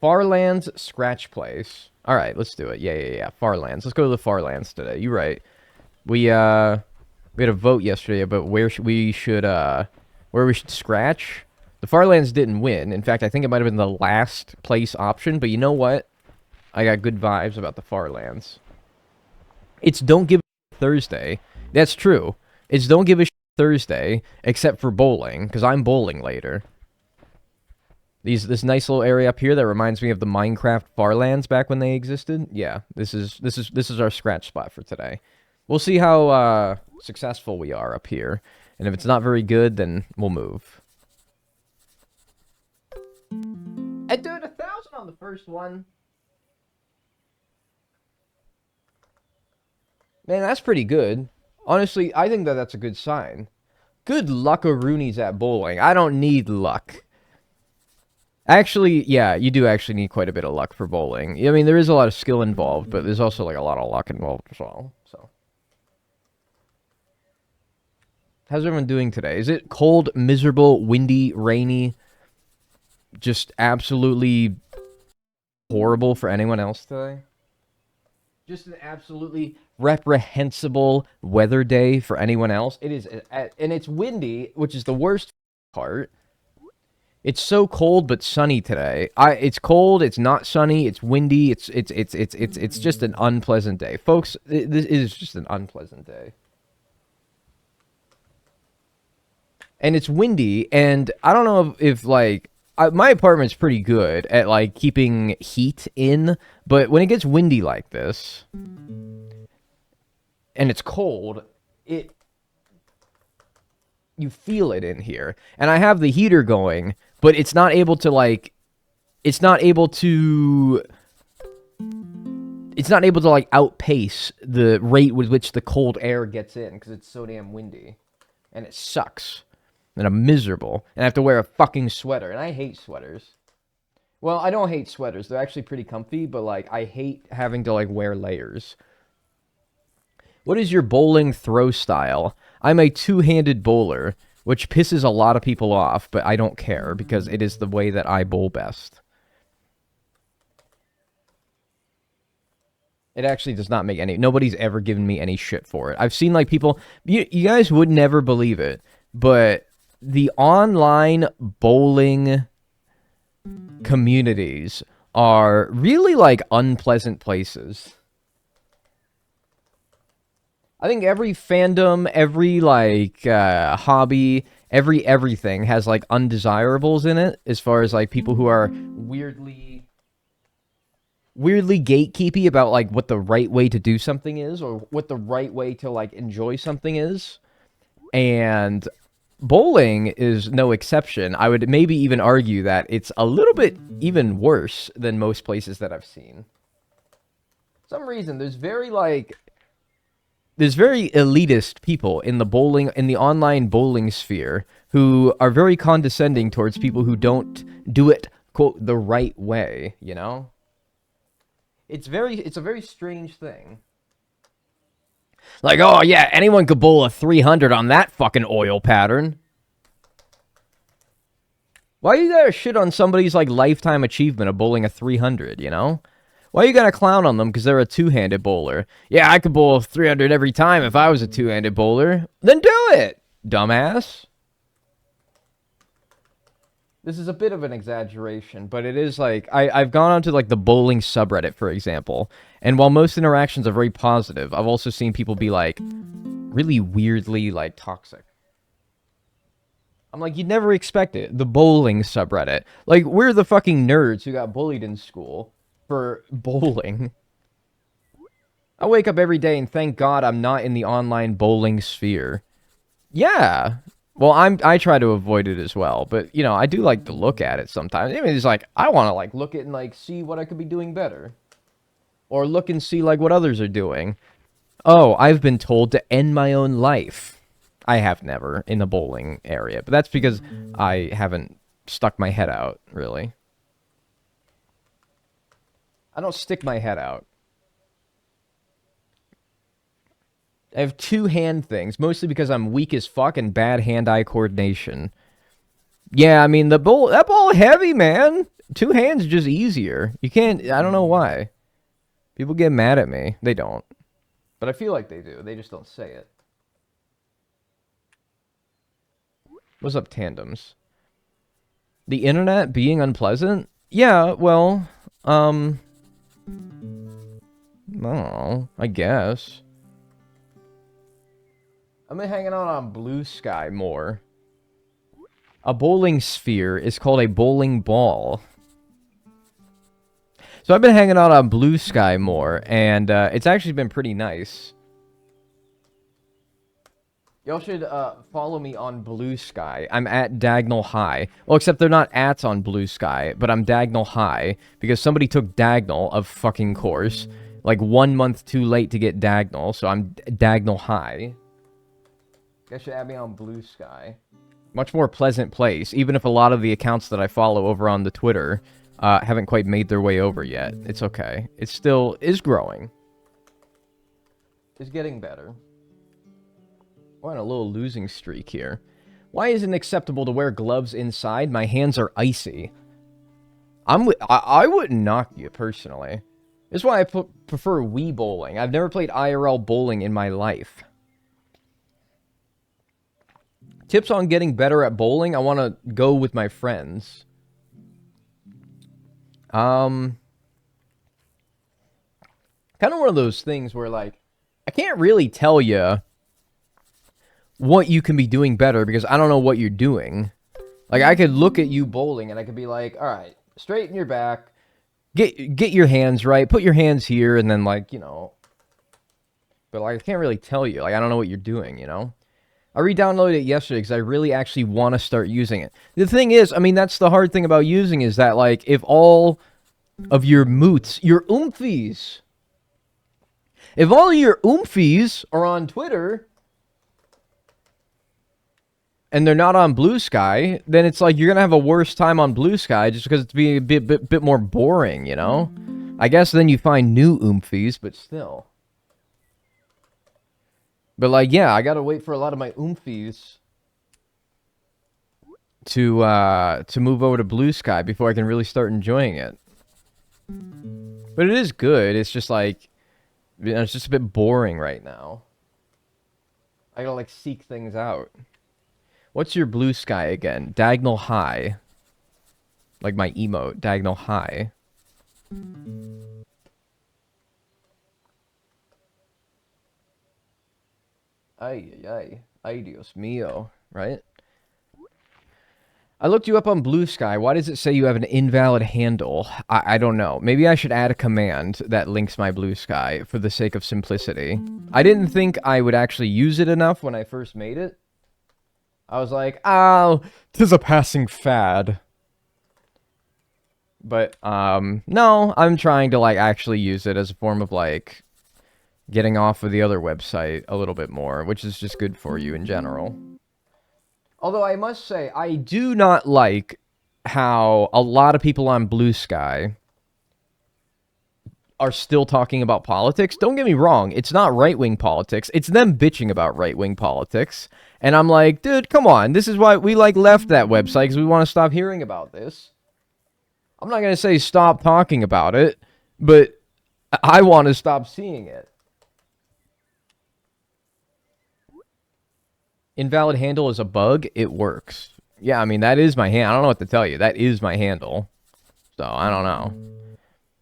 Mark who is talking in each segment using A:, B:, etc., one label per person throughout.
A: Farlands Scratch Place. All right, let's do it. Yeah. Farlands. Let's go to the Farlands today. You're right. We had a vote yesterday about where we should scratch. The Farlands didn't win. In fact, I think it might have been the last place option. But you know what? I got good vibes about the Farlands. It's Don't Give a Thursday. That's true. It's Don't Give a Thursday, except for bowling, because I'm bowling later. This nice little area up here that reminds me of the Minecraft Farlands back when they existed. Yeah, this is our scratch spot for today. We'll see how successful we are up here, and if it's not very good, then we'll move. I did 1,000 on the first one. Man, that's pretty good. Honestly, I think that's a good sign. Good luck-a-roonies at bowling. I don't need luck. Actually, yeah, you do actually need quite a bit of luck for bowling. I mean, there is a lot of skill involved, but there's also, like, a lot of luck involved as well, so. How's everyone doing today? Is it cold, miserable, windy, rainy? Just absolutely horrible for anyone else today? Just an absolutely reprehensible weather day for anyone else. It is, and it's windy, which is the worst part. It's so cold but sunny today. It's cold. It's not sunny. It's windy. It's just an unpleasant day, folks. This is just an unpleasant day. And it's windy, and I don't know if like my apartment's pretty good at like keeping heat in, but when it gets windy like this and it's cold, you feel it in here. And I have the heater going, but it's not able to outpace the rate with which the cold air gets in because it's so damn windy. And it sucks. And I'm miserable. And I have to wear a fucking sweater. And I hate sweaters. Well, I don't hate sweaters. They're actually pretty comfy, but like I hate having to like wear layers. What is your bowling throw style? I'm a two-handed bowler, which pisses a lot of people off, but I don't care because it is the way that I bowl best. It actually does not make any... Nobody's ever given me any shit for it. I've seen, like, people... You guys would never believe it, but the online bowling communities are really, like, unpleasant places. I think every fandom, every, like, hobby, everything has, like, undesirables in it, as far as, like, people who are weirdly gatekeepy about, like, what the right way to do something is, or what the right way to, like, enjoy something is. And bowling is no exception. I would maybe even argue that it's a little bit even worse than most places that I've seen. For some reason, there's very elitist people in the online bowling sphere who are very condescending towards people who don't do it, quote, the right way, you know? It's a very strange thing. Like, oh yeah, anyone could bowl a 300 on that fucking oil pattern. Why you gotta shit on somebody's, like, lifetime achievement of bowling a 300, you know? Why you gotta clown on them because they're a two-handed bowler? Yeah, I could bowl a 300 every time if I was a two-handed bowler. Then do it, dumbass. This is a bit of an exaggeration, but it is like, I've gone onto like the bowling subreddit, for example, and while most interactions are very positive, I've also seen people be like, really weirdly, like, toxic. I'm like, you'd never expect it. The bowling subreddit. Like, we're the fucking nerds who got bullied in school for bowling. I wake up every day and thank God I'm not in the online bowling sphere. Yeah. Well, I try to avoid it as well, but, you know, I do like to look at it sometimes. I mean, it's like, I want to, like, look at and, like, see what I could be doing better. Or look and see, like, what others are doing. Oh, I've been told to end my own life. I have never in the bowling area, but that's because I haven't stuck my head out, really. I don't stick my head out. I have two hand things, mostly because I'm weak as fuck and bad hand-eye coordination. Yeah, I mean, that ball heavy, man. Two hands is just easier. You can't, I don't know why. People get mad at me. They don't. But I feel like they do. They just don't say it. What's up, tandems? The internet being unpleasant? Yeah, well, I don't know, I guess. I've been hanging out on Blue Sky more. A bowling sphere is called a bowling ball. So I've been hanging out on Blue Sky more, and it's actually been pretty nice. Y'all should follow me on Blue Sky. I'm at Dagnall High. Well, except they're not ats on Blue Sky, but I'm Dagnall High, because somebody took Dagnall, of fucking course. Like 1 month too late to get Dagnall, so I'm Dagnall High. You guys should add me on Blue Sky. Much more pleasant place, even if a lot of the accounts that I follow over on the Twitter haven't quite made their way over yet. It's okay. It still is growing. It's getting better. We're on a little losing streak here. Why isn't it acceptable to wear gloves inside? My hands are icy. I wouldn't knock you, personally. This is why I prefer Wii bowling. I've never played IRL bowling in my life. Tips on getting better at bowling? I want to go with my friends. Kind of one of those things where, like, I can't really tell you what you can be doing better because I don't know what you're doing. Like, I could look at you bowling and I could be like, all right, straighten your back, get your hands right, put your hands here, and then, like, you know. But, like, I can't really tell you. Like, I don't know what you're doing, you know? I re-downloaded it yesterday because I really actually want to start using it. The thing is, I mean, that's the hard thing about using is that, like, if all of your moots, your oomfies, if all of your oomfies are on Twitter and they're not on Blue Sky, then it's like you're going to have a worse time on Blue Sky just because it's being a bit more boring, you know? I guess then you find new oomfies, but still. But, like, yeah, I gotta wait for a lot of my oomfies to move over to Blue Sky before I can really start enjoying it. But it is good. It's just, like, you know, it's just a bit boring right now. I gotta, like, seek things out. What's your Blue Sky again? Dagnall High. Like my emote, Dagnall High. Ay, Dios mío, right? I looked you up on Blue Sky. Why does it say you have an invalid handle? I don't know. Maybe I should add a command that links my Blue Sky for the sake of simplicity. I didn't think I would actually use it enough when I first made it. I was like, oh, 'tis a passing fad. But, no, I'm trying to, like, actually use it as a form of, like, getting off of the other website a little bit more, which is just good for you in general. Although I must say, I do not like how a lot of people on Blue Sky are still talking about politics. Don't get me wrong, it's not right-wing politics. It's them bitching about right-wing politics. And I'm like, dude, come on. This is why we, like, left that website, because we want to stop hearing about this. I'm not going to say stop talking about it, but I want to stop seeing it. Invalid handle is a bug. It works. Yeah, I mean, that is my hand. I don't know what to tell you. That is my handle. So, I don't know.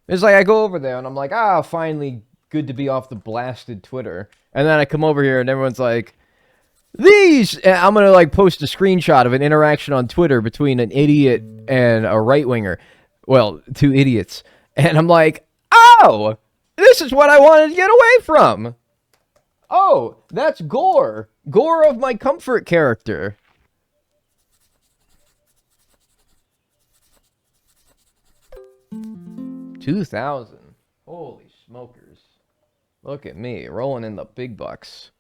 A: It's like I go over there and I'm like, ah, finally good to be off the blasted Twitter. And then I come over here and everyone's like, these! And I'm going to, like, post a screenshot of an interaction on Twitter between an idiot and a right-winger. Well, two idiots. And I'm like, oh! This is what I wanted to get away from! Oh, that's Gore. Gore of my comfort character. $2,000. Holy smokers. Look at me, rolling in the big bucks.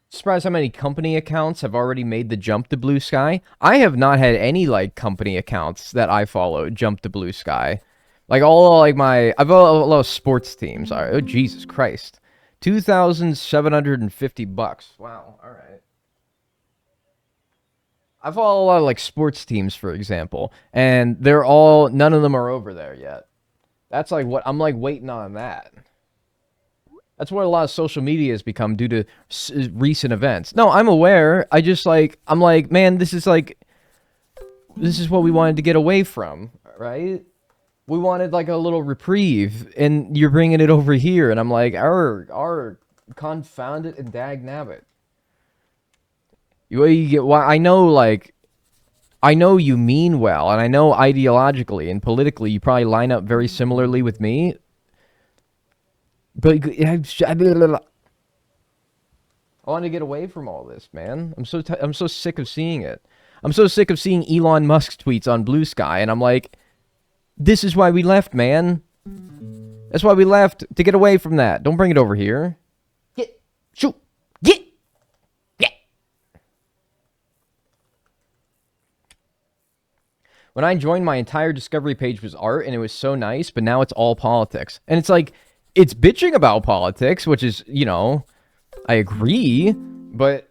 A: Surprised how many company accounts have already made the jump to Blue Sky. I have not had any, like, company accounts that I follow jump to Blue Sky. Like, all, like, I've got a lot of sports teams. Oh, Jesus Christ. $2,750. Wow, alright. I follow a lot of like sports teams, for example, and none of them are over there yet. That's like what I'm like waiting on that. That's what a lot of social media has become due to recent events. No, I'm aware. I'm like, man, this is what we wanted to get away from, right? We wanted like a little reprieve, and you're bringing it over here, and I'm like, confound it and dag nabbit. You get why I know, like, I know you mean well, and I know ideologically and politically you probably line up very similarly with me. But I want to get away from all this, man. I'm so sick of seeing it. I'm so sick of seeing Elon Musk's tweets on Blue Sky, and I'm like, this is why we left, man. That's why we left, to get away from that. Don't bring it over here. Get. When I joined, my entire discovery page was art, and it was so nice, but now it's all politics. And it's like, it's bitching about politics, which is, I agree, but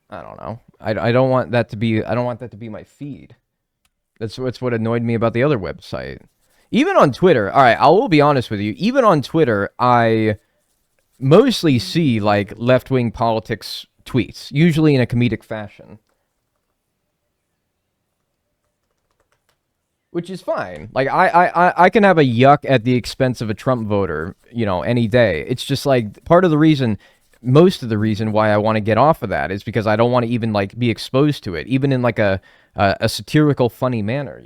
A: I don't know. I don't want that to be my feed. That's what annoyed me about the other website. Even on Twitter, all right, I will be honest with you, even on Twitter, I mostly see, like, left-wing politics tweets, usually in a comedic fashion. Which is fine. Like, I can have a yuck at the expense of a Trump voter, any day. It's just, like, most of the reason why I want to get off of that is because I don't want to even, like, be exposed to it, even in, like, a satirical, funny manner,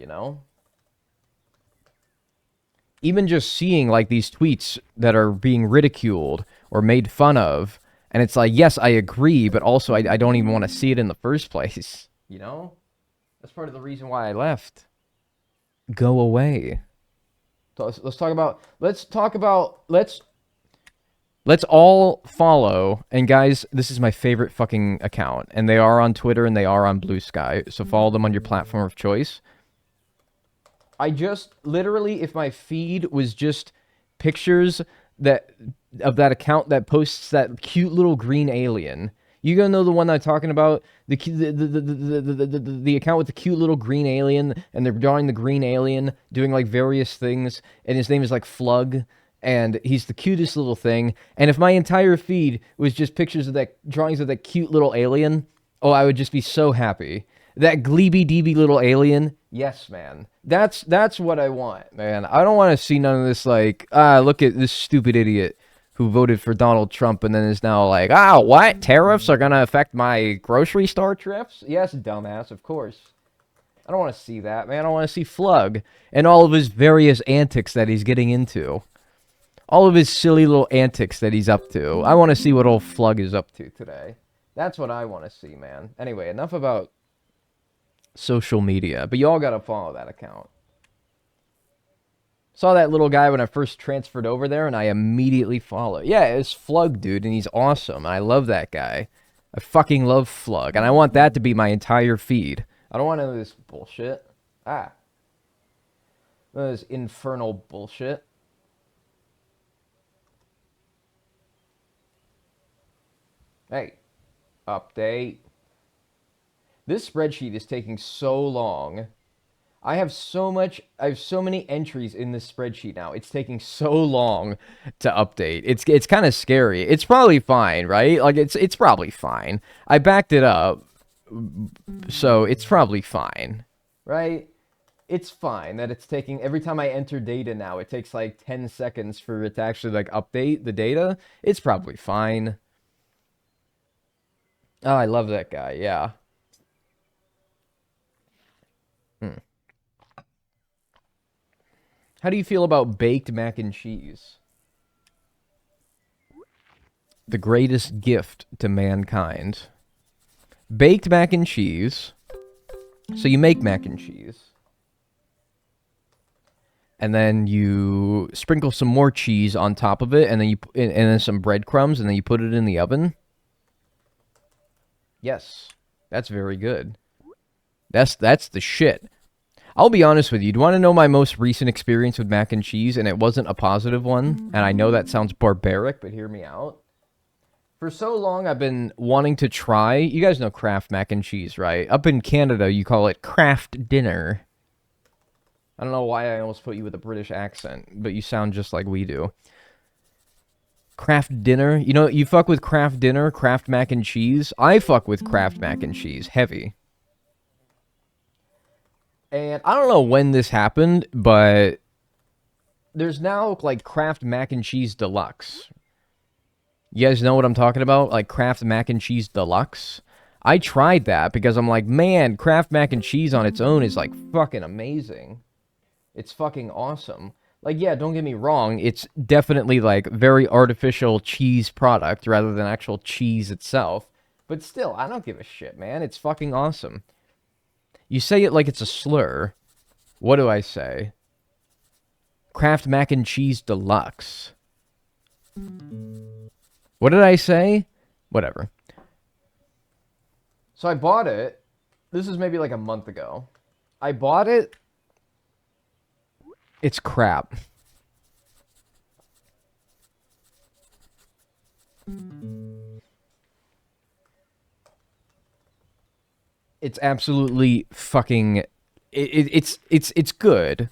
A: Even just seeing, like, these tweets that are being ridiculed or made fun of, and it's like, yes, I agree, but also I don't even want to see it in the first place, That's part of the reason why I left. Go away. So let's all follow, and guys, this is my favorite fucking account, and they are on Twitter and they are on Blue Sky, so follow them on your platform of choice. I just, literally, if my feed was just pictures of that account that posts that cute little green alien, you gonna know the one I'm talking about? The account with the cute little green alien, and they're drawing the green alien doing like various things, and his name is like Flug, and he's the cutest little thing. And if my entire feed was just pictures of drawings of that cute little alien, oh, I would just be so happy. That gleeby-deeby little alien, yes, man. That's what I want, man. I don't want to see none of this like, look at this stupid idiot who voted for Donald Trump and then is now like, what? Tariffs are going to affect my grocery store trips? Yes, dumbass, of course. I don't want to see that, man. I want to see Flug and all of his various antics that he's getting into. All of his silly little antics that he's up to. I want to see what old Flug is up to today. That's what I want to see, man. Anyway, enough about social media. But y'all got to follow that account. Saw that little guy when I first transferred over there, and I immediately followed. Yeah, it's Flug, dude, and he's awesome. I love that guy. I fucking love Flug, and I want that to be my entire feed. I don't want none of this bullshit. None of this infernal bullshit. Hey, update. This spreadsheet is taking so long. I have so many entries in this spreadsheet now. It's taking so long to update. It's kind of scary. It's probably fine, right? Like it's probably fine. I backed it up, so it's probably fine, right? It's fine that it's taking, every time I enter data now, it takes like 10 seconds for it to actually like update the data. It's probably fine. Oh, I love that guy. Yeah. How do you feel about baked mac and cheese? The greatest gift to mankind. Baked mac and cheese. So you make mac and cheese. And then you sprinkle some more cheese on top of it, and then some breadcrumbs, and then you put it in the oven. Yes, that's very good. That's the shit. I'll be honest with you. Do you want to know my most recent experience with mac and cheese? And it wasn't a positive one. And I know that sounds barbaric, but hear me out. For so long, I've been wanting to try. You guys know Kraft mac and cheese, right? Up in Canada, you call it Kraft dinner. I don't know why I almost put you with a British accent, but you sound just like we do. Kraft dinner. You know, you fuck with Kraft dinner, Kraft mac and cheese. I fuck with Kraft mac and cheese. Heavy. And I don't know when this happened, but there's now, like, Kraft mac and cheese deluxe. You guys know what I'm talking about? Like, Kraft mac and cheese deluxe. I tried that because I'm like, man, Kraft mac and cheese on its own is, like, fucking amazing. It's fucking awesome. Like, yeah, don't get me wrong. It's definitely, like, very artificial cheese product rather than actual cheese itself. But still, I don't give a shit, man. It's fucking awesome. You say it like it's a slur. What do I say? Kraft mac and cheese deluxe. What did I say? Whatever. So I bought it. This is maybe like a month ago. I bought it. It's crap. It's absolutely fucking... It's good,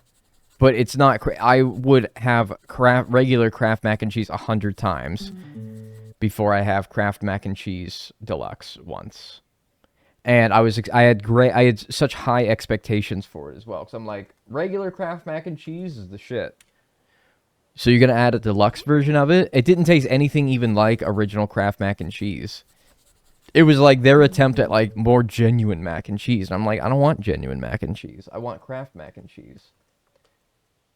A: but it's not... I would have regular Kraft mac and cheese 100 times before I have Kraft mac and cheese deluxe once. And I had such high expectations for it as well, because I'm like, regular Kraft mac and cheese is the shit. So you're gonna add a deluxe version of it? It didn't taste anything even like original Kraft mac and cheese. It was like their attempt at like more genuine mac and cheese. And I'm like, I don't want genuine mac and cheese. I want Kraft mac and cheese.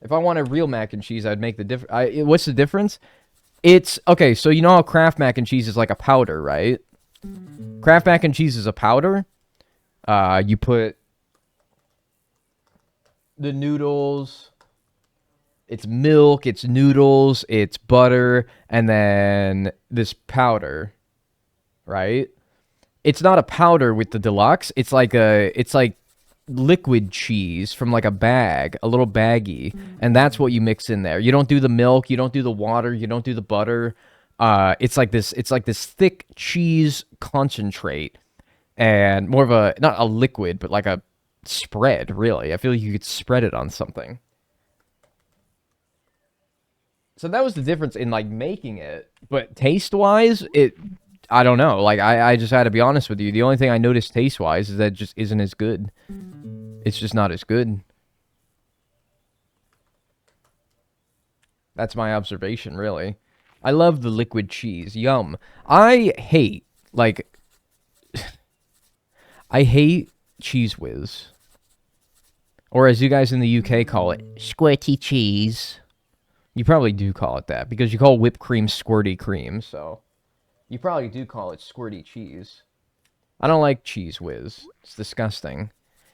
A: If I wanted real mac and cheese, I'd make the difference. What's the difference? It's okay. So you know how Kraft mac and cheese is like a powder, right? Kraft mac and cheese is a powder. You put the noodles. It's milk, it's noodles, it's butter, and then this powder, right? It's not a powder with the deluxe. It's like liquid cheese from like a bag, a little baggie, and that's what you mix in there. You don't do the milk, you don't do the water, you don't do the butter. It's like this thick cheese concentrate, and more of a not a liquid, but like a spread. Really, I feel like you could spread it on something. So that was the difference in, like, making it. But taste-wise, I don't know. Like, I just had to be honest with you. The only thing I noticed taste-wise is that it just isn't as good. It's just not as good. That's my observation, really. I love the liquid cheese. Yum. I hate, like... I hate Cheese Whiz. Or as you guys in the UK call it, squirty cheese. You probably do call it that, because you call whipped cream squirty cream, so... You probably do call it squirty cheese. I don't like Cheese Whiz. It's disgusting.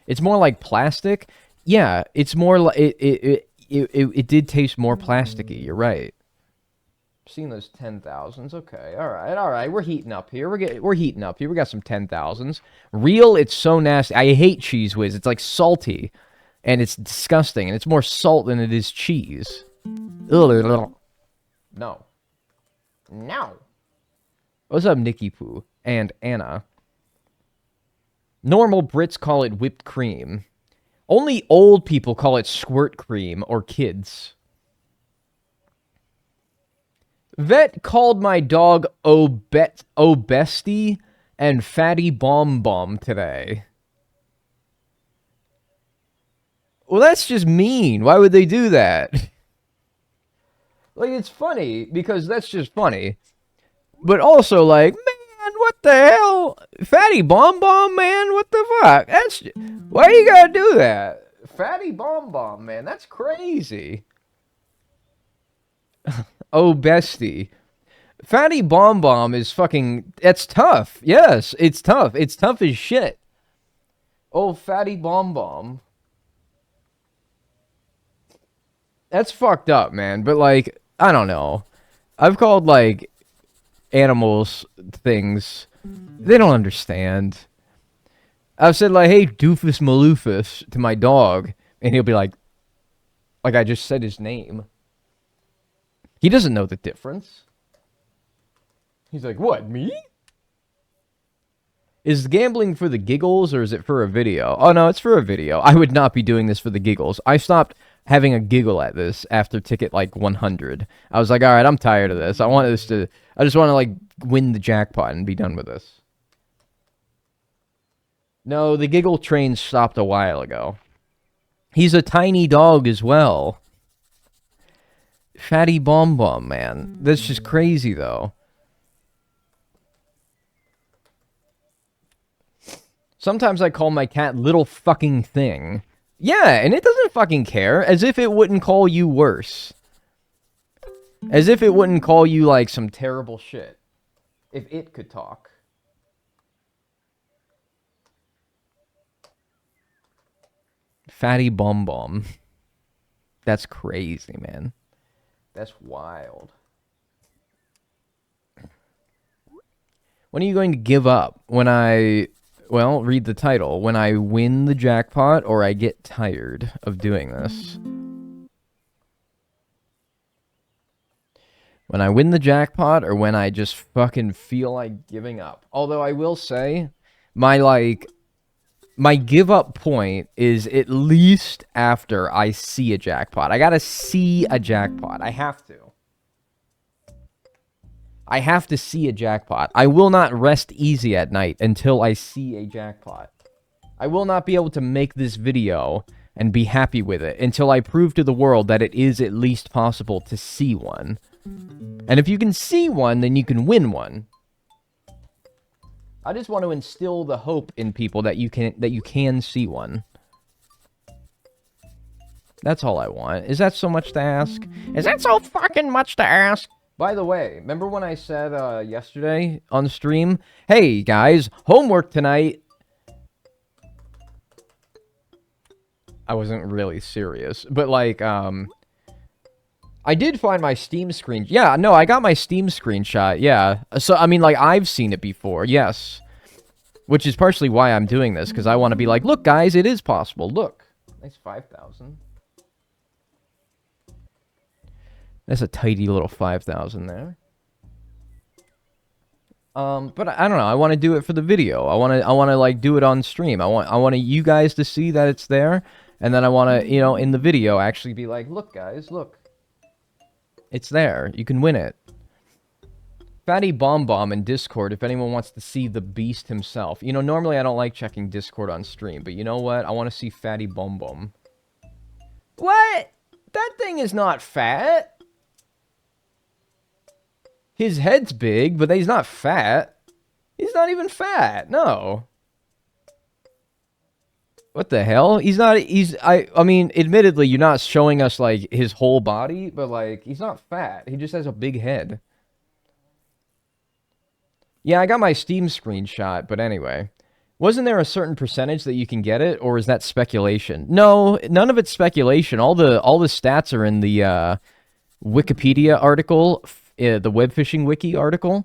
A: It's more like plastic. Yeah, it's more like... It did taste more plasticky, you're right. Seeing those 10,000s, okay, alright, we're heating up here, we're heating up here, we got some 10,000s. Real, it's so nasty. I hate Cheese Whiz, it's like salty, and it's disgusting, and it's more salt than it is cheese. Ugh. No. No. What's up, Nikki Poo and Anna? Normal Brits call it whipped cream. Only old people call it squirt cream, or kids. Vet called my dog Obesty and Fatty Bomb Bomb today. Well, that's just mean. Why would they do that? Like, it's funny, because that's just funny. But also, like, man, what the hell? Fatty Bomb Bomb, man? What the fuck? Why you gotta do that? Fatty Bomb Bomb, man, that's crazy. Oh, bestie. Fatty Bomb Bomb is fucking... That's tough. Yes, it's tough. It's tough as shit. Oh, Fatty Bomb Bomb. That's fucked up, man. But, like, I don't know. I've called, like, animals things. They don't understand. I've said, like, hey, Doofus Maloofus to my dog. And he'll be like I just said his name. He doesn't know the difference. He's like, what, me? Is gambling for the giggles or is it for a video? Oh, no, it's for a video. I would not be doing this for the giggles. I stopped having a giggle at this after ticket, like, 100. I was like, all right, I'm tired of this. I just want to, like, win the jackpot and be done with this. No, the giggle train stopped a while ago. He's a tiny dog as well. Fatty Bomb Bomb, man. That's just crazy, though. Sometimes I call my cat little fucking thing. Yeah, and it doesn't fucking care. As if it wouldn't call you worse. As if it wouldn't call you, like, some terrible shit. If it could talk. Fatty Bum Bum. That's crazy, man. That's wild. When are you going to give up? When I... Well, read the title. When I win the jackpot or I get tired of doing this. When I win the jackpot or when I just fucking feel like giving up. Although I will say, my give up point is at least after I see a jackpot. I gotta see a jackpot. I have to. I have to see a jackpot. I will not rest easy at night until I see a jackpot. I will not be able to make this video and be happy with it until I prove to the world that it is at least possible to see one. And if you can see one, then you can win one. I just want to instill the hope in people that you can see one. That's all I want. Is that so much to ask? Is that so fucking much to ask? By the way, remember when I said yesterday on stream, hey guys, homework tonight? I wasn't really serious, but like, I did find my Steam screen. Yeah, no, I got my Steam screenshot, yeah. So, I mean, like, I've seen it before, yes. Which is partially why I'm doing this, because I want to be like, look guys, it is possible, look. Nice 5,000. That's a tidy little 5,000 there. But I don't know. I want to do it for the video. I want to like do it on stream. I want you guys to see that it's there, and then I want to, you know, in the video actually be like, look guys, look. It's there. You can win it. Fatty Bomb Bomb in Discord if anyone wants to see the beast himself. You know, normally I don't like checking Discord on stream, but you know what? I want to see Fatty Bomb Bomb. What? That thing is not fat. His head's big, but he's not fat. He's not even fat. No. What the hell? I mean, admittedly, you're not showing us, like, his whole body, but, like, he's not fat. He just has a big head. Yeah, I got my Steam screenshot, but anyway. Wasn't there a certain percentage that you can get it, or is that speculation? No, none of it's speculation. All the stats are in the, Wikipedia article, the WEBFISHING wiki article,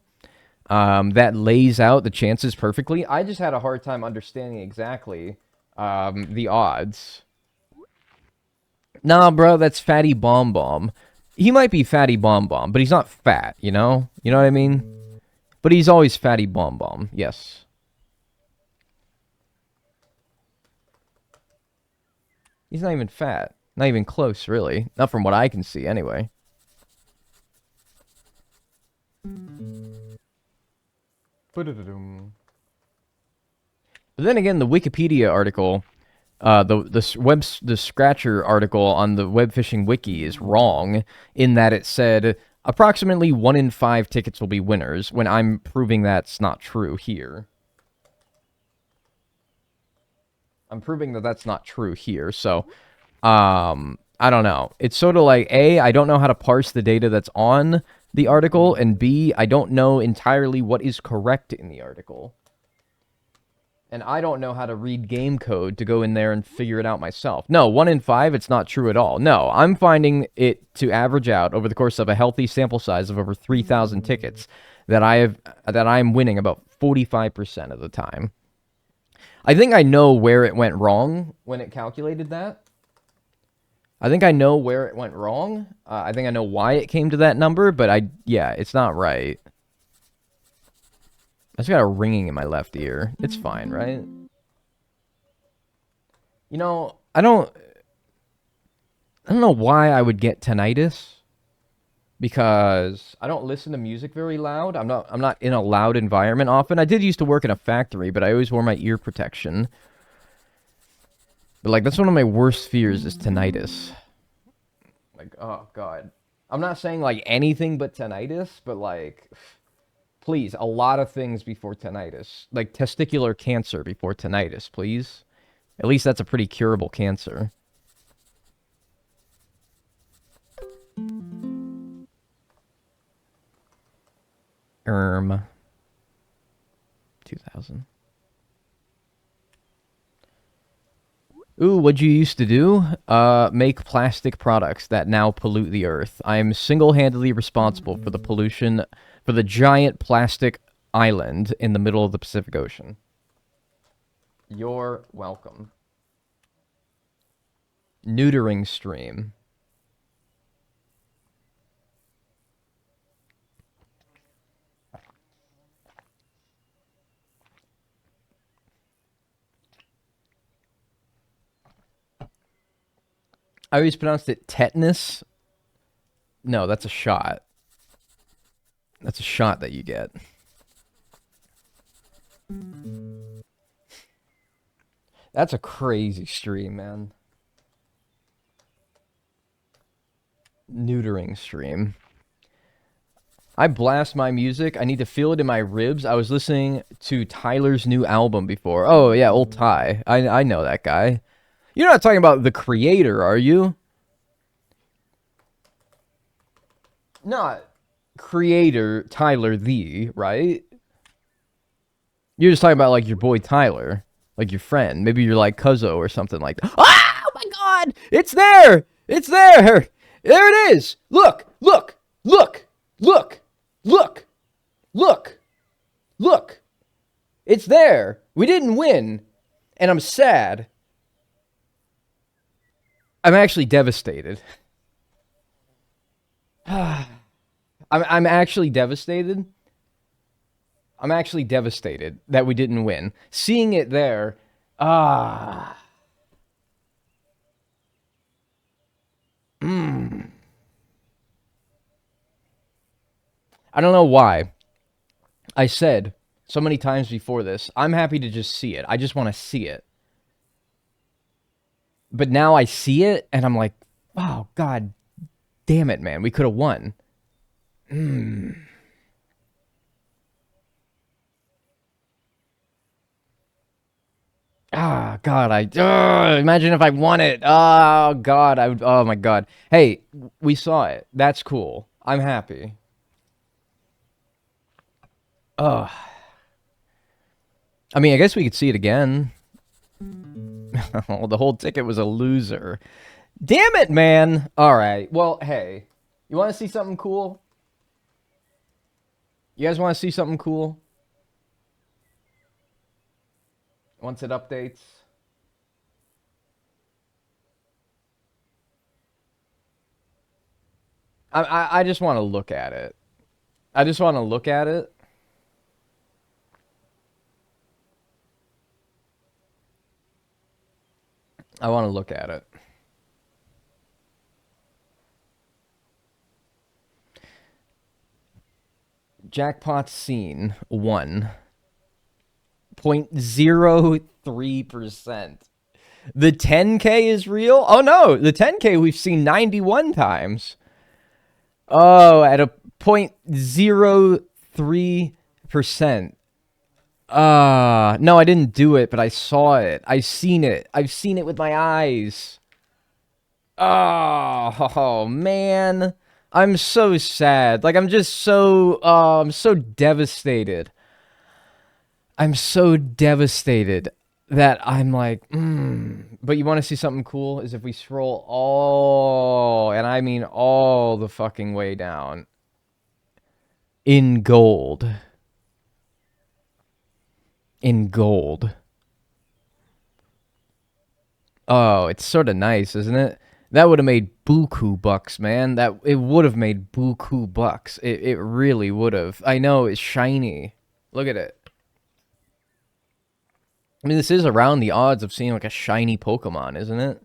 A: that lays out the chances perfectly. I just had a hard time understanding exactly the odds. Nah, bro, that's Fatty Bomb Bomb. He might be Fatty Bomb Bomb, but he's not fat, you know? You know what I mean? But he's always Fatty Bomb Bomb, yes. He's not even fat. Not even close, really. Not from what I can see, anyway. But then again, the Wikipedia article, the Scratcher article on the WEBFISHING wiki is wrong in that it said approximately 1 in 5 tickets will be winners, when I'm proving that's not true here. I'm proving that that's not true here, so, I don't know. It's sort of like, A, I don't know how to parse the data that's on the article, and B, I don't know entirely what is correct in the article. And I don't know how to read game code to go in there and figure it out myself. No, 1 in 5, it's not true at all. No, I'm finding it to average out over the course of a healthy sample size of over 3,000 tickets that I'm winning about 45% of the time. I think I know where it went wrong when it calculated that. I think I know where it went wrong. I think I know why it came to that number, but yeah, it's not right. I just got a ringing in my left ear. It's fine, right? You know, I don't know why I would get tinnitus, because I don't listen to music very loud. I'm not in a loud environment often. I did used to work in a factory, but I always wore my ear protection. But like, that's one of my worst fears is tinnitus. Like, oh god. I'm not saying like anything but tinnitus, but like, please, a lot of things before tinnitus. Like testicular cancer before tinnitus, please. At least that's a pretty curable cancer. ERM 2000. Ooh, what'd you used to do? Make plastic products that now pollute the earth. I am single-handedly responsible for the pollution for the giant plastic island in the middle of the Pacific Ocean. You're welcome. Neutering stream. I always pronounced it tetanus. No, that's a shot. That's a shot that you get. That's a crazy stream, man. Neutering stream. I blast my music. I need to feel it in my ribs. I was listening to Tyler's new album before. Oh, yeah, old Ty. I know that guy. You're not talking about the creator, are you? Not creator Tyler right? You're just talking about like your boy Tyler, like your friend. Maybe you're like Cuzzo or something like that. Oh my god! It's there! It's there! There it is! Look! Look! Look! Look! Look! Look! Look! It's there! We didn't win, and I'm sad. I'm actually devastated. I'm actually devastated. I'm actually devastated that we didn't win. Seeing it there, I don't know why. I said so many times before this, I'm happy to just see it. I just want to see it. But now I see it, and I'm like, oh, god damn it, man. We could have won. Ah, god, imagine if I won it. Oh, god, oh my god. Hey, we saw it. That's cool. I'm happy. Ugh. I mean, I guess we could see it again. The whole ticket was a loser. Damn it, man. All right. Well, hey, you want to see something cool? You guys want to see something cool? Once it updates. I just want to look at it. I just want to look at it. I want to look at it. Jackpot seen 1.03%. The 10K is real? Oh no, the 10K we've seen 91 times. Oh, at a 0.03%. No, I didn't do it, but I saw it. I've seen it. I've seen it with my eyes. Oh, man. I'm so sad. Like, I'm just so, I'm so devastated. I'm so devastated that I'm like, But you want to see something cool? Is if we scroll all, and I mean all the fucking way down. In gold. In gold. Oh, it's sort of nice, isn't it? That would have made buku bucks, man. It would have made buku bucks. It really would have. I know, it's shiny. Look at it. I mean, this is around the odds of seeing like a shiny Pokemon, isn't it?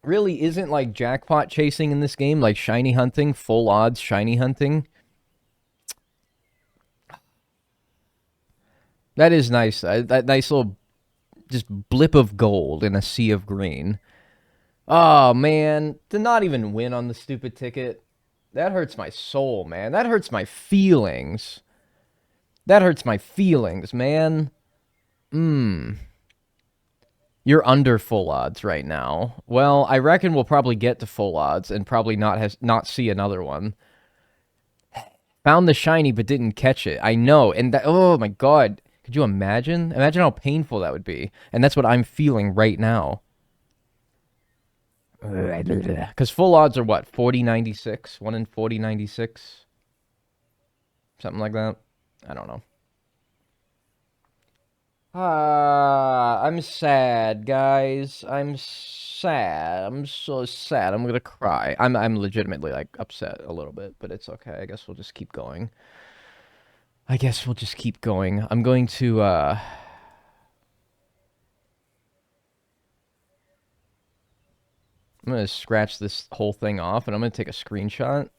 A: Really isn't like jackpot chasing in this game, like shiny hunting, full odds shiny hunting. That is nice. That nice little just blip of gold in a sea of green. Oh man, to not even win on the stupid ticket. That hurts my soul, man. That hurts my feelings. That hurts my feelings, man. You're under full odds right now. Well, I reckon we'll probably get to full odds and probably not see another one. Found the shiny but didn't catch it. I know. And that, oh my god. Could you imagine? Imagine how painful that would be. And that's what I'm feeling right now. Because full odds are what? 40-96? 1 in 40-96? Something like that? I don't know. I'm sad, guys. I'm sad. I'm so sad. I'm gonna cry. I'm legitimately like upset a little bit, but it's okay. I guess we'll just keep going. I'm going to I'm gonna scratch this whole thing off and I'm gonna take a screenshot.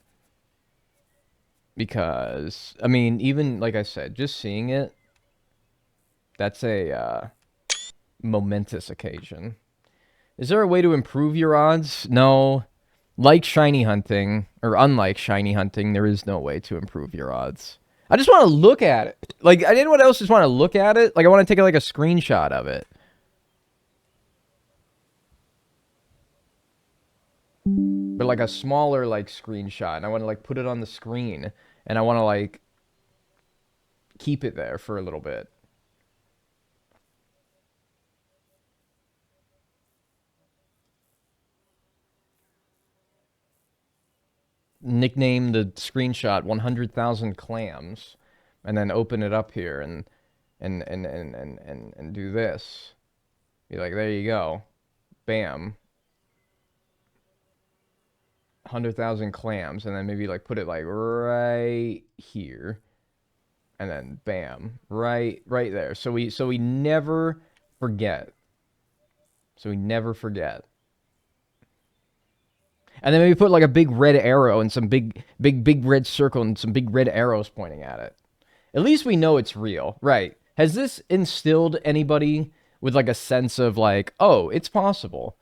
A: Because I mean, even like I said, just seeing it, that's a momentous occasion. Is there a way to improve your odds? No. Like shiny hunting, or unlike shiny hunting, there is no way to improve your odds. I just want to look at it. Like, anyone else just want to look at it? Like, I want to take like a screenshot of it. But like a smaller like screenshot. And I want to like put it on the screen. And I want to like keep it there for a little bit. Nickname the screenshot 100,000 clams, and then open it up here and do this. Be like, there you go, bam, 100,000 clams, and then maybe like put it like right here, and then bam, right there. So we never forget. So we never forget. And then maybe put like a big red arrow and some big red circle and some big red arrows pointing at it. At least we know it's real, right? Has this instilled anybody with like a sense of like, oh, it's possible?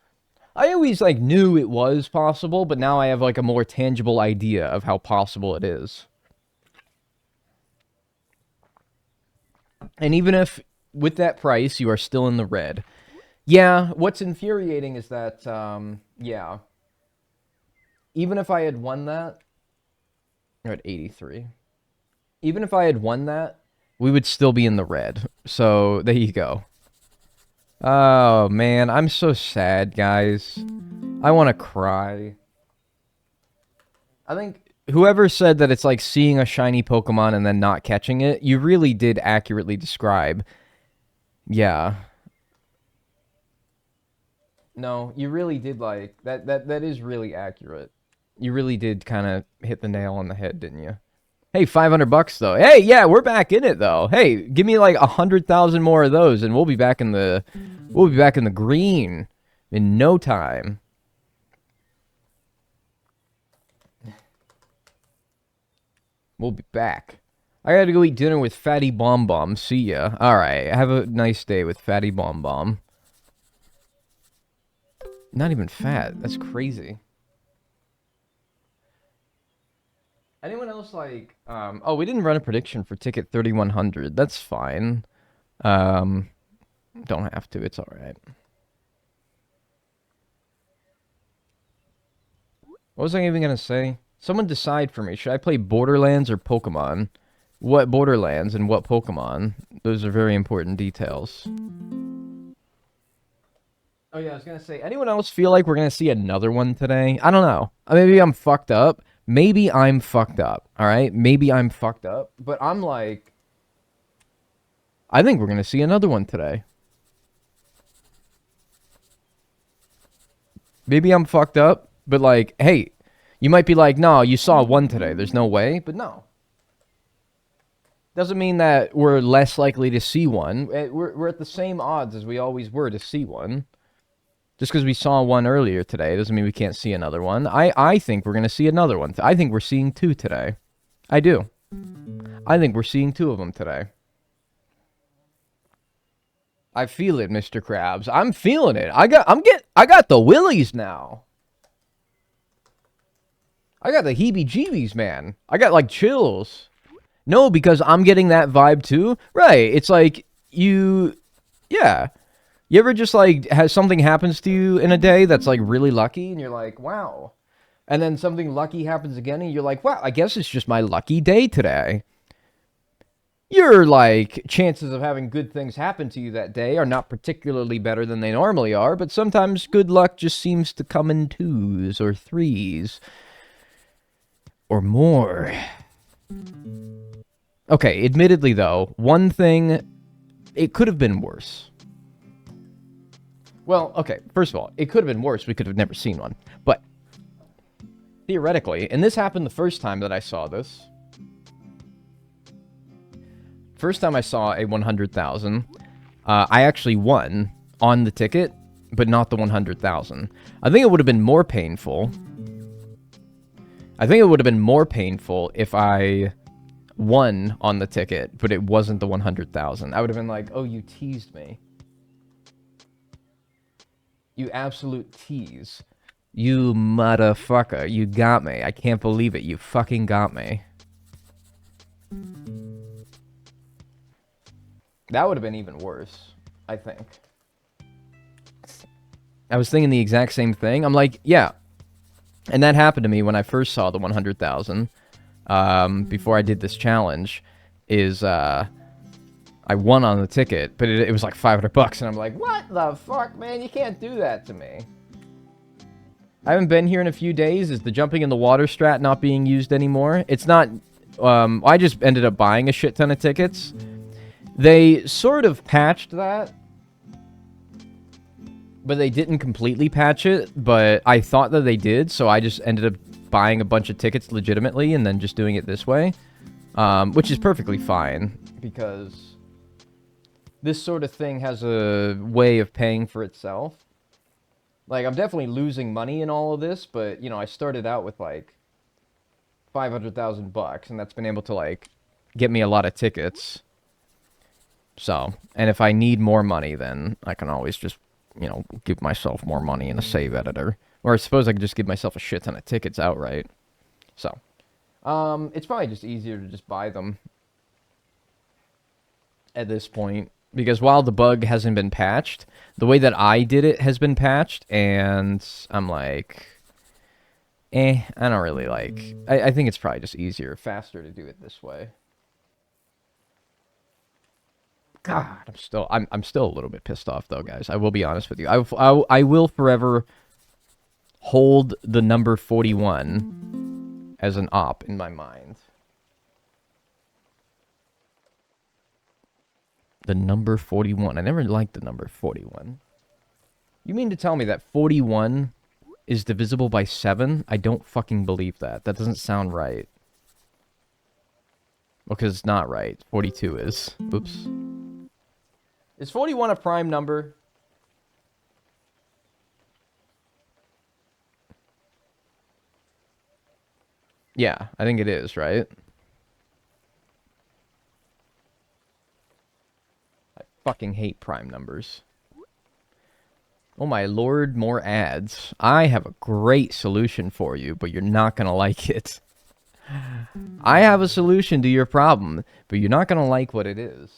A: I always like knew it was possible, but now I have like a more tangible idea of how possible it is. And even if with that price you are still in the red. Yeah, what's infuriating is that, yeah. Even if I had won that, you're at 83. Even if I had won that, we would still be in the red. So, there you go. Oh, man, I'm so sad, guys. I want to cry. I think whoever said that it's like seeing a shiny Pokemon and then not catching it, you really did accurately describe. Yeah. No, you really did like, that is really accurate. You really did kind of hit the nail on the head, didn't you? Hey, $500 though. Hey, yeah, we're back in it though. Hey, give me like 100,000 more of those, and we'll be back in the green in no time. We'll be back. I gotta go eat dinner with Fatty Bomb Bomb. See ya. All right, have a nice day with Fatty Bomb Bomb. Not even fat. That's crazy. Anyone else like, oh, we didn't run a prediction for ticket 3100. That's fine. Don't have to. It's all right. What was I even going to say? Someone decide for me. Should I play Borderlands or Pokemon? What Borderlands and what Pokemon? Those are very important details. Oh, yeah, I was going to say, anyone else feel like we're going to see another one today? I don't know. Maybe I'm fucked up. Maybe I'm fucked up, all right? Maybe I'm fucked up, but I'm like, I think we're going to see another one today. Maybe I'm fucked up, but like, hey, you might be like, no, you saw one today. There's no way, but no. Doesn't mean that we're less likely to see one. We're at the same odds as we always were to see one. Just because we saw one earlier today doesn't mean we can't see another one. I think we're going to see another one. I think we're seeing 2 today. I do. I think we're seeing 2 of them today. I feel it, Mr. Krabs. I'm feeling it. I got the willies now. I got the heebie-jeebies, man. I got like chills. No, because I'm getting that vibe too. Right. It's like yeah. You ever just like has something happens to you in a day that's like really lucky and you're like, wow. And then something lucky happens again and you're like, wow, I guess it's just my lucky day today. Your like chances of having good things happen to you that day are not particularly better than they normally are, but sometimes good luck just seems to come in 2s or 3s or more. Okay, admittedly though, one thing, it could have been worse. Well, okay, first of all, it could have been worse. We could have never seen one. But theoretically, and this happened the first time that I saw this. First time I saw a 100,000, I actually won on the ticket, but not the 100,000. I think it would have been more painful. I think it would have been more painful if I won on the ticket, but it wasn't the 100,000. I would have been like, oh, you teased me. You absolute tease. You motherfucker. You got me. I can't believe it. You fucking got me. That would have been even worse, I think. I was thinking the exact same thing. I'm like, yeah. And that happened to me when I first saw the 100,000. Before I did this challenge, I won on the ticket, but it was like $500, and I'm like, what the fuck, man? You can't do that to me. I haven't been here in a few days. Is the jumping in the water strat not being used anymore? It's not. I just ended up buying a shit ton of tickets. They sort of patched that, but they didn't completely patch it, but I thought that they did, so I just ended up buying a bunch of tickets legitimately and then just doing it this way, which is perfectly fine, because this sort of thing has a way of paying for itself. Like, I'm definitely losing money in all of this, but, you know, I started out with, like, $500,000, and that's been able to, like, get me a lot of tickets. So, and if I need more money, then I can always just, you know, give myself more money in a save editor. Or I suppose I could just give myself a shit ton of tickets outright. So, it's probably just easier to just buy them at this point. Because while the bug hasn't been patched, the way that I did it has been patched, and I'm like, I don't really like... I think it's probably just easier, faster to do it this way. God, I'm still a little bit pissed off, though, guys. I will be honest with you. I will forever hold the number 41 as an op in my mind. The number 41. I never liked the number 41. You mean to tell me that 41 is divisible by 7? I don't fucking believe that. That doesn't sound right. Because it's not right. 42 is. Oops. Is 41 a prime number? Yeah, I think it is, right? Fucking hate prime numbers. Oh my lord, more ads. I have a great solution for you, but you're not gonna like it. I have a solution to your problem, but you're not gonna like what it is.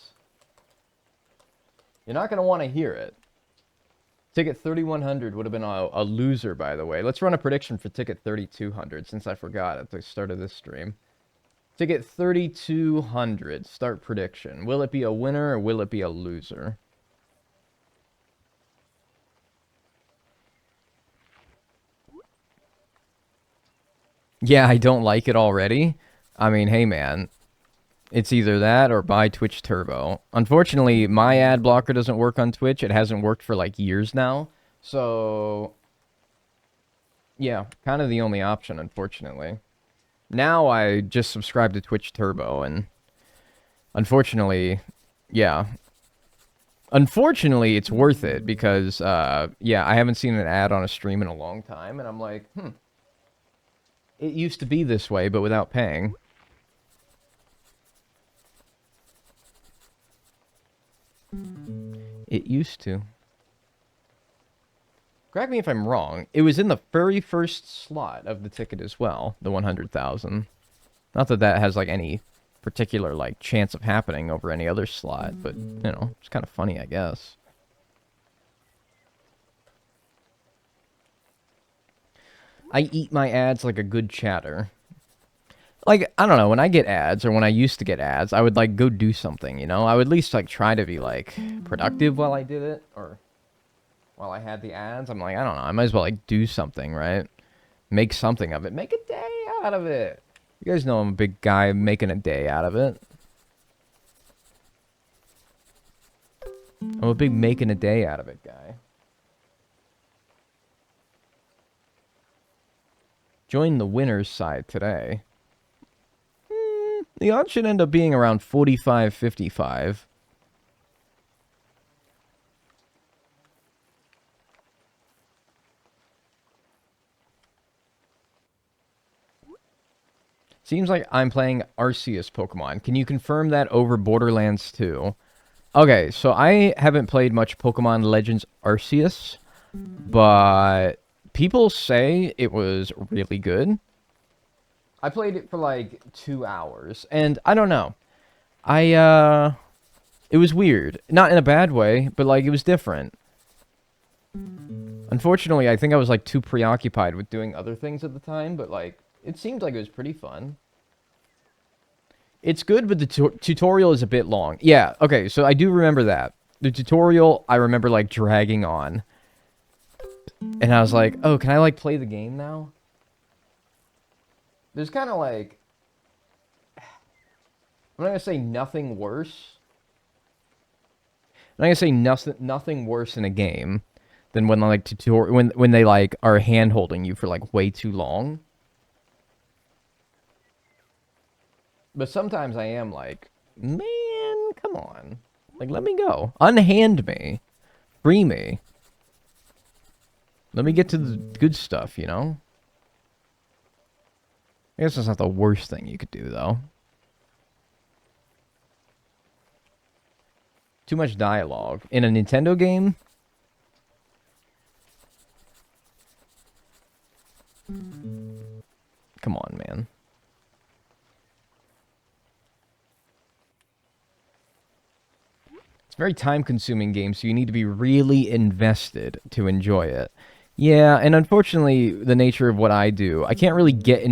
A: You're not gonna want to hear it. Ticket 3100 would have been a loser, by the way. Let's run a prediction for ticket 3200, since I forgot at the start of this stream. Ticket 3200, start prediction. Will it be a winner or will it be a loser? Yeah, I don't like it already. I mean, hey man, it's either that or buy Twitch Turbo. Unfortunately, my ad blocker doesn't work on Twitch. It hasn't worked for like years now. So, yeah, kind of the only option, unfortunately. Now I just subscribe to Twitch Turbo, and Unfortunately, yeah. Unfortunately, it's worth it because, yeah, I haven't seen an ad on a stream in a long time, and I'm like, it used to be this way, but without paying. It used to. Correct me if I'm wrong. It was in the very first slot of the ticket as well, the 100,000. Not that that has, like, any particular, like, chance of happening over any other slot, but, you know, it's kind of funny, I guess. I eat my ads like a good chatter. Like, I don't know, when I get ads, or when I used to get ads, I would, like, go do something, you know? I would at least, like, try to be, like, productive while I did it, or while I had the ads. I'm like, I don't know, I might as well, like, do something, right? Make something of it. Make a day out of it. You guys know I'm a big guy making a day out of it. I'm a big making a day out of it guy. Join the winner's side today. The odds should end up being around 45-55. Seems like I'm playing Arceus Pokemon. Can you confirm that over Borderlands 2? Okay, so I haven't played much Pokemon Legends Arceus, but people say it was really good. I played it for like 2 hours, and I don't know. It was weird. Not in a bad way, but like it was different. Unfortunately, I think I was like too preoccupied with doing other things at the time, but like it seemed like it was pretty fun. It's good, but the tutorial is a bit long. Yeah, okay, so I do remember that. The tutorial, I remember like dragging on. And I was like, oh, can I like play the game now? There's kind of like, I'm not gonna say nothing worse. I'm not gonna say nothing worse in a game than when like when they like are hand holding you for like way too long. But sometimes I am like, man, come on, like let me go, unhand me, free me. Let me get to the good stuff, you know. I guess that's not the worst thing you could do, though. Too much dialogue. In a Nintendo game? Come on, man. It's a very time-consuming game, so you need to be really invested to enjoy it. Yeah, and unfortunately, the nature of what I do, I can't really get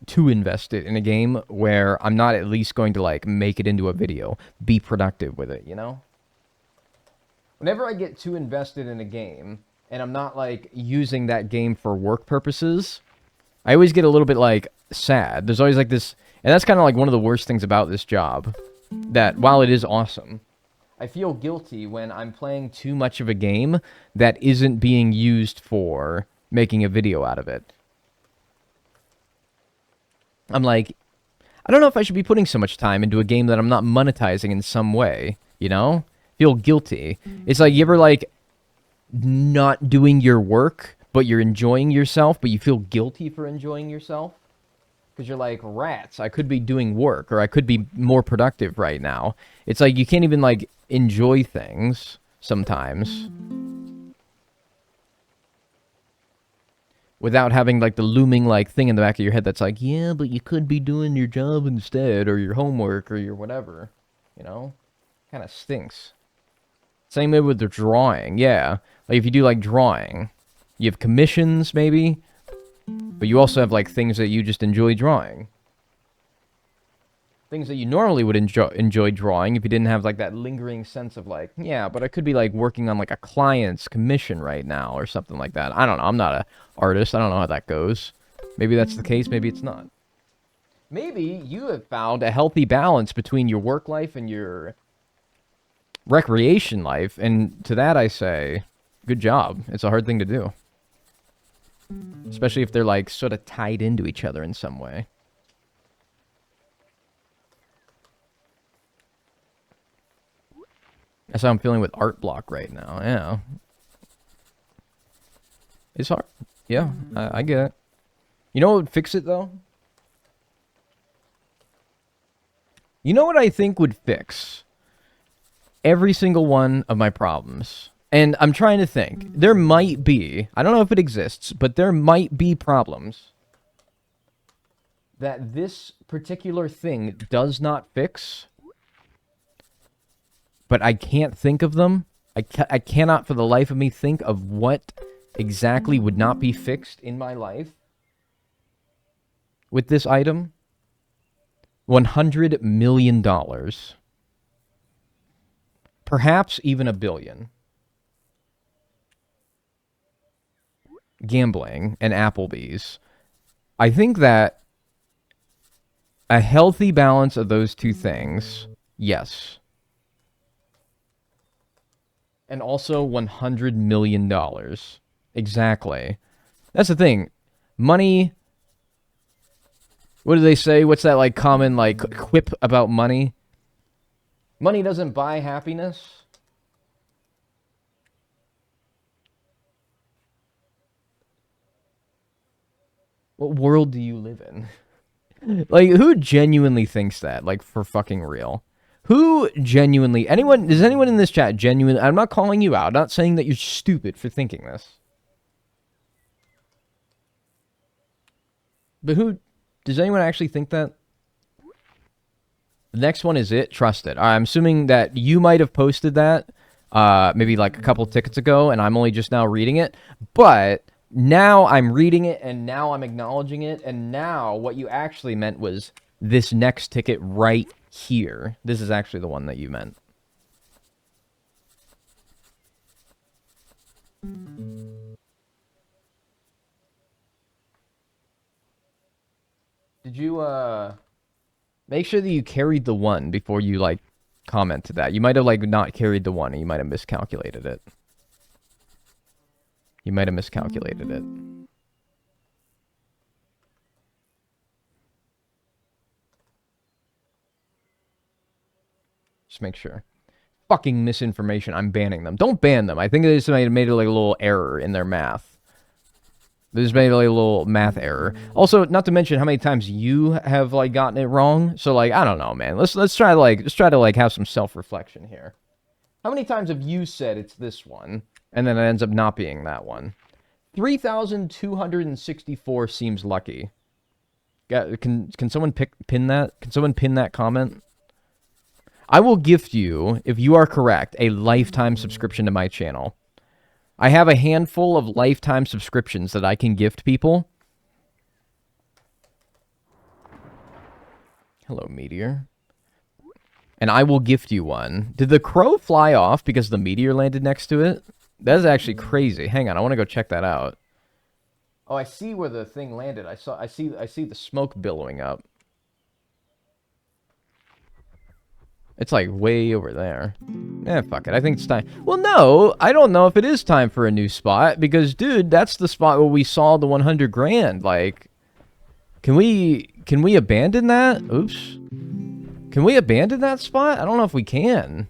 A: too invested in a game where I'm not at least going to, like, make it into a video. Be productive with it, you know? Whenever I get too invested in a game, and I'm not, like, using that game for work purposes, I always get a little bit, like, sad. There's always, like, this... And that's kind of, like, one of the worst things about this job. That, while it is awesome... I feel guilty when I'm playing too much of a game that isn't being used for making a video out of it. I'm like, I don't know if I should be putting so much time into a game that I'm not monetizing in some way, you know? Feel guilty. It's like, you ever, like, not doing your work, but you're enjoying yourself, but you feel guilty for enjoying yourself? Because you're like, rats, I could be doing work, or I could be more productive right now. It's like, you can't even, like, enjoy things sometimes without having, like, the looming, like, thing in the back of your head that's like, yeah, but you could be doing your job instead, or your homework, or your whatever, you know? Kind of stinks. Same way with the drawing, yeah. Like, if you do, like, drawing, you have commissions, maybe, but you also have, like, things that you just enjoy drawing. Things that you normally would enjoy drawing if you didn't have, like, that lingering sense of, like, yeah, but I could be, like, working on, like, a client's commission right now or something like that. I don't know. I'm not an artist. I don't know how that goes. Maybe that's the case. Maybe it's not. Maybe you have found a healthy balance between your work life and your recreation life, and to that I say, good job. It's a hard thing to do. Especially if they're, like, sort of tied into each other in some way. That's how I'm feeling with Art Block right now. Yeah. It's hard. Yeah, I get it. You know what would fix it, though? You know what I think would fix every single one of my problems? And I'm trying to think. There might be, I don't know if it exists, but there might be problems that this particular thing does not fix. But I can't think of them. I cannot for the life of me think of what exactly would not be fixed in my life with this item. $100 million. Perhaps even $1 billion. Gambling and Applebee's. I think that a healthy balance of those two things, yes. And also $100 million. Exactly. That's the thing. Money... What do they say? What's that, like, common, like, quip about money? Money doesn't buy happiness. What world do you live in? Like, who genuinely thinks that? Like, for fucking real? Who genuinely... Does anyone in this chat genuinely... I'm not calling you out. I'm not saying that you're stupid for thinking this. But who... Does anyone actually think that? The next one is it. Trust it. I'm assuming that you might have posted that maybe like a couple tickets ago, and I'm only just now reading it. But now I'm reading it, and now I'm acknowledging it, and now what you actually meant was this next ticket right here. This is actually the one that you meant. Did you, make sure that you carried the one before you, like, comment to that. You might have, like, not carried the one, and you might have miscalculated it. You might have miscalculated it. Just make sure. Fucking misinformation. I'm banning them. Don't ban them. I think they just made like, a little error in their math. They just made like, a little math error. Also, not to mention how many times you have, like, gotten it wrong. So, like, I don't know, man. Let's try to have some self-reflection here. How many times have you said it's this one, and then it ends up not being that one? 3,264 seems lucky. Can someone pin that? Can someone pin that comment? I will gift you, if you are correct, a lifetime subscription to my channel. I have a handful of lifetime subscriptions that I can gift people. Hello, Meteor. And I will gift you one. Did the crow fly off because the meteor landed next to it? That is actually crazy. Hang on, I want to go check that out. Oh, I see where the thing landed. I see the smoke billowing up. It's like way over there. Fuck it. I think it's time. Well, no, I don't know if it is time for a new spot because, dude, that's the spot where we saw the 100 grand. Like, can we abandon that? Oops. Can we abandon that spot? I don't know if we can.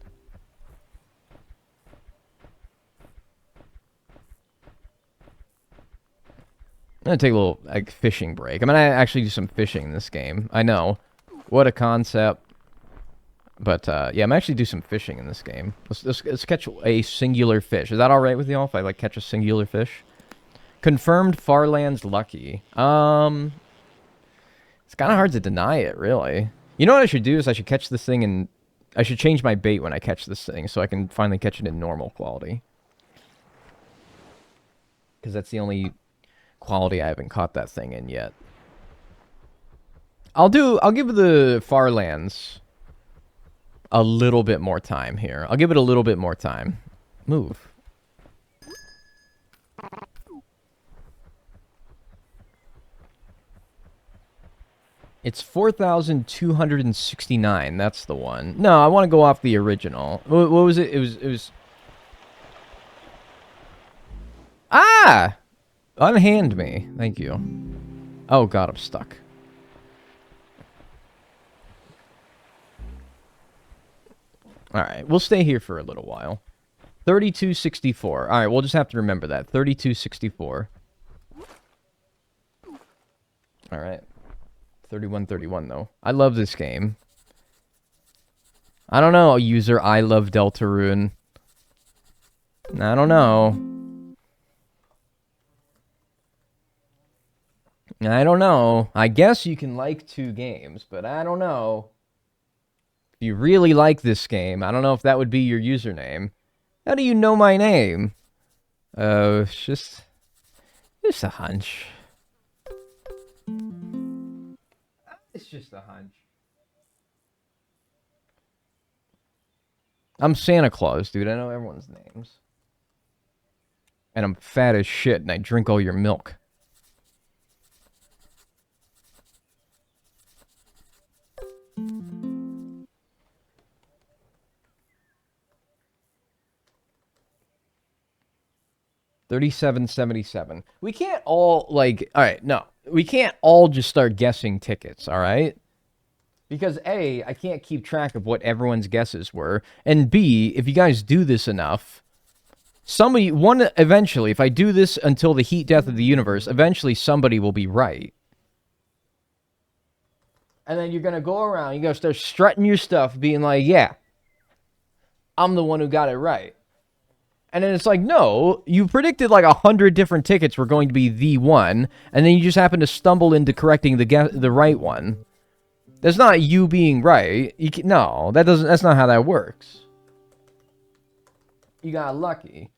A: I'm gonna take a little, like, fishing break. I'm gonna actually do some fishing in this game. I know. What a concept. But, yeah, I'm actually do some fishing in this game. Let's catch a singular fish. Is that alright with y'all if I, like, catch a singular fish? Confirmed Farland's lucky. It's kind of hard to deny it, really. You know what I should do is I should catch this thing and... I should change my bait when I catch this thing so I can finally catch it in normal quality. Because that's the only quality I haven't caught that thing in yet. I'll give the Farlands a little bit more time here. I'll give it a little bit more time. Move. It's 4,269. That's the one. No, I want to go off the original. What was it? It was... Ah! Unhand me. Thank you. Oh, God, I'm stuck. Alright, we'll stay here for a little while. 3264. Alright, we'll just have to remember that. 3264. Alright. 3131, though. I love this game. I don't know, user I love Deltarune. I don't know. I don't know. I guess you can like 2 games, but I don't know. If you really like this game, I don't know if that would be your username. How do you know my name? It's just a hunch. It's just a hunch. I'm Santa Claus, dude. I know everyone's names. And I'm fat as shit, and I drink all your milk. $37.77. We can't all, like... Alright, no. We can't all just start guessing tickets, alright? Because A, I can't keep track of what everyone's guesses were. And B, if you guys do this enough... Eventually, if I do this until the heat death of the universe, eventually somebody will be right. And then you're gonna go around, you're gonna start strutting your stuff, being like, yeah, I'm the one who got it right. And then it's like, no, you predicted like 100 different tickets were going to be the one, and then you just happen to stumble into correcting the right one. That's not you being right. No, that's not how that works. You got lucky.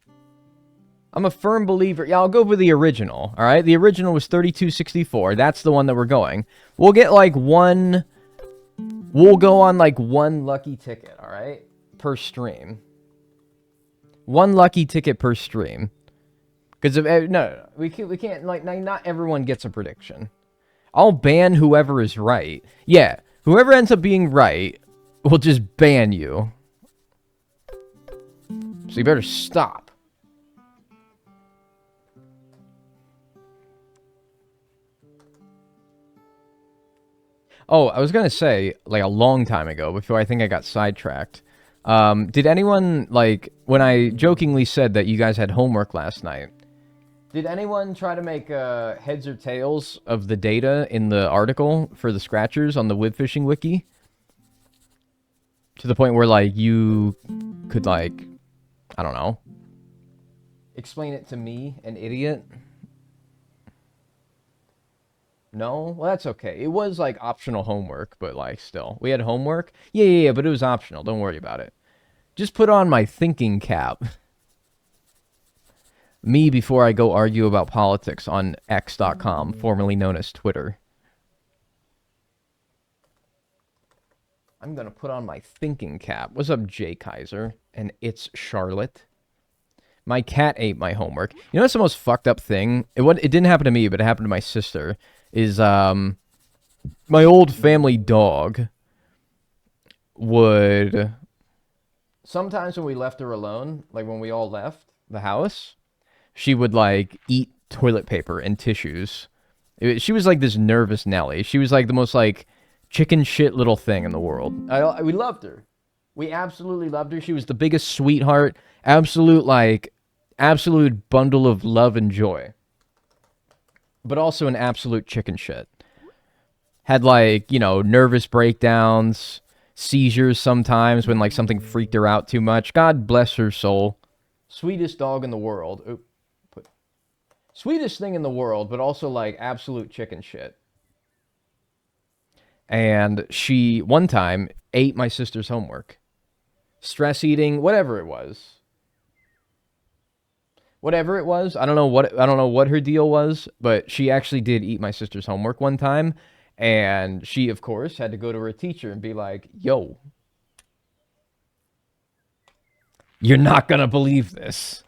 A: I'm a firm believer. Yeah, I'll go for the original, all right? The original was 3264. That's the one that we're going. We'll get like one... We'll go on like one lucky ticket, all right? Per stream. One lucky ticket per stream. Because no, we can't, like, not everyone gets a prediction. I'll ban whoever is right. Yeah, whoever ends up being right will just ban you. So you better stop. Oh, I was gonna say, like, a long time ago, before I think I got sidetracked. Did anyone, like, when I jokingly said that you guys had homework last night, did anyone try to make heads or tails of the data in the article for the scratchers on the WEBFISHING wiki? To the point where, like, you could, like, I don't know, explain it to me, an idiot? No? Well, that's okay. It was, like, optional homework, but, like, still. We had homework? Yeah, but it was optional. Don't worry about it. Just put on my thinking cap. Me before I go argue about politics on X.com, formerly known as Twitter. I'm gonna put on my thinking cap. What's up, Jay Kaiser? And it's Charlotte. My cat ate my homework. You know what's the most fucked up thing? It didn't happen to me, but it happened to my sister. Is, my old family dog would... Sometimes when we left her alone, like when we all left the house, she would, like, eat toilet paper and tissues. She was like this nervous Nelly. She was like the most, like, chicken shit little thing in the world. We loved her. We absolutely loved her. She was the biggest sweetheart. Absolute bundle of love and joy. But also an absolute chicken shit. Had, like, you know, nervous breakdowns, seizures sometimes when, like, something freaked her out too much. God bless her soul. Sweetest dog in the world. Sweetest thing in the world, but also, like, absolute chicken shit. And she, one time, ate my sister's homework. Stress eating, whatever it was. Whatever it was, I don't know what her deal was, but she actually did eat my sister's homework one time, and she, of course, had to go to her teacher and be like, yo, you're not gonna believe this.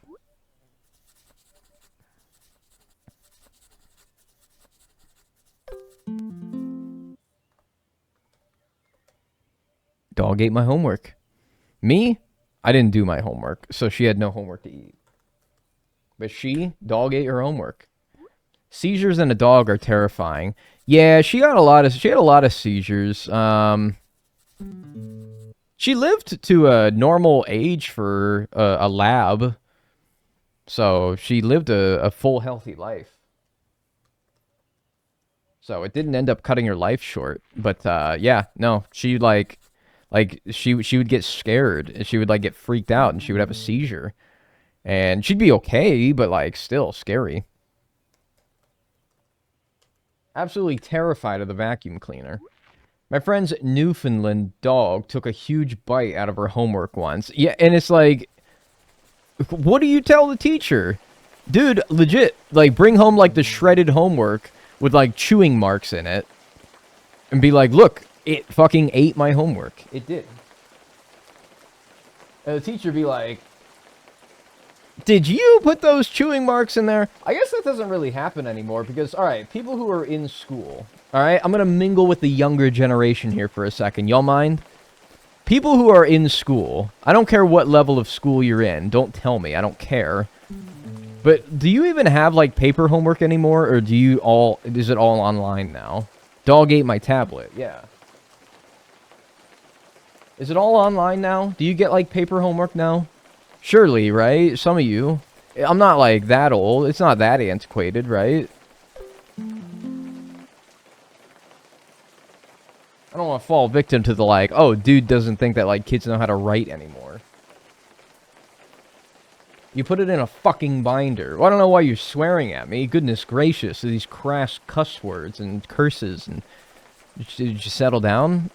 A: Dog ate my homework. Me? I didn't do my homework, so she had no homework to eat. But dog ate her homework. Seizures in a dog are terrifying. Yeah, she had a lot of seizures. She lived to a normal age for a lab, so she lived a full, healthy life. So it didn't end up cutting her life short. But yeah, no, she she would get scared and she would like get freaked out and she would have a seizure. And she'd be okay, but like still scary. Absolutely terrified of the vacuum cleaner. My friend's Newfoundland dog took a huge bite out of her homework once. Yeah, and it's like, what do you tell the teacher? Dude, legit, like bring home like the shredded homework with like chewing marks in it and be like, look, it fucking ate my homework. It did. And the teacher be like, did you put those chewing marks in there? I guess that doesn't really happen anymore because, all right, people who are in school, all right, I'm going to mingle with the younger generation here for a second. Y'all mind? People who are in school, I don't care what level of school you're in. Don't tell me. I don't care. But do you even have, like, paper homework anymore, or is it all online now? Dog ate my tablet, yeah. Is it all online now? Do you get, like, paper homework now? Surely, right? Some of you. I'm not, like, that old. It's not that antiquated, right? I don't want to fall victim to the, like, oh, dude doesn't think that, like, kids know how to write anymore. You put it in a fucking binder. Well, I don't know why you're swearing at me. Goodness gracious, these crass cuss words and curses. And did you settle down?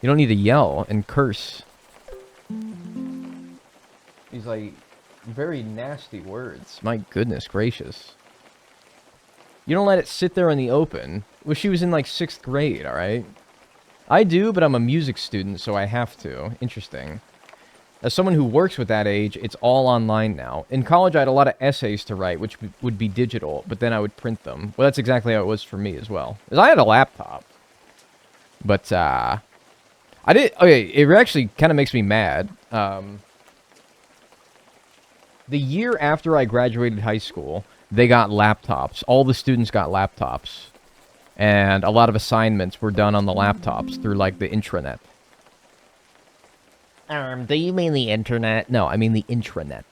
A: You don't need to yell and curse. These, like, very nasty words. My goodness gracious. You don't let it sit there in the open. Well, she was in, like, 6th grade, alright? I do, but I'm a music student, so I have to. Interesting. As someone who works with that age, it's all online now. In college, I had a lot of essays to write, which would be digital, but then I would print them. Well, that's exactly how it was for me as well. Because I had a laptop. But, I did... Okay, it actually kind of makes me mad. The year after I graduated high school, they got laptops. All the students got laptops. And a lot of assignments were done on the laptops through, like, the intranet. Do you mean the internet? No, I mean the intranet.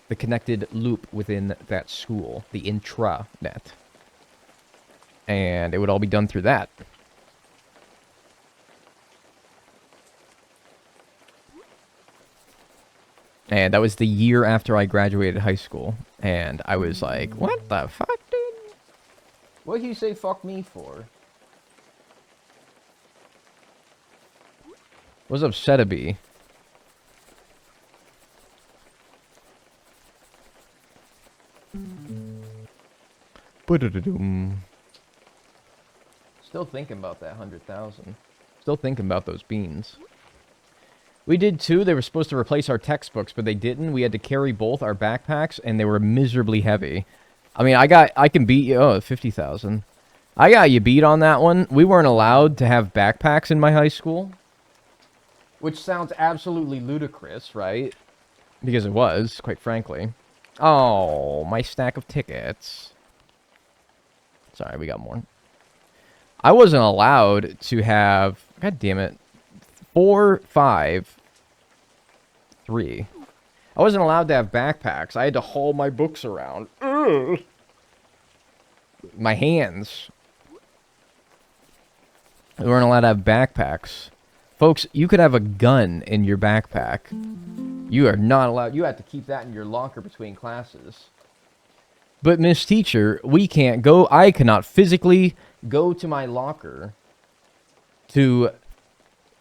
A: The connected loop within that school. The intranet. And it would all be done through that. And that was the year after I graduated high school. And I was like, what the fuck, dude? What did you say fuck me for? What's up, Setaby? Still thinking about that 100,000. Still thinking about those beans. We did too. They were supposed to replace our textbooks, but they didn't. We had to carry both our backpacks, and they were miserably heavy. I mean, I can beat you. Oh, 50,000. I got you beat on that one. We weren't allowed to have backpacks in my high school. Which sounds absolutely ludicrous, right? Because it was, quite frankly. Oh, my stack of tickets. Sorry, we got more. I wasn't allowed to have... God damn it. 4, 5, 3. I wasn't allowed to have backpacks. I had to haul my books around. Ugh. My hands. We weren't allowed to have backpacks. Folks, you could have a gun in your backpack. You are not allowed. You have to keep that in your locker between classes. But, Miss Teacher, we can't go. I cannot physically go to my locker to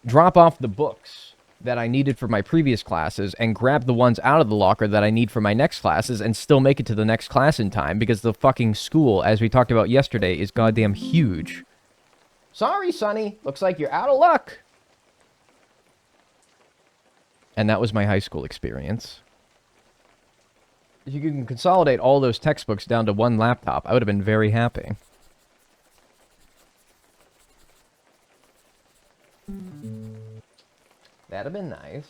A: drop off the books that I needed for my previous classes and grab the ones out of the locker that I need for my next classes and still make it to the next class in time because the fucking school, as we talked about yesterday, is goddamn huge. Sorry, Sonny. Looks like you're out of luck. And that was my high school experience. If you can consolidate all those textbooks down to one laptop, I would have been very happy. That'd have been nice.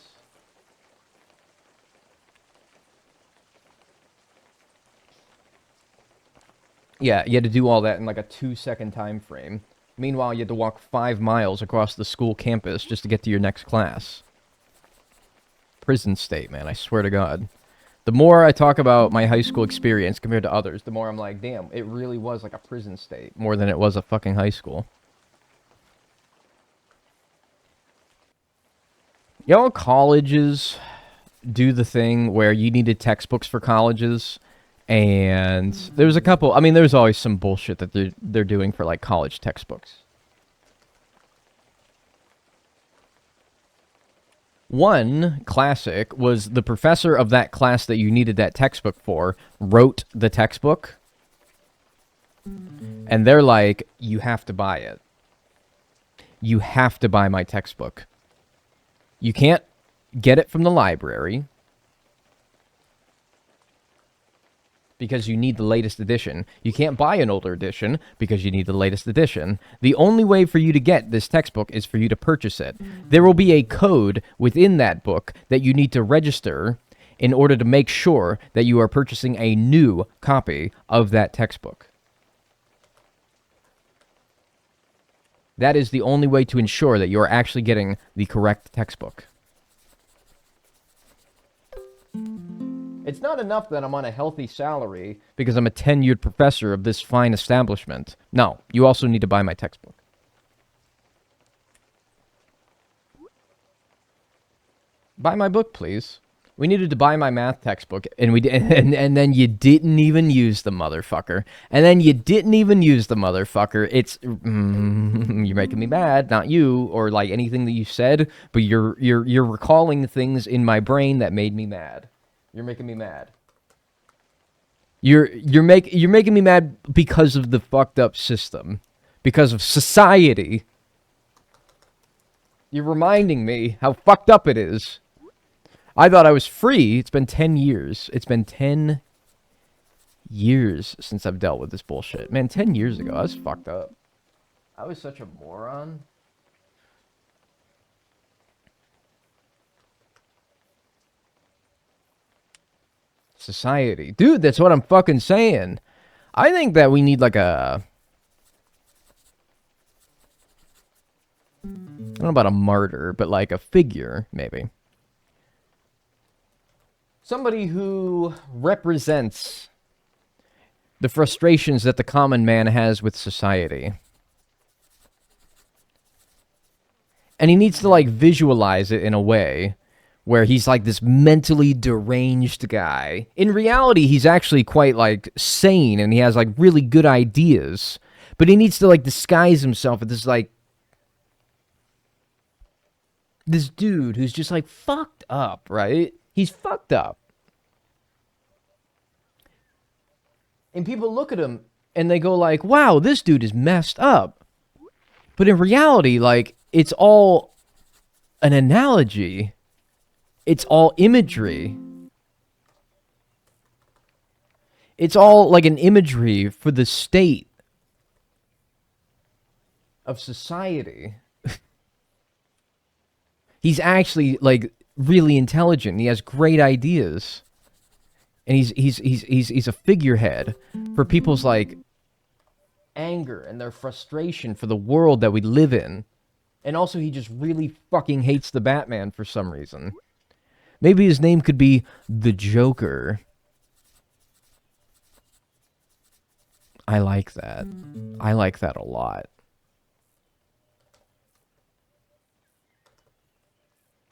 A: Yeah, you had to do all that in like a 2-second time frame. Meanwhile, you had to walk 5 miles across the school campus just to get to your next class. Prison state, man, I swear to God. The more I talk about my high school experience compared to others, the more I'm like, damn, it really was like a prison state more than it was a fucking high school. You know, colleges do the thing where you needed textbooks for colleges, and there's a couple. I mean, there's always some bullshit that they're doing for like college textbooks. One classic was the professor of that class that you needed that textbook for wrote the textbook, and they're like, you have to buy it. You have to buy my textbook. You can't get it from the library because you need the latest edition. You can't buy an older edition because you need the latest edition. The only way for you to get this textbook is for you to purchase it. There will be a code within that book that you need to register in order to make sure that you are purchasing a new copy of that textbook. That is the only way to ensure that you are actually getting the correct textbook. It's not enough that I'm on a healthy salary because I'm a tenured professor of this fine establishment. No, you also need to buy my textbook. Buy my book, please. We needed to buy my math textbook, and and then you didn't even use the motherfucker. And then you didn't even use the motherfucker. It's you're making me mad, not you or like anything that you said, but you're recalling things in my brain that made me mad. You're making me mad. You're making me mad because of the fucked up system, because of society. You're reminding me how fucked up it is. I thought I was free. It's been 10 years. It's been 10 years since I've dealt with this bullshit. Man, 10 years ago, I was fucked up. I was such a moron. Society. Dude, that's what I'm fucking saying. I think that we need like a... I don't know about a martyr, but like a figure, maybe. Somebody who represents the frustrations that the common man has with society. And he needs to, like, visualize it in a way where he's, like, this mentally deranged guy. In reality, he's actually quite, like, sane, and he has, like, really good ideas. But he needs to, like, disguise himself with this, like... this dude who's just, like, fucked up, right? He's fucked up. And people look at him and they go like, wow, this dude is messed up. But in reality, like, it's all an analogy. It's all imagery. It's all like an imagery for the state of society. He's actually, like, really intelligent. He has great ideas. And he's a figurehead for people's, like, anger and their frustration for the world that we live in. And also, he just really fucking hates the Batman for some reason. Maybe his name could be the Joker. I like that. I like that a lot.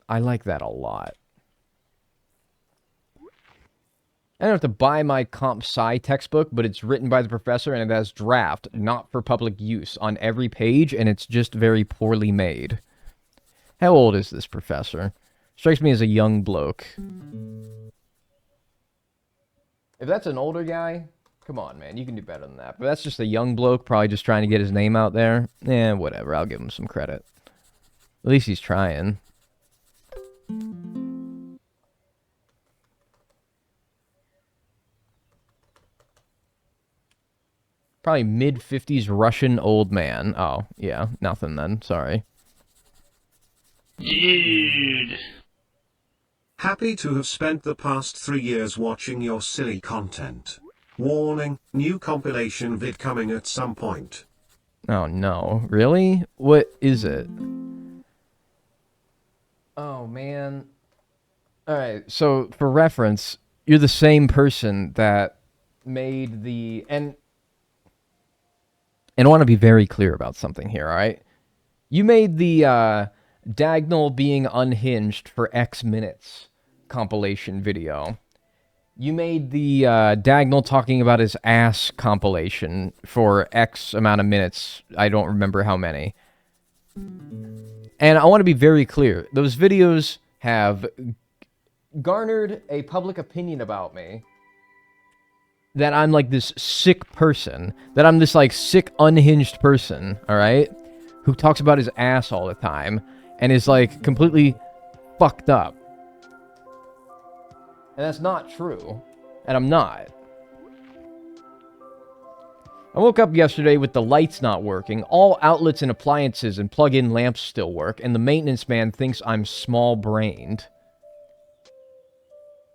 A: I like that a lot. I don't have to buy my comp sci textbook, but it's written by the professor and it has draft, not for public use, on every page, and it's just very poorly made. How old is this professor? Strikes me as a young bloke. If that's an older guy, come on, man, you can do better than that. But that's just a young bloke, probably just trying to get his name out there. Eh, whatever, I'll give him some credit. At least he's trying. Probably mid-50s Russian old man. Oh, yeah, nothing then, sorry.
B: Dude.
C: Happy to have spent the past 3 years watching your silly content. Warning, new compilation vid coming at some point.
A: Oh, no. Really? What is it? Oh, man. Alright, so for reference, you're the same person that made the... And I want to be very clear about something here, alright? You made the Dagnall being unhinged for X minutes compilation video. You made the Dagnall talking about his ass compilation for X amount of minutes. I don't remember how many. And I want to be very clear. Those videos have garnered a public opinion about me that I'm like this sick person. That I'm this like sick, unhinged person, alright? Who talks about his ass all the time and is like completely fucked up. And that's not true. And I'm not. I woke up yesterday with the lights not working, all outlets and appliances and plug-in lamps still work, and the maintenance man thinks I'm small-brained.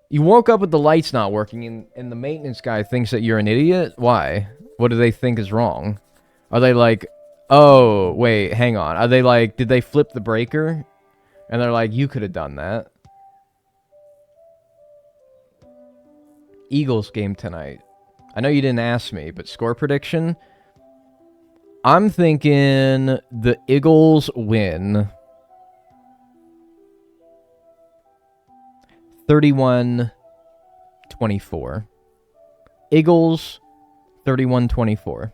A: You woke up with the lights not working, and the maintenance guy thinks that you're an idiot? Why? What do they think is wrong? Are they like, oh, wait, hang on. Are they like, did they flip the breaker? And they're like, you could have done that. Eagles game tonight. I know you didn't ask me, but score prediction? I'm thinking the Eagles win 31-24. Eagles 31-24.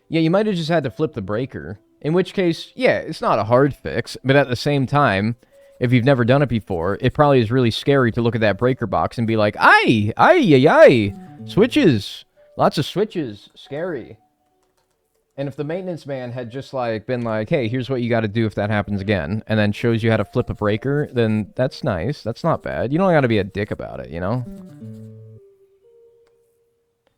A: Yeah, you might have just had to flip the breaker. In which case, yeah, it's not a hard fix, but at the same time, if you've never done it before, it probably is really scary to look at that breaker box and be like, ay, switches, lots of switches, scary. And if the maintenance man had just like been like, hey, here's what you got to do if that happens again, and then shows you how to flip a breaker, then that's nice. That's not bad. You don't got to be a dick about it, you know?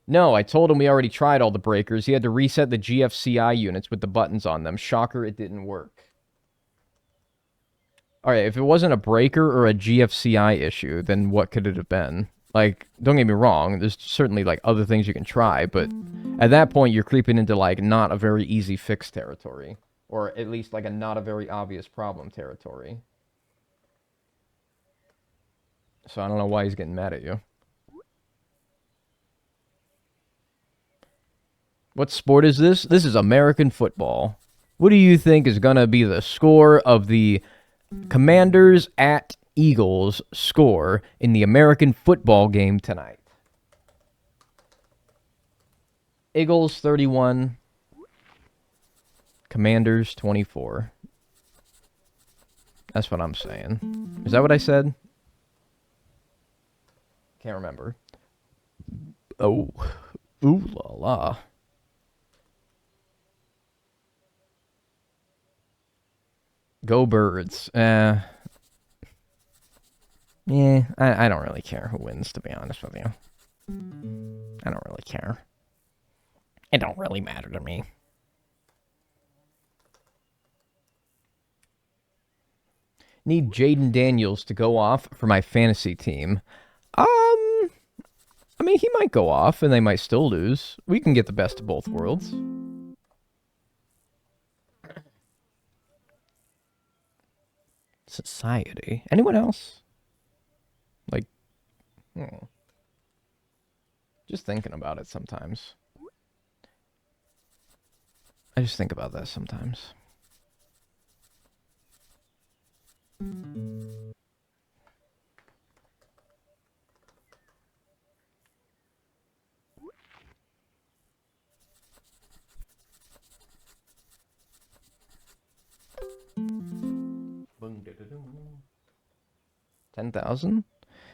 A: No, I told him we already tried all the breakers. He had to reset the GFCI units with the buttons on them. Shocker, it didn't work. Alright, if it wasn't a breaker or a GFCI issue, then what could it have been? Like, don't get me wrong, there's certainly, like, other things you can try, but at that point, you're creeping into, like, not a very easy fix territory. Or at least, like, a not a very obvious problem territory. So I don't know why he's getting mad at you. What sport is this? This is American football. What do you think is gonna be the score of the Commanders at Eagles score in the American football game tonight? Eagles 31, Commanders 24. That's what I'm saying. Is that what I said? Can't remember. Oh. Ooh la la. Go Birds. Yeah, I don't really care who wins, to be honest with you. I don't really care. It don't really matter to me. Need Jaden Daniels to go off for my fantasy team. I mean, he might go off, and they might still lose. We can get the best of both worlds. Society. Anyone else? Like, just thinking about it sometimes. I just think about that sometimes. $10,000?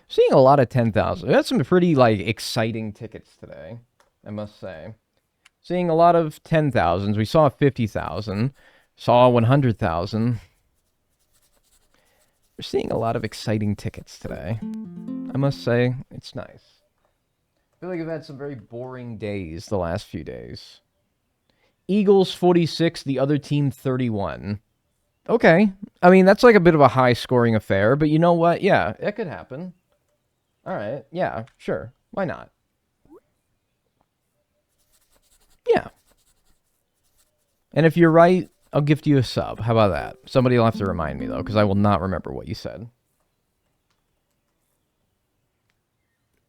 A: Seeing a lot of 10,000. That's some pretty, like, exciting tickets today, I must say. Seeing a lot of 10,000s. We saw 50,000. Saw 100,000. We're seeing a lot of exciting tickets today. I must say, it's nice. I feel like I've had some very boring days the last few days. Eagles 46, the other team 31. Okay. I mean, that's like a bit of a high-scoring affair, but you know what? Yeah, it could happen. All right. Yeah, sure. Why not? Yeah. And if you're right, I'll gift you a sub. How about that? Somebody will have to remind me, though, because I will not remember what you said.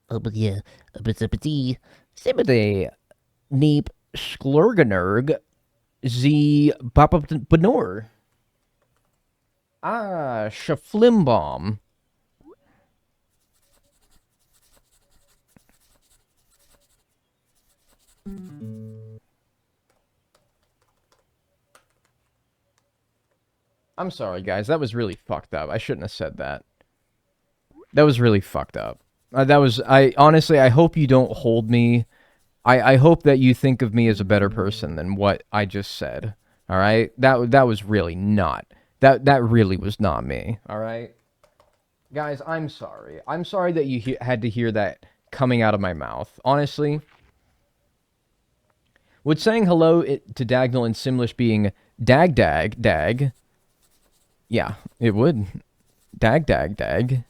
A: Oh, but yeah. Sibity. Neep Sklurgenerg. Z Bapabanor. Ah, Schaflimbaum. I'm sorry, guys. That was really fucked up. I shouldn't have said that. That was really fucked up. Honestly, I hope you don't hold me. I hope that you think of me as a better person than what I just said. All right? That was really not. That really was not me. All right? Guys, I'm sorry. I'm sorry that you had to hear that coming out of my mouth. Honestly, would saying hello to Dagnall in Simlish being dag? Yeah, it would. Dag.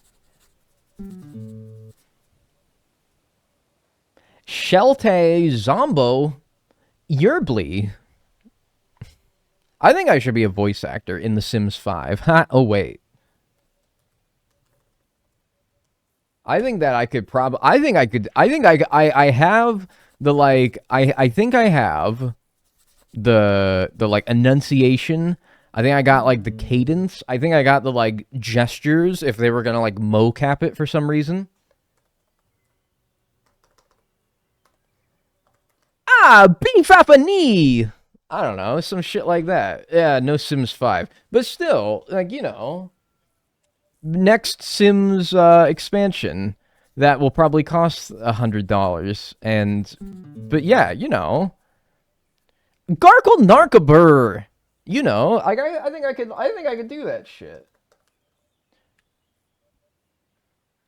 A: Shelte Zombo Yerbly. I think I should be a voice actor in The Sims 5. Ha, oh wait. I think that I could probably I think I have the like I think I have the like enunciation. I think I got like the cadence. I think I got the like gestures if they were gonna like mocap it for some reason. Ah, beef-a-knee! I don't know, some shit like that. Yeah, no Sims 5. But still, like, you know, next Sims expansion that will probably cost $100. But yeah, you know, Gargle Narkabur. You know, I think I could do that shit.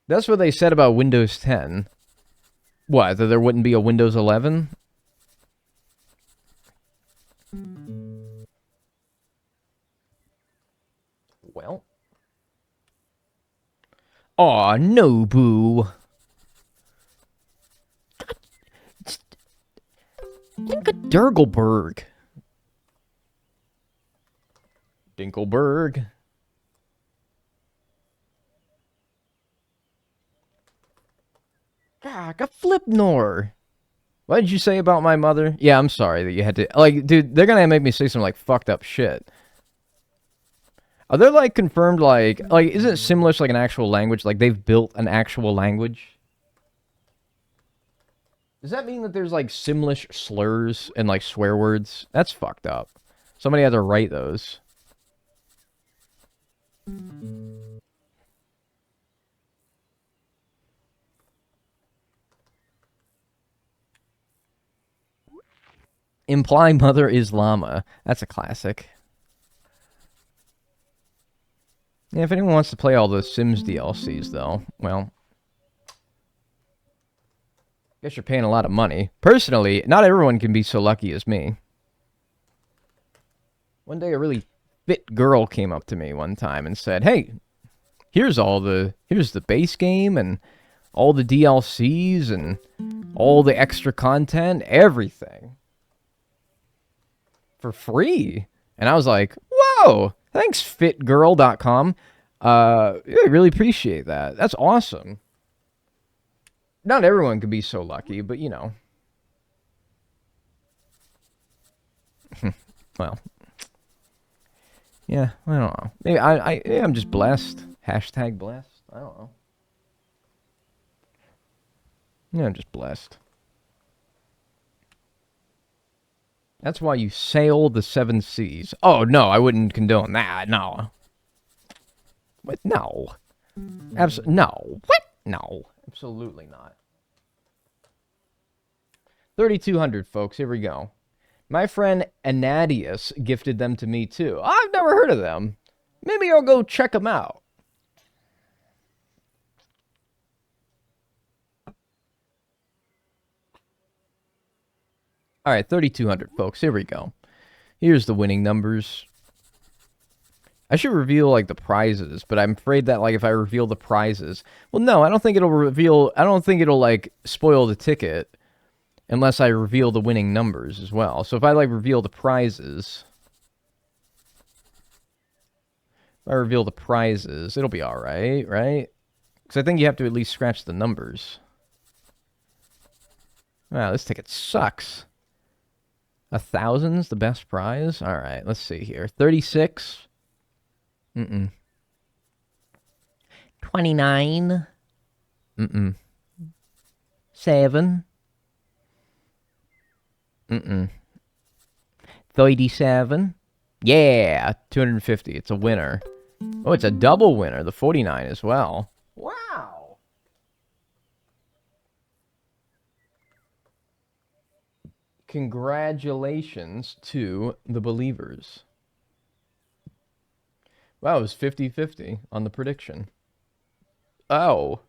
A: That's what they said about Windows 10. What, that there wouldn't be a Windows 11? Well. Aw, no, boo. Think of Dirgelberg. Dinkelberg. God, a Flipnor. What did you say about my mother? Yeah, I'm sorry that you had to... Like, dude, they're gonna make me say some, like, fucked up shit. Are there, like, confirmed, like... Like, isn't Simlish, like, an actual language? Like, they've built an actual language? Does that mean that there's, like, Simlish slurs and, like, swear words? That's fucked up. Somebody had to write those. Imply mother is llama. That's a classic. Yeah, if anyone wants to play all those Sims DLCs, though, well... Guess you're paying a lot of money. Personally, not everyone can be so lucky as me. One day a really fit girl came up to me one time and said, hey, here's the base game and all the DLCs and all the extra content, everything. For free. And I was like, whoa, thanks fitgirl.com. Yeah, I really appreciate that. That's awesome. Not everyone could be so lucky, but you know. Well. Yeah, I don't know. Maybe I'm just blessed. Hashtag blessed. I don't know. Yeah, I'm just blessed. That's why you sail the 7 seas. Oh, no, I wouldn't condone that. No. What? No. No. What? No. Absolutely not. 3,200, folks. Here we go. My friend Anadius gifted them to me, too. I've never heard of them. Maybe I'll go check them out. All right, 3,200, folks. Here we go. Here's the winning numbers. I should reveal, like, the prizes, but I'm afraid that, like, if I reveal the prizes... Well, no, I don't think it'll reveal... I don't think it'll, like, spoil the ticket. Unless I reveal the winning numbers as well. So if I, like, reveal the prizes... If I reveal the prizes, it'll be alright, right? Because I think you have to at least scratch the numbers. Wow, this ticket sucks. 1,000's the best prize? Alright, let's see here. 36. 29. 7. 37. Yeah, 250. It's a winner. Oh, it's a double winner. The 49 as well. Wow. Congratulations to the believers. Wow, it was 50-50 on the prediction. Oh.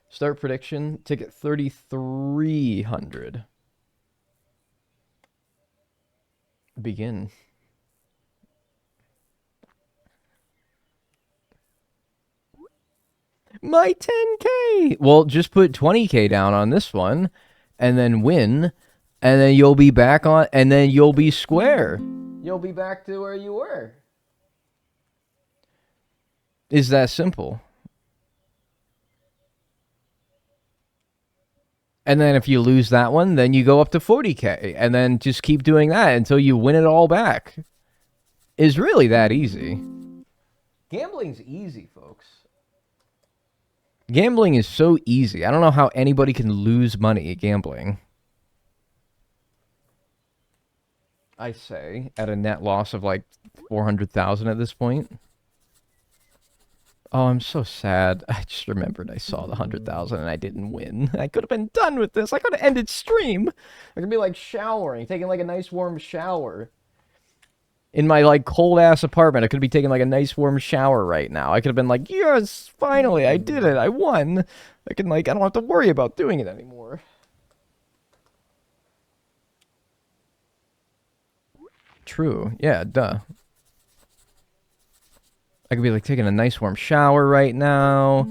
A: Start prediction, ticket 3,300. Begin. My 10K! Well, just put 20K down on this one, and then win, and then you'll be back on, and then you'll be square. You'll be back to where you were. Is that simple? And then if you lose that one, then you go up to 40K, and then just keep doing that until you win it all back. It's really that easy. Gambling's easy, folks. Gambling is so easy. I don't know how anybody can lose money at gambling. I say, at a net loss of like 400,000 at this point. Oh, I'm so sad. I just remembered I saw the 100,000 and I didn't win. I could have been done with this. I could have ended stream. I could be like showering, taking like a nice warm shower. In my, like, cold-ass apartment, I could be taking, like, a nice warm shower right now. I could have been like, yes, finally, I did it. I won. I can, like, I don't have to worry about doing it anymore. True. Yeah, duh. I could be, like, taking a nice warm shower right now.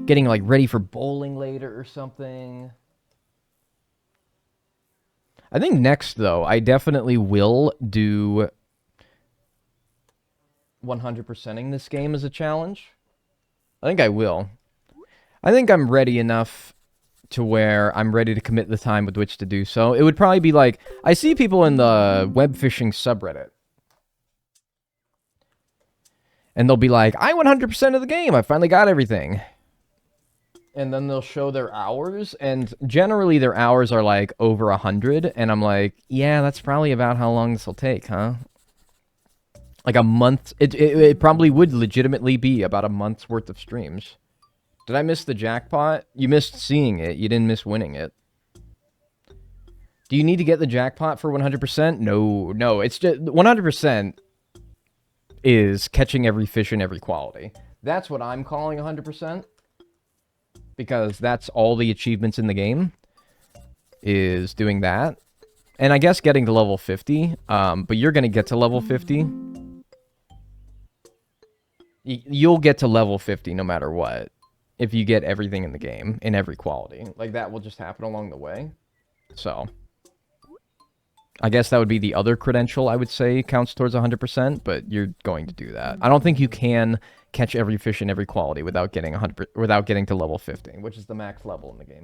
A: Getting, like, ready for bowling later or something. I think next, though, I definitely will do 100%ing this game as a challenge. I think I will. I think I'm ready enough to where I'm ready to commit the time with which to do so. It would probably be like, I see people in the WEBFISHING subreddit. And they'll be like, I 100% of the game. I finally got everything. And then they'll show their hours. And generally their hours are like over 100. And I'm like, yeah, that's probably about how long this will take, huh? Like a month. It probably would legitimately be about a month's worth of streams. Did I miss the jackpot? You missed seeing it. You didn't miss winning it. Do you need to get the jackpot for 100%? No. It's just 100% is catching every fish in every quality. That's what I'm calling 100%. Because that's all the achievements in the game. Is doing that. And I guess getting to level 50. But you're going to get to level 50. You'll get to level 50 no matter what. If you get everything in the game, in every quality. Like, that will just happen along the way. So, I guess that would be the other credential I would say counts towards 100%, but you're going to do that. I don't think you can catch every fish in every quality without getting 100, without getting to level 50, which is the max level in the game.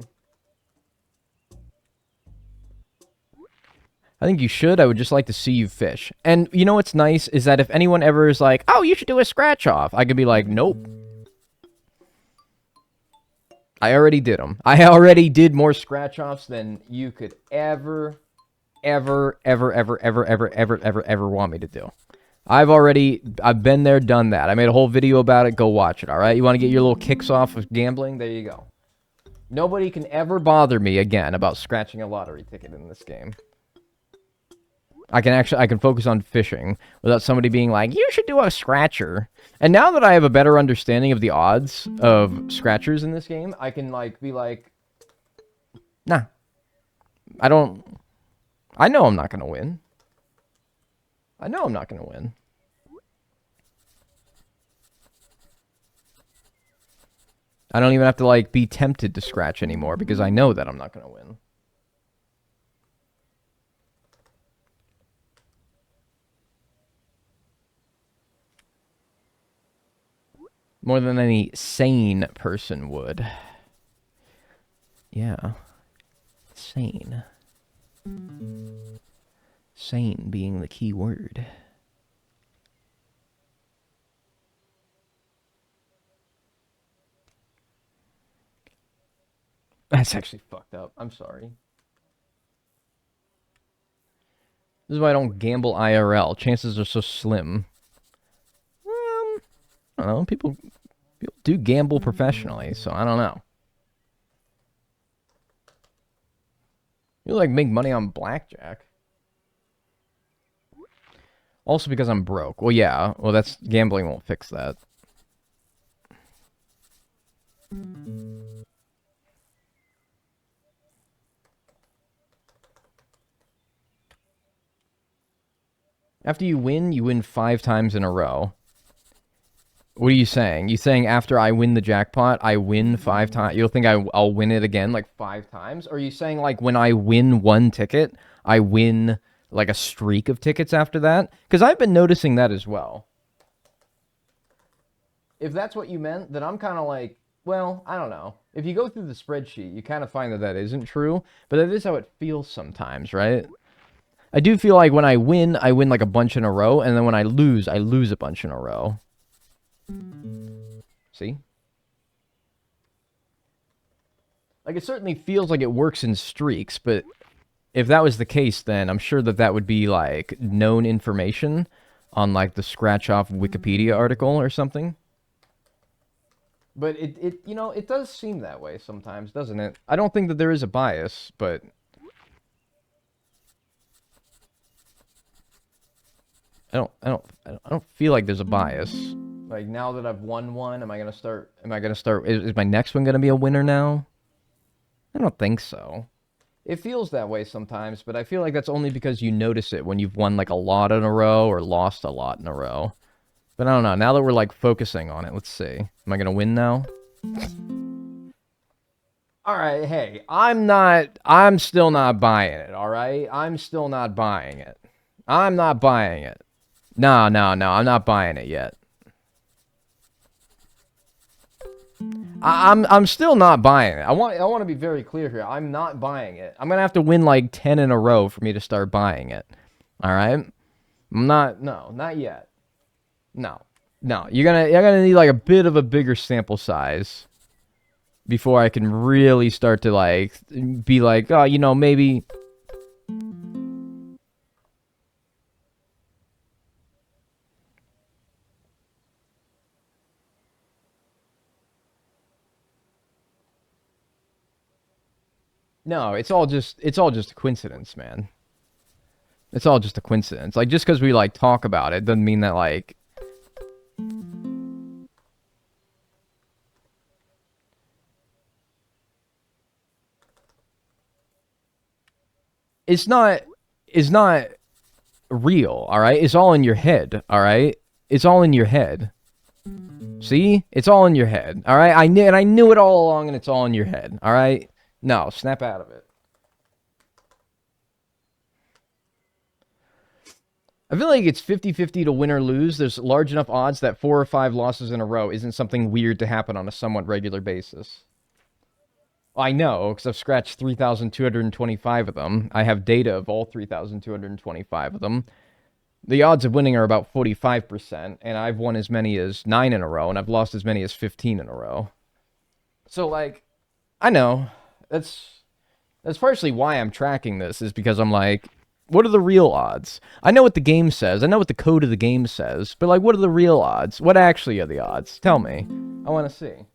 A: I think you should. I would just like to see you fish. And you know what's nice is that if anyone ever is like, oh, you should do a scratch off, I could be like, nope. I already did them. I already did more scratch offs than you could ever want me to do. I've been there, done that. I made a whole video about it. Go watch it, all right? You want to get your little kicks off of gambling? There you go. Nobody can ever bother me again about scratching a lottery ticket in this game. I can focus on fishing without somebody being like, you should do a scratcher. And now that I have a better understanding of the odds of scratchers in this game, I can, like, be like, nah. I know I'm not going to win. I know I'm not going to win. I don't even have to, like, be tempted to scratch anymore because I know that I'm not going to win. More than any sane person would. Yeah. Sane. Sane being the key word. That's actually fucked up. I'm sorry. This is why I don't gamble IRL. Chances are so slim. I don't know. People do gamble professionally, so I don't know. You like make money on blackjack. Also because I'm broke. Well, yeah. Well, that's gambling won't fix that. After you win 5 times in a row. What are you saying? You saying after I win the jackpot, I win 5 times? You'll think I'll win it again like 5 times? Or are you saying like when I win 1 ticket, I win like a streak of tickets after that? Because I've been noticing that as well. If that's what you meant, then I'm kind of like, well, I don't know. If you go through the spreadsheet, you kind of find that isn't true. But that is how it feels sometimes, right? I do feel like when I win like a bunch in a row. And then when I lose a bunch in a row. See? Like, it certainly feels like it works in streaks, but if that was the case, then I'm sure that would be, like, known information on, like, the scratch-off Wikipedia article or something. But it you know, it does seem that way sometimes, doesn't it? I don't think that there is a bias, but... I don't feel like there's a bias. Like, now that I've won one, am I gonna start, is my next one gonna be a winner now? I don't think so. It feels that way sometimes, but I feel like that's only because you notice it when you've won, like, a lot in a row or lost a lot in a row. But I don't know, now that we're, like, focusing on it, let's see. Am I gonna win now? Alright, hey, I'm still not buying it, alright? I'm still not buying it. I'm not buying it. No, I'm not buying it yet. I'm still not buying it. I want to be very clear here. I'm not buying it. I'm gonna have to win like 10 in a row for me to start buying it. All right? Not yet. No. You're gonna need like a bit of a bigger sample size before I can really start to like be like, oh, you know, maybe. No, it's all just a coincidence, man. It's all just a coincidence. Like, just because we, like, talk about it doesn't mean that, like... It's not real, alright? It's all in your head, alright? It's all in your head. See? It's all in your head, alright? I knew it all along, and it's all in your head, alright? No, snap out of it. I feel like it's 50-50 to win or lose. There's large enough odds that 4 or 5 losses in a row isn't something weird to happen on a somewhat regular basis. I know, because I've scratched 3,225 of them. I have data of all 3,225 of them. The odds of winning are about 45%, and I've won as many as 9 in a row, and I've lost as many as 15 in a row. So, like, I know. That's partially why I'm tracking this, is because I'm like, what are the real odds? I know what the game says. I know what the code of the game says. But, like, what are the real odds? What actually are the odds? Tell me. I want to see.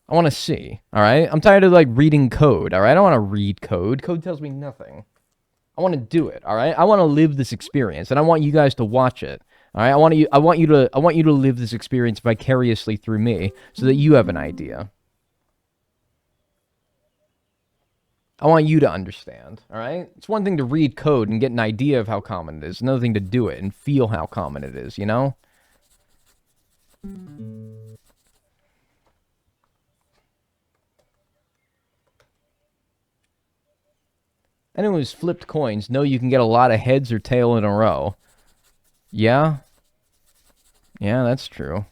A: I want to see, alright? I'm tired of, like, reading code, alright? I don't want to read code. Code tells me nothing. I want to do it, alright? I want to live this experience, and I want you guys to watch it. Alright? I want you to live this experience vicariously through me, so that you have an idea. I want you to understand, alright? It's one thing to read code and get an idea of how common it is. Another thing to do it and feel how common it is, you know? Anyone who's flipped coins know you can get a lot of heads or tail in a row. Yeah? Yeah, that's true.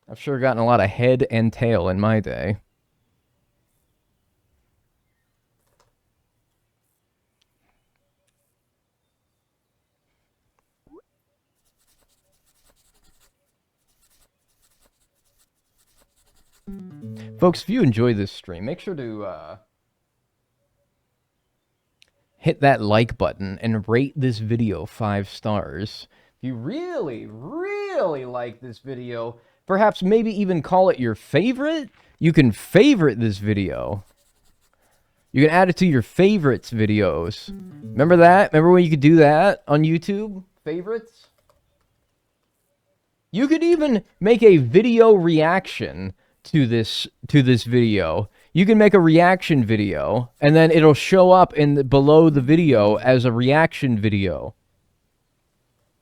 A: I've sure gotten a lot of head and tail in my day. Folks, if you enjoy this stream, make sure to hit that like button and rate this video 5 stars. If you really, really like this video, perhaps maybe even call it your favorite. You can favorite this video. You can add it to your favorites videos. Remember that? Remember when you could do that on YouTube? Favorites? You could even make a video reaction to this video. You can make a reaction video, and then it'll show up below the video as a reaction video.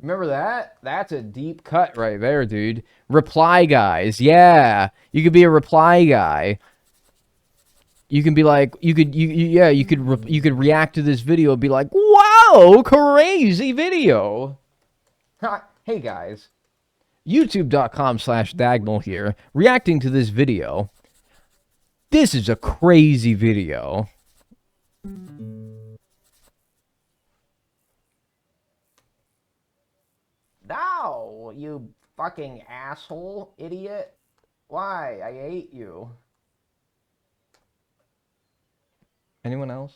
A: Remember that? That's a deep cut right there, dude. Reply guys, yeah. You could be a reply guy. You can be like, you could react to this video and be like, wow, crazy video. Hey guys, youtube.com/Dagnall here, reacting to this video. This is a crazy video. No, you fucking asshole, idiot. Why? I hate you. Anyone else?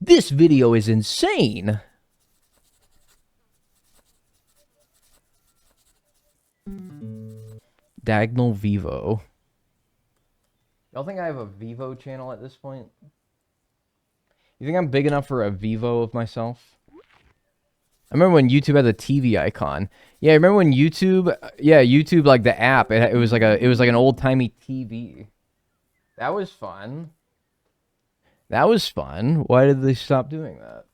A: This video is insane. Dagnall Vivo. Y'all think I have a Vivo channel at this point? You think I'm big enough for a Vivo of myself? I remember when YouTube had the TV icon. Yeah, I remember when YouTube, YouTube, like the app, it was like an old-timey TV. That was fun. That was fun. Why did they stop doing that?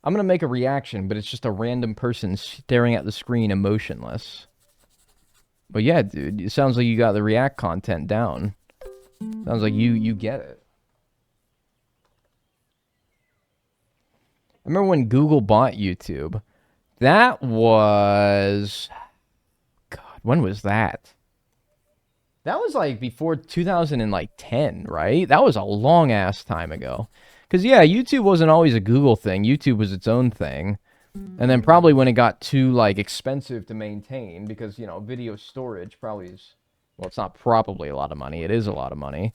A: I'm going to make a reaction, but it's just a random person staring at the screen emotionless. But yeah, dude, it sounds like you got the react content down. Sounds like you get it. I remember when Google bought YouTube. That was... God, when was that? That was like before 2010, right? That was a long-ass time ago. Because, yeah, YouTube wasn't always a Google thing. YouTube was its own thing. And then probably when it got too, like, expensive to maintain, because, you know, video storage probably is... Well, it's not probably a lot of money. It is a lot of money.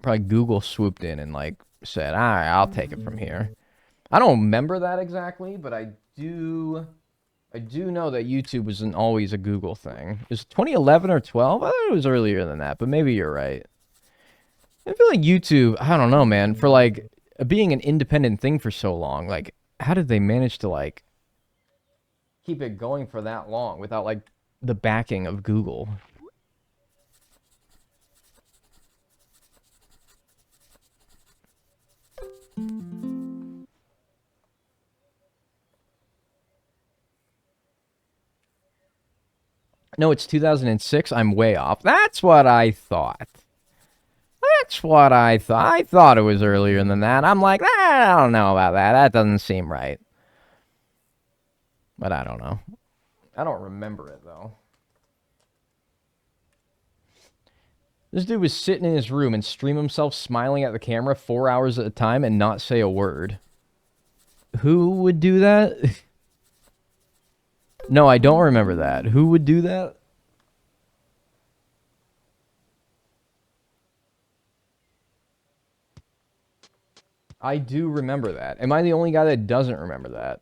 A: Probably Google swooped in and, like, said, all right, I'll take it from here. I don't remember that exactly, but I do know that YouTube wasn't always a Google thing. It was 2011 or 12? I thought it was earlier than that, but maybe you're right. I feel like YouTube, I don't know, man, for, like, being an independent thing for so long, like, how did they manage to, like, keep it going for that long without, like, the backing of Google? No, it's 2006. I'm way off. That's what I thought. That's what I thought. I thought it was earlier than that. I'm like, I don't know about that. That doesn't seem right. But I don't know. I don't remember it, though. This dude was sitting in his room and stream himself smiling at the camera 4 hours at a time and not say a word. Who would do that? No, I don't remember that. Who would do that? I do remember that. Am I the only guy that doesn't remember that?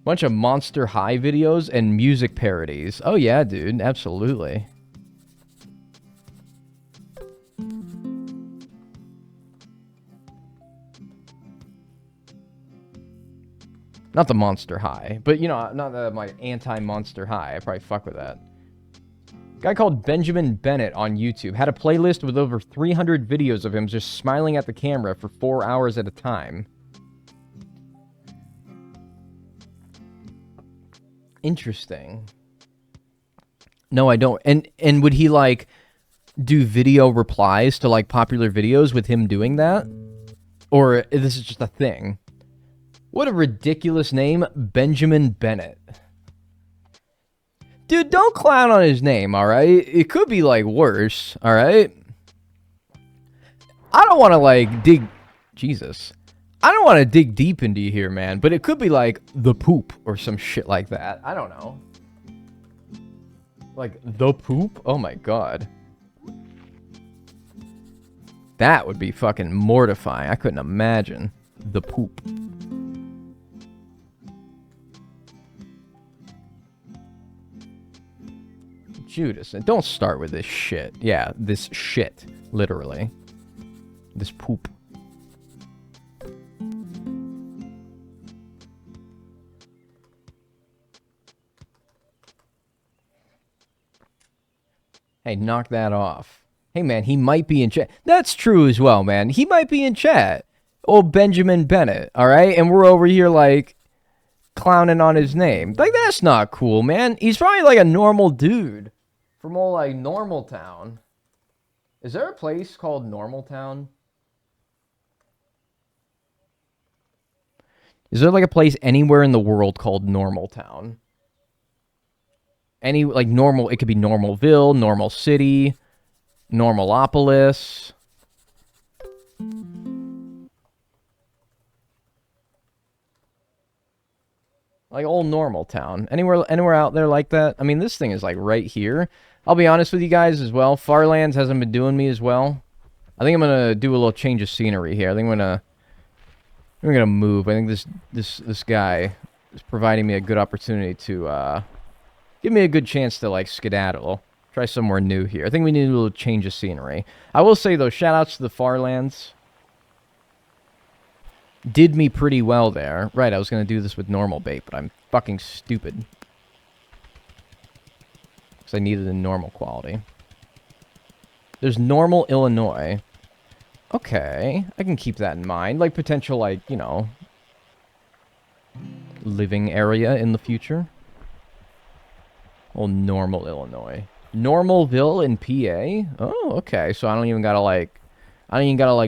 A: Bunch of Monster High videos and music parodies. Oh yeah, dude. Absolutely. Not the Monster High, but, you know, not that my anti-Monster High. I probably fuck with that. Guy called Benjamin Bennett on YouTube had a playlist with over 300 videos of him just smiling at the camera for 4 hours at a time. Interesting. No, I don't. And would he, like, do video replies to like popular videos with him doing that? Or this is just a thing? What a ridiculous name, Benjamin Bennett. Dude, don't clown on his name, alright? It could be, like, worse, alright? I don't want to, like, dig... Jesus. I don't want to dig deep into you here, man, but it could be, like, the poop or some shit like that. I don't know. Like, the poop? Oh my god. That would be fucking mortifying. I couldn't imagine. The poop. Judas, and don't start with this shit. Yeah, this shit. Literally. This poop. Hey, knock that off. Hey, man, he might be in chat. That's true as well, man. He might be in chat. Old Benjamin Bennett, alright? And we're over here, like, clowning on his name. Like, that's not cool, man. He's probably, like, a normal dude. From old, like, Normal Town. Is there a place called Normal Town? Is there, like, a place anywhere in the world called Normal Town? Any, like, normal... It could be Normalville, Normal City, Normalopolis. Like, old Normal Town. Anywhere out there like that? I mean, this thing is, like, right here. I'll be honest with you guys as well. Farlands hasn't been doing me as well. I think I'm gonna do a little change of scenery here. I think I'm gonna move. I think this guy is providing me a good opportunity to give me a good chance to like skedaddle. Try somewhere new here. I think we need a little change of scenery. I will say though, shout outs to the Farlands. Did me pretty well there. Right, I was gonna do this with normal bait, but I'm fucking stupid. I needed a normal quality. There's Normal, Illinois. Okay, I can keep that in mind. Like, potential, like, you know, living area in the future. Oh, Normal, Illinois. Normalville in PA? Oh, okay, so I don't even gotta, like,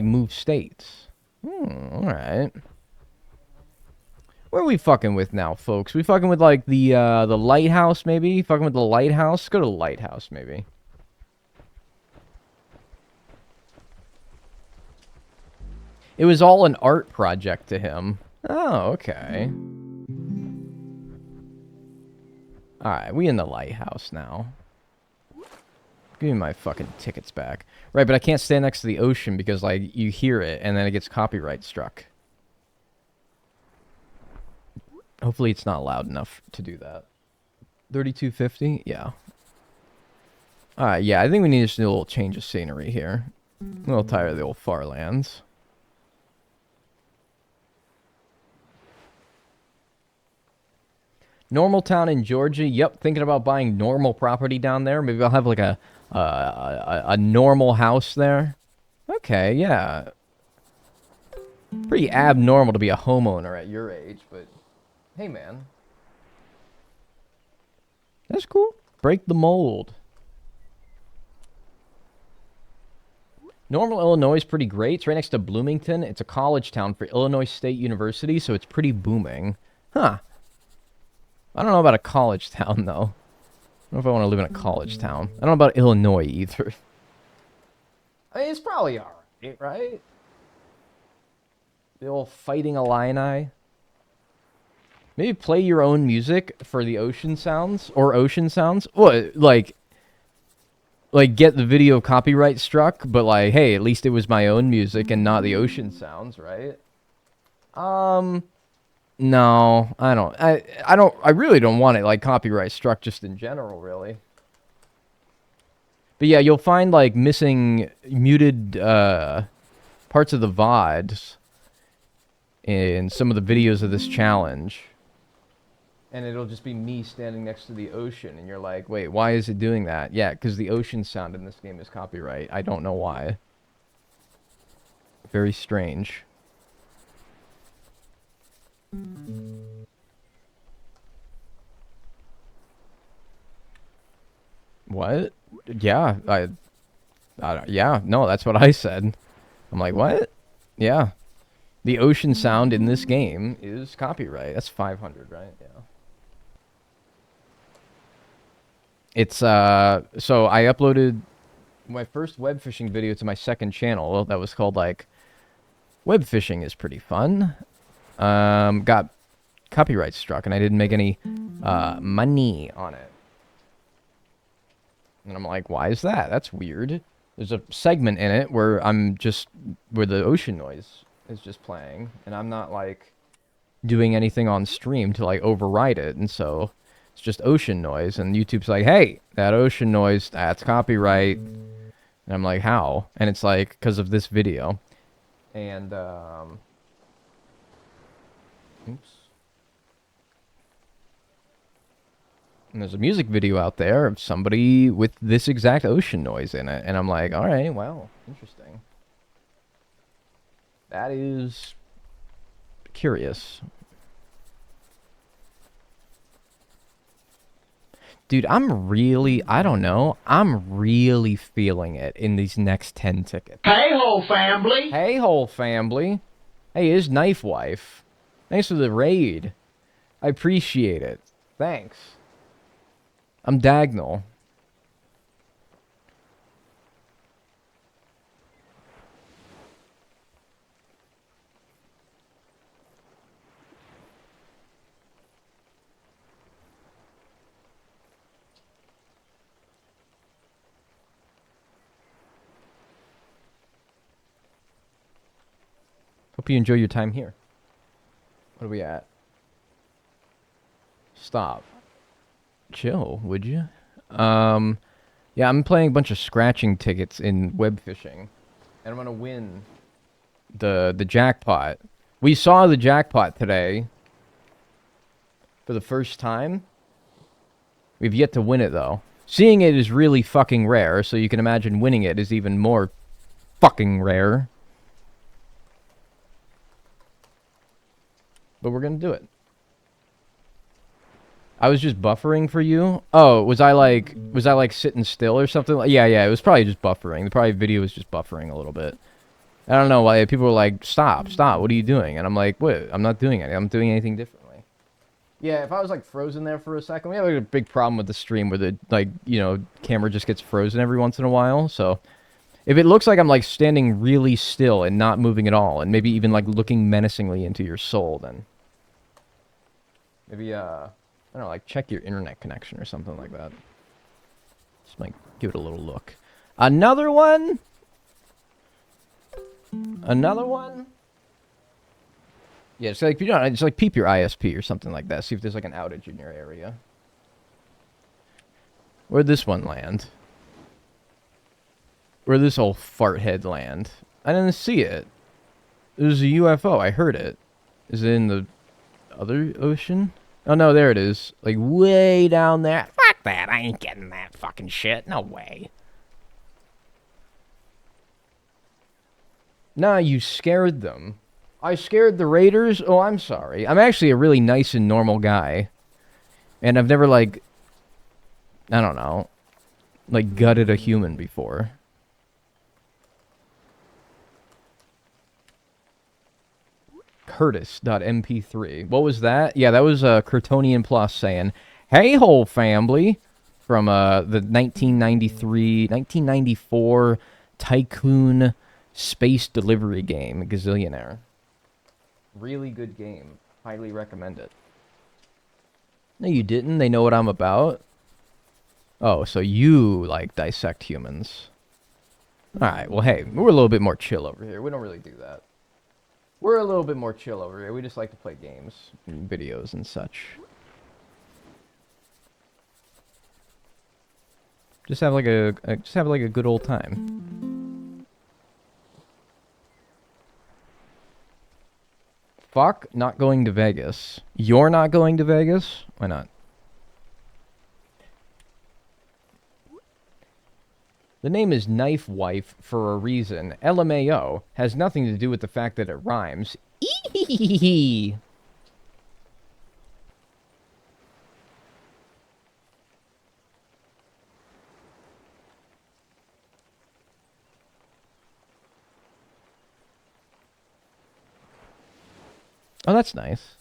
A: move states. Alright. Where are we fucking with now, folks? We fucking with, like, the lighthouse, maybe? Fucking with the lighthouse? Go to the lighthouse, maybe. It was all an art project to him. Oh, okay. Alright, we in the lighthouse now. Give me my fucking tickets back. Right, but I can't stand next to the ocean because, like, you hear it and then it gets copyright struck. Hopefully it's not loud enough to do that. 3250? Yeah. Alright, yeah, I think we need just a little change of scenery here. I'm a little tired of the old Farlands. Normal Town in Georgia. Yep, thinking about buying normal property down there. Maybe I'll have like a normal house there. Okay, yeah. Pretty abnormal to be a homeowner at your age, but hey, man. That's cool. Break the mold. Normal, Illinois is pretty great. It's right next to Bloomington. It's a college town for Illinois State University, so it's pretty booming. Huh. I don't know about a college town, though. I don't know if I want to live in a college town. I don't know about Illinois, either. I mean, it's probably alright, right? The old Fighting Illini. Maybe play your own music for the ocean sounds, or ocean sounds. What, like get the video copyright struck, but like, hey, at least it was my own music and not the ocean sounds, right? No, I don't. I really don't want it like copyright struck just in general, really. But yeah, you'll find like missing muted parts of the VODs in some of the videos of this challenge. And it'll just be me standing next to the ocean, and you're like, wait, why is it doing that? Yeah, because the ocean sound in this game is copyright. I don't know why. Very strange. What? Yeah, Yeah, no, that's what I said. I'm like, what? Yeah. The ocean sound in this game is copyright. That's 500, right? Yeah. It's, so I uploaded my first web fishing video to my second channel that was called, like, Web fishing is pretty fun. Got copyright struck, and I didn't make any, money on it. And I'm like, why is that? That's weird. There's a segment in it where where the ocean noise is just playing, and I'm not, like, doing anything on stream to, like, override it, and so it's just ocean noise, and YouTube's like, hey, that ocean noise, that's copyright. And I'm like, how? And it's like, because of this video. And, oops. And there's a music video out there of somebody with this exact ocean noise in it. And I'm like, all right, wow, interesting. That is curious. Dude, I don't know, I'm really feeling it in these next 10 tickets.
B: Hey, whole family.
A: Hey, whole family. Hey, is Knife Wife. Thanks for the raid. I appreciate it. Thanks. I'm Dagnall. Hope you enjoy your time here. What are we at? Stop. Chill, would you? Yeah, I'm playing a bunch of scratching tickets in web fishing, and I'm gonna win the jackpot. We saw the jackpot today for the first time. We've yet to win it though. Seeing it is really fucking rare, so you can imagine winning it is even more fucking rare. But we're gonna do it. I was just buffering for you. Oh, was I like sitting still or something? Yeah, it was probably just buffering. The probably video was just buffering a little bit. I don't know why people were like, stop, what are you doing? And I'm like, what? I'm not doing anything. I'm doing anything differently. Yeah, if I was like frozen there for a second, we have like a big problem with the stream where the, like, you know, camera just gets frozen every once in a while. So if it looks like I'm like standing really still and not moving at all, and maybe even like looking menacingly into your soul, then maybe, I don't know, like check your internet connection or something like that. Just might give it a little look. Another one? Another one? Yeah, it's like, you know, just like peep your ISP or something like that. See if there's like an outage in your area. Where'd this one land? Where'd this old fart head land? I didn't see it. It was a UFO. I heard it. Is it in the other ocean? Oh, no, there it is. Like, way down there. Fuck that. I ain't getting that fucking shit. No way. Nah, you scared them. I scared the raiders? Oh, I'm sorry. I'm actually a really nice and normal guy. And I've never, like, I don't know, like, gutted a human before. Curtis.mp3. What was that? Yeah, that was Curtonian Plus saying, hey, whole family, from the 1994 Tycoon space delivery game, Gazillionaire. Really good game. Highly recommend it. No, you didn't. They know what I'm about. Oh, so you, like, dissect humans. Alright, well, hey, we're a little bit more chill over here. We don't really do that. We're a little bit more chill over here. We just like to play games and videos and such. Just have like a good old time. Fuck not going to Vegas. You're not going to Vegas? Why not? The name is Knife Wife for a reason. LMAO has nothing to do with the fact that it rhymes. Eeeeeee. Oh, that's nice.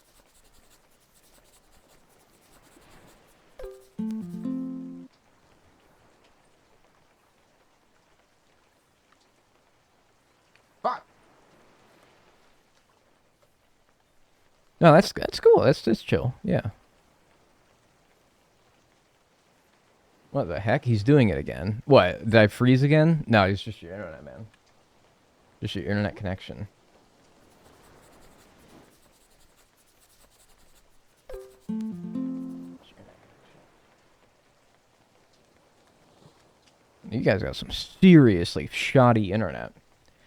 A: Fuck. No, that's cool. That's chill. Yeah. What the heck? He's doing it again. What? Did I freeze again? No, it's just your internet, man. Just your internet connection. You guys got some seriously shoddy internet.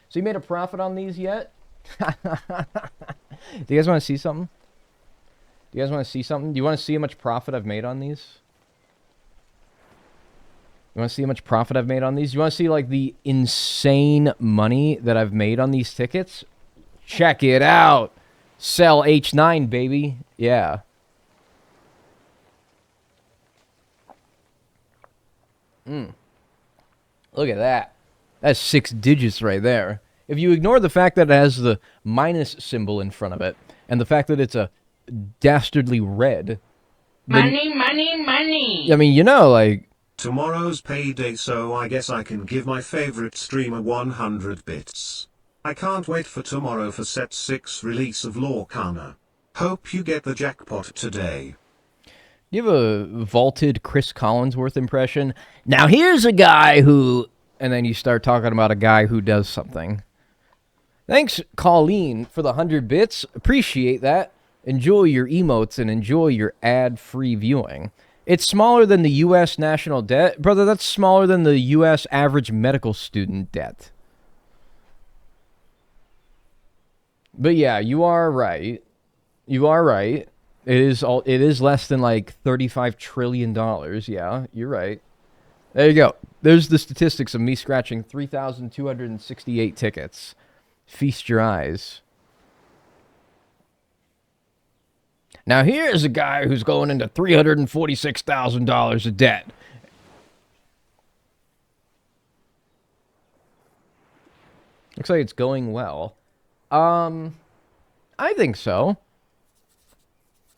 A: So you made a profit on these yet? Do you guys want to see something? Do you guys want to see something? Do you want to see how much profit I've made on these? You want to see how much profit I've made on these? You want to see, like, the insane money that I've made on these tickets? Check it out. Sell H9, baby. Yeah. Look at that. That's 6 digits right there. If you ignore the fact that it has the minus symbol in front of it, and the fact that it's a dastardly red...
B: Money, money, money!
A: I mean, you know, like...
C: Tomorrow's payday, so I guess I can give my favorite streamer 100 bits. I can't wait for tomorrow for Set 6 release of Lorcana. Hope you get the jackpot today.
A: You have a vaulted Chris Collinsworth impression? Now here's a guy who... And then you start talking about a guy who does something. Thanks, Colleen, for the 100 bits. Appreciate that. Enjoy your emotes and enjoy your ad-free viewing. It's smaller than the U.S. national debt. Brother, that's smaller than the U.S. average medical student debt. But yeah, you are right. You are right. It is less than like $35 trillion. Yeah, you're right. There you go. There's the statistics of me scratching 3,268 tickets. Feast your eyes. Now here's a guy who's going into $346,000 of debt. Looks like it's going well. I think so.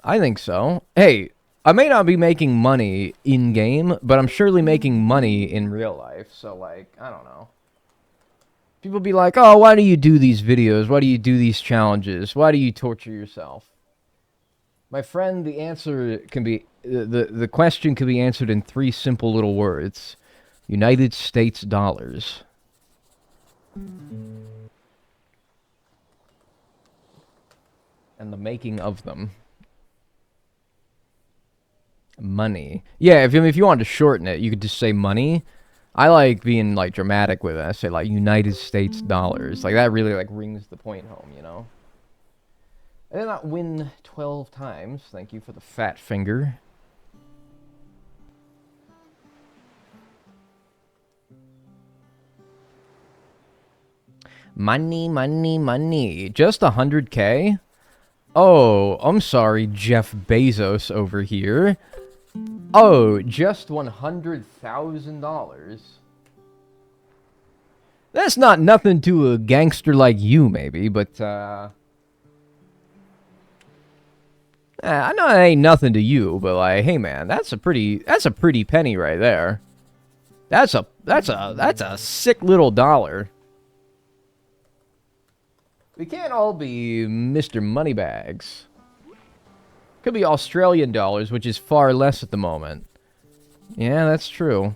A: I think so. Hey, I may not be making money in-game, but I'm surely making money in real life. So, like, I don't know. People be like, oh, why do you do these videos? Why do you do these challenges? Why do you torture yourself? My friend, the answer can be... The question can be answered in 3 simple little words. United States dollars. And the making of them. Money. Yeah, if you wanted to shorten it, you could just say money. I like being, like, dramatic with it. I say, like, United States dollars. Like, that really, like, rings the point home, you know? I did not win 12 times. Thank you for the fat finger. Money, money, money. Just 100K? Oh, I'm sorry, Jeff Bezos over here. Oh, just $100,000. That's not nothing to a gangster like you, maybe, but, I know it ain't nothing to you, but, like, hey, man, that's a pretty penny right there. That's a sick little dollar. We can't all be Mr. Moneybags. Could be Australian dollars, which is far less at the moment. Yeah, that's true.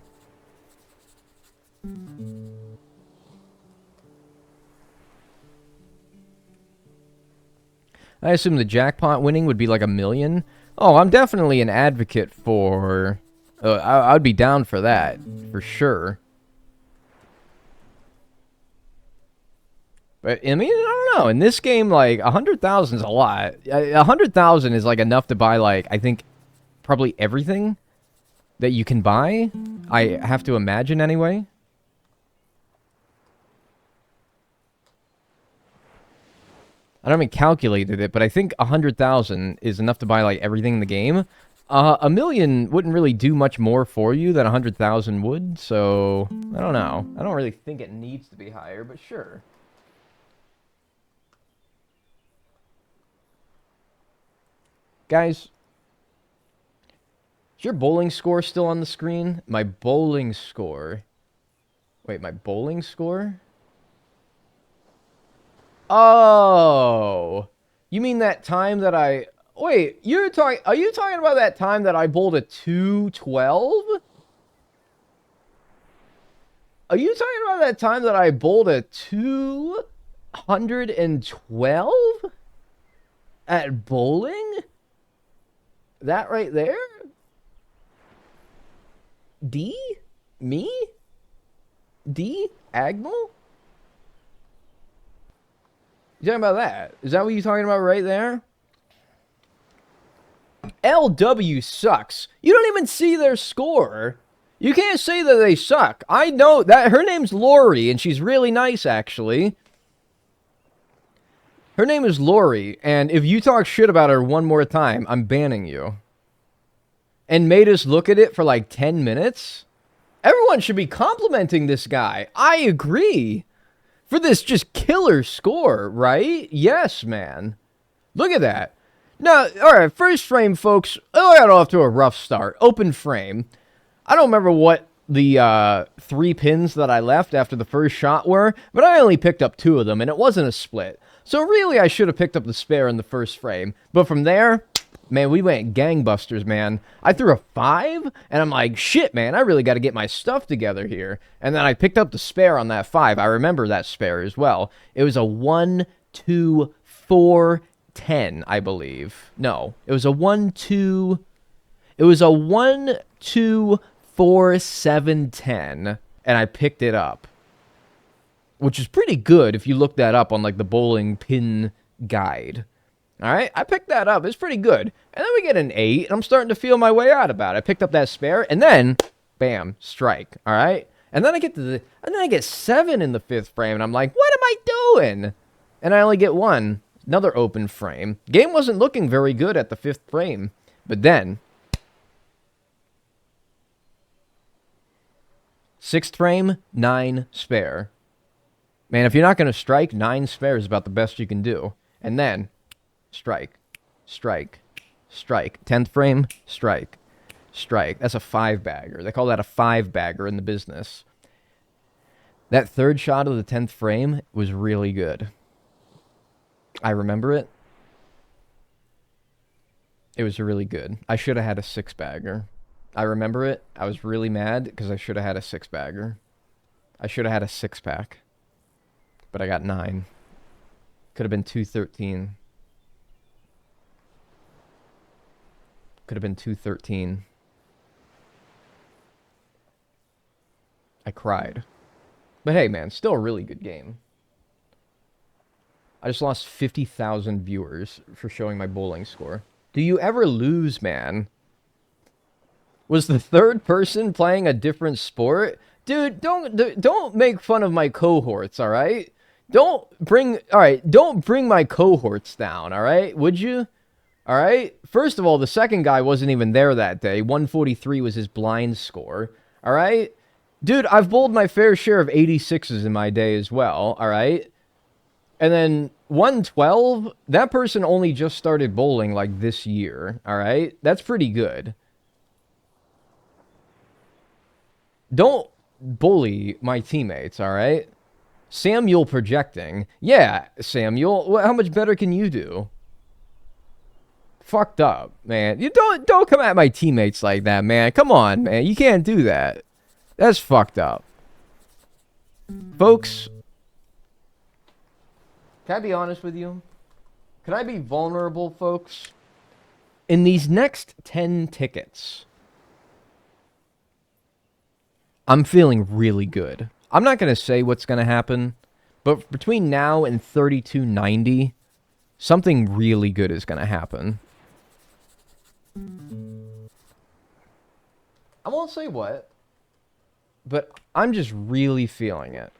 A: I assume the jackpot winning would be like $1 million. Oh, I'm definitely an advocate for... I'd be down for that, for sure. But, I mean, I don't know. In this game, like, 100,000 is a lot. 100,000 is, like, enough to buy, like, I think, probably everything that you can buy. I have to imagine, anyway. I don't even calculated it, but I think 100,000 is enough to buy, like, everything in the game. $1 million wouldn't really do much more for you than 100,000 would, so, I don't know. I don't really think it needs to be higher, but sure. Guys, is your bowling score still on the screen? My bowling score. Wait, my bowling score? Oh. You mean that time that I... Wait, are you talking about that time that I bowled a 212? Are you talking about that time that I bowled a 212 at bowling? That right there? D? Me? D? Agnel? You talking about that? Is that what you're talking about right there? LW sucks. You don't even see their score. You can't say that they suck. I know that her name's Lori, and she's really nice, actually. Her name is Lori, and if you talk shit about her one more time, I'm banning you. And made us look at it for like 10 minutes? Everyone should be complimenting this guy. I agree. For this just killer score, right? Yes, man. Look at that. Now, alright, first frame, folks. I got off to a rough start. Open frame. I don't remember what the 3 pins that I left after the first shot were, but I only picked up 2 of them, and it wasn't a split. So really, I should have picked up the spare in the first frame. But from there, man, we went gangbusters, man. I threw a 5, and I'm like, shit, man, I really got to get my stuff together here. And then I picked up the spare on that 5. I remember that spare as well. It was a 1, 2, 4, 10, I believe. No, it was a 1, 2... It was a 1, 2, 4, 7, 10, and I picked it up. Which is pretty good if you look that up on, like, the bowling pin guide. Alright, I picked that up. It's pretty good. And then we get an 8, and I'm starting to feel my way out about it. I picked up that spare, and then, bam, strike. Alright? And then I get 7 in the 5th frame, and I'm like, what am I doing? And I only get 1. Another open frame. Game wasn't looking very good at the 5th frame. But then 6th frame, 9 spare. Man, if you're not going to strike, 9 spare is about the best you can do. And then, strike, strike, strike. 10th frame, strike, strike. That's a 5-bagger. They call that a 5-bagger in the business. That 3rd shot of the 10th frame was really good. I remember it. It was really good. I should have had a 6-bagger. I remember it. I was really mad because I should have had a 6-bagger. I should have had a 6-pack. But I got 9. Could have been 213. Could have been 213. I cried. But hey, man, still a really good game. I just lost 50,000 viewers for showing my bowling score. Do you ever lose, man? Was the 3rd person playing a different sport? Dude, don't make fun of my cohorts, all right? Don't bring my cohorts down, all right? Would you? All right? First of all, the second guy wasn't even there that day. 143 was his blind score, all right? Dude, I've bowled my fair share of 86s in my day as well, all right? And then 112, that person only just started bowling like this year, all right? That's pretty good. Don't bully my teammates, all right? Samuel projecting. Yeah, Samuel, how much better can you do? Fucked up, man. You don't come at my teammates like that, man. Come on, man. You can't do that. That's fucked up. Folks, can I be honest with you? Can I be vulnerable, folks? In these next 10 tickets, I'm feeling really good. I'm not going to say what's going to happen, but between now and 3290, something really good is going to happen. I won't say what, but I'm just really feeling it.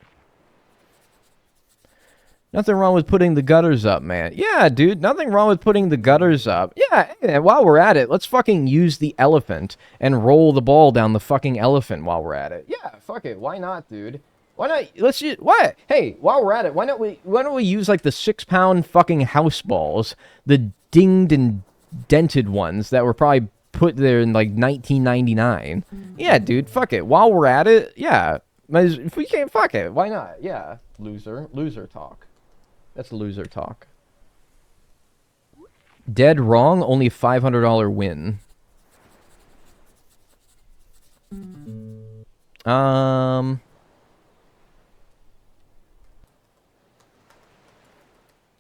A: Nothing wrong with putting the gutters up, man. Yeah, dude, nothing wrong with putting the gutters up. Yeah, and while we're at it, let's fucking use the elephant and roll the ball down the fucking elephant while we're at it. Yeah, fuck it. Why not, dude? Why not? Let's use... What? Hey, while we're at it, why don't we use, like, the 6-pound fucking house balls? The dinged and dented ones that were probably put there in like 1999. Yeah, dude, fuck it. While we're at it, yeah. If we can't, fuck it. Why not? Yeah. Loser talk. That's loser talk. Dead wrong, only $500 win. I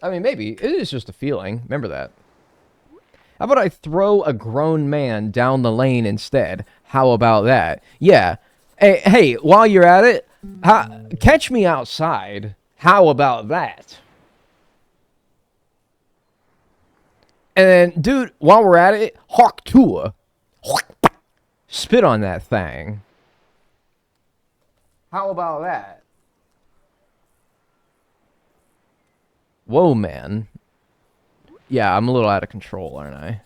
A: mean, maybe. It is just a feeling. Remember that. How about I throw a grown man down the lane instead? How about that? Yeah. Hey, while you're at it, catch me outside. How about that? And then, dude, while we're at it, hawk tour. Spit on that thing. How about that? Whoa, man. Yeah, I'm a little out of control, aren't I?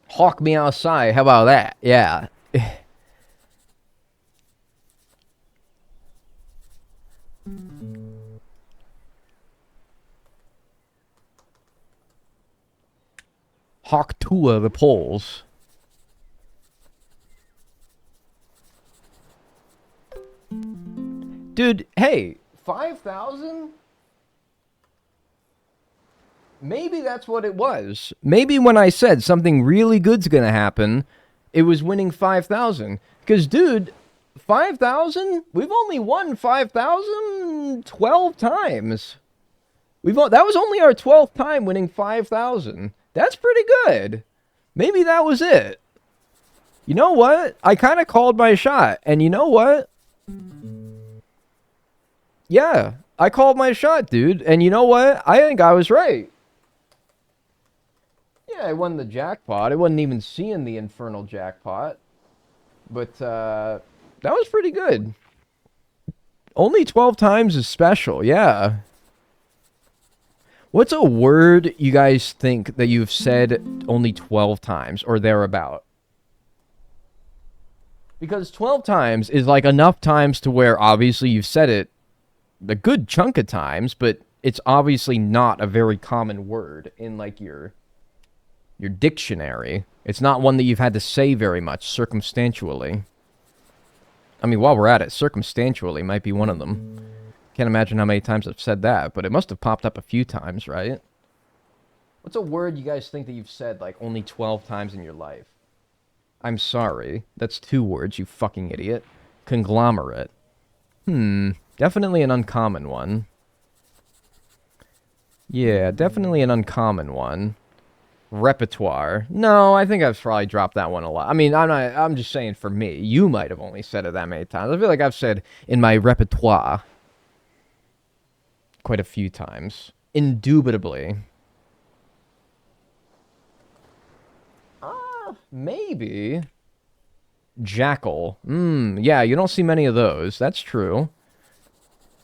A: Hawk me outside. How about that? Yeah. Hawk tour the polls. Dude, hey, 5,000? Maybe that's what it was. Maybe when I said something really good's gonna happen, it was winning 5,000. Because, dude, 5,000? We've only won 5,000 12 times. That was only our 12th time winning 5,000. That's pretty good. Maybe that was it. You know what? I kind of called my shot. And you know what? Yeah, I called my shot, dude. And you know what? I think I was right. Yeah, I won the jackpot. I wasn't even seeing the infernal jackpot. But that was pretty good. Only 12 times is special, yeah. What's a word you guys think that you've said only 12 times or thereabout? Because 12 times is like enough times to where obviously you've said it a good chunk of times, but it's obviously not a very common word in like your dictionary. It's not one that you've had to say very much circumstantially. I mean, while we're at it, circumstantially might be one of them. Can't imagine how many times I've said that, but it must have popped up a few times, right? What's a word you guys think that you've said like only 12 times in your life? I'm sorry. That's 2 words, you fucking idiot. Conglomerate. Definitely an uncommon one. Yeah, definitely an uncommon one. Repertoire. No, I think I've probably dropped that one a lot. I mean, I'm just saying for me. You might have only said it that many times. I feel like I've said in my repertoire quite a few times. Indubitably. Maybe. Jackal. Yeah, you don't see many of those. That's true.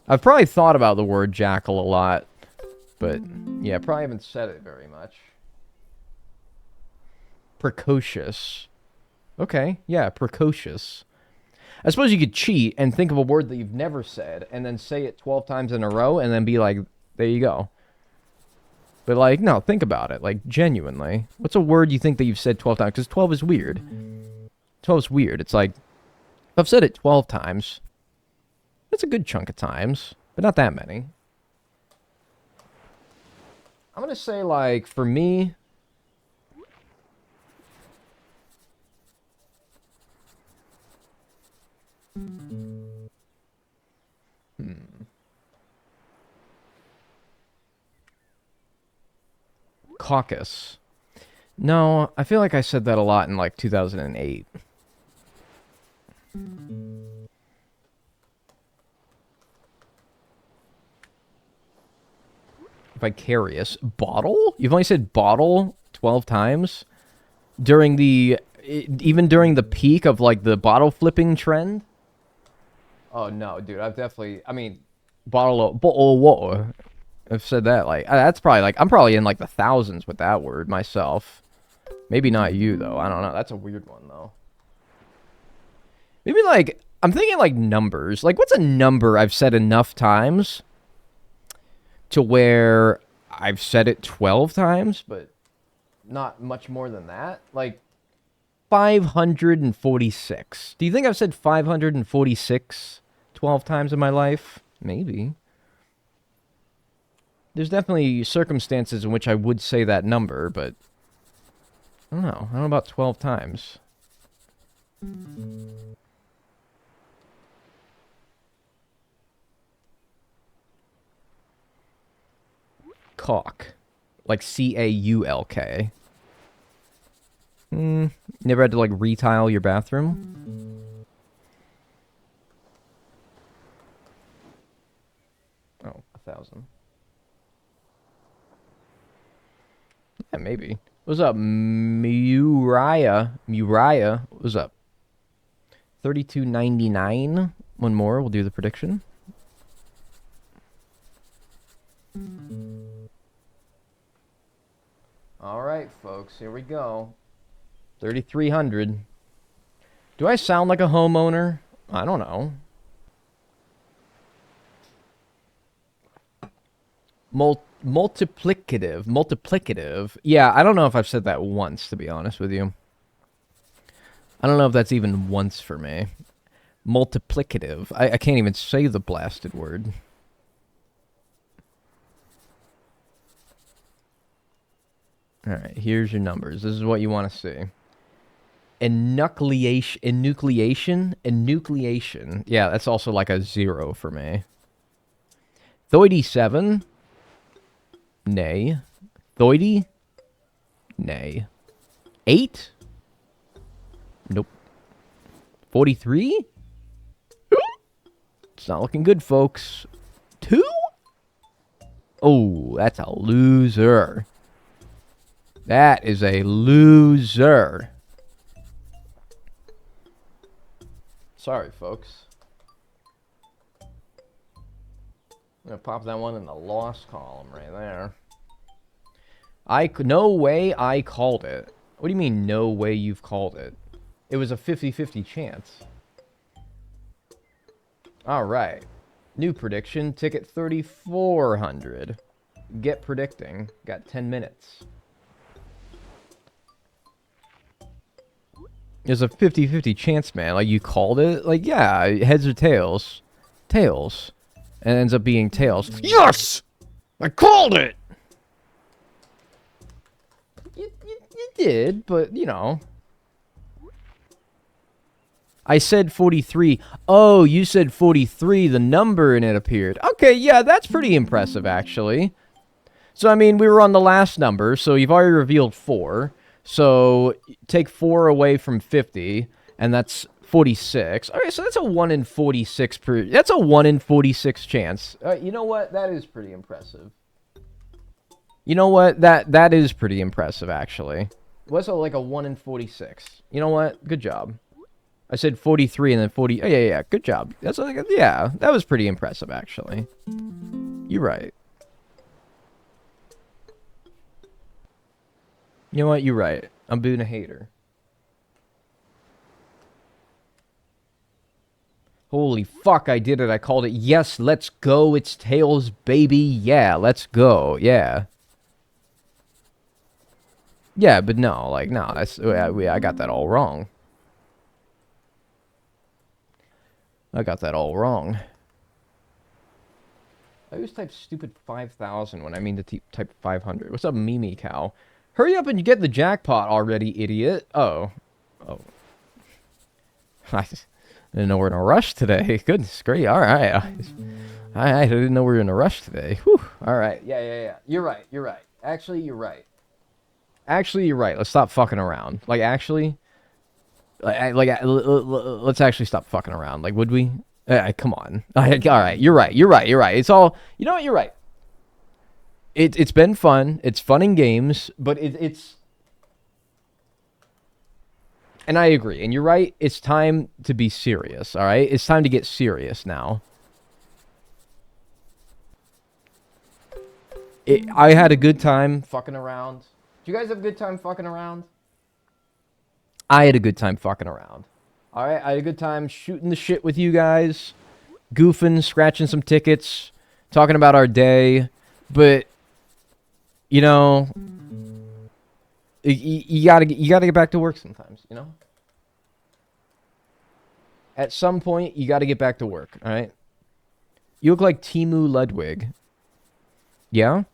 A: I've probably thought about the word jackal a lot. But, yeah, probably haven't said it very much. Precocious. Okay, yeah, precocious. I suppose you could cheat and think of a word that you've never said and then say it 12 times in a row and then be like, there you go. But, like, no, think about it. Like, genuinely. What's a word you think that you've said 12 times? Because 12 is weird. 12 is weird. It's like, if I've said it 12 times, that's a good chunk of times, but not that many. I'm going to say, like, for me... Caucus. No, I feel like I said that a lot in like 2008. Vicarious. Bottle? You've only said bottle 12 times? During the... Even during the peak of like the bottle flipping trend? Oh no, dude, I've definitely... I mean, bottle of water. I've said that, like, that's probably, like, I'm probably in, like, the thousands with that word myself. Maybe not you, though. I don't know. That's a weird one, though. Maybe, like, I'm thinking, like, numbers. Like, what's a number I've said enough times to where I've said it 12 times, but not much more than that? Like, 546. Do you think I've said 546 12 times in my life? Maybe. There's definitely circumstances in which I would say that number, but I don't know. I don't know about 12 times. Caulk. Like C-A-U-L-K. Never had to, like, retile your bathroom? Oh, 1,000. Yeah, maybe. What's up, Muriah? Muriah, what's up? 32.99. One more, we'll do the prediction. Alright, folks, here we go. 3,300. Do I sound like a homeowner? I don't know. Multiplicative. Yeah, I don't know if I've said that once, to be honest with you. I don't know if that's even once for me. Multiplicative. I can't even say the blasted word. Alright, here's your numbers. This is what you want to see. Enucleation. Yeah, that's also like a 0 for me. 37. Nay. 30. Nay. 8. Nope. 43. It's not looking good, folks. 2. Oh, that's a loser. That is a loser. Sorry, folks. I'm gonna pop that one in the loss column right there. No way I called it. What do you mean, no way you've called it? It was a 50-50 chance. Alright. New prediction. Ticket 3,400. Get predicting. Got 10 minutes. There's a 50-50 chance, man. Like, you called it? Like, yeah, heads or tails? Tails. And it ends up being tails. Yes! I called it! You did, but, you know. I said 43. Oh, you said 43, the number, and it appeared. Okay, yeah, that's pretty impressive, actually. So, I mean, we were on the last number, so you've already revealed 4. So, take 4 away from 50, and that's 46. All right, so that's a 1 in 46 per... That's a 1 in 46 chance. You know what? That is pretty impressive. You know what? That is pretty impressive, actually. What's like a 1 in 46? You know what? Good job. I said 43 and then 40... Oh, yeah. Good job. That's like... Yeah, that was pretty impressive, actually. You're right. You know what? You're right. I'm being a hater. Holy fuck, I did it. I called it. Yes, let's go. It's tails, baby. Yeah, let's go. Yeah. Yeah, but no. Like, no. That's, I got that all wrong. I got that all wrong. I always type stupid 5,000 when I mean to type 500. What's up, Mimi Cow? Hurry up and get the jackpot already, idiot. Oh. I didn't know we're in a rush today. Goodness great. All right. I didn't know we were in a rush today. Whew. All right. Yeah. You're right. Actually, you're right. Let's stop fucking around. Like, actually... let's actually stop fucking around. Like, would we? Come on. All right. You're right. It's all... You know what? You're right. It's been fun. It's fun in games, but it's... And I agree. And you're right. It's time to be serious, all right? It's time to get serious now. I had a good time fucking around. Did you guys have a good time fucking around? I had a good time fucking around. All right, I had a good time shooting the shit with you guys, goofing, scratching some tickets, talking about our day. But you know, you gotta get back to work sometimes. You know, at some point you gotta get back to work. All right. You look like Timu Ludwig. Yeah,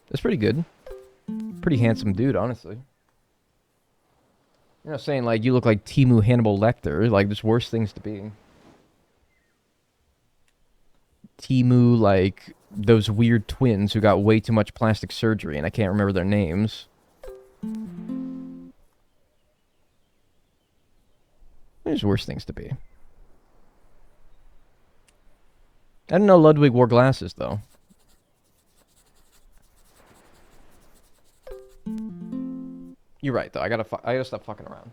A: that's pretty good. Pretty handsome dude, honestly. You're not saying, like, you look like Timu Hannibal Lecter. Like, there's worse things to be. Timu, like, those weird twins who got way too much plastic surgery, and I can't remember their names. There's worse things to be. I didn't know Ludwig wore glasses, though. You're right, though. I gotta stop fucking around.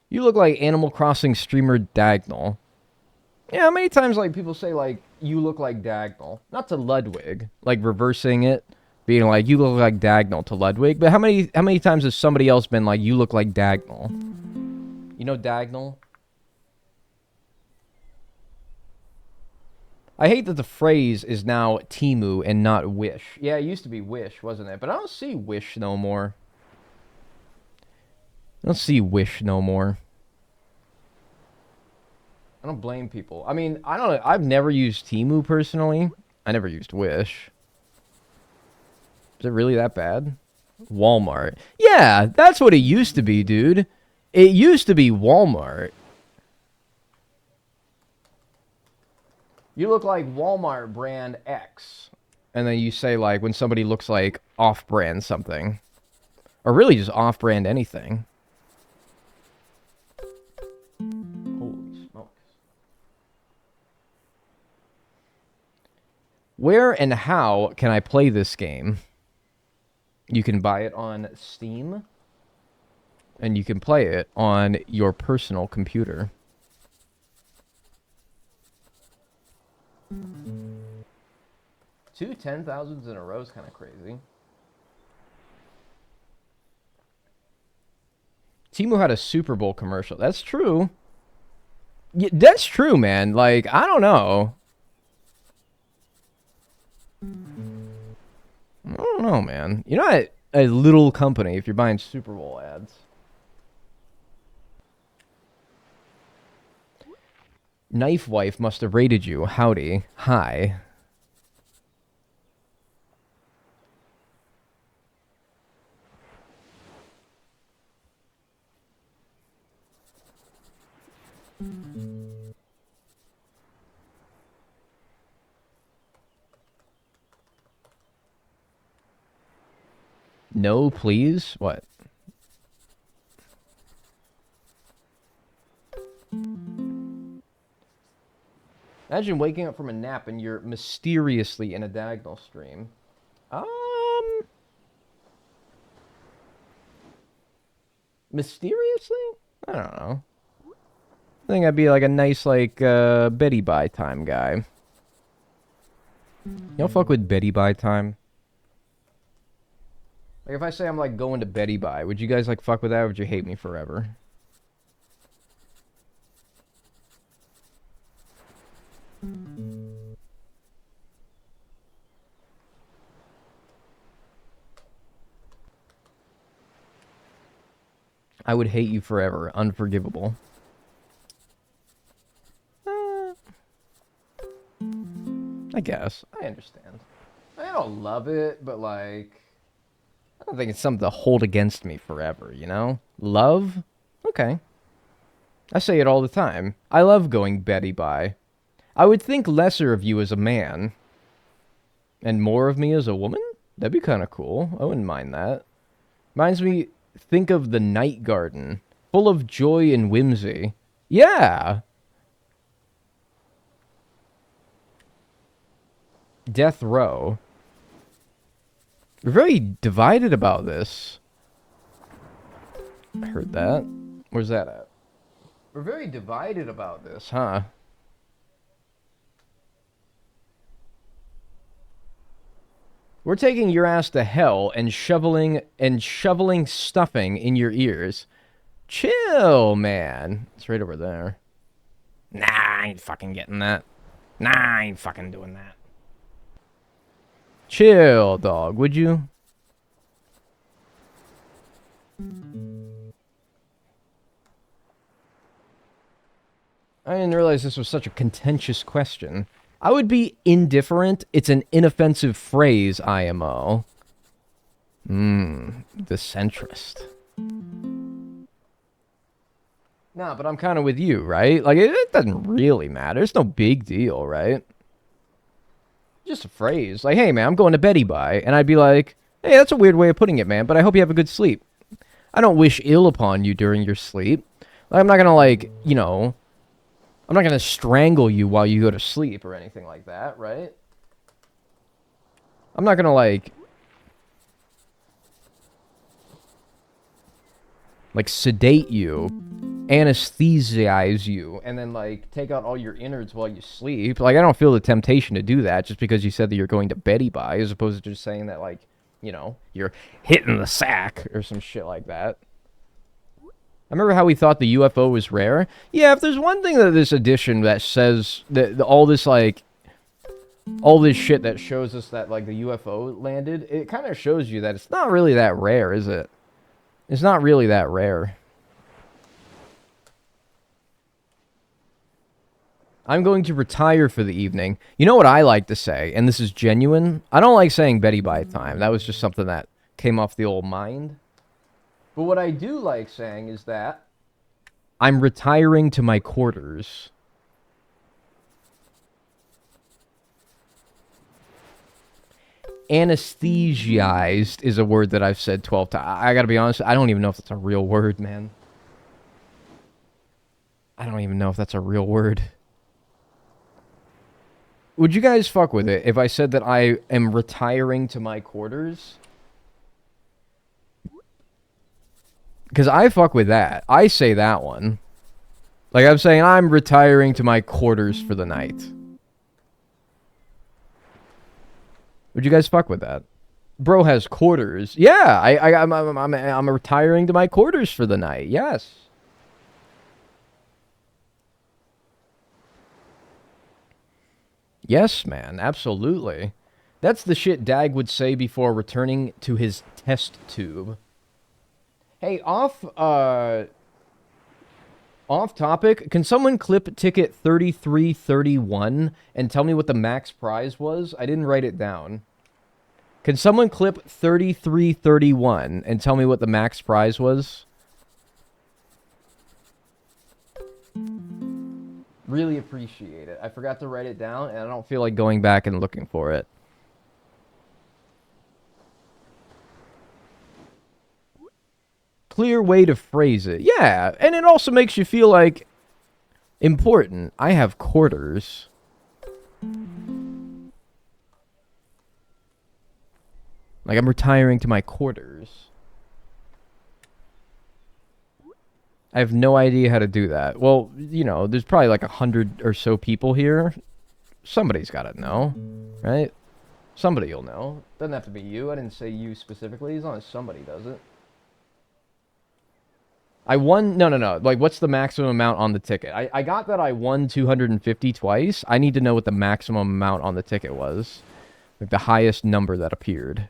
A: You look like Animal Crossing streamer Dagnall. Yeah, how many times, like, people say, like, you look like Dagnall? Not to Ludwig. Like, reversing it. Being like, you look like Dagnall to Ludwig. But how many times has somebody else been like, you look like Dagnall? You know Dagnall? I hate that the phrase is now Timu and not Wish. Yeah, it used to be Wish, wasn't it? But I don't see Wish no more. I don't see Wish no more. I don't blame people. I mean, I don't know. I've never used Timu personally. I never used Wish. Is it really that bad? Walmart. Yeah, that's what it used to be, dude. It used to be Walmart. You look like Walmart brand X. And then you say, like, when somebody looks like off-brand something. Or really just off-brand anything. Holy smokes. Where and how can I play this game? You can buy it on Steam. And you can play it on your personal computer. Two 10,000s in a row is kind of crazy. Timu had a Super Bowl commercial. That's true. Yeah, that's true, man. Like, I don't know. I don't know, man. You're not a little company if you're buying Super Bowl ads. Knife Wife must have rated you. Howdy. Hi. No, please? What? Imagine waking up from a nap and you're mysteriously in a Dagnall stream. Mysteriously? I don't know. I think I'd be like a nice, like, Betty Bye time guy. You don't fuck with Betty Bye time? Like, if I say I'm, like, going to Betty Bye, would you guys, like, fuck with that, or would you hate me forever? I would hate you forever. Unforgivable. I guess. I understand. I don't love it, but, like, I don't think it's something to hold against me forever, you know? Love? Okay. I say it all the time. I love going Betty Bye. I would think lesser of you as a man. And more of me as a woman? That'd be kind of cool. I wouldn't mind that. Reminds me, think of the Night Garden. Full of joy and whimsy. Yeah! Death Row. We're very divided about this. I heard that. Where's that at? We're very divided about this, huh? We're taking your ass to hell and shoveling stuffing in your ears. Chill, man. It's right over there. Nah, I ain't fucking getting that. Nah, I ain't fucking doing that. Chill, dog, would you? I didn't realize this was such a contentious question. I would be indifferent. It's an inoffensive phrase, IMO. The centrist. Nah, but I'm kind of with you, right? Like, it doesn't really matter. It's no big deal, right? Just a phrase. Like, hey, man, I'm going to Betty Bye. And I'd be like, hey, that's a weird way of putting it, man, but I hope you have a good sleep. I don't wish ill upon you during your sleep. Like, I'm not gonna, like, you know... I'm not gonna strangle you while you go to sleep or anything like that, right? I'm not gonna, like, sedate you, anesthesize you, and then, like, take out all your innards while you sleep. Like, I don't feel the temptation to do that just because you said that you're going to Betty Bye, as opposed to just saying that, like, you know, you're hitting the sack or some shit like that. I remember how we thought the UFO was rare. Yeah, if there's one thing that this edition that says that all this, like, all this shit that shows us that, like, the UFO landed, it kind of shows you that it's not really that rare, is it? It's not really that rare. I'm going to retire for the evening. You know what I like to say, and this is genuine? I don't like saying Betty Bye time. That was just something that came off the old mind. But what I do like saying is that I'm retiring to my quarters. Anesthesiized is a word that I've said 12 times. I gotta be honest, I don't even know if that's a real word, man. I don't even know if that's a real word. Would you guys fuck with it if I said that I am retiring to my quarters? Because I fuck with that. I say that one. Like, I'm saying I'm retiring to my quarters for the night. Would you guys fuck with that? Bro has quarters. Yeah, I'm retiring to my quarters for the night. Yes. Yes, man. Absolutely. That's the shit Dag would say before returning to his test tube. Hey, off topic, can someone clip ticket 3331 and tell me what the max prize was? I didn't write it down. Can someone clip 3331 and tell me what the max prize was? Really appreciate it. I forgot to write it down, and I don't feel like going back and looking for it. Clear way to phrase it. Yeah, and it also makes you feel like important. I have quarters. Like, I'm retiring to my quarters. I have no idea how to do that. Well, you know, there's probably like 100 or so people here. Somebody's got to know, right? Somebody will know. Doesn't have to be you. I didn't say you specifically, as long as somebody does it. I won... No. Like, what's the maximum amount on the ticket? I got that I won 250 twice. I need to know what the maximum amount on the ticket was. Like, the highest number that appeared.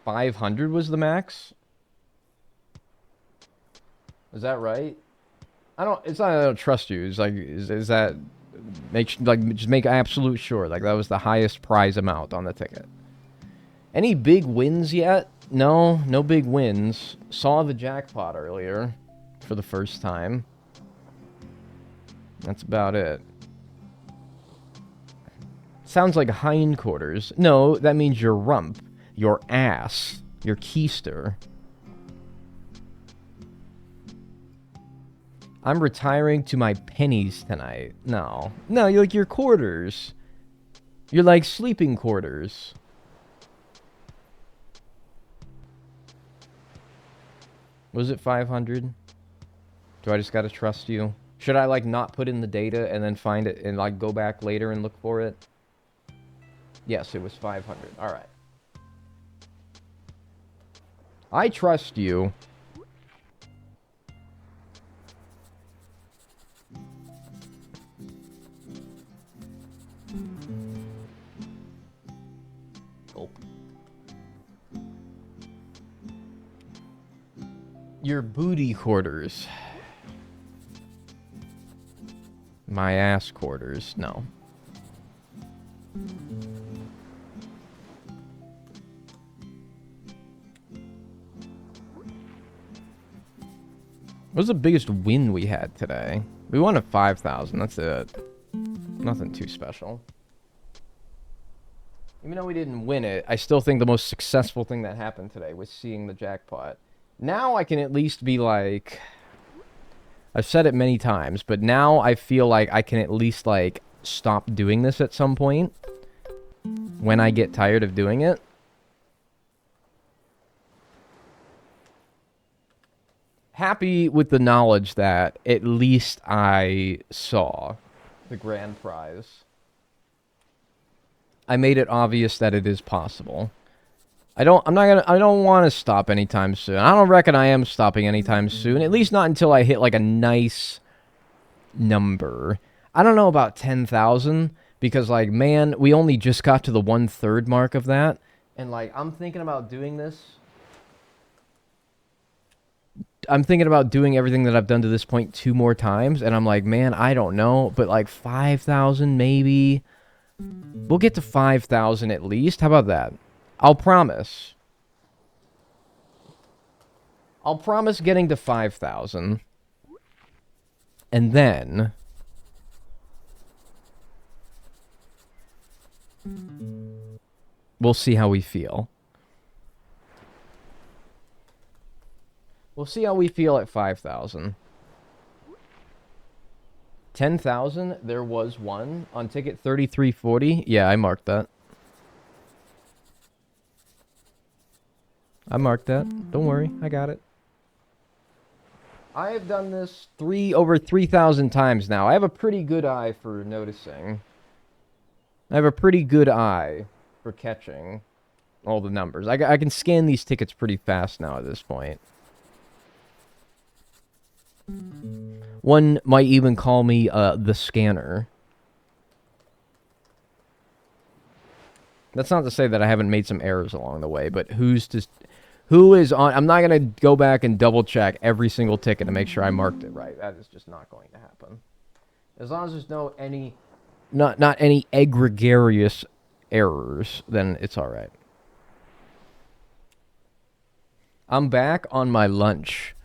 A: $500 was the max? Is that right? It's not that I don't trust you. It's like, is that... just make absolute sure. Like, that was the highest prize amount on the ticket. Any big wins yet? No big wins. Saw the jackpot earlier for the first time. That's about it. Sounds like hindquarters. No, that means your rump, your ass, your keister. I'm retiring to my pennies tonight. No, like your quarters. You're like sleeping quarters. Was it 500? Do I just gotta trust you? Should I, like, not put in the data and then find it and, like, go back later and look for it? Yes, it was 500. Alright. I trust you. Oh. Your booty quarters. My ass quarters. No. What was the biggest win we had today? We won at 5,000. That's it. Nothing too special. Even though we didn't win it, I still think the most successful thing that happened today was seeing the jackpot. Now I can at least be like... I've said it many times, but now I feel like I can at least, like, stop doing this at some point. When I get tired of doing it. Happy with the knowledge that at least I saw the grand prize. I made it obvious that it is possible. I don't want to stop anytime soon. I don't reckon I am stopping anytime soon. At least not until I hit, like, a nice number. I don't know about 10,000 because, like, man, we only just got to the 1/3 mark of that. And, like, I'm thinking about doing this. I'm thinking about doing everything that I've done to this point 2 more times. And I'm like, man, I don't know. But, like, 5,000 maybe. We'll get to 5,000 at least. How about that? I'll promise. I'll promise getting to 5,000. And then... we'll see how we feel. We'll see how we feel at 5,000. 10,000, there was one on ticket 3340. Yeah, I marked that. I marked that. Don't worry, I got it. I have done this over 3,000 times now. I have a pretty good eye for noticing. I have a pretty good eye for catching all the numbers. I can scan these tickets pretty fast now at this point. One might even call me the scanner. That's not to say that I haven't made some errors along the way, but who is on... I'm not going to go back and double check every single ticket to make sure I marked it right. That is just not going to happen. As long as there's not any egregious errors, then it's all right. I'm back on my lunch.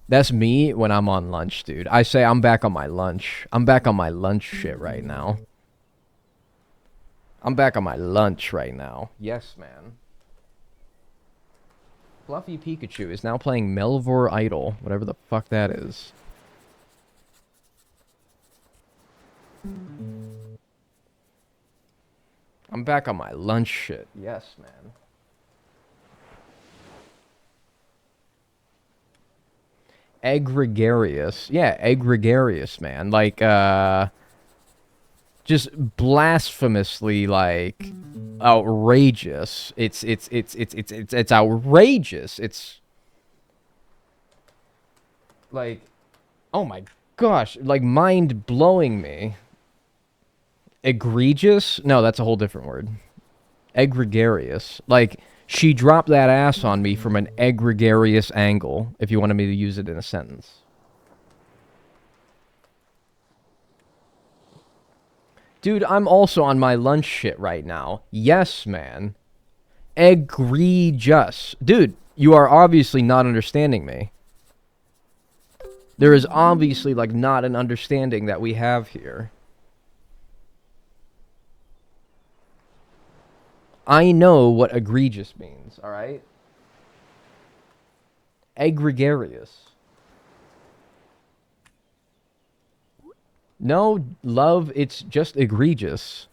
A: That's me when I'm on lunch, dude. I say I'm back on my lunch. I'm back on my lunch shit right now. I'm back on my lunch right now. Yes, man. Fluffy Pikachu is now playing Melvor Idol, whatever the fuck that is. I'm back on my lunch shit. Yes, man. Egregious. Yeah, egregious, man. Like, just blasphemously, like, outrageous. It's outrageous. It's like, oh my gosh, like mind-blowing me. Egregious? No, that's a whole different word. Egregious. Like, she dropped that ass on me from an egregious angle, if you wanted me to use it in a sentence. Dude, I'm also on my lunch shit right now. Yes, man. Egregious. Dude, you are obviously not understanding me. There is obviously, like, not an understanding that we have here. I know what egregious means, alright? Egregious. No, love, it's just egregious.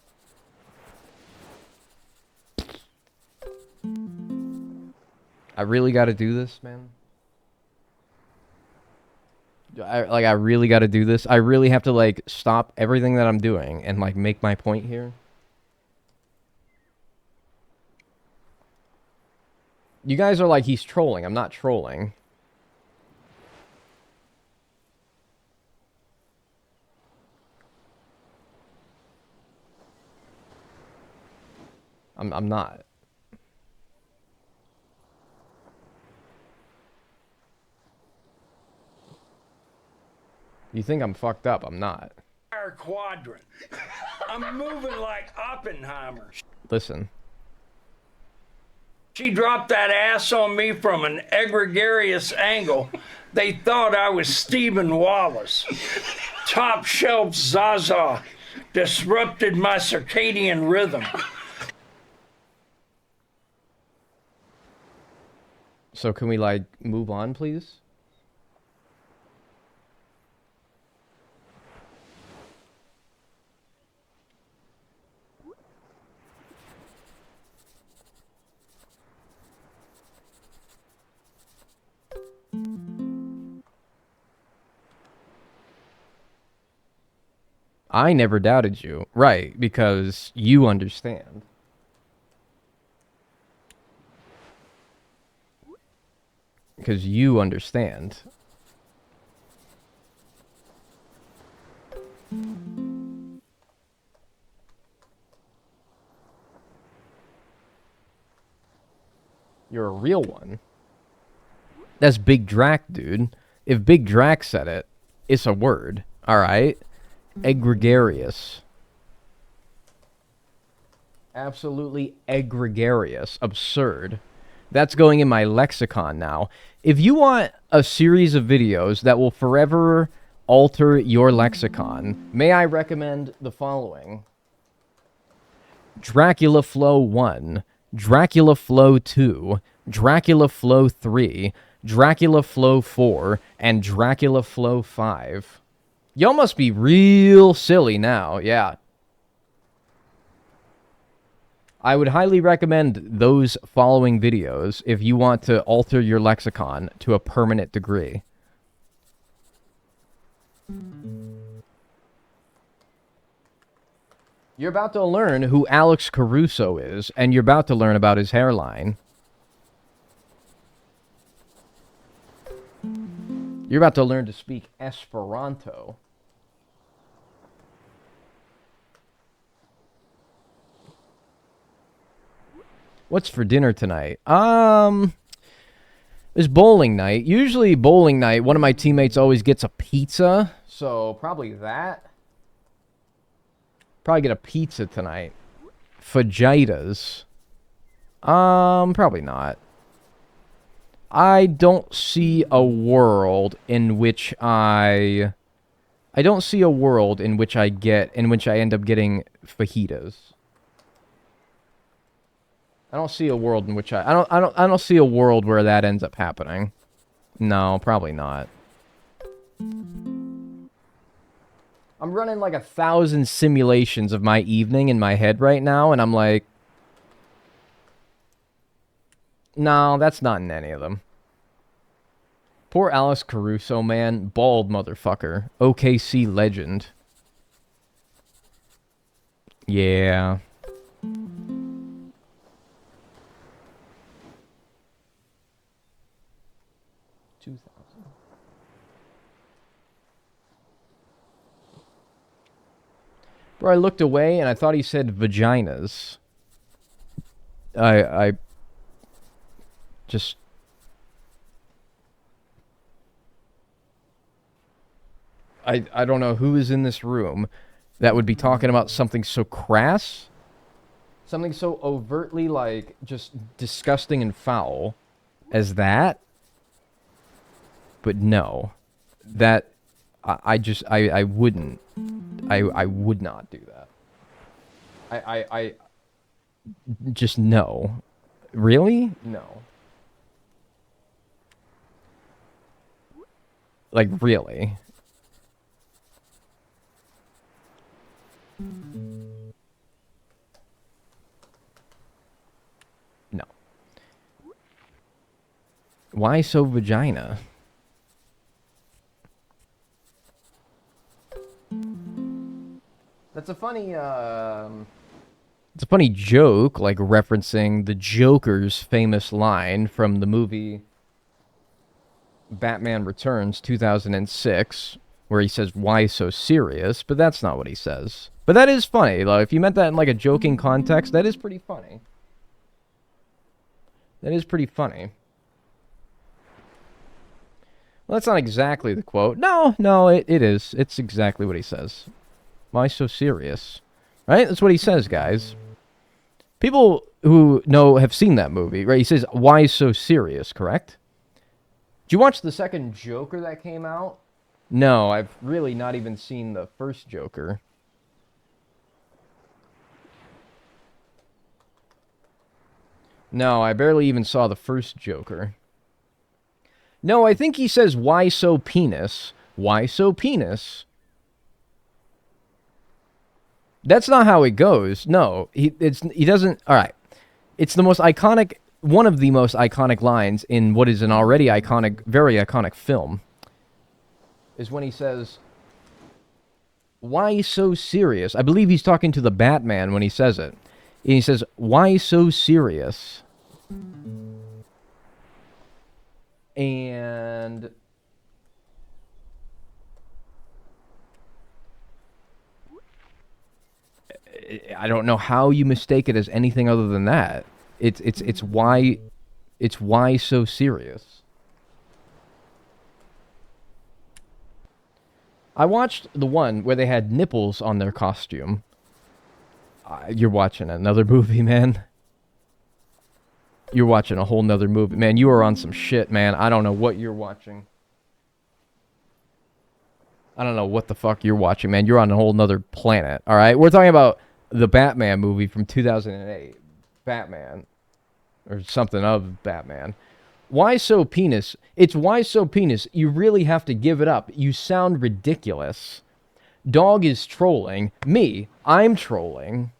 A: I really got to do this, man. I really got to do this. I really have to, like, stop everything that I'm doing and, like, make my point here. You guys are like, he's trolling. I'm not trolling. I'm not. You think I'm fucked up? I'm not.
D: Quadrant. I'm moving like Oppenheimer.
A: Listen.
D: She dropped that ass on me from an egregious angle. They thought I was Stephen Wallace. Top shelf Zaza disrupted my circadian rhythm.
A: So can we, like, move on, please? I never doubted you. Right, because you understand. Because you understand. You're a real one. That's Big Drac, dude. If Big Drac said it, it's a word. Alright? Egregious. Absolutely egregious. Absurd. That's going in my lexicon now. If you want a series of videos that will forever alter your lexicon, may I recommend the following? Dracula Flow 1, Dracula Flow 2, Dracula Flow 3, Dracula Flow 4, and Dracula Flow 5. Y'all must be real silly now, yeah. I would highly recommend those following videos if you want to alter your lexicon to a permanent degree. You're about to learn who Alex Caruso is, and you're about to learn about his hairline. You're about to learn to speak Esperanto. What's for dinner tonight? It's bowling night. Usually bowling night, one of my teammates always gets a pizza. So probably that. Probably get a pizza tonight. Fajitas. Probably not. I don't see a world in which I don't see a world in which I end up getting fajitas. I don't see a world in which I don't see a world where that ends up happening. No, probably not. I'm running like 1,000 simulations of my evening in my head right now, and I'm like, no, that's not in any of them. Poor Alex Caruso, man. Bald motherfucker. OKC legend. Yeah. Bro, I looked away and I thought he said vaginas. I just... I don't know who is in this room that would be talking about something so crass. Something so overtly, like, just disgusting and foul as that. But no. That... I wouldn't. I would not do that. I just no. Really? No. Like, really? No. Why so vagina? That's a funny, it's a funny joke, like referencing the Joker's famous line from the movie Batman Returns 2006, where he says, "Why so serious?" But that's not what he says. But that is funny. Like, if you meant that in like a joking context, that is pretty funny. That is pretty funny. Well, that's not exactly the quote. No, it is. It's exactly what he says. Why so serious? Right? That's what he says, guys. People who know have seen that movie, right? He says, "Why so serious?" Correct? Did you watch the second Joker that came out? No, I've really not even seen the first Joker. No, I barely even saw the first Joker. No, I think he says, "Why so penis? Why so penis?" That's not how it goes. No, he doesn't. All right, it's the most iconic, one of the most iconic lines in what is an already iconic, very iconic film. Is when he says, "Why so serious?" I believe he's talking to the Batman when he says it. And he says, "Why so serious?" And I don't know how you mistake it as anything other than that. It's why so serious. I watched the one where they had nipples on their costume. You're watching another movie, man. You're watching a whole nother movie. Man, you are on some shit, man. I don't know what you're watching. I don't know what the fuck you're watching, man. You're on a whole nother planet, all right? We're talking about the Batman movie from 2008. Batman. Or something of Batman. Why so penis? It's why so penis. You really have to give it up. You sound ridiculous. Dog is trolling. Me, I'm trolling.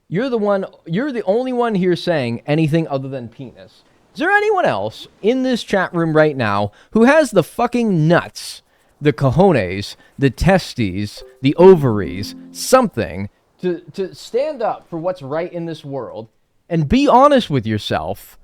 A: You're the only one here saying anything other than penis. Is there anyone else in this chat room right now who has the fucking nuts, the cojones, the testes, the ovaries, something to stand up for what's right in this world and be honest with yourself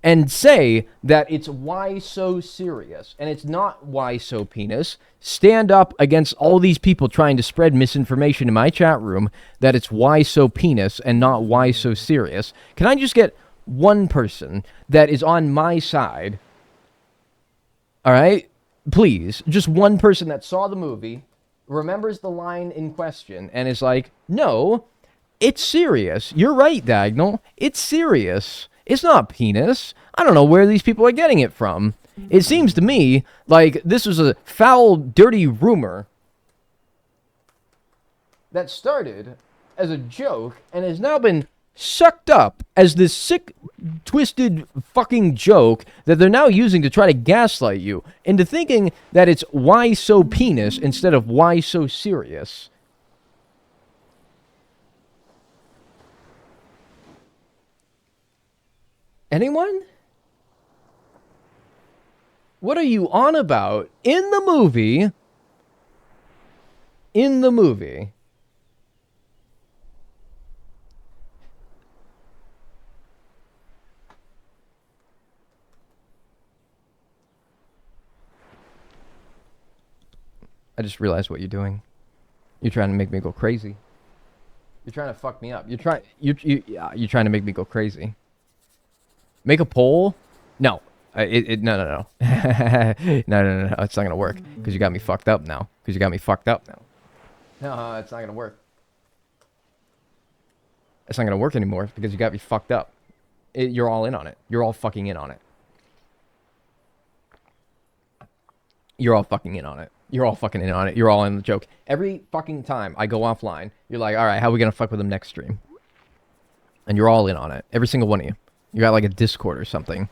A: and say that it's why so serious and it's not why so penis? Stand up against all these people trying to spread misinformation in my chat room that it's why so penis and not why so serious. Can I just get one person that is on my side? All right? Please, just one person that saw the movie, remembers the line in question, and is like, "No, it's serious. You're right, Dagnall. It's serious. It's not penis." I don't know where these people are getting it from. It seems to me like this was a foul, dirty rumor that started as a joke and has now been sucked up as this sick, twisted fucking joke that they're now using to try to gaslight you into thinking that it's why so penis instead of why so serious. Anyone? What are you on about? In the movie. I just realized what you're doing. You're trying to make me go crazy. You're trying to fuck me up. You're trying to make me go crazy. Make a poll? No. No. No. It's not gonna work because you got me fucked up now. No, it's not gonna work. It's not gonna work anymore because you got me fucked up. You're all in on it. You're all fucking in on it. You're all fucking in on it. You're all in the joke. Every fucking time I go offline, you're like, "All right, how are we gonna fuck with them next stream?" And you're all in on it. Every single one of you. You got like a Discord or something.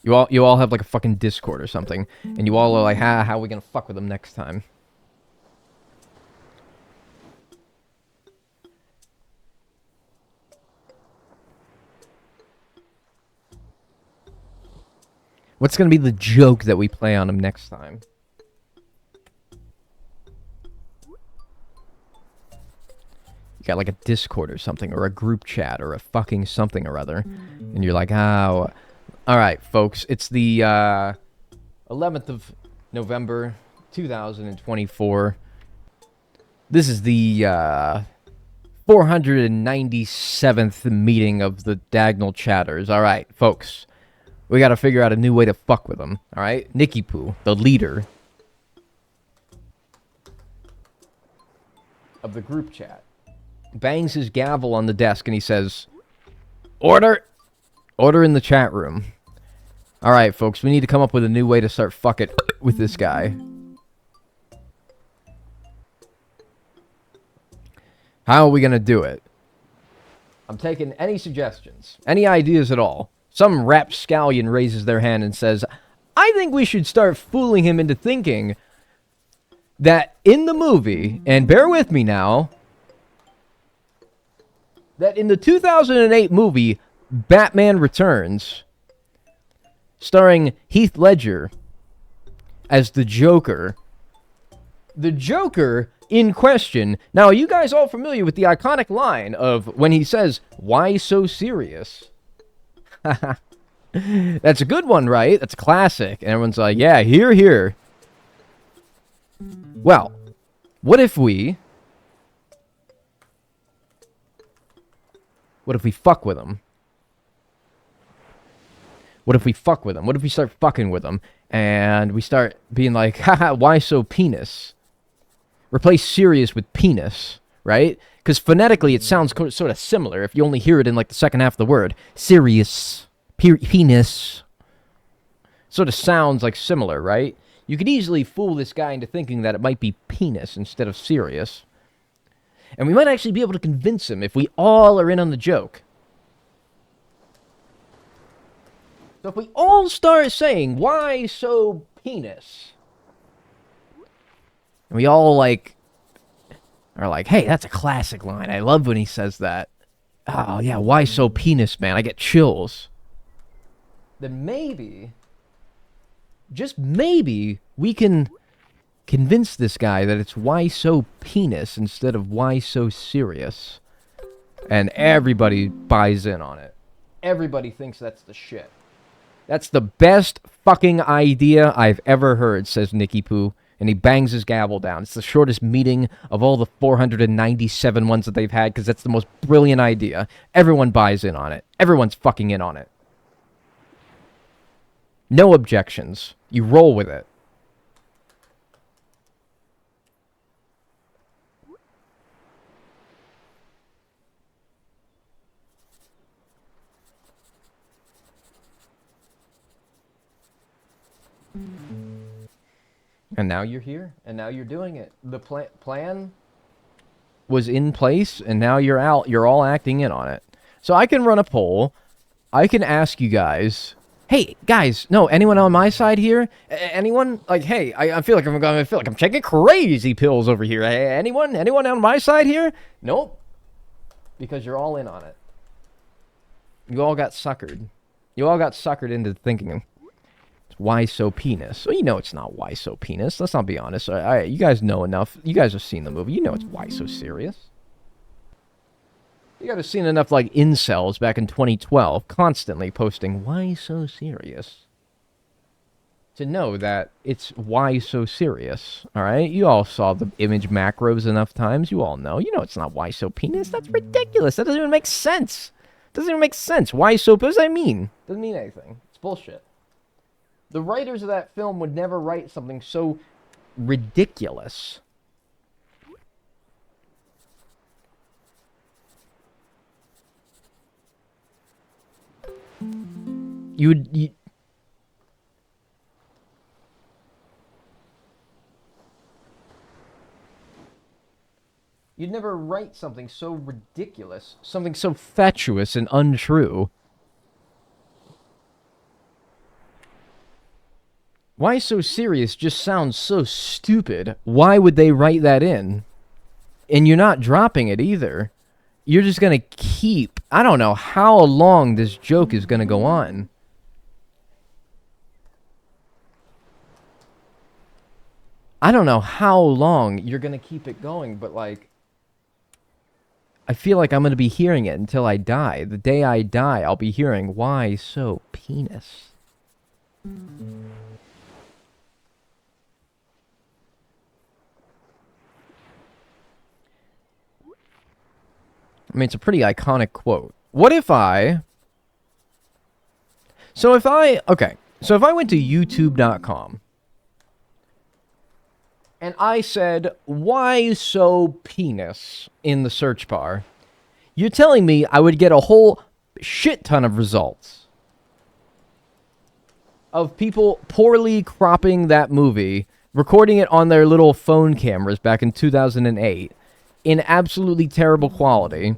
A: You all have like a fucking Discord or something, and you all are like, how are we gonna fuck with them next time? What's gonna be the joke that we play on him next time? You got like a Discord or something, or a group chat, or a fucking something or other. And you're like, oh. Alright, folks. It's the 11th of November, 2024. This is the 497th meeting of the Dagnall Chatters. Alright, folks. We gotta figure out a new way to fuck with them. Alright? Nicky Poo, the leader of the group chat, bangs his gavel on the desk and he says, "Order! Order in the chat room." Alright, folks, we need to come up with a new way to start fucking with this guy. How are we gonna do it? I'm taking any suggestions, any ideas at all. Some rapscallion raises their hand and says, "I think we should start fooling him into thinking that in the movie, and bear with me now, that in the 2008 movie, Batman Returns, starring Heath Ledger as the Joker in question." Now, are you guys all familiar with the iconic line of when he says, "Why so serious?" That's a good one, right? That's classic. And everyone's like, yeah, hear, hear. Well, what if we fuck with him? What if we fuck with him? What if we start fucking with him? And we start being like, haha, why so penis? Replace serious with penis, right? Because phonetically it sounds sort of similar if you only hear it in like the second half of the word. Serious. Penis. Sort of sounds like similar, right? You could easily fool this guy into thinking that it might be penis instead of serious. And we might actually be able to convince him if we all are in on the joke. So if we all start saying, "Why so penis?" And we all like are like, "Hey, that's a classic line. I love when he says that. Oh yeah, why so penis, man? I get chills." Then maybe, just maybe, we can convince this guy that it's "why so penis" instead of "why so serious." And everybody buys in on it. Everybody thinks that's the shit. That's the best fucking idea I've ever heard, says Nicky Poo. And he bangs his gavel down. It's the shortest meeting of all the 497 ones that they've had, because that's the most brilliant idea. Everyone buys in on it. Everyone's fucking in on it. No objections. You roll with it. And now you're here, and now you're doing it. The plan was in place, and now you're out. You're all acting in on it. So I can run a poll. I can ask you guys, hey, guys, no, anyone on my side here? Anyone? Like, hey, I feel like I'm taking crazy pills over here. Hey, anyone on my side here? Nope. Because you're all in on it. You all got suckered. You all got suckered into thinking "why so penis?" Well, you know it's not "why so penis." Let's not be honest. You guys know enough. You guys have seen the movie. You know it's "why so serious." You guys have seen enough, like, incels back in 2012 constantly posting "why so serious" to know that it's "why so serious." All right? You all saw the image macros enough times. You all know. You know it's not "why so penis." That's ridiculous. That doesn't even make sense. Doesn't even make sense. Why so... What does that mean? Doesn't mean anything. It's bullshit. The writers of that film would never write something so ridiculous. You'd never write something so ridiculous, something so fatuous and untrue. "Why so serious" just sounds so stupid. Why would they write that in? And you're not dropping it either. You're just going to keep... I don't know how long this joke is going to go on. I don't know how long you're gonna keep it going, but like, I feel like I'm gonna be hearing it until I die. The day I die, I'll be hearing, why so penis? I mean, it's a pretty iconic quote. What if I... So if I... Okay. So if I went to youtube.com and I said, why so penis in the search bar, you're telling me I would get a whole shit ton of results of people poorly cropping that movie, recording it on their little phone cameras back in 2008 in absolutely terrible quality,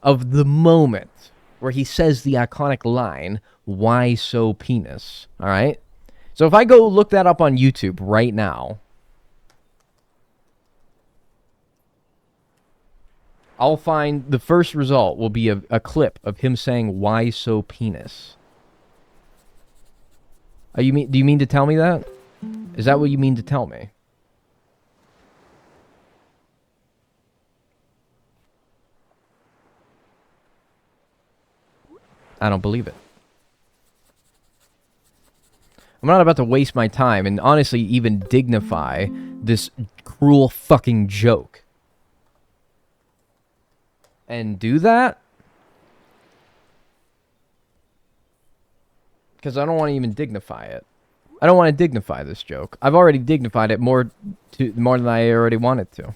A: of the moment where he says the iconic line, why so penis? All right? So if I go look that up on YouTube right now, I'll find the first result will be a clip of him saying, why so penis? Do you mean to tell me that? Is that what you mean to tell me? I don't believe it. I'm not about to waste my time and honestly even dignify this cruel fucking joke. And do that? Because I don't want to even dignify it. I don't want to dignify this joke. I've already dignified it more than I already wanted to.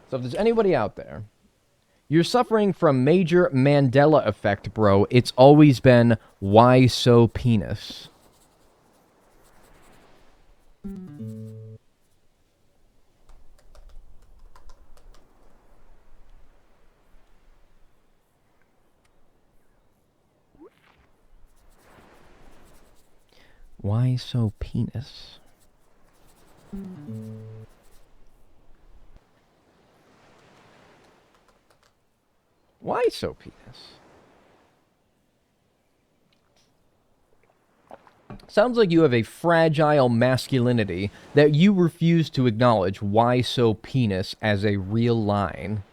A: So if there's anybody out there, you're suffering from major Mandela effect, bro. It's always been, why so penis? Why so penis? Why so penis? Sounds like you have a fragile masculinity that you refuse to acknowledge why so penis as a real line.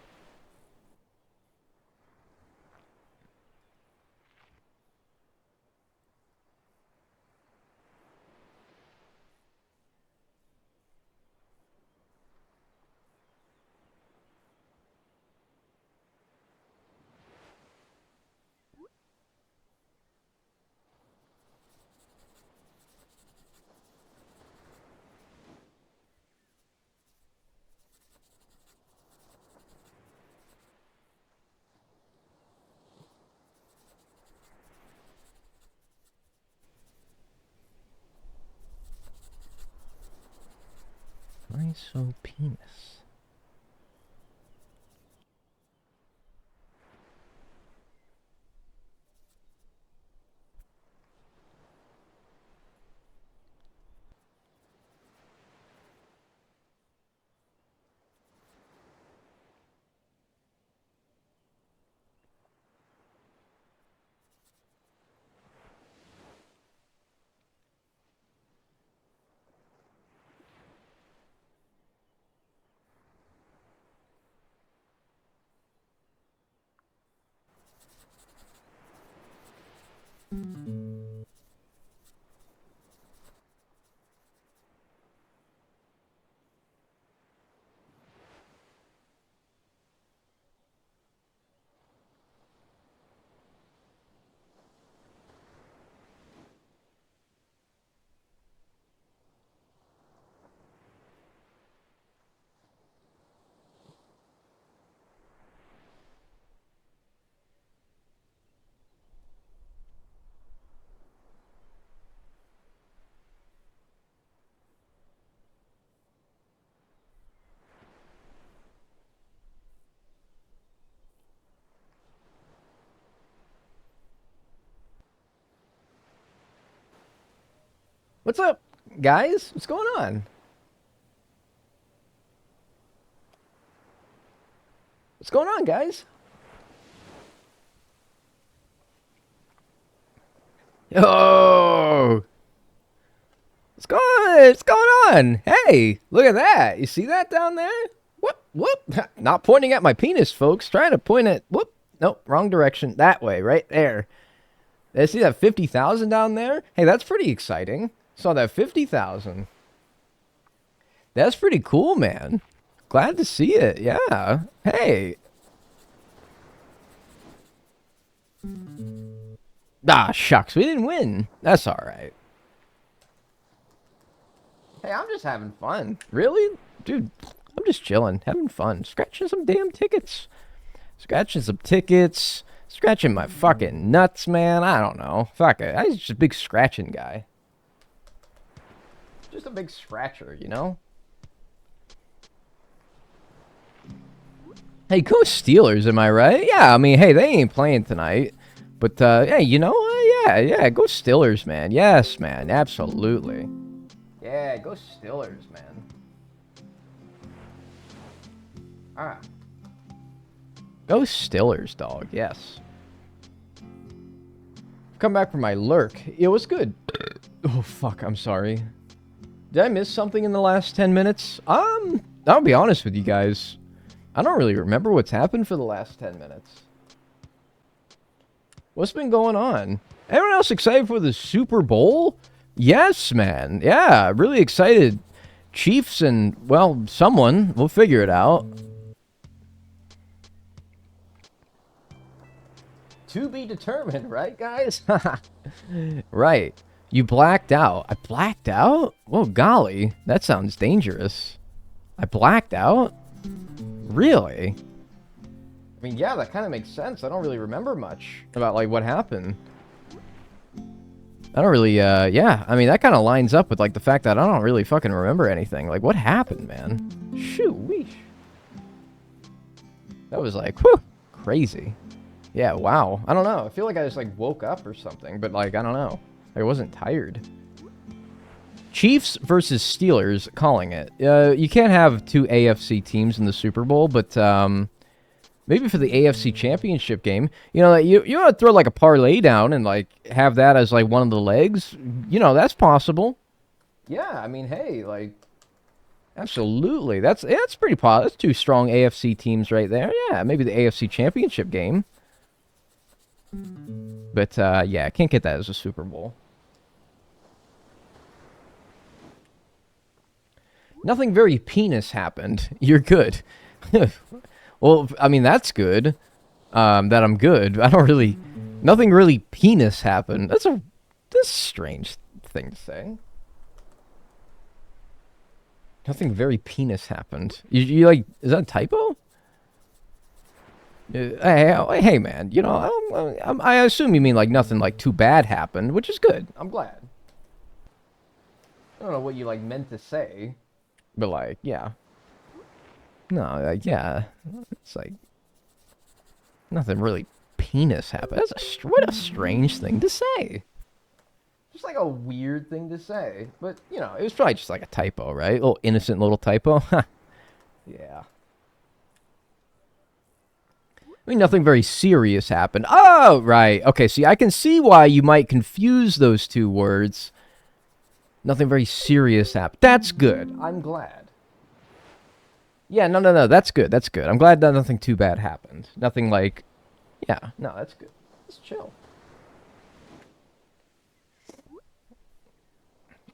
A: Why so penis? What's up, guys? What's going on? What's going on, guys? Oh! What's going on? What's going on? Hey, look at that. You see that down there? Whoop, whoop. Not pointing at my penis, folks. Trying to point at, whoop. Nope, wrong direction. That way, right there. You see that 50,000 down there? Hey, that's pretty exciting. Saw that 50,000. That's pretty cool, man. Glad to see it. Yeah. Hey. Ah, shucks. We didn't win. That's all right. Hey, I'm just having fun. Really? Dude, I'm just chilling. Having fun. Scratching some damn tickets. Scratching some tickets. Scratching my fucking nuts, man. I don't know. Fuck it. I'm just a big scratching guy. Just a big scratcher, you know? Hey, go Steelers, am I right? Yeah, I mean, hey, they ain't playing tonight. But, hey, you know, yeah, go Steelers, man. Yes, man, absolutely. Yeah, go Steelers, man. Ah. Go Steelers, dog, yes. Come back from my lurk. It was good. Oh, fuck, I'm sorry. Did I miss something in the last 10 minutes? I'll be honest with you guys. I don't really remember what's happened for the last 10 minutes. What's been going on? Everyone else excited for the Super Bowl? Yes, man. Yeah, really excited. Chiefs and, well, someone. We'll figure it out. To be determined, right, guys? Right. You blacked out. I blacked out? Well, golly. That sounds dangerous. I blacked out? Really? I mean, yeah, that kind of makes sense. I don't really remember much about, like, what happened. I don't really, yeah. I mean, that kind of lines up with, like, the fact that I don't really fucking remember anything. Like, what happened, man? Shoo-weesh. That was, like, whew, crazy. Yeah, wow. I don't know. I feel like I just, like, woke up or something. But, like, I don't know. I wasn't tired. Chiefs versus Steelers, calling it. You can't have two AFC teams in the Super Bowl, but maybe for the AFC Championship game, you know, you want to throw like a parlay down and like have that as like one of the legs. You know, that's possible. Yeah, I mean, hey, like, absolutely, that's pretty possible. That's two strong AFC teams right there. Yeah, maybe the AFC Championship game. But yeah, I can't get that as a Super Bowl. Nothing very penis happened. You're good. Well, I mean, that's good. That I'm good. I don't really... Nothing really penis happened. That's a strange thing to say. Nothing very penis happened. You like... Is that a typo? Hey, man. You know, I assume you mean, like, nothing, like, too bad happened, which is good. I'm glad. I don't know what you, like, meant to say. But, like, yeah. No, like, yeah. It's like... Nothing really penis happened. What a strange thing to say. Just like a weird thing to say. But, you know, it was probably just like a typo, right? A little innocent little typo. Yeah. I mean, nothing very serious happened. Oh, right. Okay, see, I can see why you might confuse those two words. Nothing very serious happened. That's good. I'm glad. Yeah, no. That's good. That's good. I'm glad that nothing too bad happened. Nothing like... Yeah, no, that's good. Let's chill.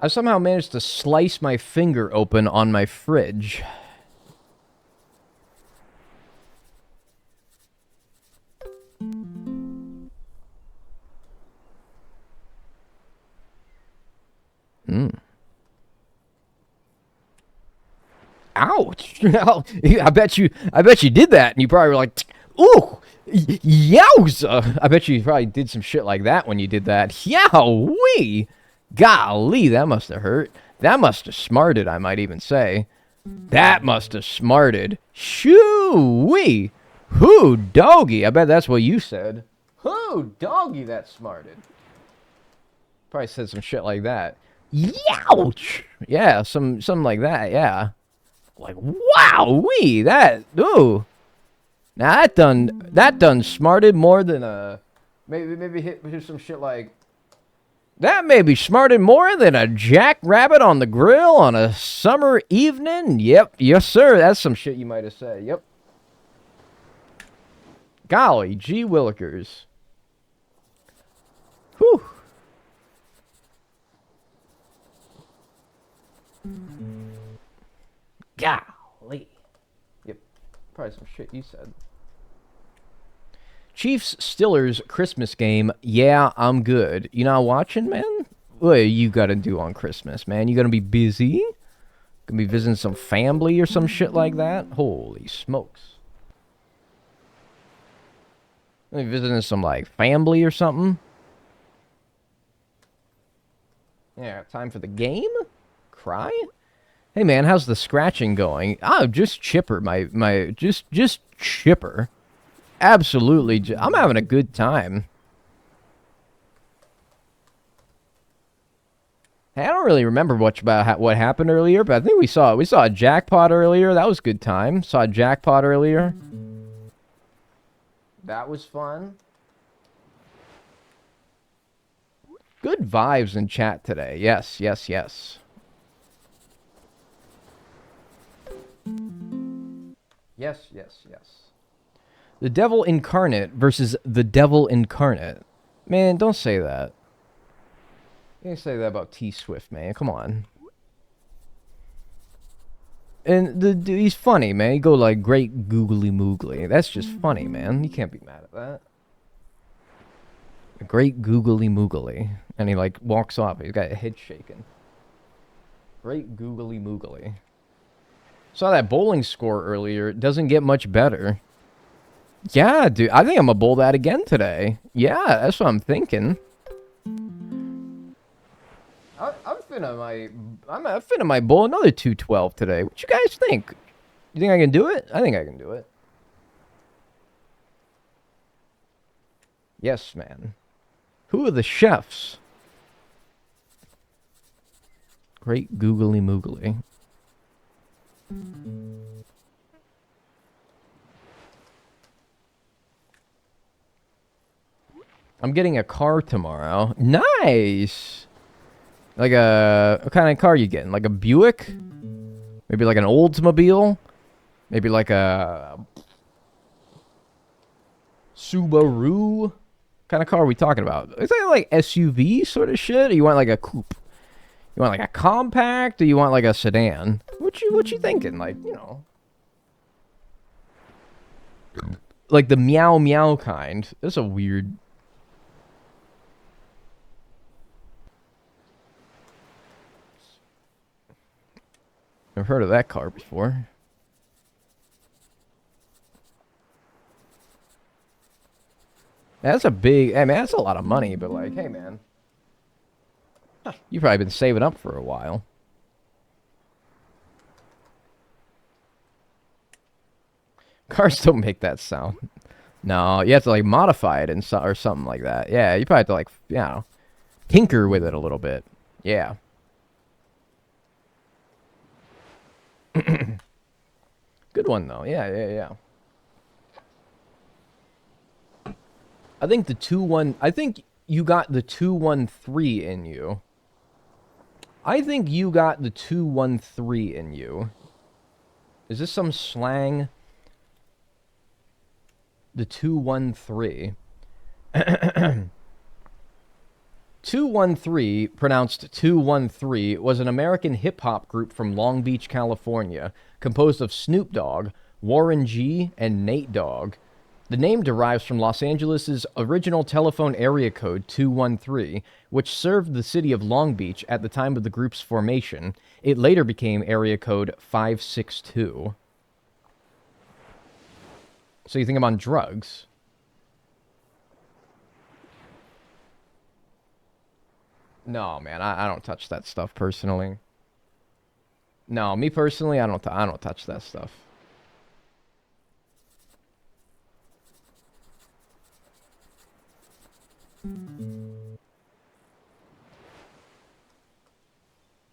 A: I somehow managed to slice my finger open on my fridge. Ouch! I bet you did that, and you probably were like, "Ooh, yowza!" I bet you probably did some shit like that when you did that. Yowee! Golly, that must have hurt. That must have smarted, I might even say. That must have smarted. Shoo-wee! Hoo, doggy! I bet that's what you said. Hoo, doggy, that smarted. Probably said some shit like that. Youch! Yeah, something like that, yeah. Like, wow-wee, that, ooh. Now that done smarted more than maybe hit some shit like, That may be smarting more than a jackrabbit on the grill on a summer evening. Yep, yes, sir. That's some shit you might have said. Yep. Golly, gee willikers. Whew. Golly. Yep. Probably some shit you said. Chiefs Steelers Christmas game. Yeah, I'm good. You not watching, man? What you gotta do on Christmas, man? You gonna be busy? Gonna be visiting some family or some shit like that? Holy smokes. Gonna be visiting some, like, family or something? Yeah, time for the game? Cry? Hey, man, how's the scratching going? Oh, just chipper, just chipper. Absolutely, I'm having a good time. Hey, I don't really remember much about what happened earlier, but I think we saw a jackpot earlier. That was a good time. Saw a jackpot earlier. That was fun. Good vibes in chat today. Yes, yes, yes. Yes, yes, yes. The Devil Incarnate versus the Devil Incarnate. Man, don't say that. You can't say that about T-Swift, man. Come on. And he's funny, man. You go like great googly moogly. That's just funny, man. You can't be mad at that. A great googly moogly. And he like walks off. He's got a head shaking. Great googly moogly. Saw that bowling score earlier. It doesn't get much better. Yeah, dude. I think I'm gonna bowl that again today. Yeah, that's what I'm thinking. I'm finna my bowl another 212 today. What you guys think? You think I can do it? I think I can do it. Yes, man. Who are the chefs? Great googly moogly. I'm getting a car tomorrow. Nice. Like what kind of car you getting? Like a Buick? Maybe like an Oldsmobile? Maybe like a Subaru? What kind of car are we talking about? Is that like SUV sort of shit? Or you want like a coupe? You want like a compact? Or you want like a sedan? What you thinking? Like, you know. Like the meow meow kind. That's a weird... I've heard of that car before. That's a big... I mean, that's a lot of money, but like, hey, man. You've probably been saving up for a while. Cars don't make that sound. No, you have to, like, modify it or something like that. Yeah, you probably have to, like, you know, tinker with it a little bit. Yeah. Good one, though. Yeah. I think I think you got the 213 in you. I think you got the 213 in you. Is this some slang? The 213. 213, pronounced 213, was an American hip-hop group from Long Beach, California, composed of Snoop Dogg, Warren G, and Nate Dogg. The name derives from Los Angeles' original telephone area code 213, which served the city of Long Beach at the time of the group's formation. It later became area code 562. So you think I'm on drugs? No, man, I don't touch that stuff personally. No, me personally, I don't touch that stuff.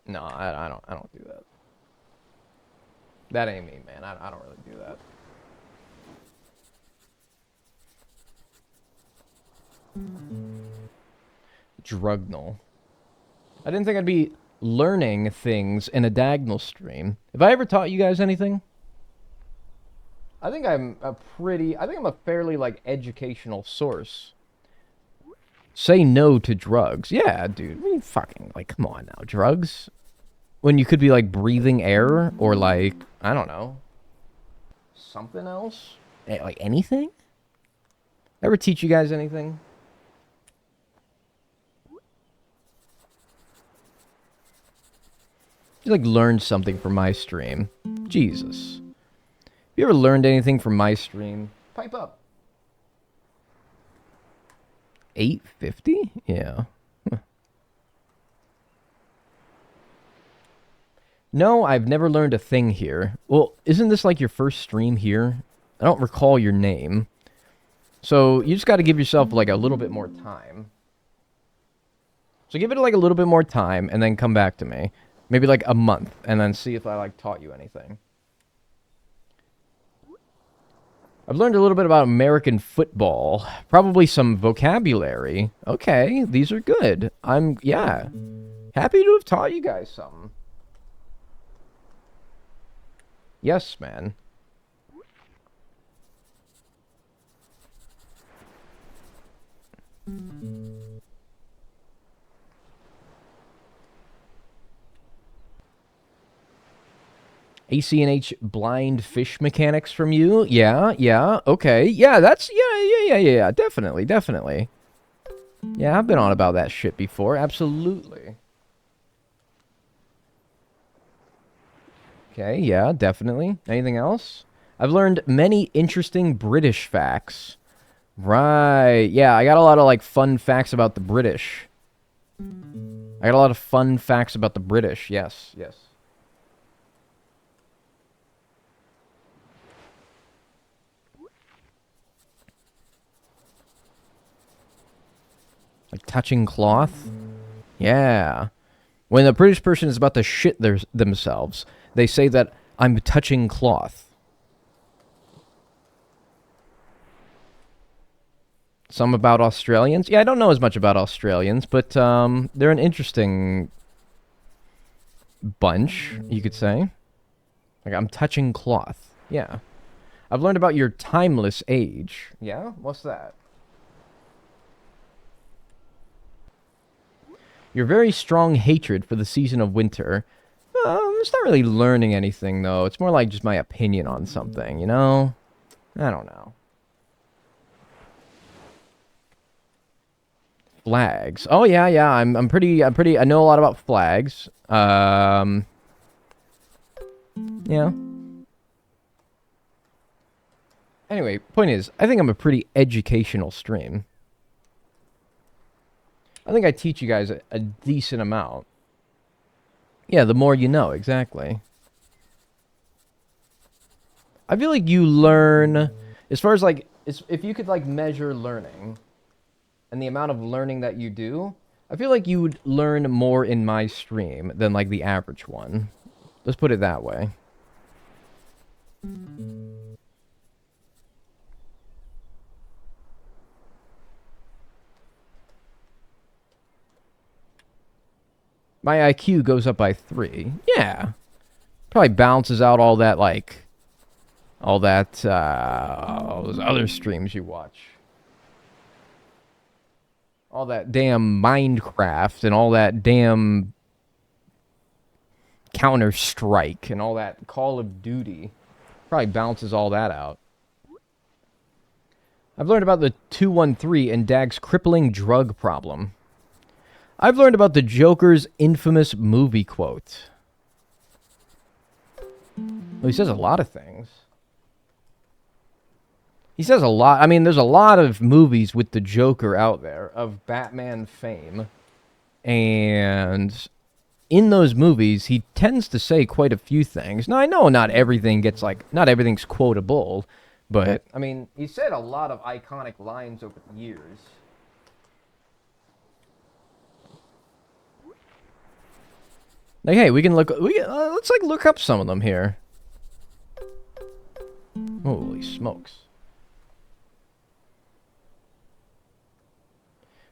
A: No, I don't do that. That ain't me, man. I don't really do that. Drugnal. I didn't think I'd be learning things in a diagonal stream. Have I ever taught you guys anything? I think I'm a fairly, like, educational source. Say no to drugs. Yeah, dude. What are you fucking, like, come on now. Drugs? When you could be, like, breathing air or, like, I don't know. Something else? Like, anything? Ever teach you guys anything? You, like, learned something from my stream. Jesus. You ever learned anything from my stream? Pipe up. 850? Yeah. Huh. No, I've never learned a thing here. Well, isn't this like your first stream here? I don't recall your name. So you just got to give yourself like a little bit more time. So give it like a little bit more time and then come back to me. Maybe like a month and then see if I like taught you anything. I've learned a little bit about American football. Probably some vocabulary. Okay, these are good. Yeah, happy to have taught you guys something. Yes, man. ACNH blind fish mechanics from you? Yeah, okay. Yeah, yeah, definitely. Yeah, I've been on about that shit before, absolutely. Okay, yeah, definitely. Anything else? I've learned many interesting British facts. Right, yeah, I got a lot of, like, fun facts about the British. Yes. Like touching cloth? Yeah. When a British person is about to shit themselves, they say that I'm touching cloth. Some about Australians? Yeah, I don't know as much about Australians, but they're an interesting bunch, you could say. Like, I'm touching cloth. Yeah. I've learned about your timeless age. Yeah? What's that? Your very strong hatred for the season of winter. It's not really learning anything, though. It's more like just my opinion on something, you know? I don't know. Flags. Oh, yeah. I know a lot about flags. Yeah. Anyway, point is, I think I'm a pretty educational stream. I think I teach you guys a decent amount. Yeah, the more you know, exactly. I feel like you learn, as far as, like, if you could, like, measure learning and the amount of learning that you do, I feel like you would learn more in my stream than, like, the average one. Let's put it that way. My IQ goes up by 3. Yeah. Probably balances out all that, like, all those other streams you watch. All that damn Minecraft and all that damn Counter-Strike and all that Call of Duty. Probably balances all that out. I've learned about the 213 and Dag's crippling drug problem. I've learned about the Joker's infamous movie quote. Well, he says a lot of things. He says a lot. I mean, there's a lot of movies with the Joker out there of Batman fame. And in those movies, he tends to say quite a few things. Now, I know not everything gets, like, not everything's quotable. But, I mean, he said a lot of iconic lines over the years. Like, hey, let's like look up some of them here. Holy smokes.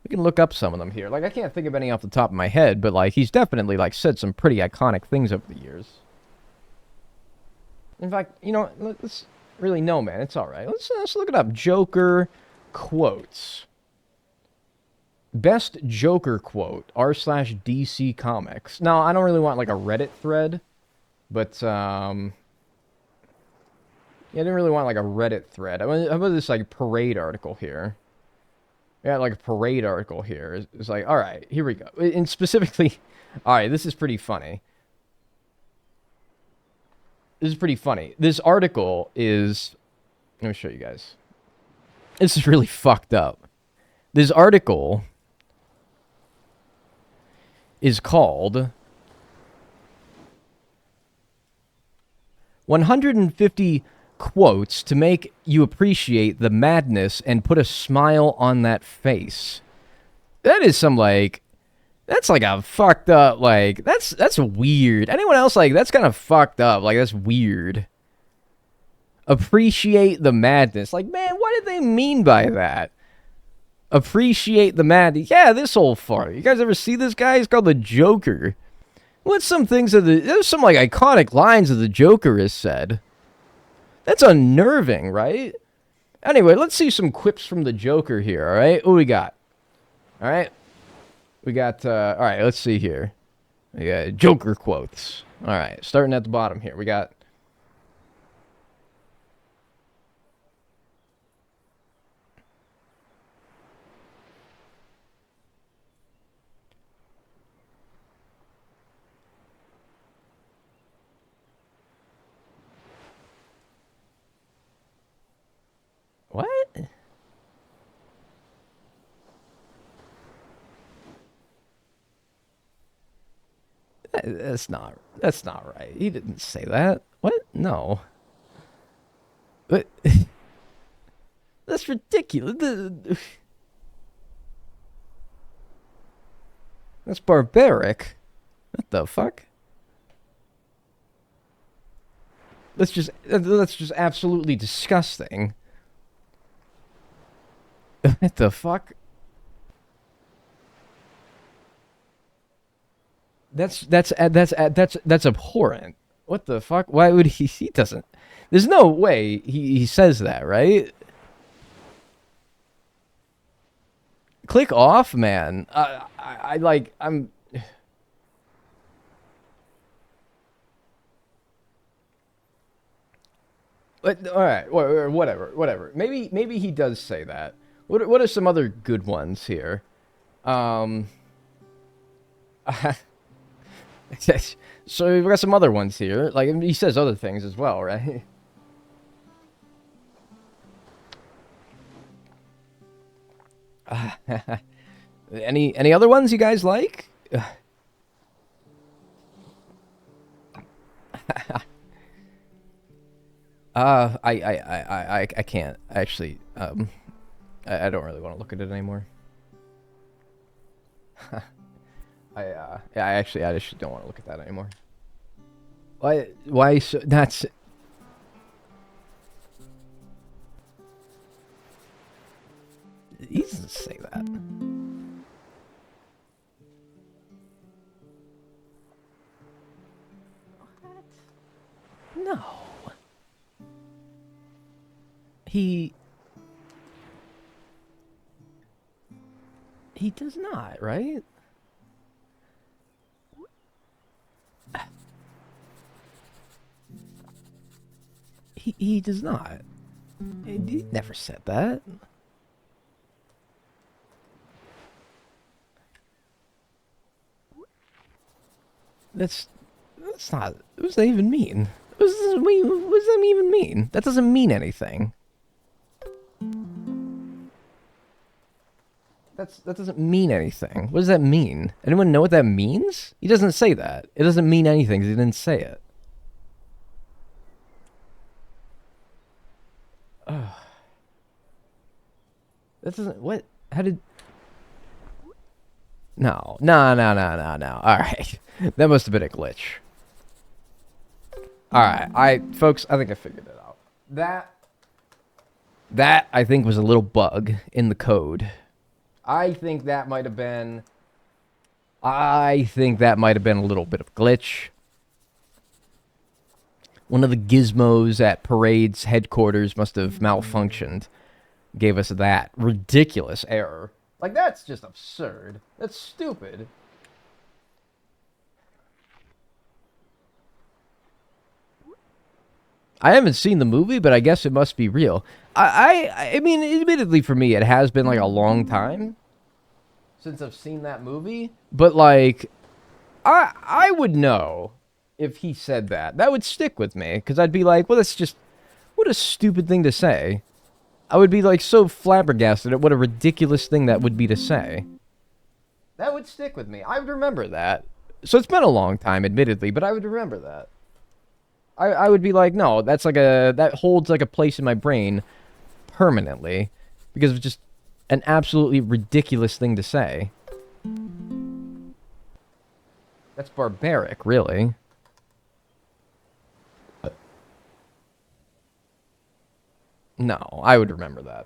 A: We can look up some of them here. Like, I can't think of any off the top of my head, but, like, he's definitely, like, said some pretty iconic things over the years. In fact, you know, let's really no, man. It's all right. Let's look it up. Joker quotes. Best Joker quote, r/DC Comics. Now, I don't really want, like, a Reddit thread, but, yeah, I didn't really want, like, a Reddit thread. How about this, like, parade article here? Yeah, like a parade article here. It's like, all right, here we go. And specifically, all right, this is pretty funny. This is pretty funny. This article is, let me show you guys. This is really fucked up. This article is called 150 quotes to make you appreciate the madness and put a smile on that face. That is some, like, that's like a fucked up, like, that's weird. Anyone else, like, that's kind of fucked up. Like, that's weird. Appreciate the madness. Like, man, what did they mean by that? Appreciate the madness. Yeah, this old fart. You guys ever see this guy? He's called the Joker. What's some things of the, there's some, like, iconic lines of the Joker has said. That's unnerving, right? Anyway, let's see some quips from the Joker here, all right? What we got? All right? We got, all right, let's see here. We got Joker quotes. All right, starting at the bottom here. We got... What? That's not right. He didn't say that. What? No. But that's ridiculous. That's barbaric. What the fuck? That's just absolutely disgusting. What the fuck? That's abhorrent. What the fuck? Why would he doesn't. There's no way he says that, right? Click off, man. I'm But, all right, whatever. Maybe he does say that. What are some other good ones here? So we've got some other ones here. Like, he says other things as well, right? Any other ones you guys like? I can't actually. I don't really want to look at it anymore. I actually don't want to look at that anymore. Why so, that's... He doesn't say that. What? No. He does not, right? He does not. He never said that. That's not. What does that even mean? What does that even mean? That doesn't mean anything. That doesn't mean anything. What does that mean? Anyone know what that means? He doesn't say that. It doesn't mean anything because he didn't say it. Ugh. That doesn't... What? How did... No. No. Alright. That must have been a glitch. Alright. Folks, I think I figured it out. That, I think, was a little bug in the code. I think that might have been a little bit of glitch. One of the gizmos at Parade's headquarters must have malfunctioned. Gave us that ridiculous error. Like, that's just absurd. That's stupid. I haven't seen the movie, but I guess it must be real. I mean, admittedly for me, it has been like a long time since I've seen that movie. But like, I would know if he said that. That would stick with me, because I'd be like, well, that's just, what a stupid thing to say. I would be like so flabbergasted at what a ridiculous thing that would be to say. That would stick with me. I would remember that. So it's been a long time, admittedly, but I would remember that. I would be like, no, that holds like a place in my brain permanently because it's just an absolutely ridiculous thing to say. That's barbaric, really. No, I would remember that.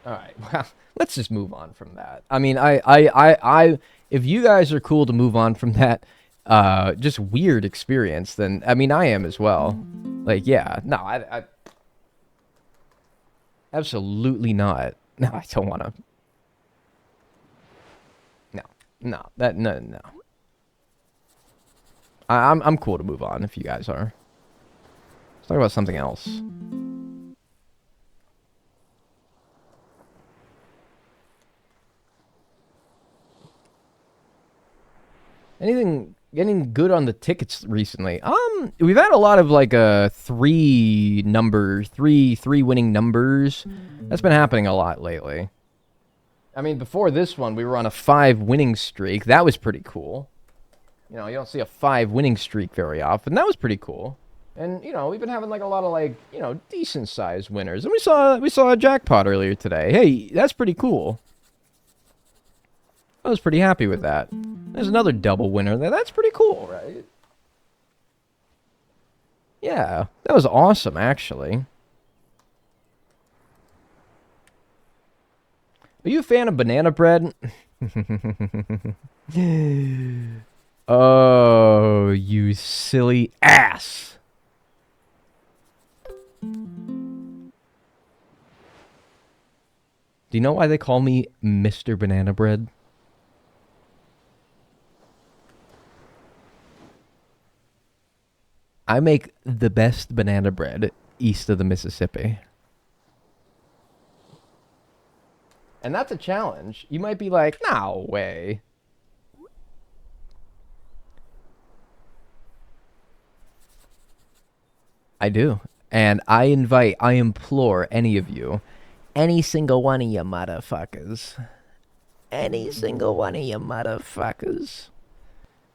A: All right, well, let's just move on from that. I mean, if you guys are cool to move on from that, just weird experience, then, I mean, I am as well. Like, yeah, no, I absolutely not. No, I don't want to. No. I'm cool to move on if you guys are. Let's talk about something else. Anything good on the tickets recently? We've had a lot of like three winning numbers. That's been happening a lot lately. I mean, before this one, we were on a 5 winning streak. That was pretty cool. You know, you don't see a 5 winning streak very often. That was pretty cool. And, you know, we've been having like a lot of like, you know, decent sized winners. And we saw a jackpot earlier today. Hey, that's pretty cool. I was pretty happy with that. There's another double winner there. That's pretty cool, right? Yeah, that was awesome, actually. Are you a fan of banana bread? Oh, you silly ass. Do you know why they call me Mr. Banana Bread? I make the best banana bread east of the Mississippi. And that's a challenge. You might be like, no way. I do. And I implore any of you, any single one of you motherfuckers,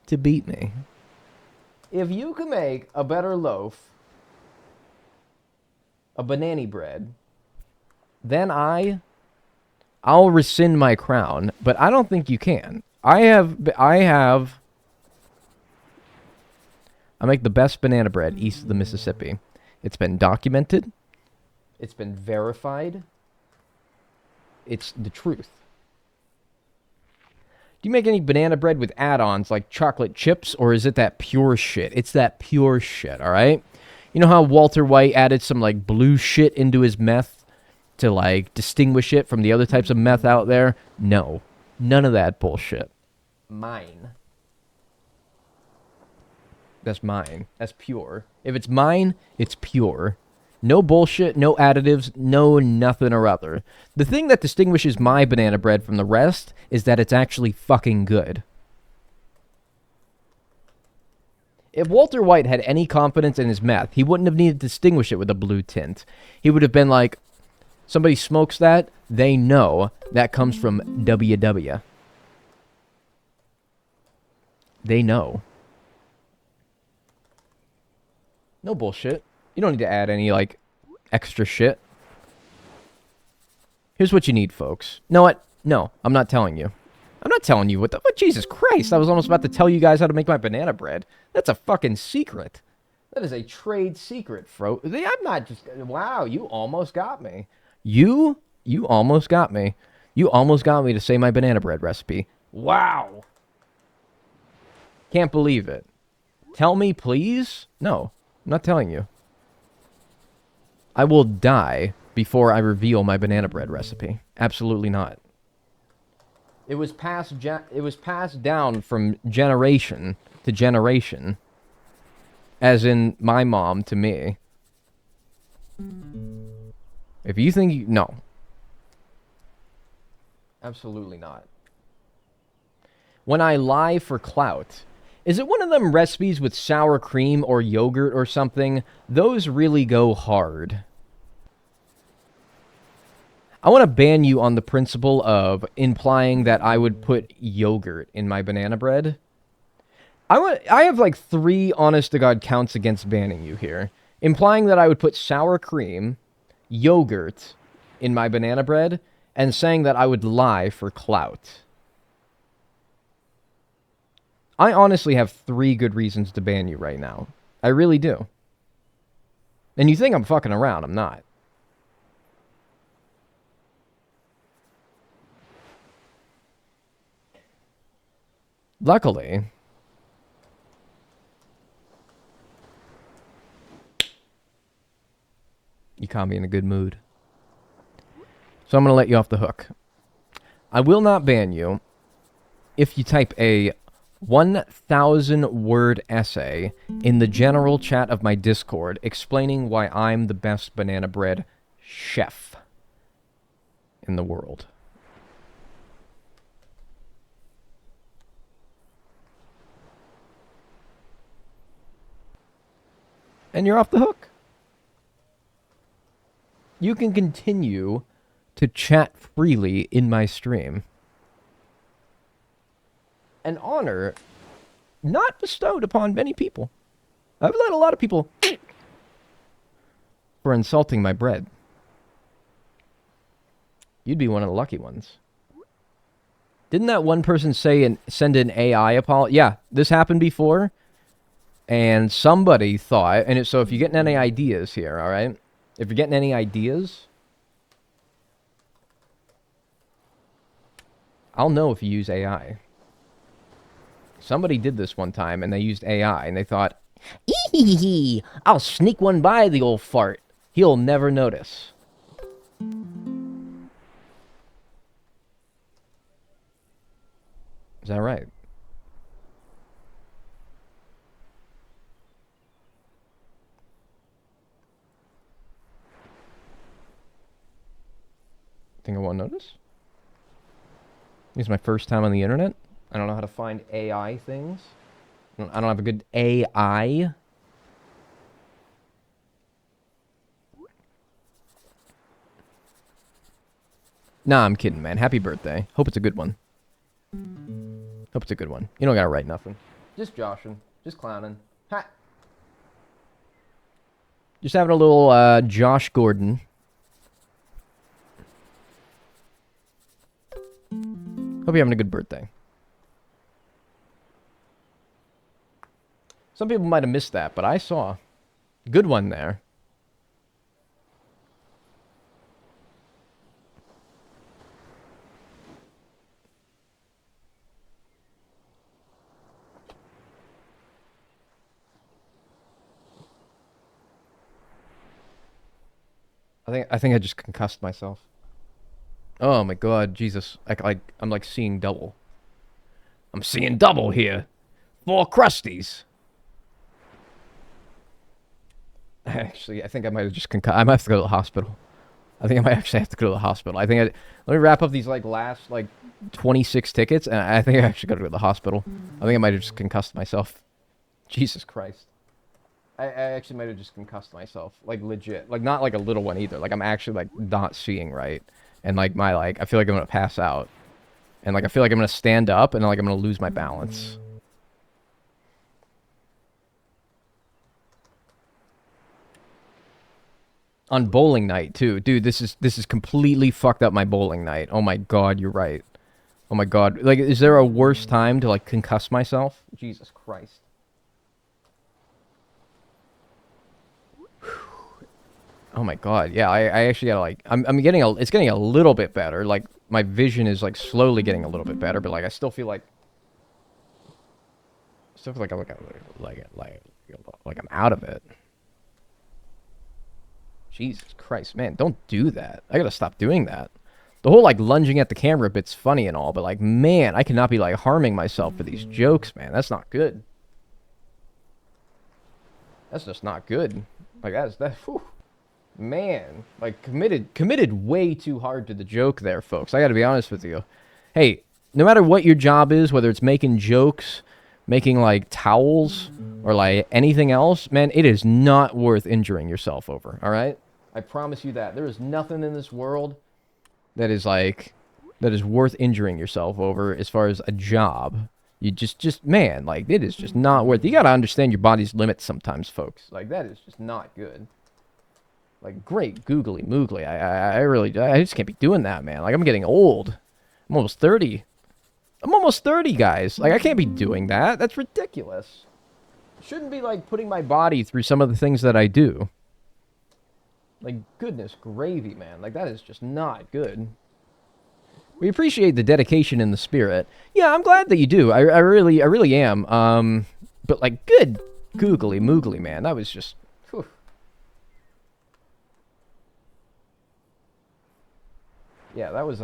A: to beat me. If you can make a better loaf, a banana bread, then I'll rescind my crown, but I don't think you can. I make the best banana bread east of the Mississippi. It's been documented. It's been verified. It's the truth. Do you make any banana bread with add-ons like chocolate chips, or is it that pure shit? It's that pure shit, all right? You know how Walter White added some, like, blue shit into his meth to, like, distinguish it from the other types of meth out there? No. None of that bullshit. Mine. That's mine. That's pure. If it's mine, it's pure. No bullshit, no additives, no nothing or other. The thing that distinguishes my banana bread from the rest is that it's actually fucking good. If Walter White had any confidence in his meth, he wouldn't have needed to distinguish it with a blue tint. He would have been like, somebody smokes that, they know that comes from WW. They know. No bullshit. You don't need to add any, like, extra shit. Here's what you need, folks. Know what? No, I'm not telling you. I'm not telling you what Jesus Christ. I was almost about to tell you guys how to make my banana bread. That's a fucking secret. That is a trade secret, Fro. I'm not just... Wow, you almost got me. You almost got me. You almost got me to say my banana bread recipe. Wow. Can't believe it. Tell me, please? No, I'm not telling you. I will die before I reveal my banana bread recipe. Absolutely not. It was passed down from generation to generation, as in my mom to me. If you think no. Absolutely not. When I lie for clout, is it one of them recipes with sour cream or yogurt or something? Those really go hard. I want to ban you on the principle of implying that I would put yogurt in my banana bread. I have like 3 honest-to-God counts against banning you here. Implying that I would put sour cream, yogurt in my banana bread, and saying that I would lie for clout. I honestly have 3 good reasons to ban you right now. I really do. And you think I'm fucking around, I'm not. Luckily, you caught me in a good mood. So I'm going to let you off the hook. I will not ban you if you type a 1,000-word essay in the general chat of my Discord explaining why I'm the best banana bread chef in the world. And you're off the hook. You can continue to chat freely in my stream. An honor not bestowed upon many people. I've let a lot of people for insulting my bread. You'd be one of the lucky ones. Didn't that one person say and send an AI apology? Yeah, this happened before. And somebody thought, so if you're getting any ideas here, all right? If you're getting any ideas, I'll know if you use AI. Somebody did this one time, and they used AI, and they thought, "Ee-hee-hee, I'll sneak one by the old fart. He'll never notice." Is that right? Think I won't notice? This is my first time on the internet. I don't know how to find AI things. I don't have a good AI. Nah, I'm kidding, man. Happy birthday. Hope it's a good one. Hope it's a good one. You don't gotta write nothing. Just joshing. Just clowning. Ha! Just having a little, Josh Gordon. Hope you're having a good birthday. Some people might have missed that, but I saw. Good one there. I think I just concussed myself. Oh my god, Jesus. I'm like seeing double. I'm seeing double here. 4 crusties. Actually, I think I might have just concussed. I might have to go to the hospital. I think I might actually have to go to the hospital. Let me wrap up these last 26 tickets, and I think I actually got to go to the hospital. I think I might have just concussed myself. Jesus Christ. I actually might have just concussed myself. Legit. Not a little one either. I'm actually not seeing right. And I feel like I'm gonna pass out. And I feel like I'm gonna stand up and I'm gonna lose my balance. On bowling night too. Dude, this is completely fucked up my bowling night. Oh my god, you're right. Oh my god. Is there a worse time to concuss myself? Jesus Christ. Oh my god, yeah, I actually gotta like, I'm getting it's getting a little bit better. Like my vision is like slowly getting a little bit better, but like I still feel like, like I'm out of it. Jesus Christ, man, don't do that. I gotta stop doing that. The whole like lunging at the camera bit's funny and all, but like, man, I cannot be like harming myself for these jokes, man. That's not good. That's just not good. Like whew. Man, like committed way too hard to the joke there, folks. I gotta be honest with you. Hey, no matter what your job is, whether it's making jokes, making like towels, or like anything else, man, it is not worth injuring yourself over, all right? I promise you that. There is nothing in this world that is worth injuring yourself over as far as a job. You just man, like it is just not worth it. You gotta understand your body's limits sometimes, folks. Like that is just not good. Like great googly moogly. I just can't be doing that, man. Like I'm getting old. I'm almost 30. I'm almost 30, guys. Like I can't be doing that. That's ridiculous. Shouldn't be like putting my body through some of the things that I do. Like goodness gravy, man. Like that is just not good. We appreciate the dedication and the spirit. Yeah, I'm glad that you do. I really am. But like good googly moogly, man. That was just whew. Yeah, that was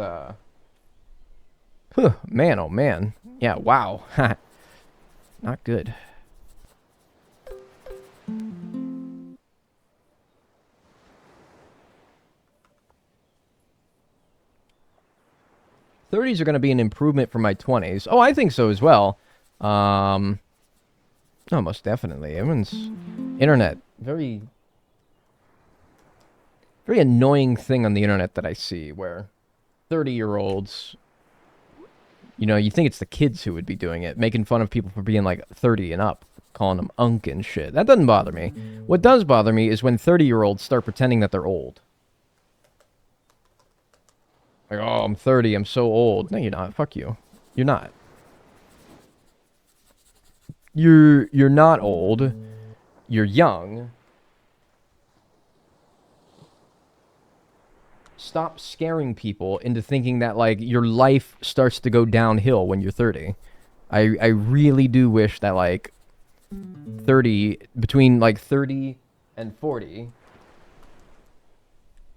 A: man, oh man. Yeah, wow. Not good. '30s are going to be an improvement from my 20s. Oh, I think so as well. No, most definitely. Everyone's internet, very annoying thing on the internet that I see where 30-year-olds, you know, you think it's the kids who would be doing it, making fun of people for being like 30 and up, calling them unk and shit. That doesn't bother me. What does bother me is when 30-year-olds start pretending that they're old. Like, oh, I'm 30, I'm so old. No, you're not. Fuck you. You're not. You're not old. You're young. Stop scaring people into thinking that, like, your life starts to go downhill when you're 30. I really do wish that, like, between, like, 30 and 40,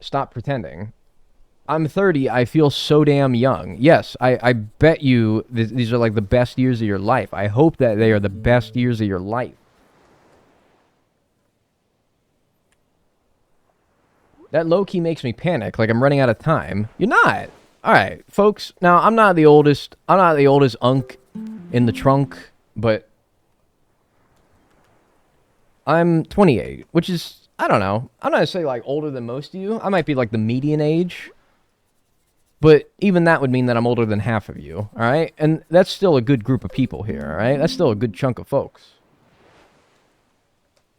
A: stop pretending. I'm 30, I feel so damn young. Yes, I bet you these are, like, the best years of your life. I hope that they are the best years of your life. That low-key makes me panic, like I'm running out of time. You're not. All right, folks. Now, I'm not the oldest unk in the trunk, but I'm 28, which is, I don't know. I'm not gonna say, like, older than most of you. I might be, like, the median age. But even that would mean that I'm older than half of you, all right? And that's still a good group of people here, all right? That's still a good chunk of folks.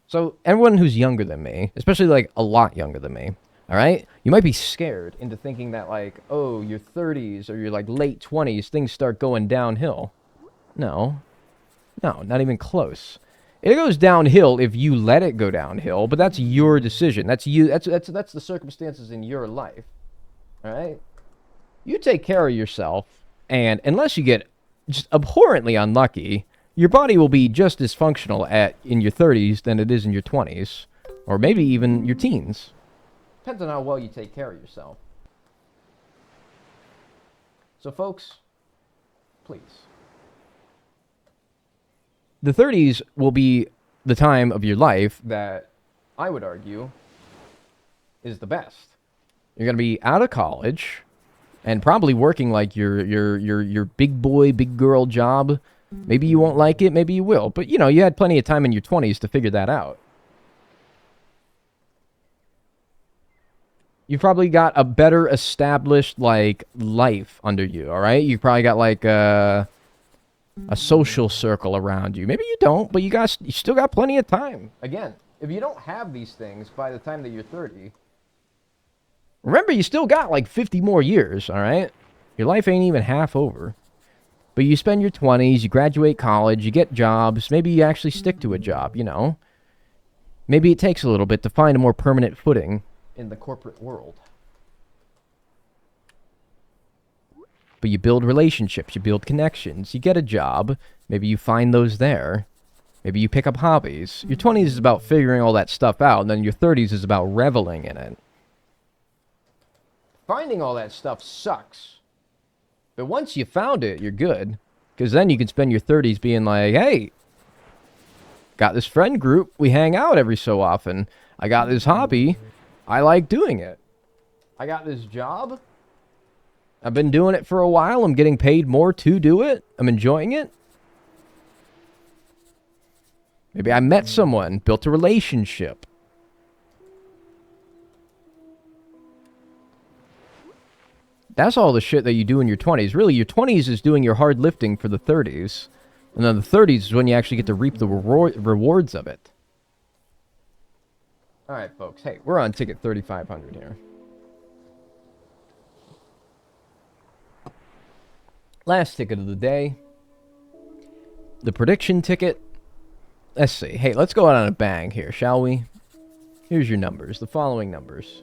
A: So everyone who's younger than me, especially like a lot younger than me, all right? You might be scared into thinking that like, oh, your 30s or your like late 20s, things start going downhill. No, not even close. It goes downhill if you let it go downhill, but that's your decision. That's you. That's the circumstances in your life, all right? You take care of yourself, and unless you get just abhorrently unlucky, your body will be just as functional in your 30s than it is in your 20s, or maybe even your teens. Depends on how well you take care of yourself. So, folks, please. The 30s will be the time of your life that I would argue is the best. You're going to be out of college and probably working like your big boy, big girl job. Maybe you won't like it, maybe you will. But, you know, you had plenty of time in your 20s to figure that out. You've probably got a better established, like, life under you, all right? You've probably got, like, a social circle around you. Maybe you don't, but you still got plenty of time. Again, if you don't have these things by the time that you're 30, remember, you still got, like, 50 more years, all right? Your life ain't even half over. But you spend your 20s, you graduate college, you get jobs, maybe you actually stick to a job, you know? Maybe it takes a little bit to find a more permanent footing in the corporate world. But you build relationships, you build connections, you get a job, maybe you find those there. Maybe you pick up hobbies. Your 20s is about figuring all that stuff out, and then your 30s is about reveling in it. Finding all that stuff sucks. But once you found it, you're good. Because then you can spend your 30s being like, hey, got this friend group, we hang out every so often. I got this hobby, I like doing it. I got this job, I've been doing it for a while, I'm getting paid more to do it, I'm enjoying it. Maybe I met someone, built a relationship. That's all the shit that you do in your 20s. Really, your 20s is doing your hard lifting for the 30s. And then the 30s is when you actually get to reap the rewards of it. Alright, folks. Hey, we're on ticket 3,500 here. Last ticket of the day. The prediction ticket. Let's see. Hey, let's go out on a bang here, shall we? Here's your numbers. The following numbers.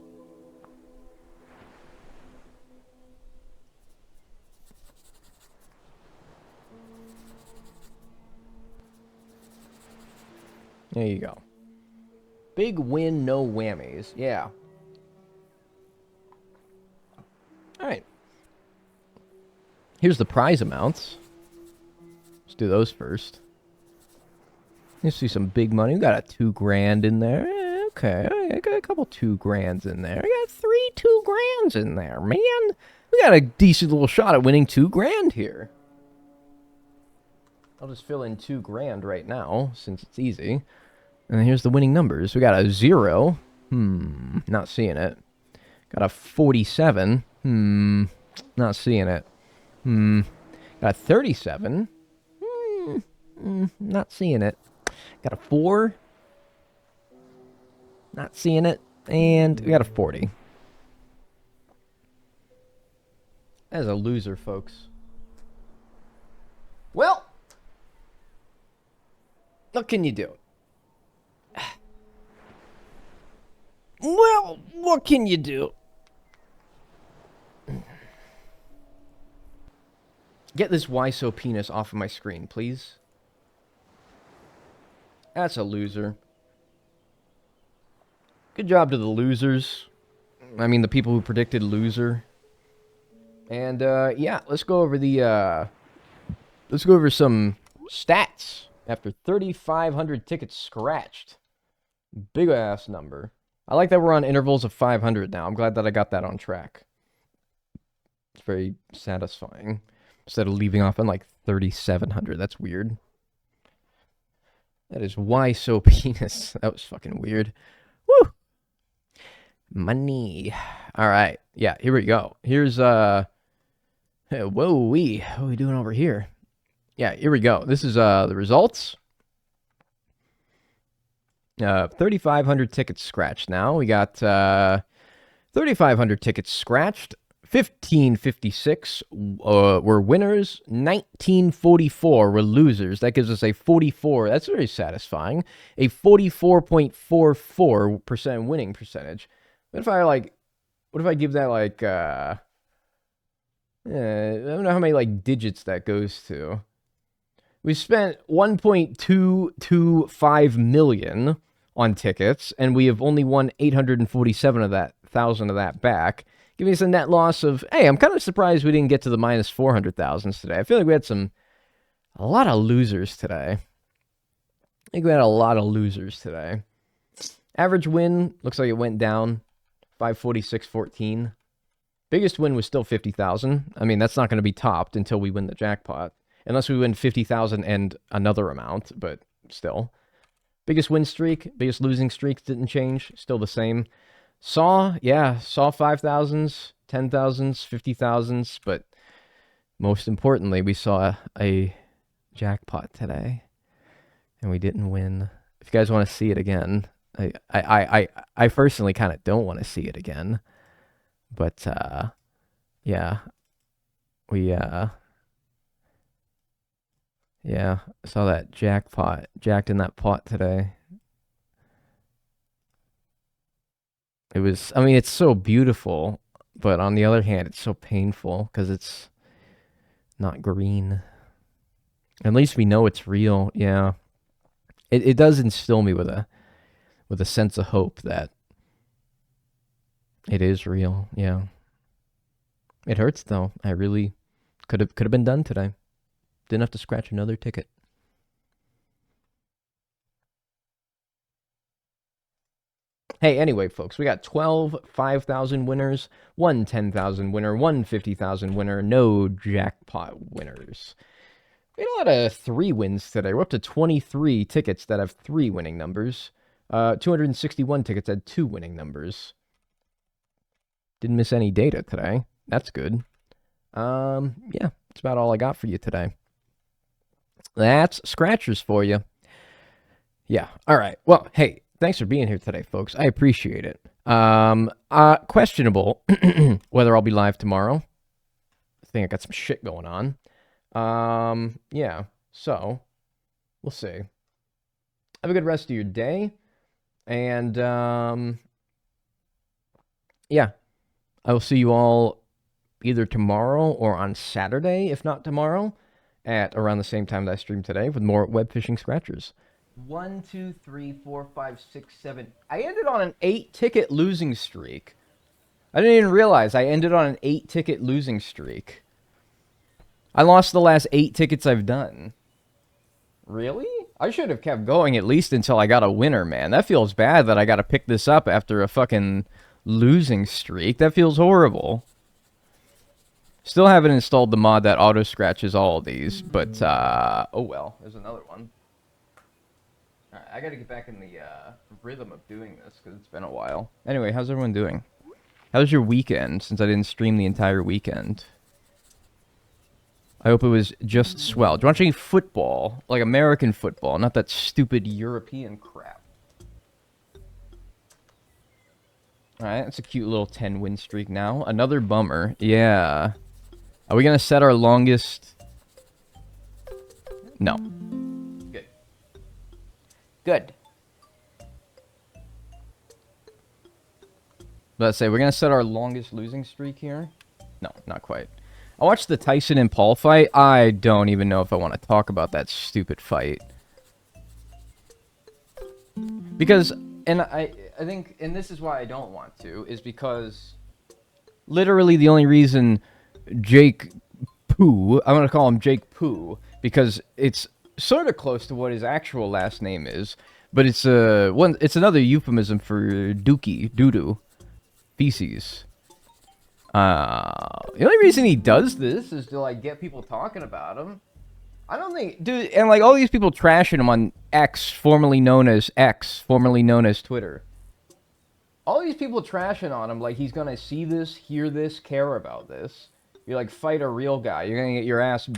A: There you go. Big win, no whammies. Yeah. Alright. Here's the prize amounts. Let's do those first. You see some big money. We got a $2,000 in there. Okay, I got a couple $2,000s in there. I got 3 $2,000s in there, man. We got a decent little shot at winning $2,000 here. I'll just fill in $2,000 right now, since it's easy. And here's the winning numbers. We got a 0. Not seeing it. Got a 47. Not seeing it. Got a 37. Not seeing it. Got a 4. Not seeing it. And we got a 40. That is a loser, folks. Well, what can you do? Well, what can you do? Get this why so penis off of my screen, please. That's a loser. Good job to the losers. I mean, the people who predicted loser. And, yeah, let's go over the, let's go over some stats after 3,500 tickets scratched. Big ass number. I like that we're on intervals of 500 now. I'm glad that I got that on track. It's very satisfying. Instead of leaving off on like 3,700. That's weird. That is why so penis. That was fucking weird. Woo! Money. Alright. Yeah, here we go. Here's, whoa-wee. What are we doing over here? Yeah, here we go. This is, the results. 3,500 tickets scratched now. We got, 3,500 tickets scratched. 1556 were winners. 1944 were losers. That gives us a 44. That's very satisfying. A 44.44% winning percentage. What if I give that like, I don't know how many like digits that goes to. We spent 1.225 million on tickets, and we have only won 847 of that, thousand of that back, giving us a net loss of, hey, I'm kind of surprised we didn't get to the minus 400,000s today. I feel like we had a lot of losers today. I think we had a lot of losers today. Average win, looks like it went down, 546.14. Biggest win was still 50,000. I mean, that's not going to be topped until we win the jackpot. Unless we win 50,000 and another amount, but still. Biggest win streak, biggest losing streak didn't change, still the same. Saw 5,000s, 10,000s, 50,000s, but most importantly, we saw a jackpot today, and we didn't win. If you guys want to see it again, I personally kind of don't want to see it again, but yeah, we yeah, I saw that jacked in that pot today. It was, I mean, it's so beautiful, but on the other hand, it's so painful because it's not green. At least we know it's real. Yeah. It does instill me with a sense of hope that it is real. Yeah. It hurts though. I really could have been done today. Didn't have to scratch another ticket. Hey, anyway, folks, we got 12 5,000 winners, one 10,000 winner, one 50,000 winner, no jackpot winners. We had a lot of 3 wins today. We're up to 23 tickets that have 3 winning numbers. 261 tickets had 2 winning numbers. Didn't miss any data today. That's good. Yeah, that's about all I got for you today. That's Scratchers for you. Yeah, all right. Well, hey, thanks for being here today, folks. I appreciate it. Questionable whether I'll be live tomorrow. I think I got some shit going on. Yeah, so we'll see. Have a good rest of your day. And, yeah, I will see you all either tomorrow or on Saturday, if not tomorrow, at around the same time that I stream today with more web fishing scratchers. 1, 2, 3, 4, 5, 6, 7. I ended on an 8-ticket losing streak. I didn't even realize I ended on an 8-ticket losing streak. I lost the last 8 tickets I've done. Really? I should have kept going at least until I got a winner, man. That feels bad that I got to pick this up after a fucking losing streak. That feels horrible. Still haven't installed the mod that auto scratches all of these, but oh well. There's another one. All right, I got to get back in the rhythm of doing this because it's been a while. Anyway, how's everyone doing? How was your weekend? Since I didn't stream the entire weekend. I hope it was just swell. Do you watch any football? Like American football, not that stupid European crap. Alright, that's a cute little 10-win streak now. Another bummer. Yeah. Are we going to set our longest... No. Good. Good. Let's say we're going to set our longest losing streak here. No, not quite. I watched the Tyson and Paul fight. I don't even know if I want to talk about that stupid fight. Because, and I think, and this is why I don't want to, is because literally the only reason Jake Poo, I'm going to call him Jake Poo, because it's sort of close to what his actual last name is, but it's it's another euphemism for dookie, doo-doo, feces. The only reason he does this is to, like, get people talking about him. I don't think, dude, and, like, all these people trashing him on X, formerly known as Twitter. All these people trashing on him like he's gonna see this, hear this, care about this. You're like, fight a real guy. You're gonna get your ass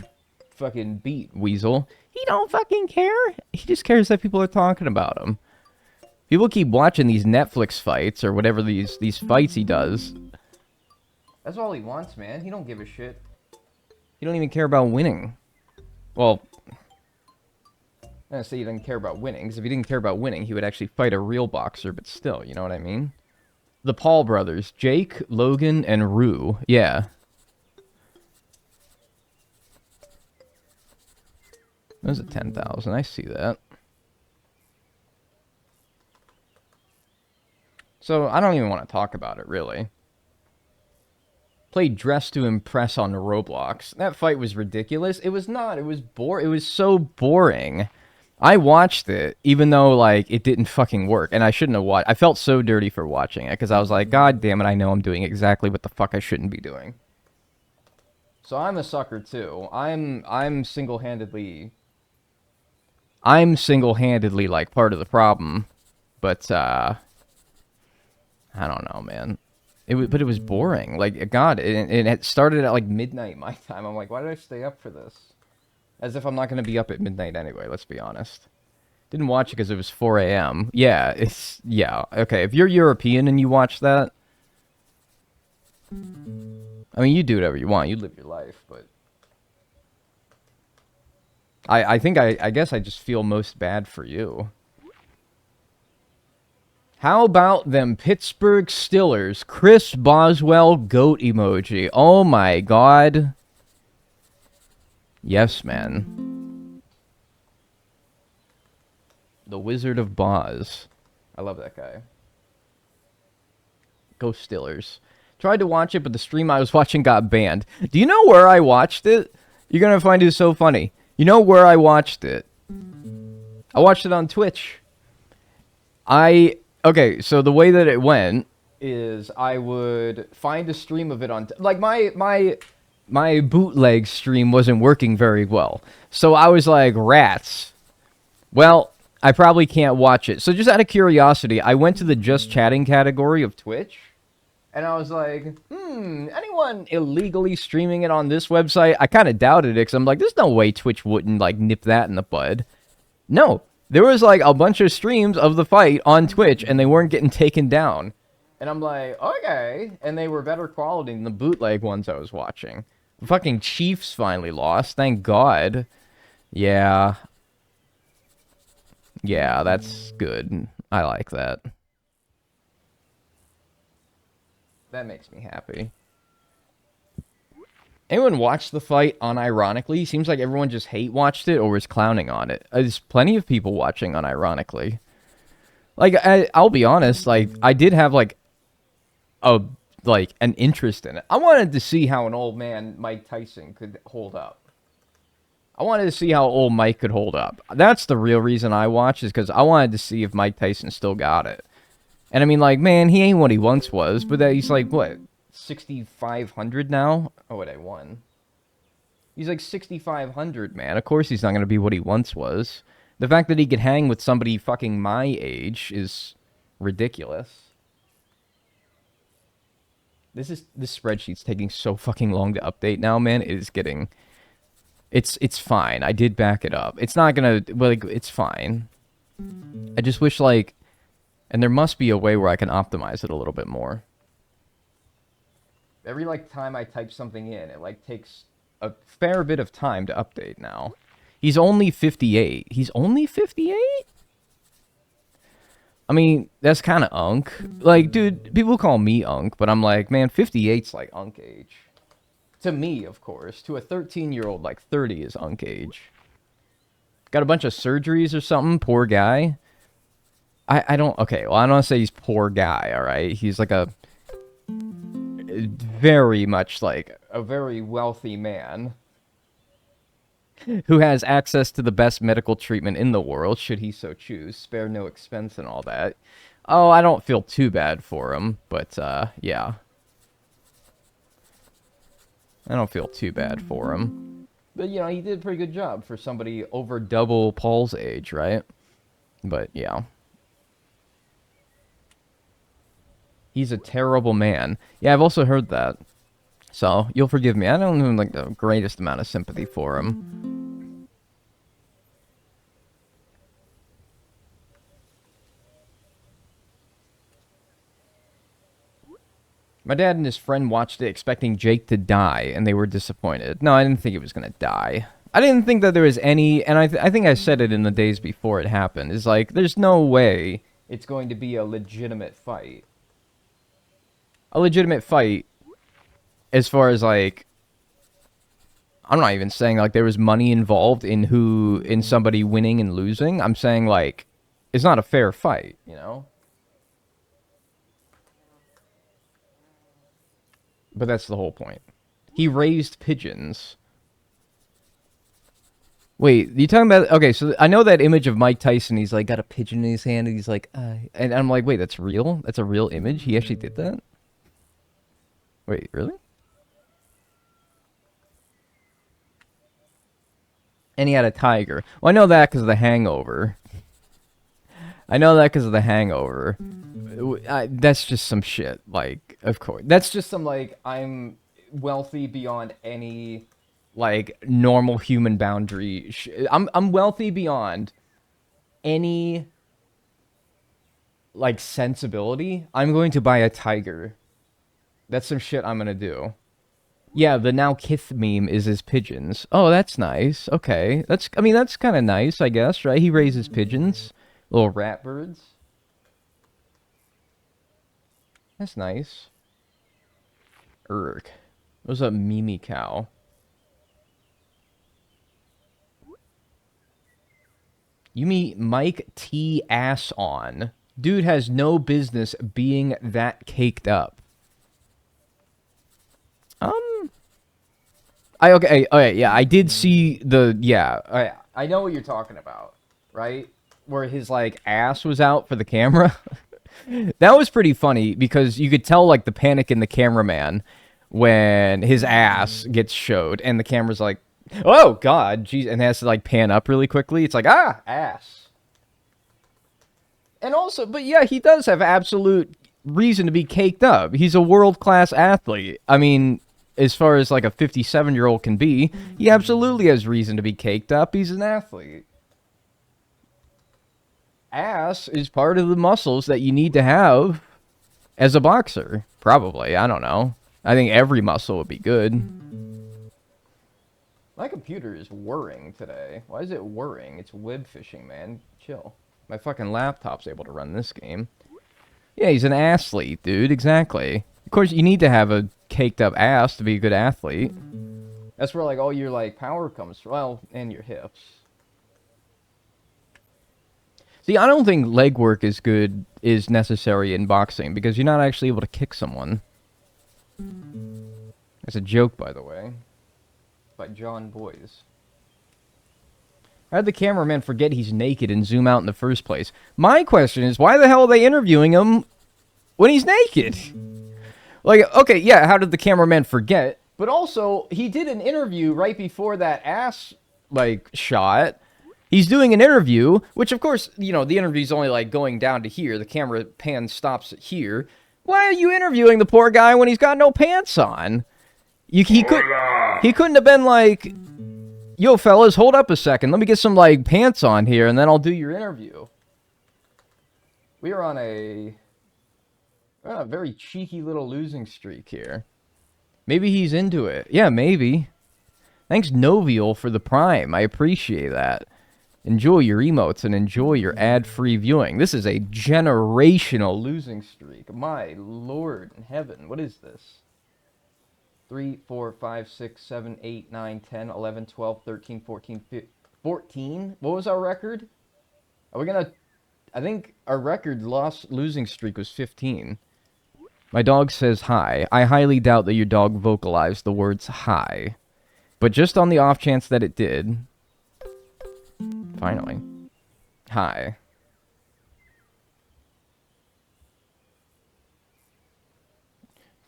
A: fucking beat, weasel. He don't fucking care. He just cares that people are talking about him. People keep watching these Netflix fights or whatever these fights he does. That's all he wants, man. He don't give a shit. He don't even care about winning. Well, I'm gonna say he doesn't care about winning, because if he didn't care about winning, he would actually fight a real boxer, but still, you know what I mean? The Paul brothers, Jake, Logan, and Rue. Yeah. There's a 10,000. I see that. So, I don't even want to talk about it, really. Played Dress to Impress on Roblox. That fight was ridiculous. It was not. It was It was so boring. I watched it, even though, like, it didn't fucking work. And I shouldn't have watched. I felt so dirty for watching it, because I was like, God damn it, I know I'm doing exactly what the fuck I shouldn't be doing. So I'm a sucker, too. I'm single-handedly, like, part of the problem. But, I don't know, man. But it was boring. Like, God, it started at, like, midnight my time. I'm like, why did I stay up for this? As if I'm not going to be up at midnight anyway, let's be honest. Didn't watch it because it was 4 a.m. Yeah, yeah, okay. If you're European and you watch that, I mean, you do whatever you want. You live your life, but... I think I guess I just feel most bad for you. How about them Pittsburgh Steelers? Chris Boswell goat emoji. Oh my god. Yes, man. The Wizard of Boz. I love that guy. Go Steelers. Tried to watch it, but the stream I was watching got banned. Do you know where I watched it? You're gonna find it so funny. You know where I watched it? I watched it on Twitch. Okay, so the way that it went is I would find a stream of it on... Like, my bootleg stream wasn't working very well. So I was like, rats. Well, I probably can't watch it. So just out of curiosity, I went to the just chatting category of Twitch. And I was like, anyone illegally streaming it on this website? I kind of doubted it, because I'm like, there's no way Twitch wouldn't, like, nip that in the bud. No. There was, like, a bunch of streams of the fight on Twitch, and they weren't getting taken down. And I'm like, okay. And they were better quality than the bootleg ones I was watching. The fucking Chiefs finally lost. Thank God. Yeah. Yeah, that's good. I like that. That makes me happy. Anyone watch the fight unironically? Seems like everyone just hate-watched it or was clowning on it. There's plenty of people watching unironically. Like, I'll be honest, like, I did have, like, an interest in it. I wanted to see how an old man, Mike Tyson, could hold up. I wanted to see how old Mike could hold up. That's the real reason I watched, is because I wanted to see if Mike Tyson still got it. And I mean, like, man, he ain't what he once was, but he's like, what, 6,500 now? Oh, wait, I won. He's like 6,500, man. Of course he's not going to be what he once was. The fact that he could hang with somebody fucking my age is ridiculous. This spreadsheet's taking so fucking long to update now, man. It is getting... It's fine. I did back it up. It's not gonna... Like, it's fine. I just wish, like... And there must be a way where I can optimize it a little bit more. Every, like, time I type something in, it, like, takes a fair bit of time to update now. He's only 58. He's only 58? I mean, that's kind of unk. Like, dude, people call me unk, but I'm like, man, 58's, like, unk age. To me, of course. To a 13-year-old, like, 30 is unk age. Got a bunch of surgeries or something, poor guy. I don't... Okay, well, I don't want to say he's poor guy, alright? He's like a... Very much like a very wealthy man who has access to the best medical treatment in the world, should he so choose. Spare no expense and all that. Oh, I don't feel too bad for him, but, yeah. I don't feel too bad for him. But, you know, he did a pretty good job for somebody over double Paul's age, right? But, yeah. He's a terrible man. Yeah, I've also heard that. So, you'll forgive me. I don't have, like, the greatest amount of sympathy for him. My dad and his friend watched it expecting Jake to die, and they were disappointed. No, I didn't think it was gonna die. I didn't think that there was any... And I think I said it in the days before it happened. It's like, there's no way it's going to be a legitimate fight. A legitimate fight, as far as, like, I'm not even saying, like, there was money involved in somebody winning and losing. I'm saying, like, it's not a fair fight, you know? But that's the whole point. He raised pigeons. Wait, you talking about... Okay, so I know that image of Mike Tyson. He's, like, got a pigeon in his hand, and he's like, and I'm like, wait, that's real? That's a real image? He actually did that? Wait, really? And he had a tiger. Well, I know that because of The Hangover. I know that because of The Hangover. That's just some shit. Like, of course. That's just some, like, I'm wealthy beyond any, like, normal human boundary. I'm wealthy beyond any, like, sensibility. I'm going to buy a tiger. That's some shit I'm gonna do. Yeah, the now Kith meme is his pigeons. Oh, that's nice. Okay. I mean, that's kind of nice, I guess, right? He raises pigeons. Little rat birds. That's nice. Urk. What's up, Mimi Cow? You meet Mike T. Ass on. Dude has no business being that caked up. Okay, yeah, I did see the, yeah, I know what you're talking about, right? Where his, like, ass was out for the camera. That was pretty funny, because you could tell, like, the panic in the cameraman when his ass gets showed, and the camera's like, oh, God, jeez, and has to, like, pan up really quickly. It's like, ah, ass. And also, but yeah, he does have absolute reason to be caked up. He's a world-class athlete. I mean, as far as, like, a 57-year-old can be, he absolutely has reason to be caked up. He's an athlete. Ass is part of the muscles that you need to have as a boxer. Probably. I don't know. I think every muscle would be good. My computer is whirring today. Why is it whirring? It's web fishing, man. Chill. My fucking laptop's able to run this game. Yeah, he's an athlete, dude. Exactly. Of course, you need to have a caked up ass to be a good athlete. That's where, like, all your, like, power comes from. Well, and your hips. See, I don't think leg work is necessary in boxing, because you're not actually able to kick someone. That's a joke, by the way. By John Boyes. How'd the cameraman forget he's naked and zoom out in the first place? My question is, why the hell are they interviewing him when he's naked? Like, okay, yeah, how did the cameraman forget? But also, he did an interview right before that ass, like, shot. He's doing an interview, which, of course, you know, the interview's only, like, going down to here. The camera pan stops at here. Why are you interviewing the poor guy when he's got no pants on? He couldn't have been like, yo, fellas, hold up a second. Let me get some, like, pants on here, and then I'll do your interview. We are on a very cheeky little losing streak here. Maybe he's into it. Yeah, maybe. Thanks, Novial, for the Prime. I appreciate that. Enjoy your emotes and enjoy your ad-free viewing. This is a generational losing streak. My lord in heaven. What is this? 3, 4, 5, 6, 7, 8, 9, 10, 11, 12, 13, 14, 15, 14? What was our record? Are we gonna... I think our record losing streak was 15. My dog says hi. I highly doubt that your dog vocalized the words hi. But just on the off chance that it did... Finally. Hi.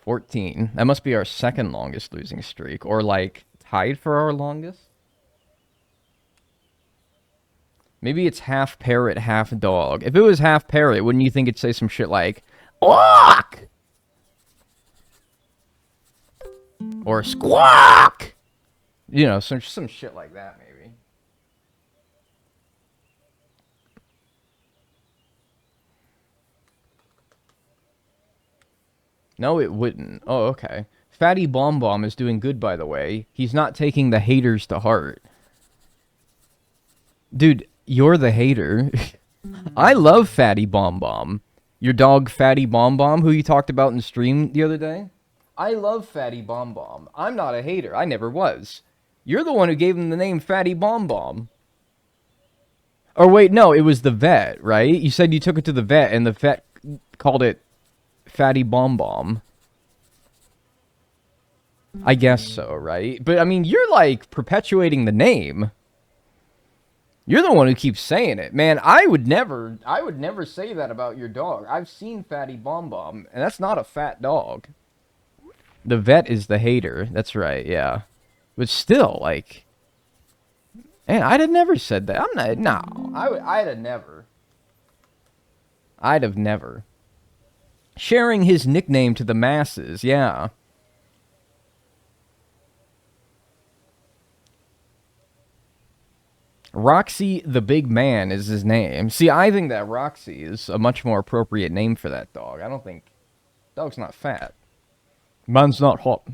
A: $14. That must be our second longest losing streak. Or, like, tied for our longest? Maybe it's half parrot, half dog. If it was half parrot, wouldn't you think it'd say some shit like, "Awk!" Or "Squawk!" You know, some shit like that, maybe. No, it wouldn't. Oh, okay. Fatty Bomb Bomb is doing good, by the way. He's not taking the haters to heart. Dude, you're the hater. I love Fatty Bomb Bomb. Your dog, Fatty Bomb Bomb, who you talked about in stream the other day? I love Fatty Bomb Bomb. I'm not a hater. I never was. You're the one who gave him the name Fatty Bomb Bomb. Or wait, no, it was the vet, right? You said you took it to the vet, and the vet called it Fatty Bomb Bomb. I guess so, right? But, I mean, you're, like, perpetuating the name. You're the one who keeps saying it. Man, I would never say that about your dog. I've seen Fatty Bomb Bomb, and that's not a fat dog. The vet is the hater. That's right, yeah. But still, like... Man, I'd have never said that. I'm not... No, I'd have never. I'd have never. Sharing his nickname to the masses, yeah. Roxy the Big Man is his name. See, I think that Roxy is a much more appropriate name for that dog. I don't think... Dog's not fat. Man's not hot.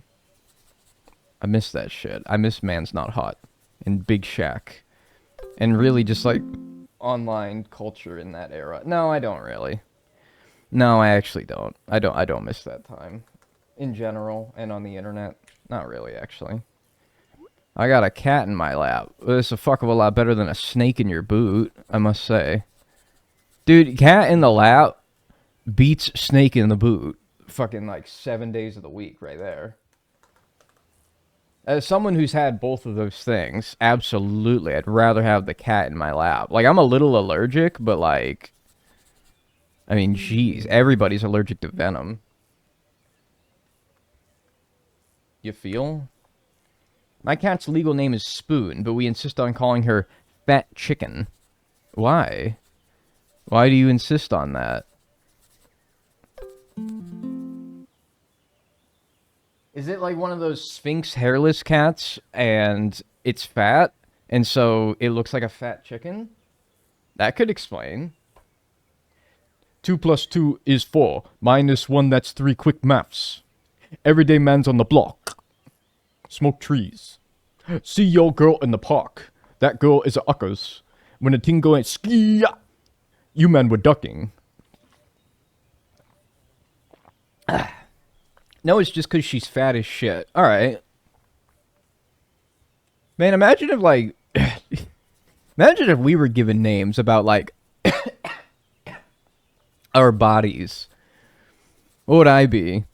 A: I miss that shit. I miss Man's Not Hot. And Big Shack. And really just, like, online culture in that era. No, I don't really. No, I actually don't. I don't miss that time. In general, and on the internet. Not really, actually. I got a cat in my lap. This is a fuck of a lot better than a snake in your boot, I must say. Dude, cat in the lap beats snake in the boot. Fucking like 7 days of the week right there. As someone who's had both of those things, absolutely, I'd rather have the cat in my lap. Like, I'm a little allergic, but like... I mean, jeez, everybody's allergic to venom. You feel? My cat's legal name is Spoon, but we insist on calling her Fat Chicken. Why? Why do you insist on that? Is it like one of those Sphinx hairless cats, and it's fat, and so it looks like a fat chicken? That could explain. 2 plus 2 is 4, minus 1, that's 3 quick maths. Everyday man's on the block. Smoke trees. See your girl in the park. That girl is a uckers. When the ting going ski, you men were ducking. No, it's just because she's fat as shit. Alright. Man, imagine if, like... imagine if we were given names about, like... our bodies. What would I be?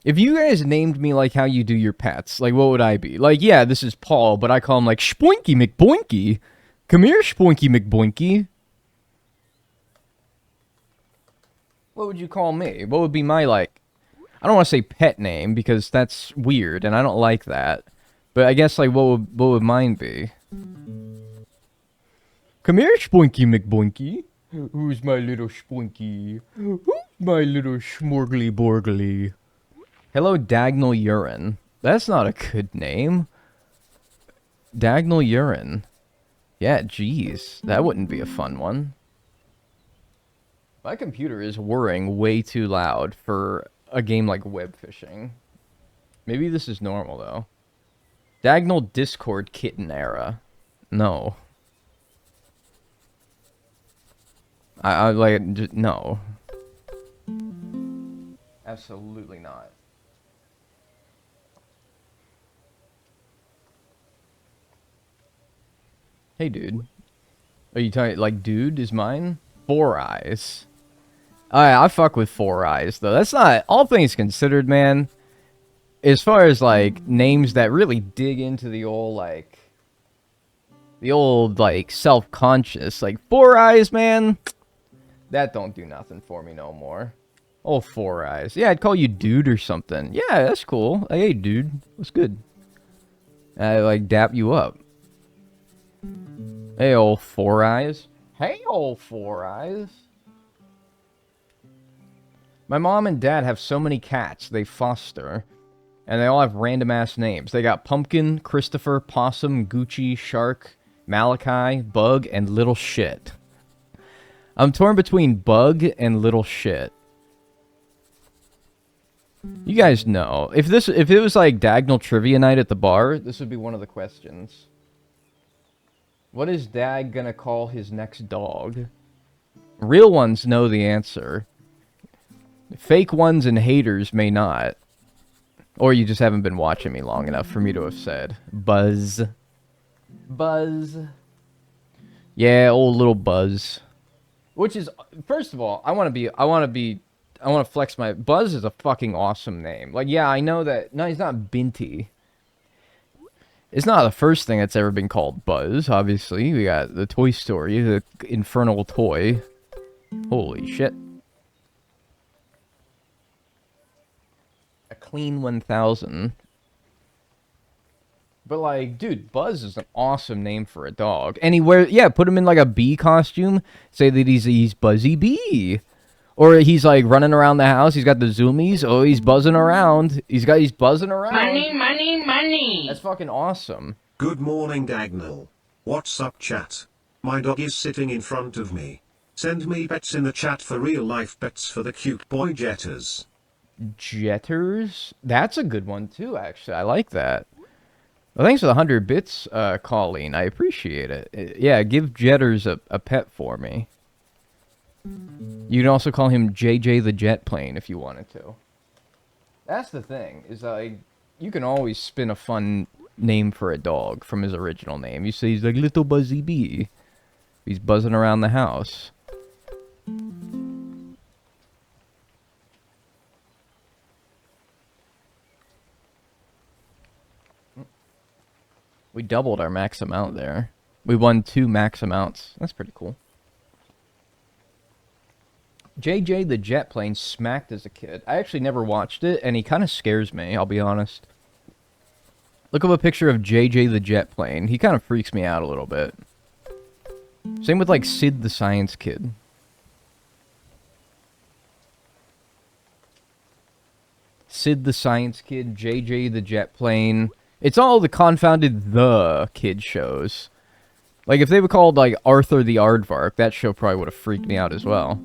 A: If you guys named me like how you do your pets, like, what would I be? Like, yeah, this is Paul, but I call him, like, Spoinky McBoinky. Come here, Spoinky McBoinky. What would you call me? What would be my, like... I don't want to say pet name, because that's weird, and I don't like that. But I guess, like, what would mine be? Come here, Spoinky McBoinky. Who's my little Spoinky? Who's my little Schmorgly Borgly? Hello, Dagnall Urine. That's not a good name. Dagnall Urine. Yeah, jeez. That wouldn't be a fun one. My computer is whirring way too loud for a game like WEBFISHING. Maybe this is normal, though. Dagnall Discord Kitten Era. No. I like, just, no. Absolutely not. Hey, dude. Are you talking, like, dude is mine? 4 Eyes. I fuck with 4 Eyes, though. That's not, all things considered, man. As far as, like, names that really dig into the old, like, self-conscious, like, 4 Eyes, man, that don't do nothing for me no more. Oh, 4 Eyes. Yeah, I'd call you dude or something. Yeah, that's cool. Hey, dude. What's good? I, like, dap you up. Hey, old 4 Eyes. Hey, old 4 Eyes. My mom and dad have so many cats they foster. And they all have random-ass names. They got Pumpkin, Christopher, Possum, Gucci, Shark, Malachi, Bug, and Little Shit. I'm torn between Bug and Little Shit. You guys know. If it was like Dagnall Trivia Night at the bar, this would be one of the questions. What is Dag gonna call his next dog? Real ones know the answer. Fake ones and haters may not. Or you just haven't been watching me long enough for me to have said. Buzz. Buzz. Yeah, old little Buzz. Which is, first of all, I want to flex my... Buzz is a fucking awesome name. Like, yeah, I know that... No, he's not Binty. It's not the first thing that's ever been called Buzz, obviously. We got the Toy Story, the infernal toy. Holy shit. A clean 1000. But, like, dude, Buzz is an awesome name for a dog. And put him in, like, a bee costume. Say that he's Buzzy Bee. Or he's, like, running around the house. He's got the zoomies. Oh, he's buzzing around. He's buzzing around.
B: Money, money, money.
A: That's fucking awesome.
C: Good morning, Dagnall. What's up, chat? My dog is sitting in front of me. Send me pets in the chat for real-life pets for the cute boy Jetters.
A: Jetters? That's a good one, too, actually. I like that. Well, thanks for the 100 bits, Colleen. I appreciate it. Yeah, give Jetters a pet for me. You can also call him JJ the Jet Plane if you wanted to. That's the thing, is like, you can always spin a fun name for a dog from his original name. You say he's like Little Buzzy Bee. He's buzzing around the house. We doubled our max amount there. We won 2 max amounts. That's pretty cool. JJ the Jet Plane smacked as a kid. I actually never watched it, and he kind of scares me, I'll be honest. Look up a picture of JJ the Jet Plane. He kind of freaks me out a little bit. Same with, like, Sid the Science Kid. Sid the Science Kid, JJ the Jet Plane. It's all the confounded the kid shows. Like, if they were called, like, Arthur the Aardvark, that show probably would have freaked me out as well.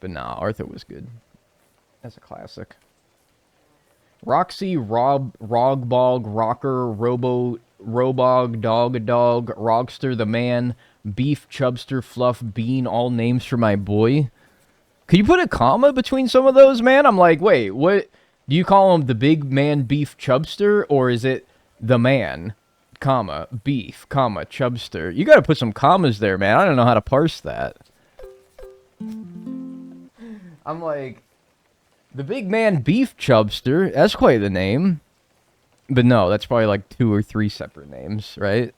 A: But nah, Arthur was good. That's a classic. Roxy, Rogbog, Rocker, Robog, Dog, Rogster the Man, Beef, Chubster, Fluff, Bean, all names for my boy. Could you put a comma between some of those, man? I'm like, wait, what? Do you call him the big man Beef Chubster, or is it the man, comma, beef, comma, Chubster? You gotta put some commas there, man. I don't know how to parse that. I'm like, the big man Beef Chubster, that's quite the name. But no, that's probably like 2 or 3 separate names, right?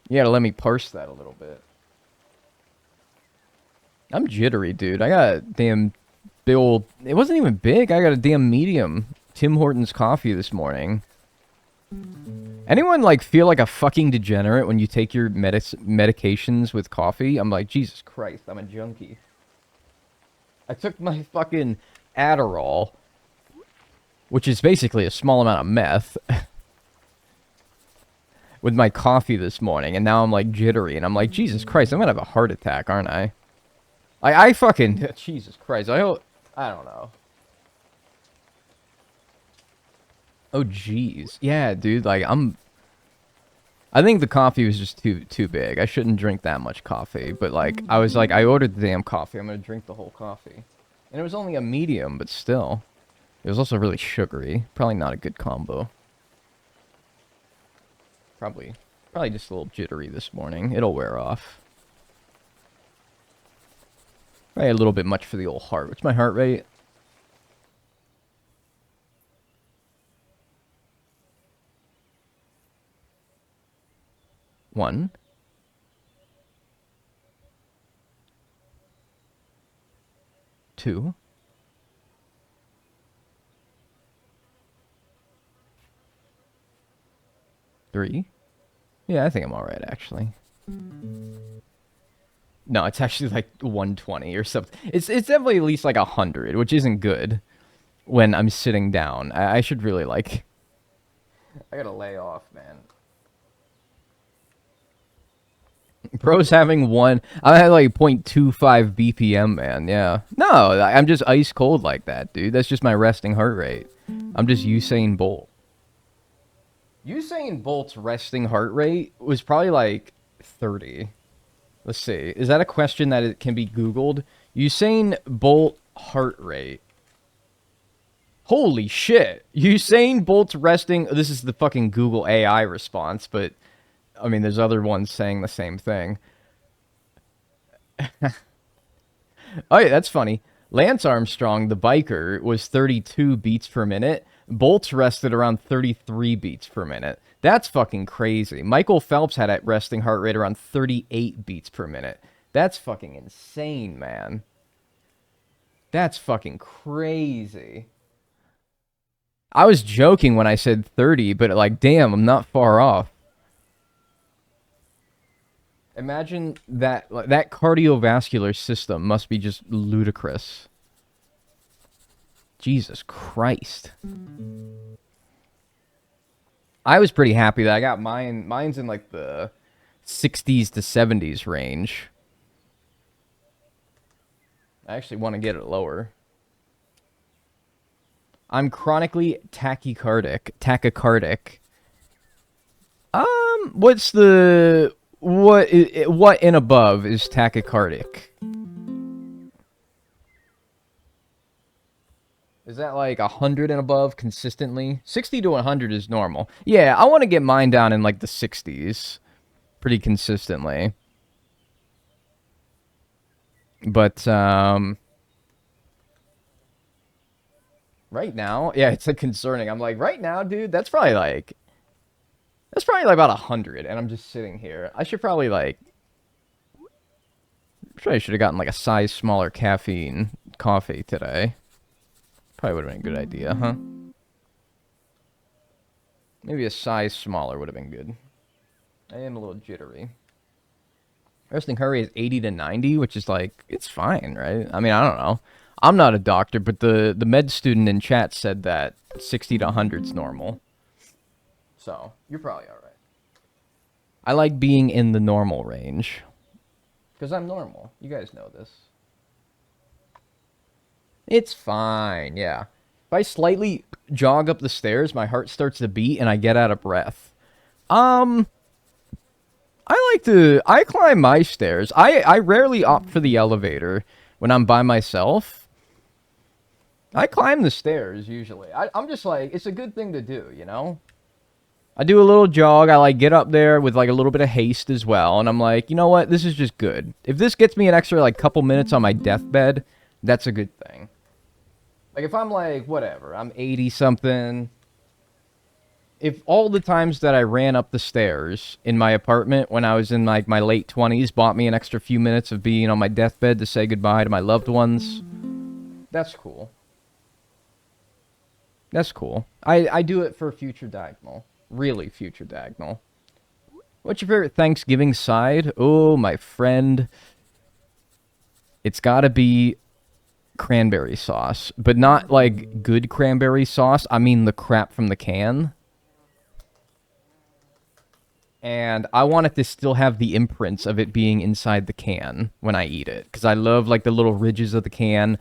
A: You gotta let me parse that a little bit. I'm jittery, dude. I got a damn big old... It wasn't even big. I got a damn medium Tim Hortons coffee this morning. Anyone, like, feel like a fucking degenerate when you take your medications with coffee? I'm like, Jesus Christ, I'm a junkie. I took my fucking Adderall, which is basically a small amount of meth, with my coffee this morning, and now I'm, like, jittery, and I'm like, Jesus Christ, I'm gonna have a heart attack, aren't I? I fucking... Jesus Christ, I don't know. Oh, jeez. Yeah, dude, like, I think the coffee was just too big. I shouldn't drink that much coffee, but, like, I was like, I ordered the damn coffee, I'm gonna drink the whole coffee. And it was only a medium, but still. It was also really sugary. Probably not a good combo. Probably just a little jittery this morning. It'll wear off. Probably a little bit much for the old heart. What's my heart rate? One. 2. 3. Yeah, I think I'm alright, actually. No, it's actually like 120 or something. It's definitely at least like 100, which isn't good when I'm sitting down. I should really, like... I gotta lay off, man. Bro's having one... I had like 0.25 BPM, man, yeah. No, I'm just ice cold like that, dude. That's just my resting heart rate. I'm just Usain Bolt. Usain Bolt's resting heart rate was probably like 30. Let's see. Is that a question that it can be Googled? Usain Bolt heart rate. Holy shit. Usain Bolt's resting... This is the fucking Google AI response, but... I mean, there's other ones saying the same thing. Oh, yeah, that's funny. Lance Armstrong, the biker, was 32 beats per minute. Bolt's rested around 33 beats per minute. That's fucking crazy. Michael Phelps had a resting heart rate around 38 beats per minute. That's fucking insane, man. That's fucking crazy. I was joking when I said 30, but like, damn, I'm not far off. Imagine that cardiovascular system must be just ludicrous. Jesus Christ. I was pretty happy that I got mine. Mine's in like the 60s to 70s range. I actually want to get it lower. I'm chronically tachycardic. what and above is tachycardic? Is that like 100 and above consistently? 60 to 100 is normal. Yeah, I want to get mine down in like the 60s pretty consistently. But right now, yeah, it's like concerning. I'm like, right now, dude, that's probably like about 100, and I'm just sitting here. I should probably like, probably should have gotten like a size smaller caffeine coffee today. Probably would have been a good idea, huh? Maybe a size smaller would have been good. I am a little jittery. Resting hurry is 80 to 90, which is like, it's fine, right? I mean, I don't know. I'm not a doctor, but the med student in chat said that 60 to 100 is normal. So, you're probably all right. I like being in the normal range. Because I'm normal. You guys know this. It's fine, yeah. If I slightly jog up the stairs, my heart starts to beat and I get out of breath. I climb my stairs. I rarely opt for the elevator when I'm by myself. I climb the stairs usually. I'm just like, it's a good thing to do, you know? I do a little jog. I like get up there with like a little bit of haste as well. And I'm like, you know what? This is just good. If this gets me an extra like couple minutes on my deathbed, that's a good thing. Like if I'm like, whatever, I'm 80 something. If all the times that I ran up the stairs in my apartment when I was in like my late 20s bought me an extra few minutes of being on my deathbed to say goodbye to my loved ones, that's cool. That's cool. I do it for future diagonal. Really future diagonal. What's your favorite Thanksgiving side? Oh, my friend. It's gotta be cranberry sauce. But not like good cranberry sauce. I mean the crap from the can. And I want it to still have the imprints of it being inside the can when I eat it. Because I love like the little ridges of the can,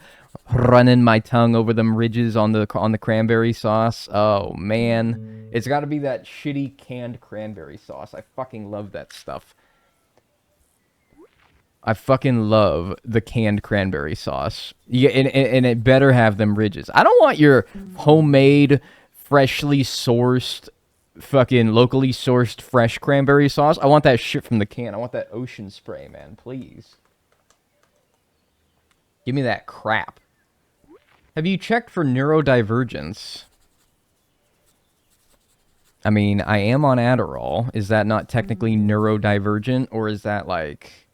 A: running my tongue over them ridges on the cranberry sauce. Oh, man. It's got to be that shitty canned cranberry sauce. I fucking love that stuff. I fucking love the canned cranberry sauce. Yeah, and it better have them ridges. I don't want your homemade, freshly sourced, fucking locally sourced fresh cranberry sauce. I want that shit from the can. I want that ocean spray, man. Please. Give me that crap. Have you checked for neurodivergence? I mean, I am on Adderall. Is that not technically neurodivergent, or is that like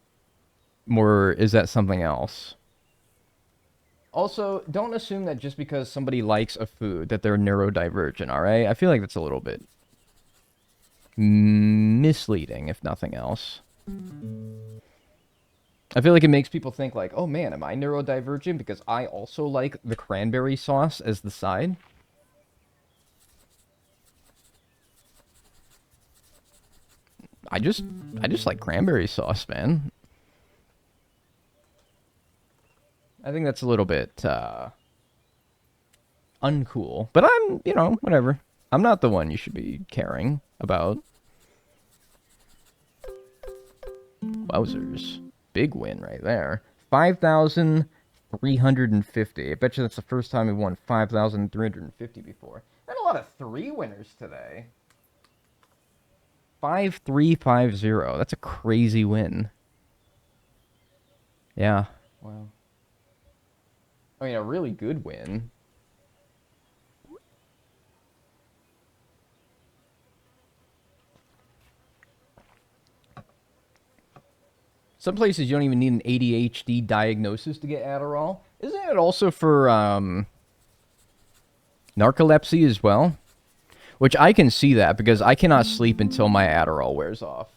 A: more, is that something else? Also, don't assume that just because somebody likes a food that they're neurodivergent, all right? I feel like that's a little bit misleading, if nothing else. I feel like it makes people think like, oh man, am I neurodivergent because I also like the cranberry sauce as the side? I just like cranberry sauce, man. I think that's a little bit uncool. But I'm, you know, whatever. I'm not the one you should be caring about. Wowzers. Big win right there. 5,350. I bet you that's the first time we've won 5,350 before. Had a lot of 3 winners today. 5,350. That's a crazy win. Yeah. Wow. I mean, a really good win. Some places you don't even need an ADHD diagnosis to get Adderall. Isn't it also for narcolepsy as well? Which I can see that because I cannot sleep until my Adderall wears off.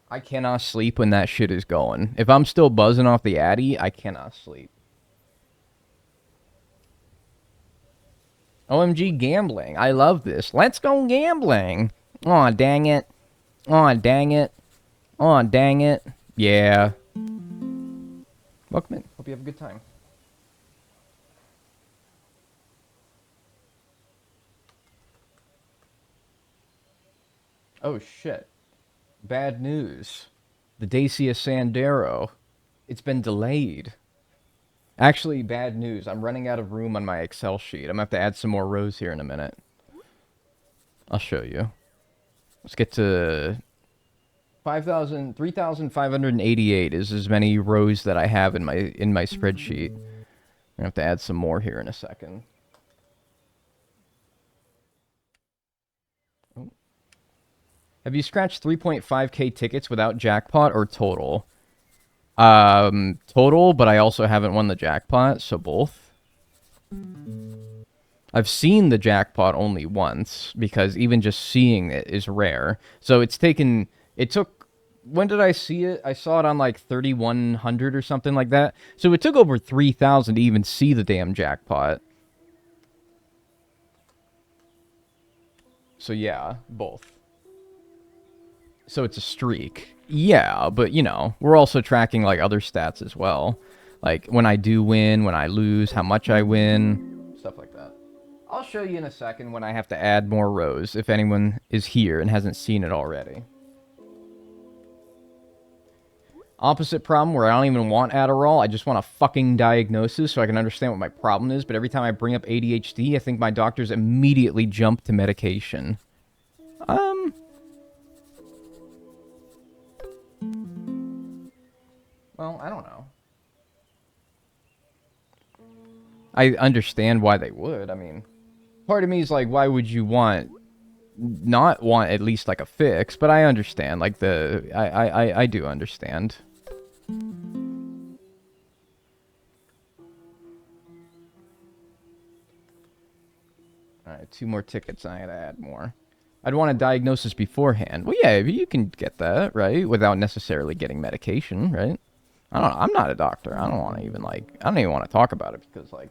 A: I cannot sleep when that shit is going. If I'm still buzzing off the Addy, I cannot sleep. OMG gambling. I love this. Let's go gambling. Aw, dang it. Aw, dang it. Aw, dang it. Yeah. Welcome in. Hope you have a good time. Oh, shit. Bad news. The Dacia Sandero. It's been delayed. Actually, bad news. I'm running out of room on my Excel sheet. I'm going to have to add some more rows here in a minute. I'll show you. Let's get to 3,588 is as many rows that I have in my spreadsheet. I'm going to have to add some more here in a second. Oh. Have you scratched 3.5k tickets without jackpot or total? Total, but I also haven't won the jackpot, so both. I've seen the jackpot only once, because even just seeing it is rare. So it took, when did I see it? I saw it on like 3,100 or something like that. So it took over 3,000 to even see the damn jackpot. So yeah, both. So it's a streak. Yeah, but you know, we're also tracking like other stats as well. Like when I do win, when I lose, how much I win, stuff like that. I'll show you in a second when I have to add more rows, if anyone is here and hasn't seen it already. Opposite problem where I don't even want Adderall, I just want a fucking diagnosis so I can understand what my problem is, but every time I bring up ADHD, I think my doctors immediately jump to medication. Well, I don't know. I understand why they would. I mean, part of me is like, why would you not want at least like a fix? But I understand. Like I do understand. All right, 2 more tickets. I gotta add more. I'd want a diagnosis beforehand. Well, yeah, you can get that, right? Without necessarily getting medication, right? I'm not a doctor. I don't want to even I don't even want to talk about it because I don't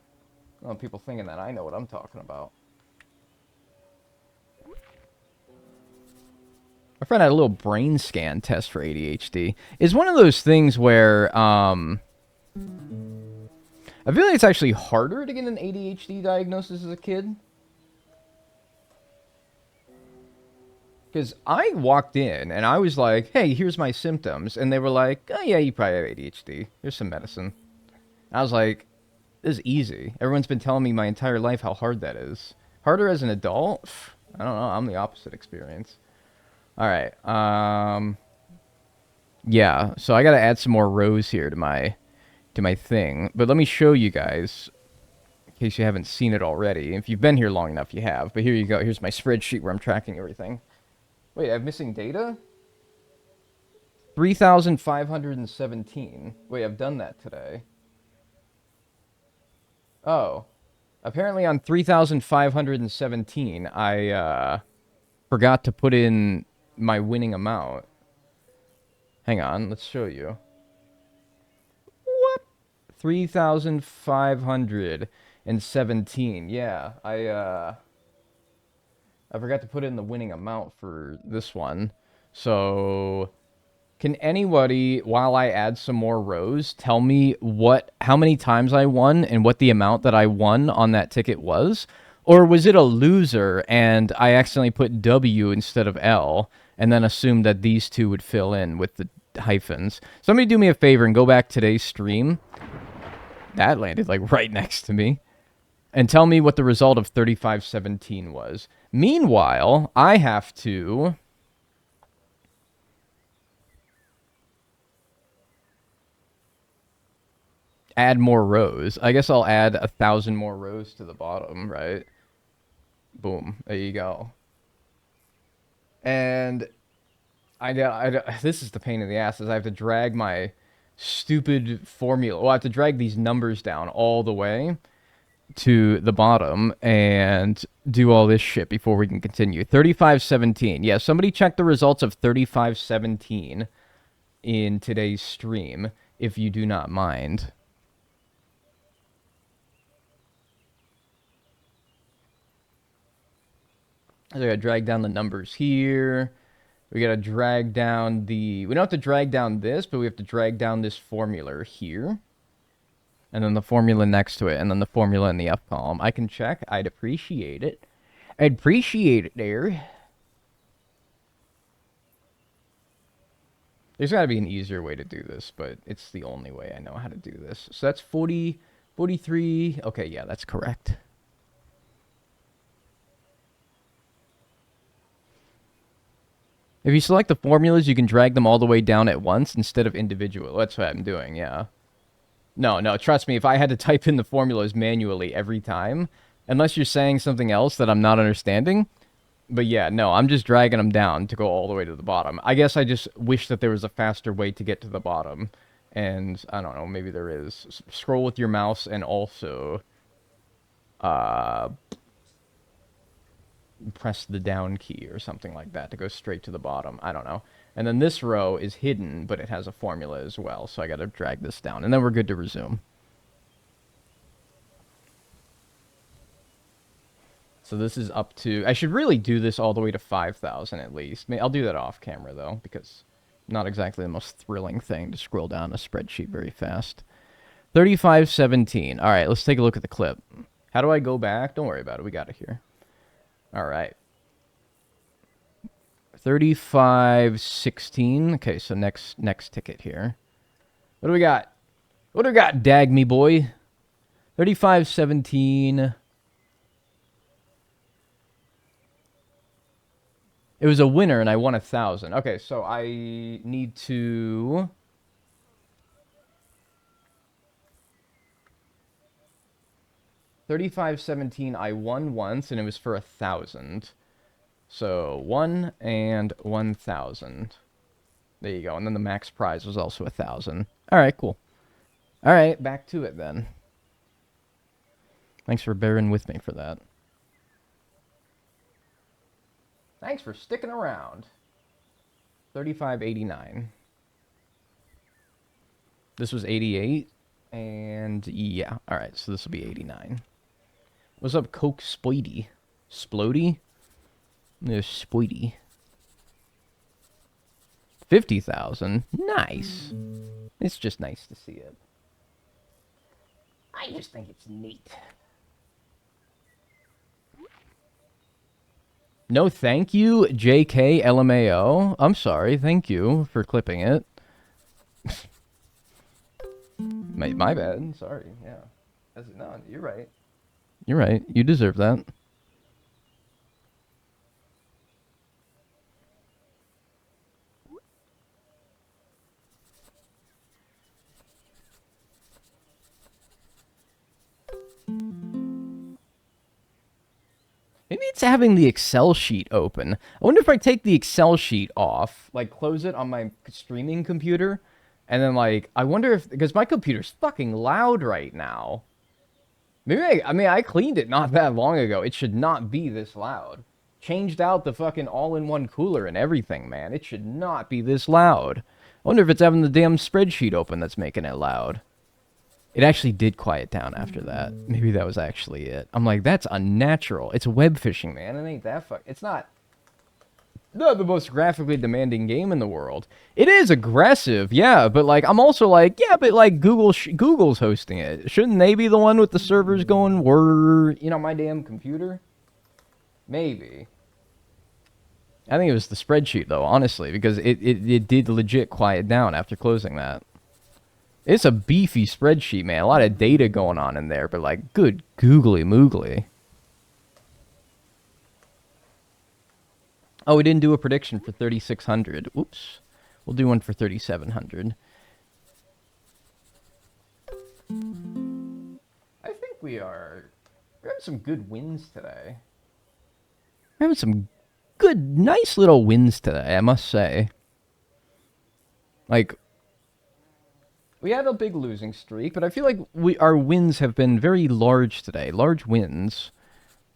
A: want people thinking that I know what I'm talking about. My friend had a little brain scan test for ADHD. It's one of those things where, I feel like it's actually harder to get an ADHD diagnosis as a kid. Because I walked in and I was like, hey, here's my symptoms. And they were like, oh, yeah, you probably have ADHD. Here's some medicine. And I was like, this is easy. Everyone's been telling me my entire life how hard that is. Harder as an adult? I don't know. I'm the opposite experience. All right. Yeah, so I got to add some more rows here to my thing. But let me show you guys, in case you haven't seen it already. If you've been here long enough, you have. But here you go. Here's my spreadsheet where I'm tracking everything. Wait, I'm missing data? 3,517. Wait, I've done that today. Oh. Apparently on 3,517, I forgot to put in my winning amount. Hang on, let's show you. What? 3,517. Yeah, I forgot to put in the winning amount for this one. So, can anybody, while I add some more rows, tell me how many times I won and what the amount that I won on that ticket was? Or was it a loser and I accidentally put W instead of L and then assumed that these two would fill in with the hyphens? Somebody do me a favor and go back today's stream. That landed like right next to me. And tell me what the result of 3517 was. Meanwhile, I have to add more rows. I guess I'll add 1,000 more rows to the bottom, right? Boom. There you go. And this is the pain in the ass, is I have to drag my stupid formula. Well, I have to drag these numbers down all the way to the bottom and do all this shit before we can continue. 3517. Yeah, somebody check the results of 3517 in today's stream, if you do not mind. So I gotta drag down the numbers here. We gotta drag down we don't have to drag down this, but we have to drag down this formula here. And then the formula next to it, and then the formula in the F column. I can check. I'd appreciate it. I'd appreciate it there. There's got to be an easier way to do this, but it's the only way I know how to do this. So that's 40, 43. Okay, yeah, that's correct. If you select the formulas, you can drag them all the way down at once instead of individual. That's what I'm doing, yeah. No, trust me, if I had to type in the formulas manually every time, unless you're saying something else that I'm not understanding, but yeah, no, I'm just dragging them down to go all the way to the bottom. I guess I just wish that there was a faster way to get to the bottom. And, I don't know, maybe there is. Scroll with your mouse and also press the down key or something like that to go straight to the bottom. I don't know. And then this row is hidden, but it has a formula as well. So I got to drag this down. And then we're good to resume. So this is up to... I should really do this all the way to 5,000 at least. I'll do that off camera, though, because not exactly the most thrilling thing to scroll down a spreadsheet very fast. 3517. All right, let's take a look at the clip. How do I go back? Don't worry about it. We got it here. All right. 3516. Okay, so next ticket here. What do we got? What do we got, dag me boy? 3517... It was a winner, and I won 1,000. Okay, so I need to... $35.17, I won once, and it was for 1,000. So, 1 and 1,000. There you go, and then the max prize was also 1,000. Alright, cool. Alright, back to it then. Thanks for bearing with me for that. Thanks for sticking around. 35.89. This was 88, and yeah. All right, so this will be 89. What's up, Coke Spoity? Splody? There's Spoity. 50,000. Nice. It's just nice to see it. I just think it's neat. No, thank you, JK LMAO. I'm sorry, thank you for clipping it. my bad, sorry, yeah. No, you're right. You're right, you deserve that. Maybe it's having the Excel sheet open. I wonder if I take the Excel sheet off, like close it on my streaming computer, and then like, I wonder if, because my computer's fucking loud right now. Maybe I cleaned it not that long ago. It should not be this loud. Changed out the fucking all-in-one cooler and everything, man. It should not be this loud. I wonder if it's having the damn spreadsheet open that's making it loud. It actually did quiet down after that. Maybe that was actually it. I'm like, that's unnatural. It's web fishing, man. It ain't that It's not the most graphically demanding game in the world. It is aggressive, yeah, but like, I'm also like, yeah, but like Google's hosting it. Shouldn't they be the one with the servers going, my damn computer? Maybe. I think it was the spreadsheet, though, honestly, because it did legit quiet down after closing that. It's a beefy spreadsheet, man. A lot of data going on in there, but like, good googly moogly. Oh, we didn't do a prediction for 3,600. Oops. We'll do one for 3,700. I think we're having some good wins today. We're having some good, nice little wins today, I must say. Like, we had a big losing streak, but I feel like our wins have been very large today. Large wins.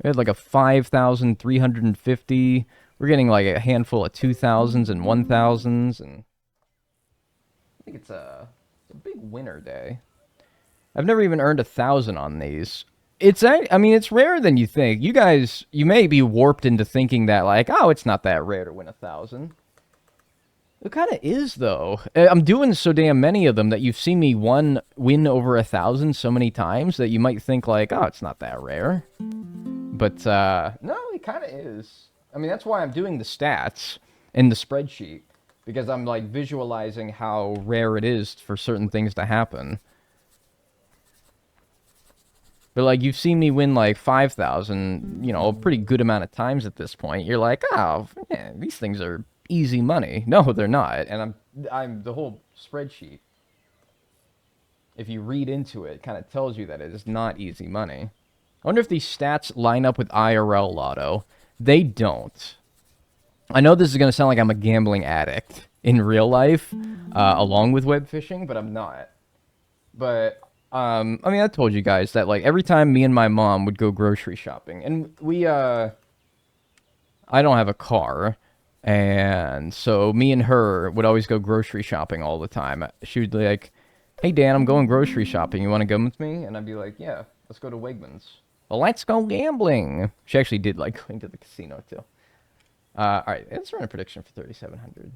A: We had like a 5,350. We're getting like a handful of 2,000s and 1,000s, and I think it's a big winner day. I've never even earned 1,000 on these. It's rarer than you think. You guys, you may be warped into thinking that like, oh, it's not that rare to win 1,000. It kind of is, though. I'm doing so damn many of them that you've seen me win over 1,000 so many times that you might think like, oh, it's not that rare. But, no, it kind of is. I mean, that's why I'm doing the stats in the spreadsheet. because I'm like visualizing how rare it is for certain things to happen. But like you've seen me win like 5,000, you know, a pretty good amount of times at this point. You're like, oh, yeah, these things are easy money. No, they're not. And I'm the whole spreadsheet, if you read into it, kind of tells you that it is not easy money. I wonder if these stats line up with IRL Lotto. They don't. I know this is going to sound like I'm a gambling addict in real life, along with web fishing, but I'm not. But, I mean, I told you guys that, like, every time me and my mom would go grocery shopping, and I don't have a car, and so me and her would always go grocery shopping all the time. She would be like, hey, Dan, I'm going grocery shopping. You want to go with me? And I'd be like, yeah, let's go to Wegmans. Well, let's go gambling. She actually did like going to the casino, too. All right, let's run a prediction for 3,700.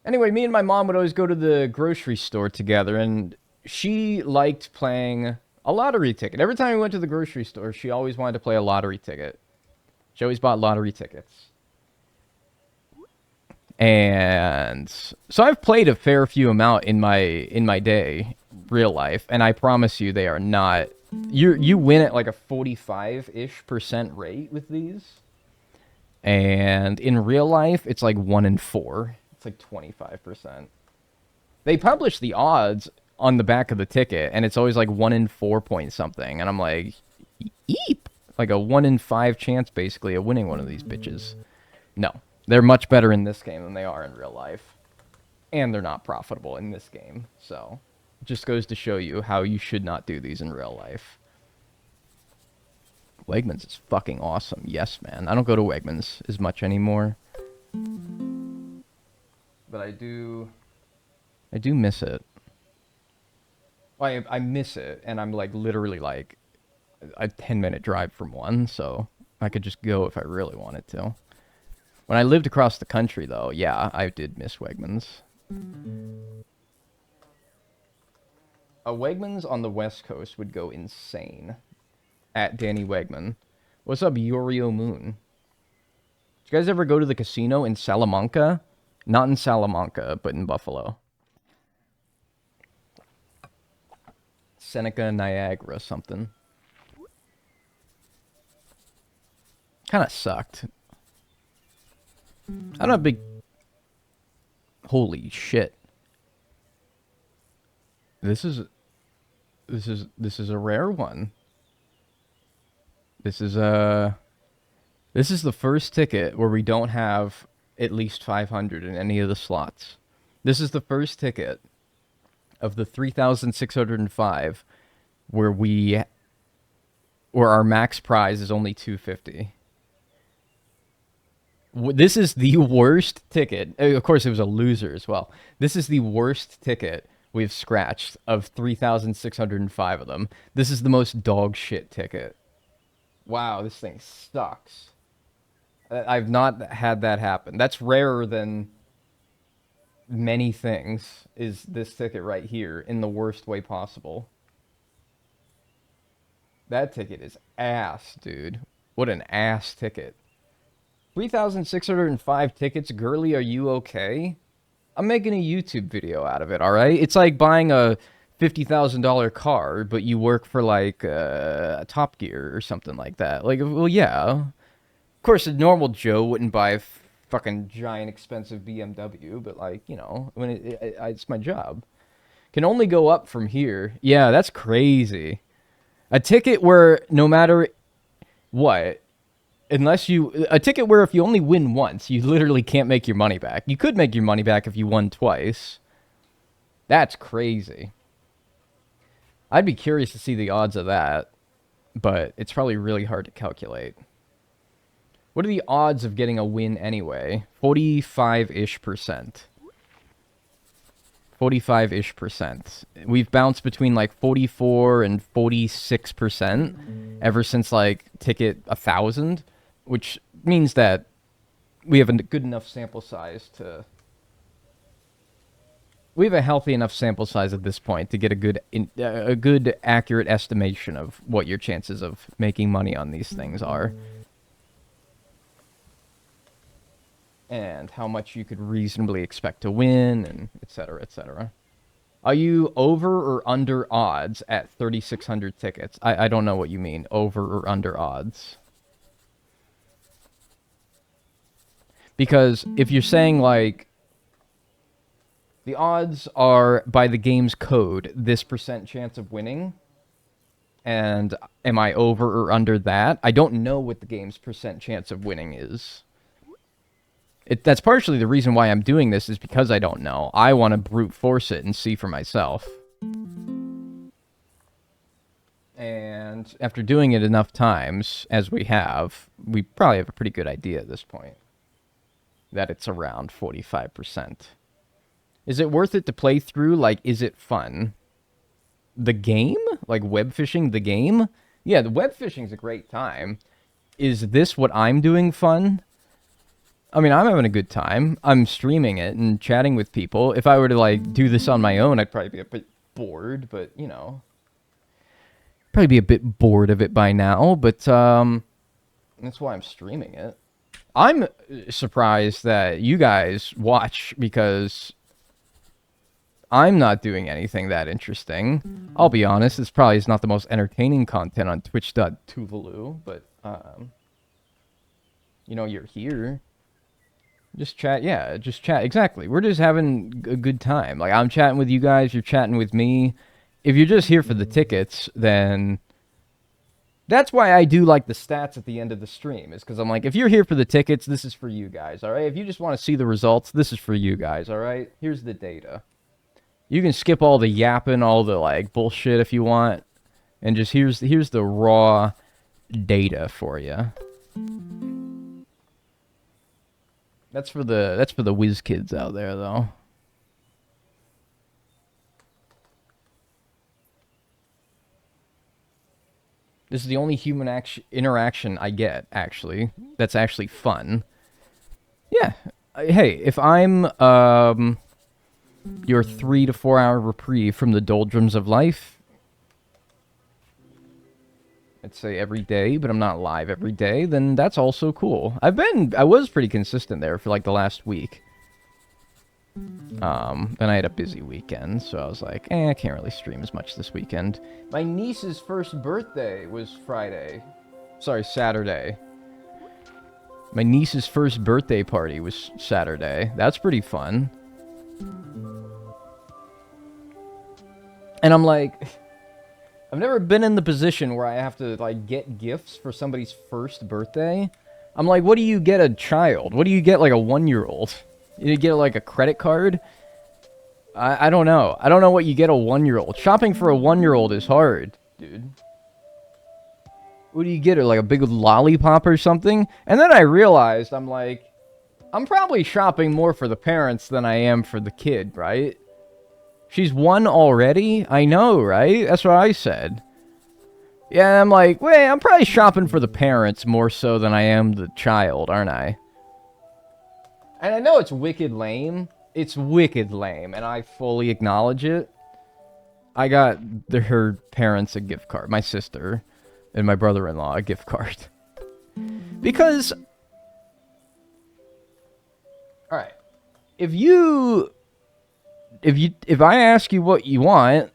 A: Anyway, me and my mom would always go to the grocery store together, and she liked playing a lottery ticket. Every time we went to the grocery store, she always wanted to play a lottery ticket. She always bought lottery tickets. And so I've played a fair few amount in my day, real life, and I promise you they are not. You win at like a 45-ish% rate with these, and in real life it's like 1 in 4. It's like 25%. They publish the odds on the back of the ticket, and it's always like 1 in 4 point something, and I'm like, eep, like a 1 in 5 chance basically of winning one of these bitches. No. They're much better in this game than they are in real life. And they're not profitable in this game. So, it just goes to show you how you should not do these in real life. Wegmans is fucking awesome. Yes, man. I don't go to Wegmans as much anymore. But I do miss it. Well, I miss it, and I'm like literally like a 10-minute drive from one, so I could just go if I really wanted to. When I lived across the country, though, yeah, I did miss Wegmans. A Wegmans on the West Coast would go insane. At Danny Wegman. What's up, Yorio Moon? Did you guys ever go to the casino in Salamanca? Not in Salamanca, but in Buffalo. Seneca, Niagara, something. Kind of sucked. I'm not a big... Holy shit. This is a rare one. This is the first ticket where we don't have at least 500 in any of the slots. This is the first ticket of the 3,605 where our max prize is only 250. This is the worst ticket. Of course, it was a loser as well. This is the worst ticket we've scratched of 3,605 of them. This is the most dog shit ticket. Wow, this thing sucks. I've not had that happen. That's rarer than many things, is this ticket right here, in the worst way possible. That ticket is ass, dude. What an ass ticket. 3,605 tickets, girly, are you okay? I'm making a YouTube video out of it, alright? It's like buying a $50,000 car, but you work for, like, Top Gear or something like that. Like, well, yeah. Of course, a normal Joe wouldn't buy a fucking giant expensive BMW, but, like, you know, when it's my job. Can only go up from here. Yeah, that's crazy. A ticket where no matter what... a ticket where if you only win once, you literally can't make your money back. You could make your money back if you won twice. That's crazy. I'd be curious to see the odds of that, but it's probably really hard to calculate. What are the odds of getting a win anyway? 45-ish%. 45-ish%. We've bounced between like 44 and 46% ever since like ticket 1,000. Which means that we have a good enough sample size to... We have a healthy enough sample size at this point to get a good accurate estimation of what your chances of making money on these things are. and how much you could reasonably expect to win, and etc., etc. Are you over or under odds at 3,600 tickets? I don't know what you mean, over or under odds. Because if you're saying, like, the odds are, by the game's code, this % chance of winning, and am I over or under that? I don't know what the game's % chance of winning is. That's partially the reason why I'm doing this, is because I don't know. I want to brute force it and see for myself. And after doing it enough times, as we have, we probably have a pretty good idea at this point that it's around 45%. Is it worth it to play through? Like, is it fun? The game? Like, web fishing the game? Yeah, the web fishing's a great time. Is this what I'm doing fun? I mean, I'm having a good time. I'm streaming it and chatting with people. If I were to, like, do this on my own, I'd probably be a bit bored, but, you know. Probably be a bit bored of it by now, but, that's why I'm streaming it. I'm surprised that you guys watch, because I'm not doing anything that interesting. I'll be honest, this probably is not the most entertaining content on twitch.tuvalu, but, you know, you're here. Just chat, yeah, just chat, exactly. We're just having a good time. Like, I'm chatting with you guys, you're chatting with me. If you're just here for the tickets, then that's why I do, like, the stats at the end of the stream, is because I'm like, if you're here for the tickets, this is for you guys, all right? If you just want to see the results, this is for you guys, all right? Here's the data. You can skip all the yapping, all the, like, bullshit if you want, and just here's the raw data for you. That's for the whiz kids out there, though. This is the only human interaction I get, actually. That's actually fun. Yeah. Hey, if I'm your 3 to 4 hour reprieve from the doldrums of life, I'd say every day, but I'm not live every day, then that's also cool. I was pretty consistent there for, like, the last week. Then I had a busy weekend, so I was like, I can't really stream as much this weekend. My niece's first birthday was Friday. Sorry, Saturday. My niece's first birthday party was Saturday. That's pretty fun. And I'm like, I've never been in the position where I have to, like, get gifts for somebody's first birthday. I'm like, what do you get a child? What do you get, like, a 1-year-old? You get, like, a credit card? I don't know. I don't know what you get a 1-year-old. Shopping for a 1-year-old is hard, dude. What do you get her, like, a big lollipop or something? And then I realized, I'm like, I'm probably shopping more for the parents than I am for the kid, right? She's 1 already? I know, right? That's what I said. Yeah, I'm like, wait, I'm probably shopping for the parents more so than I am the child, aren't I? And I know it's wicked lame. It's wicked lame, and I fully acknowledge it. I got her parents a gift card. My sister and my brother-in-law a gift card. Because... Alright. If I ask you what you want,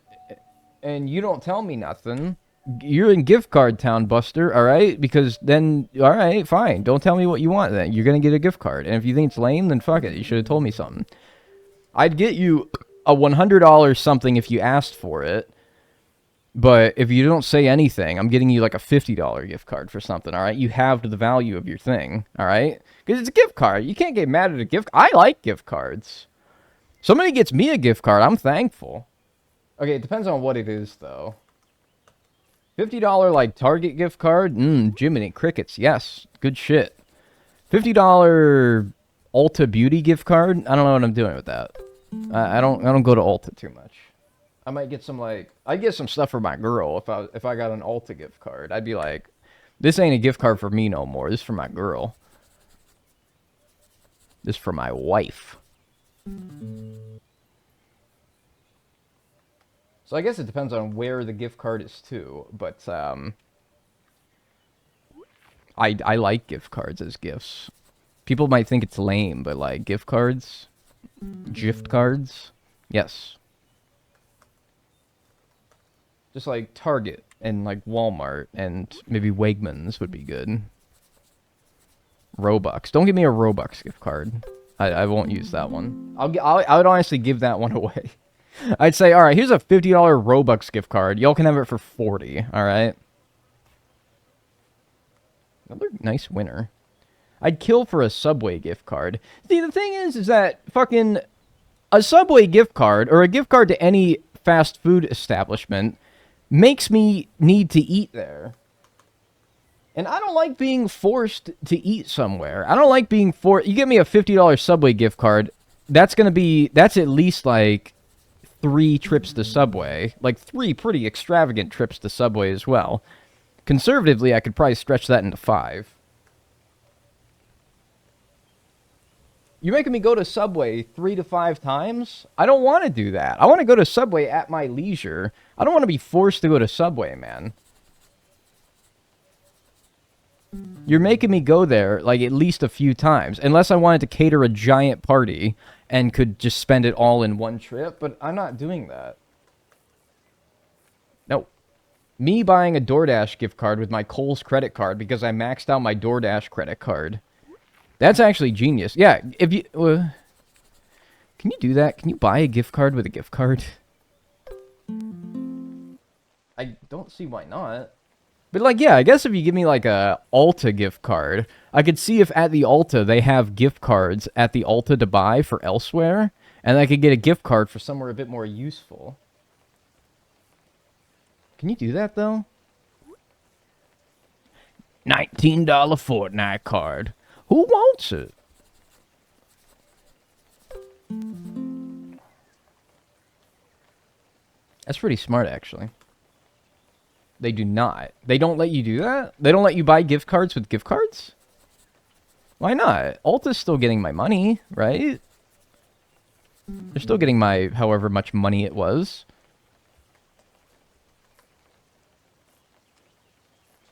A: and you don't tell me nothing, you're in gift card town, Buster, alright? Because then, alright, fine. Don't tell me what you want then. You're gonna get a gift card. And if you think it's lame, then fuck it. You should have told me something. I'd get you a $100 something if you asked for it. But if you don't say anything, I'm getting you like a $50 gift card for something, alright? You halved the value of your thing, alright? Because it's a gift card. You can't get mad at a gift. I like gift cards. Somebody gets me a gift card, I'm thankful. Okay, it depends on what it is, though. $50, like, Target gift card? Jiminy Crickets, yes. Good shit. $50 Ulta Beauty gift card? I don't know what I'm doing with that. I don't go to Ulta too much. I might get some, like... I'd get some stuff for my girl if I got an Ulta gift card. I'd be like, this ain't a gift card for me no more. This is for my girl. This is for my wife. So I guess it depends on where the gift card is to, but I like gift cards as gifts. People might think it's lame, but like gift cards, gift cards, yes. Just like Target and like Walmart and maybe Wegmans would be good. Robux. Don't give me a Robux gift card. I won't use that one. I would honestly give that one away. I'd say, all right, here's a $50 Robux gift card. Y'all can have it for 40. All right. Another nice winner. I'd kill for a Subway gift card. See, the thing is that fucking a Subway gift card or a gift card to any fast food establishment makes me need to eat there. And I don't like being forced to eat somewhere. I don't like being forced. You give me a $50 Subway gift card, that's at least like 3 trips to Subway. Like 3 pretty extravagant trips to Subway as well. Conservatively, I could probably stretch that into 5. You're making me go to Subway 3 to 5 times? I don't want to do that. I want to go to Subway at my leisure. I don't want to be forced to go to Subway, man. You're making me go there, like, at least a few times. Unless I wanted to cater a giant party and could just spend it all in one trip. But I'm not doing that. No. Me buying a DoorDash gift card with my Kohl's credit card because I maxed out my DoorDash credit card. That's actually genius. Yeah, if you... can you do that? Can you buy a gift card with a gift card? I don't see why not. But, like, yeah, I guess if you give me, like, a Ulta gift card, I could see if at the Ulta they have gift cards at the Ulta to buy for elsewhere, and I could get a gift card for somewhere a bit more useful. Can you do that, though? $19 Fortnite card. Who wants it? That's pretty smart, actually. They do not. They don't let you do that? They don't let you buy gift cards with gift cards? Why not? Ulta's still getting my money, right? They're still getting my however much money it was.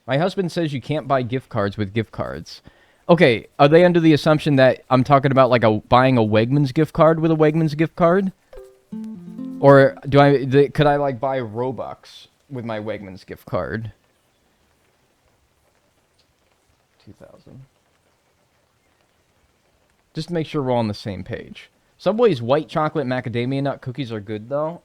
A: My husband says you can't buy gift cards with gift cards. Okay, are they under the assumption that I'm talking about like buying a Wegmans gift card with a Wegmans gift card? Or could I like buy Robux with my Wegmans gift card? 2000. Just to make sure we're all on the same page. Subway's white chocolate macadamia nut cookies are good though.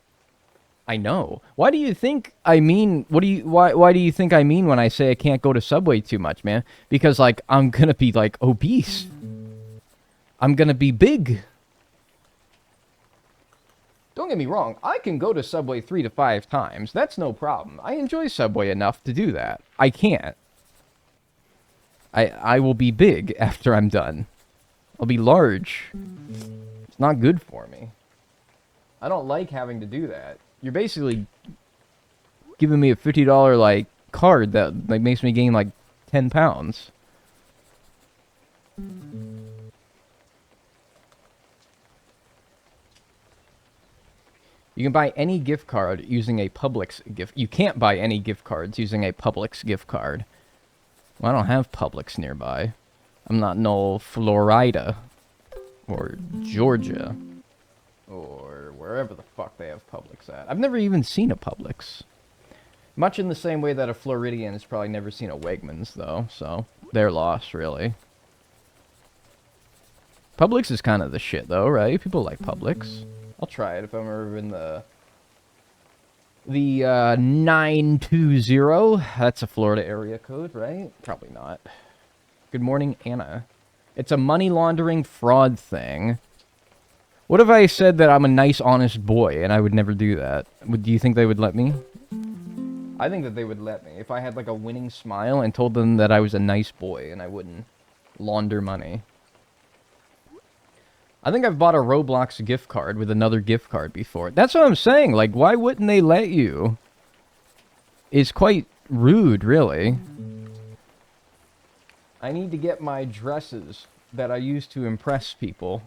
A: I know. Why do you think I mean, why do you think I mean when I say I can't go to Subway too much, man? Because, like, I'm gonna be, like, obese. I'm gonna be big. Don't get me wrong, I can go to Subway 3 to 5 times. That's no problem. I enjoy Subway enough to do that. I can't. I will be big after I'm done. I'll be large. It's not good for me. I don't like having to do that. You're basically giving me a $50 like card that like makes me gain like 10 pounds. You can buy any gift card using a Publix gift. You can't buy any gift cards using a Publix gift card. Well, I don't have Publix nearby. I'm not no Florida or Georgia or wherever the fuck they have Publix at. I've never even seen a Publix. Much in the same way that a Floridian has probably never seen a Wegmans, though, so their loss, really. Publix is kind of the shit, though, right? People like Publix. I'll try it if I'm ever in the 920. That's a Florida area code, right? Probably not. Good morning, Anna. It's a money laundering fraud thing. What if I said that I'm a nice, honest boy and I would never do that? Do you think they would let me? I think that they would let me. If I had like a winning smile and told them that I was a nice boy and I wouldn't launder money. I think I've bought a Roblox gift card with another gift card before. That's what I'm saying. Like, why wouldn't they let you? It's quite rude, really. I need to get my dresses that I use to impress people.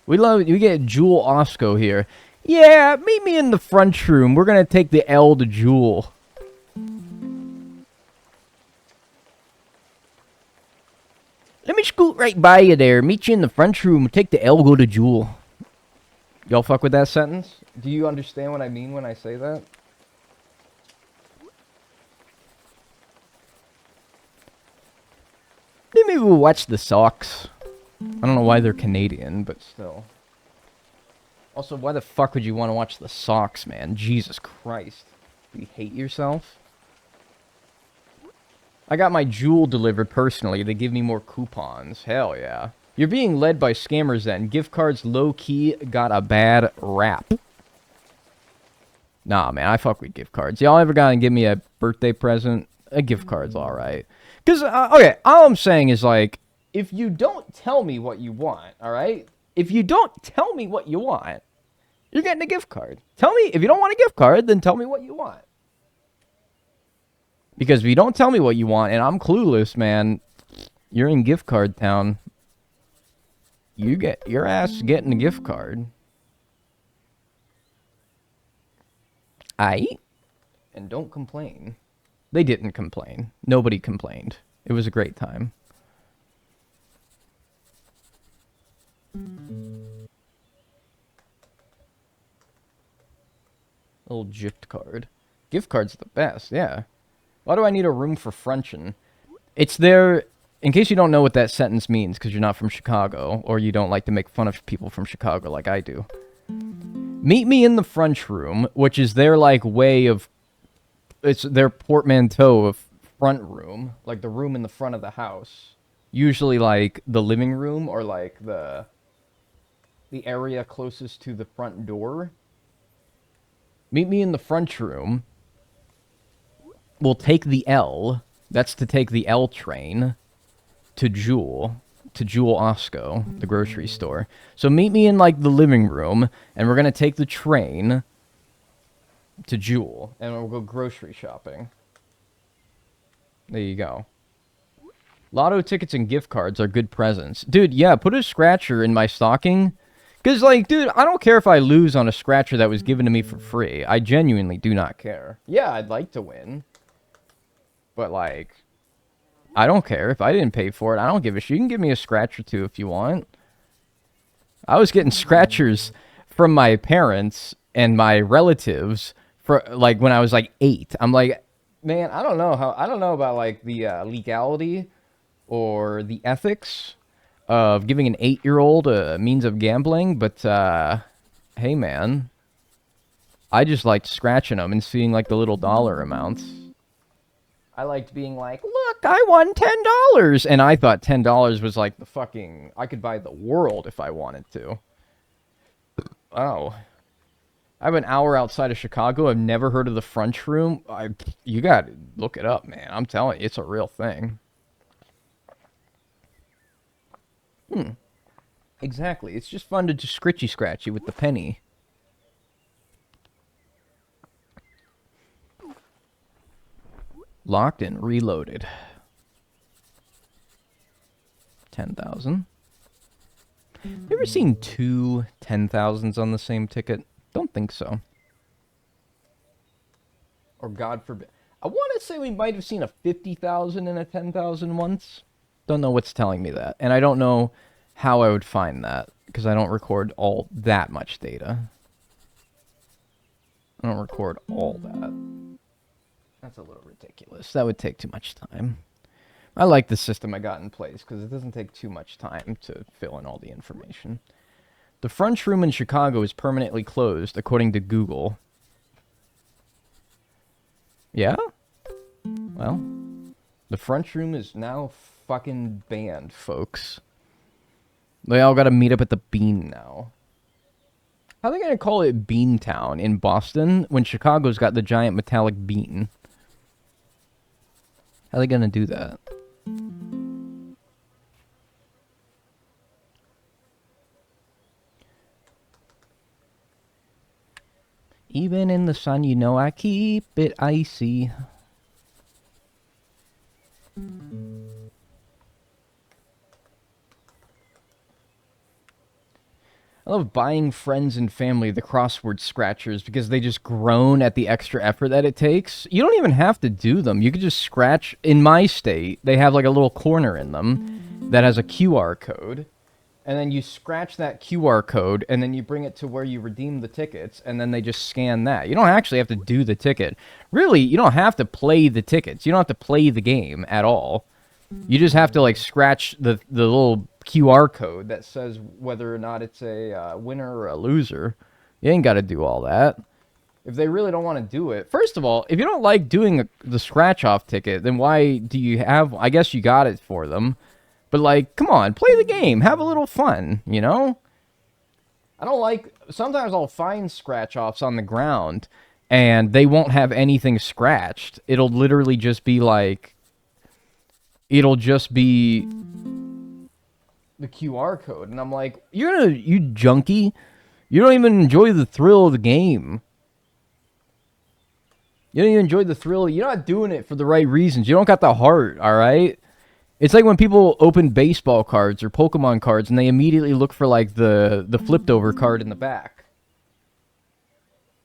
A: We get Jewel Osco here. Yeah, meet me in the front room. We're gonna take the L to Jewel. Let me scoot right by you there. Meet you in the front room. Take the L, go to Jewel. Y'all fuck with that sentence? Do you understand what I mean when I say that? Maybe we'll watch the Sox. I don't know why they're Canadian, but still. Also, why the fuck would you want to watch the Sox, man? Jesus Christ. Do you hate yourself? I got my Jewel delivered personally. They give me more coupons. Hell yeah. You're being led by scammers then. Gift cards low-key got a bad rap. Nah, man, I fuck with gift cards. Y'all ever gotta give me a birthday present? A gift card's alright. Because, okay, all I'm saying is, like, if you don't tell me what you want, alright? If you don't tell me what you want, you're getting a gift card. Tell me, if you don't want a gift card, then tell me what you want. Because if you don't tell me what you want, and I'm clueless, man, you're in gift card town. You get your ass getting a gift card. Aight? And don't complain. They didn't complain. Nobody complained. It was a great time. Little gift card. Gift card's the best, yeah. Why do I need a room for Frenchin? It's there, in case you don't know what that sentence means, because you're not from Chicago, or you don't like to make fun of people from Chicago like I do. Meet me in the French room, which is their, like, way of... It's their portmanteau of front room, like the room in the front of the house. Usually, like, the living room, or, like, the area closest to the front door. Meet me in the French room. We'll take the L. That's to take the L train to Jewel Osco, the grocery store. So meet me in, like, the living room, and we're going to take the train to Jewel, and we'll go grocery shopping. There you go. Lotto tickets and gift cards are good presents. Dude, yeah, put a scratcher in my stocking. Because, like, dude, I don't care if I lose on a scratcher that was given to me for free. I genuinely do not care. Yeah, I'd like to win. But, like, I don't care. If I didn't pay for it, I don't give a shit. You can give me a scratch or two if you want. I was getting scratchers from my parents and my relatives for, like, when I was, like, 8. I'm like, man, I don't know about, like, the legality or the ethics of giving an 8-year-old a means of gambling, but, hey, man, I just liked scratching them and seeing, like, the little dollar amounts. I liked being like, look, I won $10, and I thought $10 was, like, the fucking, I could buy the world if I wanted to. Oh. I have an hour outside of Chicago. I've never heard of the French Room. You gotta look it up, man. I'm telling you, it's a real thing. Exactly. It's just fun to just scratchy with the penny. Locked and reloaded. 10,000. You ever seen two 10,000s on the same ticket? Don't think so. Or God forbid. I want to say we might have seen a 50,000 and a 10,000 once. Don't know what's telling me that. And I don't know how I would find that, because I don't record all that much data. I don't record all that. That's a little ridiculous. That would take too much time. I like the system I got in place, because it doesn't take too much time to fill in all the information. The French Room in Chicago is permanently closed, according to Google. Yeah? Well, the French Room is now fucking banned, folks. They all gotta meet up at the Bean now. How are they gonna call it Beantown in Boston when Chicago's got the giant metallic bean? How are they gonna do that? Even in the sun, you know I keep it icy. I love buying friends and family the crossword scratchers because they just groan at the extra effort that it takes. You don't even have to do them. You could just scratch. In my state, they have like a little corner in them that has a QR code, and then you scratch that QR code, and then you bring it to where you redeem the tickets, and then they just scan that. You don't actually have to do the ticket. Really, you don't have to play the tickets. You don't have to play the game at all. You just have to, like, scratch the little QR code that says whether or not it's a winner or a loser. You ain't got to do all that. If they really don't want to do it, first of all, if you don't like doing the scratch-off ticket, then why do you have... I guess you got it for them. But, like, come on, play the game. Have a little fun, you know? I don't like... Sometimes I'll find scratch-offs on the ground, and they won't have anything scratched. It'll literally just be, like... It'll just be the QR code. And I'm like, you junkie. You don't even enjoy the thrill of the game. You don't even enjoy the thrill. You're not doing it for the right reasons. You don't got the heart, all right? It's like when people open baseball cards or Pokemon cards and they immediately look for, like, the flipped over card in the back.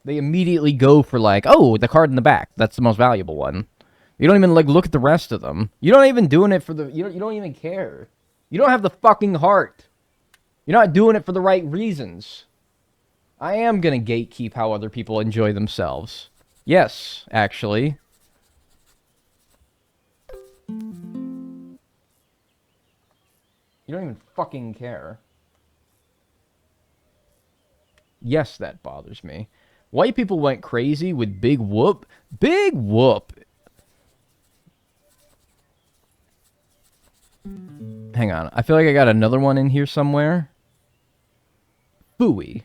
A: They immediately go for, like, oh, the card in the back. That's the most valuable one. You don't even, like, look at the rest of them. You're not even doing it for the... You don't even care. You don't have the fucking heart. You're not doing it for the right reasons. I am gonna gatekeep how other people enjoy themselves. Yes, actually. You don't even fucking care. Yes, that bothers me. White people went crazy with Big Whoop. Big Whoop. Hang on. I feel like I got another one in here somewhere. Phooey.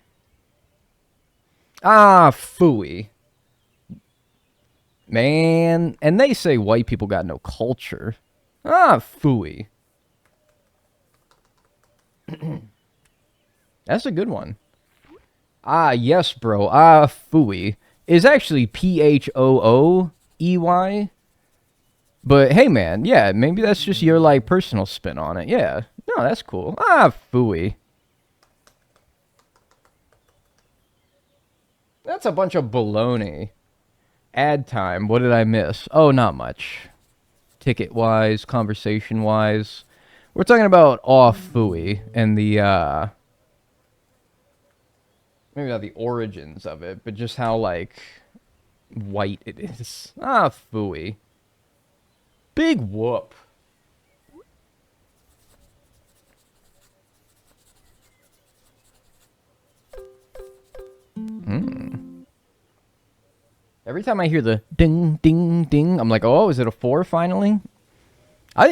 A: Ah, phooey. Man. And they say white people got no culture. Ah, phooey. That's a good one. Ah, yes, bro. Ah, phooey. Is actually P-H-O-O-E-Y. But, hey, man, yeah, maybe that's just your, like, personal spin on it. Yeah. No, that's cool. Ah, phooey. That's a bunch of baloney. Ad time. What did I miss? Oh, not much. Ticket-wise, conversation-wise. We're talking about off phooey and the, maybe not the origins of it, but just how, like, white it is. Ah, phooey. Big whoop. Every time I hear the ding, ding, ding, I'm like, oh, is it a 4 finally?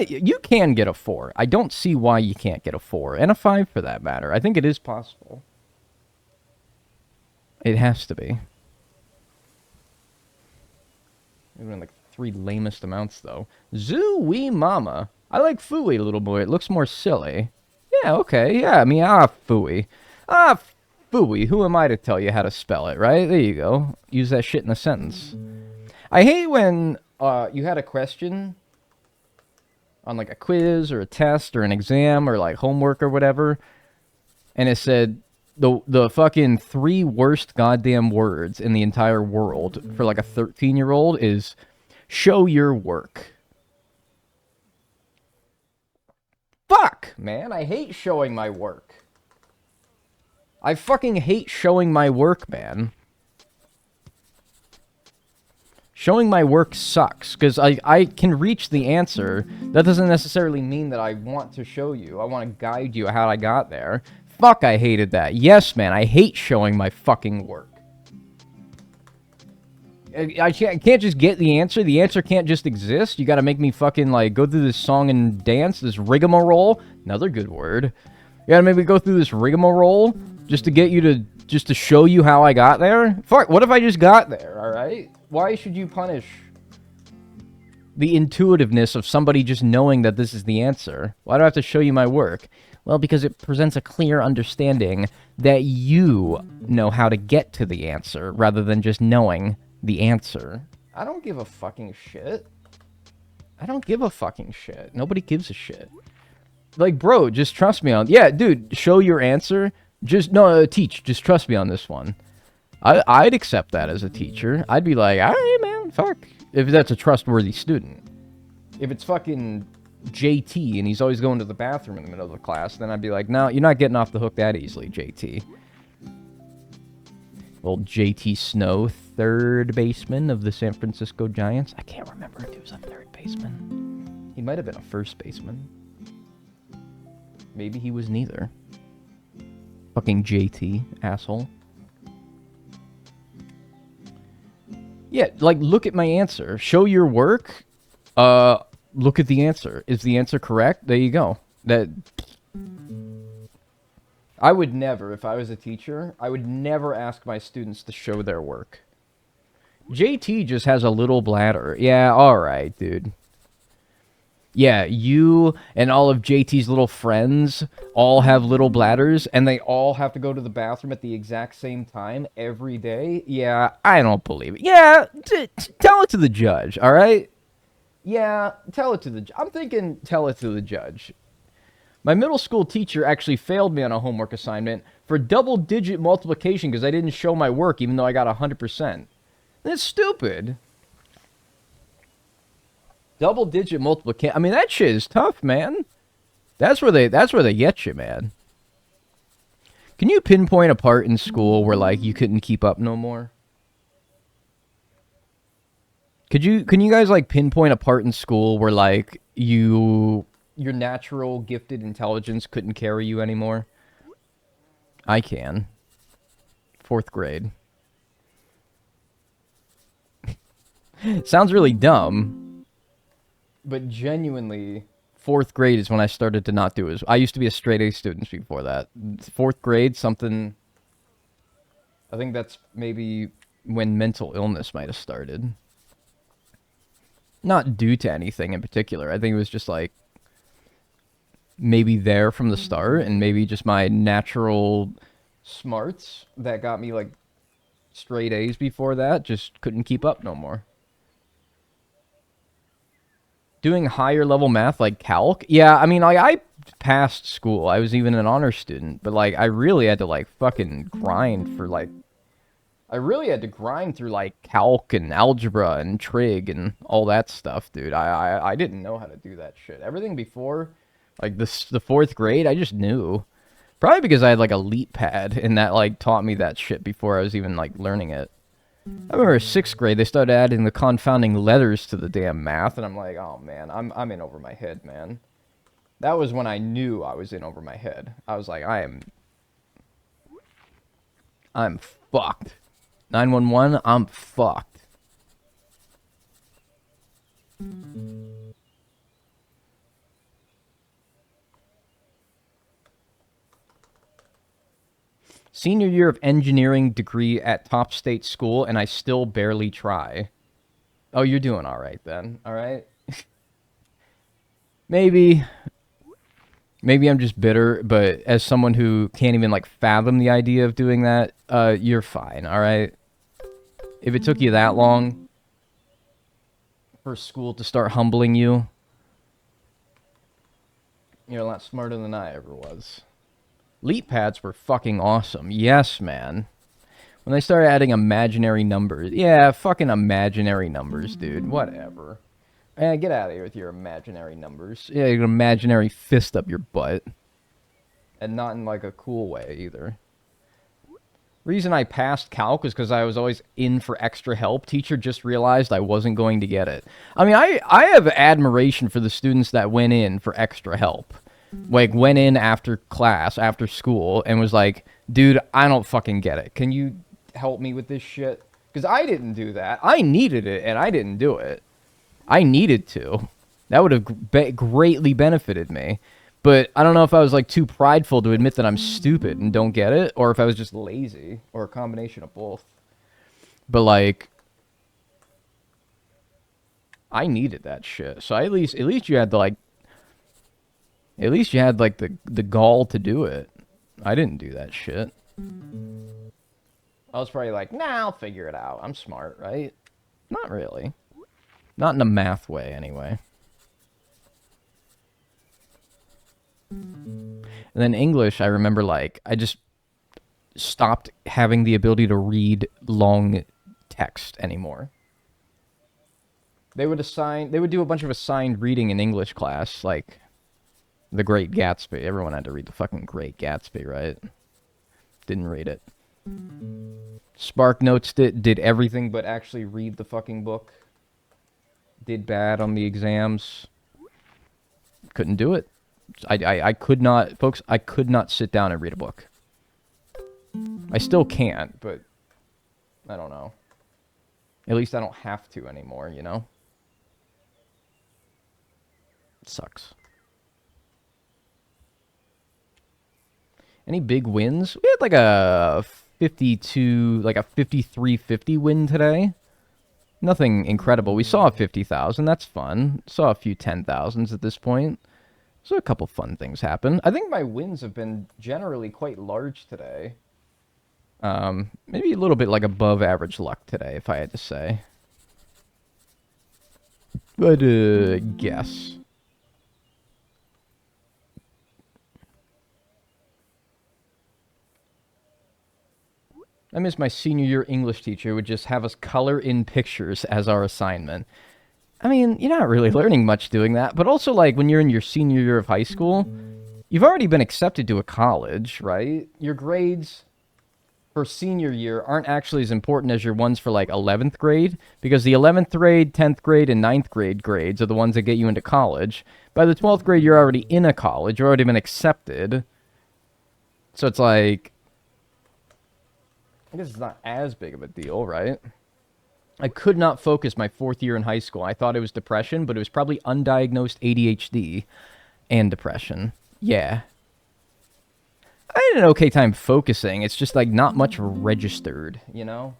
A: You can get a 4. I don't see why you can't get a 4. And a 5 for that matter. I think it is possible. It has to be. Even like 3 lamest amounts, though. Zoo-wee mama. I like phooey, little boy. It looks more silly. Yeah, okay. Yeah, I mean, phooey. Phooey. Who am I to tell you how to spell it, right? There you go. Use that shit in a sentence. I hate when you had a question on, like, a quiz or a test or an exam or, like, homework or whatever, and it said the fucking 3 worst goddamn words in the entire world for, like, a 13-year-old is show your work. Fuck, man. I hate showing my work. I fucking hate showing my work, man. Showing my work sucks, because I can reach the answer. That doesn't necessarily mean that I want to show you. I want to guide you how I got there. Fuck, I hated that. Yes, man, I hate showing my fucking work. I can't just get the answer. The answer can't just exist. You gotta make me fucking, like, go through this song and dance, this rigmarole. Another good word. You gotta make me go through this rigmarole just to get you to, just to show you how I got there? Fuck, what if I just got there, alright? Why should you punish the intuitiveness of somebody just knowing that this is the answer? Why do I have to show you my work? Well, because it presents a clear understanding that you know how to get to the answer, rather than just knowing the answer. I don't give a fucking shit. I don't give a fucking shit. Nobody gives a shit. Like, bro, just trust me on... Yeah, dude, show your answer. Just, no, teach. Just trust me on this one. I'd accept that as a teacher. I'd be like, alright, man, fuck. If that's a trustworthy student. If it's fucking JT, and he's always going to the bathroom in the middle of the class, then I'd be like, no, you're not getting off the hook that easily, JT. Old JT Snow, third baseman of the San Francisco Giants. I can't remember if he was a third baseman. He might have been a first baseman. Maybe he was neither. Fucking JT, asshole. Yeah, like, look at my answer. Show your work. Look at the answer. Is the answer correct? There you go. That... I would never, if I was a teacher, I would never ask my students to show their work. JT just has a little bladder. Yeah, alright, dude. Yeah, you and all of JT's little friends all have little bladders, and they all have to go to the bathroom at the exact same time every day? Yeah, I don't believe it. Yeah, tell it to the judge, alright? Yeah, tell it to the... I'm thinking tell it to the judge. My middle school teacher actually failed me on a homework assignment for double-digit multiplication because I didn't show my work even though I got 100%. That's stupid. Double-digit multiplication. I mean, that shit is tough, man. That's where they get you, man. Can you pinpoint a part in school where, like, you couldn't keep up no more? Can you guys, like, pinpoint a part in school where, like, your natural gifted intelligence couldn't carry you anymore? I can. 4th grade. Sounds really dumb. But genuinely, 4th grade is when I started to not do as... I used to be a straight A student before that. 4th grade, something... I think that's maybe when mental illness might have started. Not due to anything in particular. I think it was just like... maybe there from the start, and maybe just my natural smarts that got me, like, straight A's before that just couldn't keep up no more. Doing higher level math, like calc? Yeah, I mean, like, I passed school. I was even an honor student, but, like, I really had to, like, fucking grind for, like... I really had to grind through, like, calc and algebra and trig and all that stuff, dude. I didn't know how to do that shit. Everything before... like, the 4th grade, I just knew. Probably because I had, like, a leap pad, and that, like, taught me that shit before I was even, like, learning it. I remember 6th grade, they started adding the confounding letters to the damn math, and I'm like, oh, man, I'm in over my head, man. That was when I knew I was in over my head. I was like, I'm fucked. 911, I'm fucked. Senior year of engineering degree at top state school, and I still barely try. Oh, you're doing all right then. All right. Maybe I'm just bitter, but as someone who can't even, like, fathom the idea of doing that, you're fine. All right. If it took you that long for school to start humbling you, you're a lot smarter than I ever was. Leap pads were fucking awesome. Yes, man. When they started adding imaginary numbers. Yeah, fucking imaginary numbers, dude. Whatever. Get out of here with your imaginary numbers. Yeah, an imaginary fist up your butt. And not in, like, a cool way, either. Reason I passed calc was because I was always in for extra help. Teacher just realized I wasn't going to get it. I mean, I have admiration for the students that went in for extra help. Like, went in after class, after school, and was like, dude, I don't fucking get it. Can you help me with this shit? Because I didn't do that. I needed it, and I didn't do it. I needed to. That would have greatly benefited me. But I don't know if I was, like, too prideful to admit that I'm stupid and don't get it, or if I was just lazy, or a combination of both. But, like, I needed that shit. So at least you had to, like, at least you had, like, the gall to do it. I didn't do that shit. I was probably like, nah, I'll figure it out. I'm smart, right? Not really. Not in a math way, anyway. And then English, I remember, like, I just stopped having the ability to read long text anymore. They would do a bunch of assigned reading in English class, like The Great Gatsby. Everyone had to read the fucking Great Gatsby, right? Didn't read it. Spark Notes did everything but actually read the fucking book. Did bad on the exams. Couldn't do it. I could not, folks, I could not sit down and read a book. I still can't, but I don't know. At least I don't have to anymore, you know? It sucks. Any big wins? We had like a 52, like a 53-50 win today. Nothing incredible. We saw a 50,000. That's fun. Saw a few 10,000s at this point. So a couple fun things happen. I think my wins have been generally quite large today. Maybe a little bit like above average luck today, if I had to say. But, guess. I miss my senior year English teacher who would just have us color in pictures as our assignment. I mean, you're not really learning much doing that, but also, like, when you're in your senior year of high school, you've already been accepted to a college, right? Your grades for senior year aren't actually as important as your ones for, like, 11th grade, because the 11th grade, 10th grade, and 9th grade grades are the ones that get you into college. By the 12th grade, you're already in a college. You've already been accepted. So it's like, I guess it's not as big of a deal, right? I could not focus my 4th year in high school. I thought it was depression, but it was probably undiagnosed ADHD and depression. Yeah. I had an okay time focusing. It's just, like, not much registered, you know?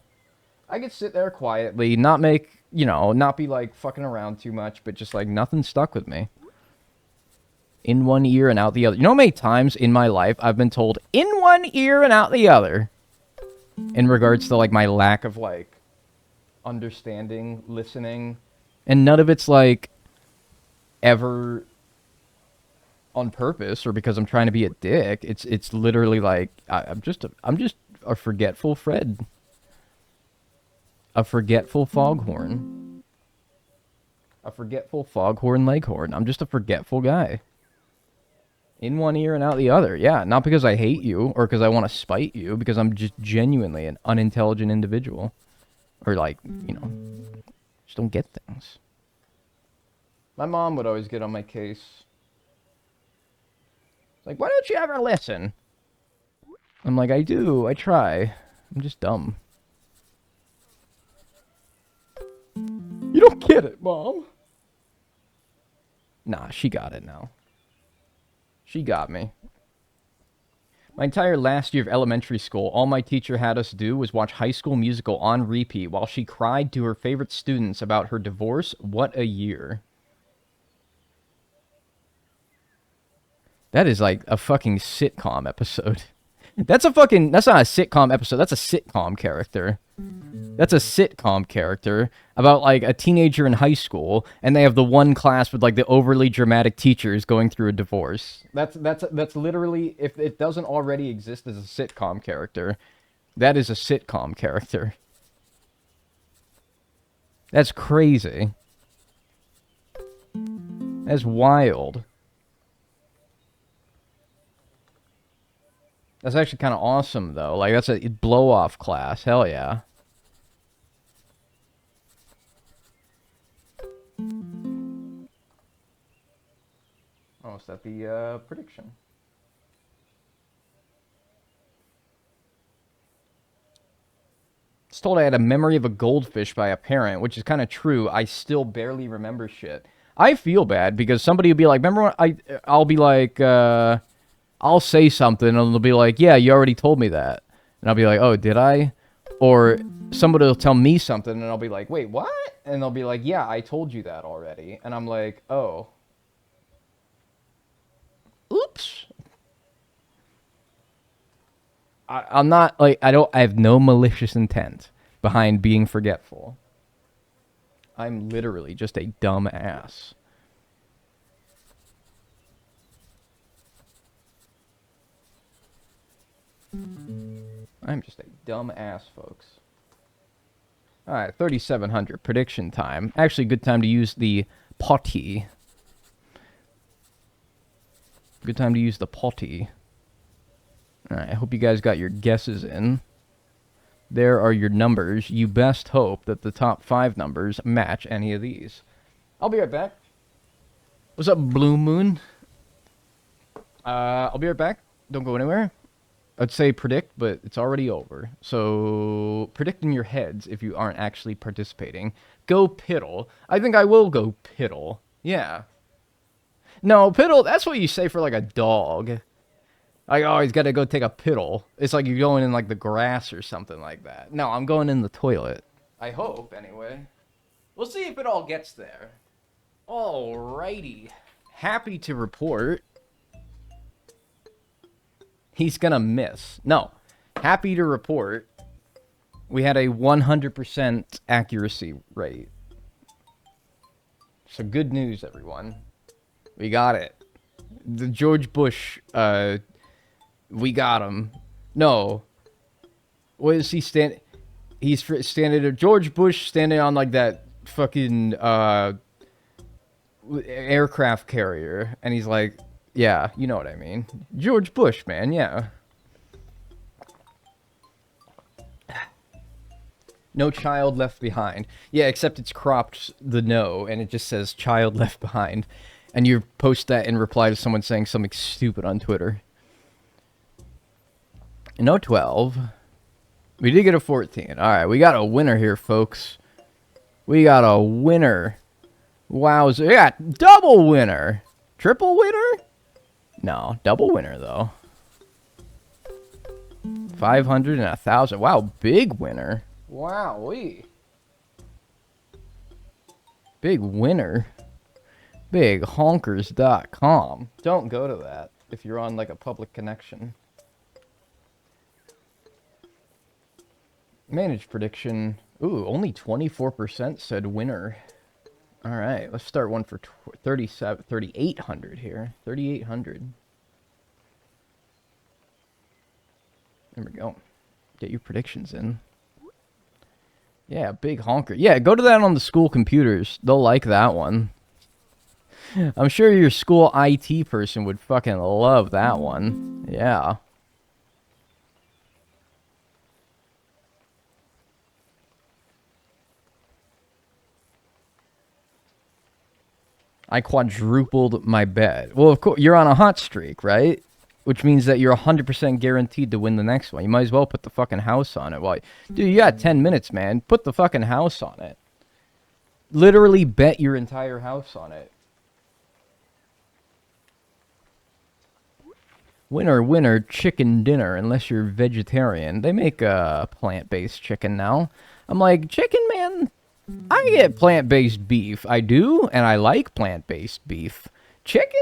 A: I could sit there quietly, not make, you know, not be, like, fucking around too much, but just, like, nothing stuck with me. In one ear and out the other. You know how many times in my life I've been told, in one ear and out the other? In regards to, like, my lack of, like, understanding, listening, and none of it's, like, ever on purpose or because I'm trying to be a dick. It's literally like I'm just a forgetful Fred, a forgetful foghorn, a forgetful foghorn leghorn. I'm just a forgetful guy. In one ear and out the other. Yeah, not because I hate you or because I want to spite you, because I'm just genuinely an unintelligent individual. Or, like, you know, just don't get things. My mom would always get on my case. Like, why don't you ever listen? I'm like, I do. I try. I'm just dumb. You don't get it, Mom. Nah, she got it now. She got me. My entire last year of elementary school, all my teacher had us do was watch High School Musical on repeat while she cried to her favorite students about her divorce. What a year. That is like a fucking sitcom episode. That's not a sitcom episode. That's a sitcom character. That's a sitcom character about, like, a teenager in high school, and they have the one class with, like, the overly dramatic teachers going through a divorce. That's literally, if it doesn't already exist as a sitcom character, that is a sitcom character. That's crazy. That's wild. That's actually kind of awesome, though. Like, that's a blow-off class. Hell yeah. Oh, is that the prediction? It's told I had a memory of a goldfish by a parent, which is kind of true. I still barely remember shit. I feel bad because somebody would be like, remember when I'll be like, I'll say something and they'll be like, yeah, you already told me that. And I'll be like, oh, did I? Or somebody will tell me something and I'll be like, wait, what? And they'll be like, yeah, I told you that already. And I'm like, oh. Oops. I'm not, like, I have no malicious intent behind being forgetful. I'm literally just a dumb ass. I'm just a dumb ass, folks. All right, 3,700 prediction time. Actually, good time to use the potty. Good time to use the potty. All right, I hope you guys got your guesses in. There are your numbers. You best hope that the top 5 numbers match any of these. I'll be right back. What's up, Blue Moon? I'll be right back. Don't go anywhere. I'd say predict, but it's already over. So, predict in your heads if you aren't actually participating. Go piddle. I think I will go piddle. Yeah. No, piddle, that's what you say for, like, a dog. Like, oh, he's got to go take a piddle. It's like you're going in, like, the grass or something like that. No, I'm going in the toilet. I hope, anyway. We'll see if it all gets there. Alrighty. Happy to report. He's gonna miss. No. Happy to report. We had a 100% accuracy rate. So good news, everyone. We got it. The George Bush, we got him. No. What is he standing? He's standing there. George Bush standing on, like, that fucking, aircraft carrier. And he's like, yeah, you know what I mean. George Bush, man, yeah. No child left behind. Yeah, except it's cropped the no, and it just says child left behind. And you post that in reply to someone saying something stupid on Twitter. No 12. We did get a 14. Alright, we got a winner here, folks. We got a winner. Wowza. Yeah, double winner. Triple winner? No, double winner, though. 500 and 1,000. Wow, big winner. Wowee. Big winner. BigHonkers.com. Don't go to that if you're on, like, a public connection. Managed prediction. Ooh, only 24% said winner. All right, let's start one for 3,800 here. 3,800. There we go. Get your predictions in. Yeah, big honker. Yeah, go to that on the school computers. They'll like that one. I'm sure your school IT person would fucking love that one. Yeah. I quadrupled my bet. Well, of course, you're on a hot streak, right? Which means that you're 100% guaranteed to win the next one. You might as well put the fucking house on it. Well, dude, you got 10 minutes, man. Put the fucking house on it. Literally bet your entire house on it. Winner, winner, chicken dinner, unless you're vegetarian. They make plant-based chicken now. I'm like, chicken, man? I get plant-based beef. I do, and I like plant-based beef. Chicken?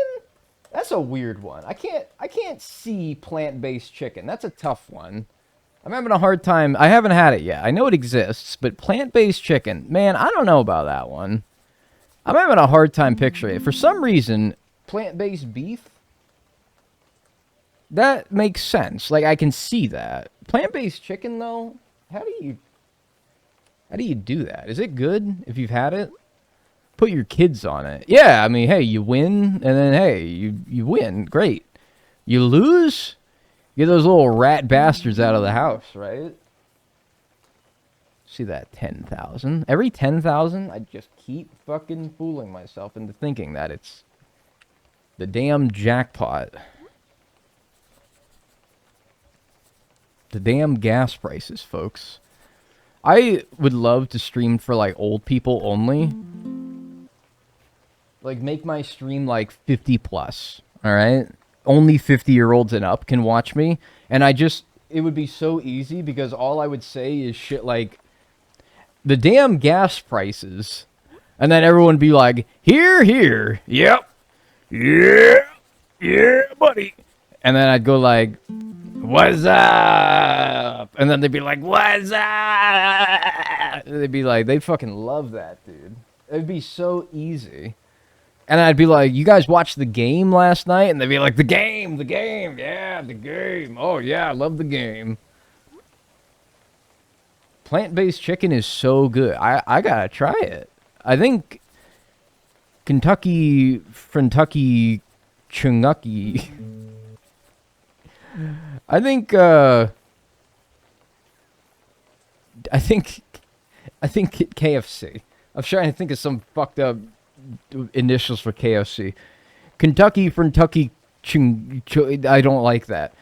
A: That's a weird one. I can't see plant-based chicken. That's a tough one. I'm having a hard time. I haven't had it yet. I know it exists, but plant-based chicken, man, I don't know about that one. I'm having a hard time picturing it. For some reason, plant-based beef, that makes sense. Like, I can see that. Plant-based chicken, though, how do you do that? Is it good if you've had it? Put your kids on it. Yeah, I mean, hey, you win, and then, hey, you win. Great. You lose? Get those little rat bastards out of the house, right? See that 10,000? Every 10,000, I just keep fucking fooling myself into thinking that it's the damn jackpot. The damn gas prices, folks. I would love to stream for, like, old people only. Like, make my stream, like, 50 plus, alright? Only 50-year-olds and up can watch me. And it would be so easy because all I would say is shit like, the damn gas prices. And then everyone would be like, here, here, yep, yeah, yeah, buddy. And then I'd go like, what's up? And then they'd be like, what's up? They'd be like, they'd fucking love that, dude. It'd be so easy. And I'd be like, you guys watched the game last night? And they'd be like, the game, yeah, the game. Oh, yeah, I love the game. Plant-based chicken is so good. I gotta try it. I think Kentucky Chungucky. I think KFC. I'm trying to think of some fucked up initials for KFC. Kentucky I don't like that.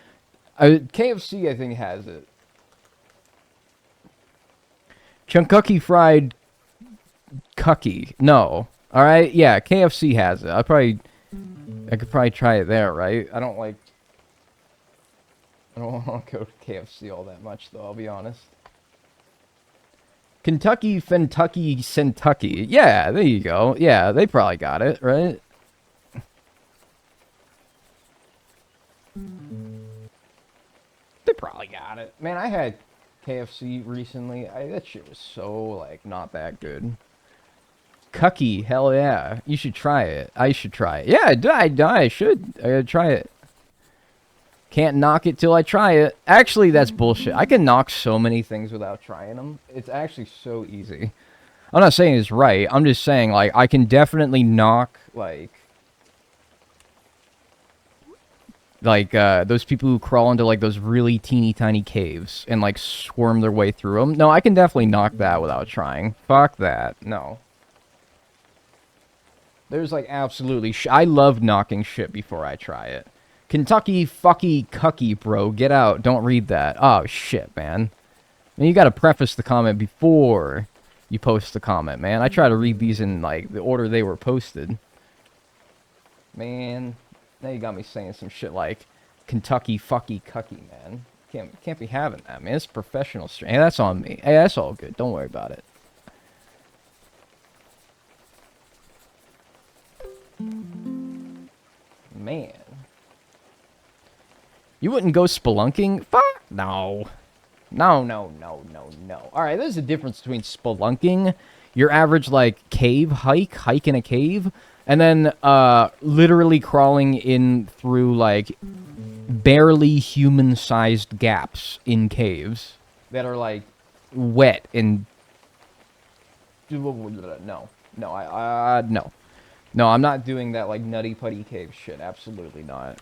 A: KFC I think has it. Chunkucky fried cucky. No. All right. Yeah, KFC has it. I could probably try it there, right? I don't want to go to KFC all that much though, I'll be honest. Kentucky. Yeah, there you go. Yeah, they probably got it, right? They probably got it. Man, I had KFC recently. That shit was so, like, not that good. Cucky, hell yeah. You should try it. I should try it. Yeah, I should. I gotta try it. Can't knock it till I try it. Actually, that's bullshit. I can knock so many things without trying them. It's actually so easy. I'm not saying it's right. I'm just saying, like, I can definitely knock, like those people who crawl into, like, those really teeny tiny caves and, like, squirm their way through them. No, I can definitely knock that without trying. Fuck that. No. There's, like, absolutely I love knocking shit before I try it. Kentucky fucky cucky, bro. Get out. Don't read that. Oh, shit, man. You gotta preface the comment before you post the comment, man. I try to read these in, like, the order they were posted. Man... Now you got me saying some shit like Kentucky fucky cucky, man. Can't be having that, man. It's professional stream. Hey, that's on me. Hey, that's all good. Don't worry about it. Man. You wouldn't go spelunking? Fuck no. No. Alright, there's a difference between spelunking, your average, like, cave hike in a cave, and then, literally crawling in through, like, barely human-sized gaps in caves that are, like, wet and... No. No, I'm not doing that, like, nutty-putty cave shit. Absolutely not.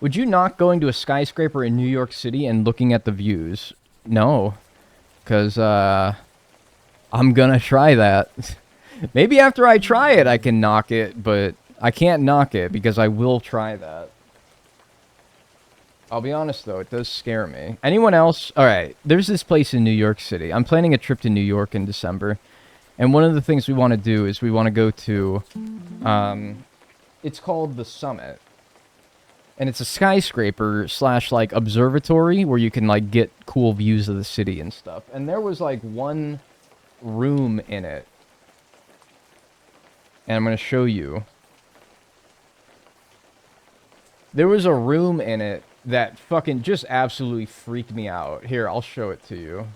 A: Would you not going to a skyscraper in New York City and looking at the views? No. Because, I'm gonna try that. Maybe after I try it, I can knock it, but I can't knock it because I will try that. I'll be honest, though, it does scare me. Anyone else? Alright, there's this place in New York City. I'm planning a trip to New York in December. And one of the things we want to do is we want to go to... it's called The Summit. And it's a skyscraper / like, observatory where you can, like, get cool views of the city and stuff. And there was, like, one room in it. And I'm going to show you. There was a room in it that fucking just absolutely freaked me out. Here, I'll show it to you.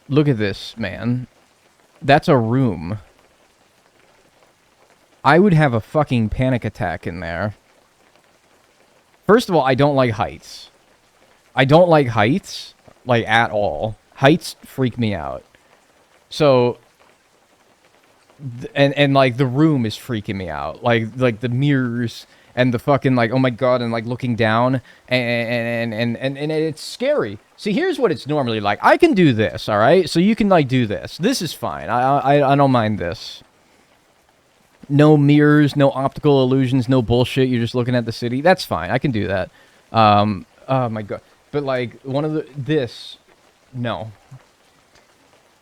A: Look at this, man. That's a room. I would have a fucking panic attack in there. First of all, I don't like heights. I don't like heights, like, at all. Heights freak me out. So, and like, the room is freaking me out. Like the mirrors and the fucking, like, oh my god, and, like, looking down, and it's scary. See, here's what it's normally like. I can do this, alright? So you can, like, do this. This is fine. I don't mind this. No mirrors, no optical illusions, no bullshit. You're just looking at the city. That's fine. I can do that. Oh my god. But, like, no.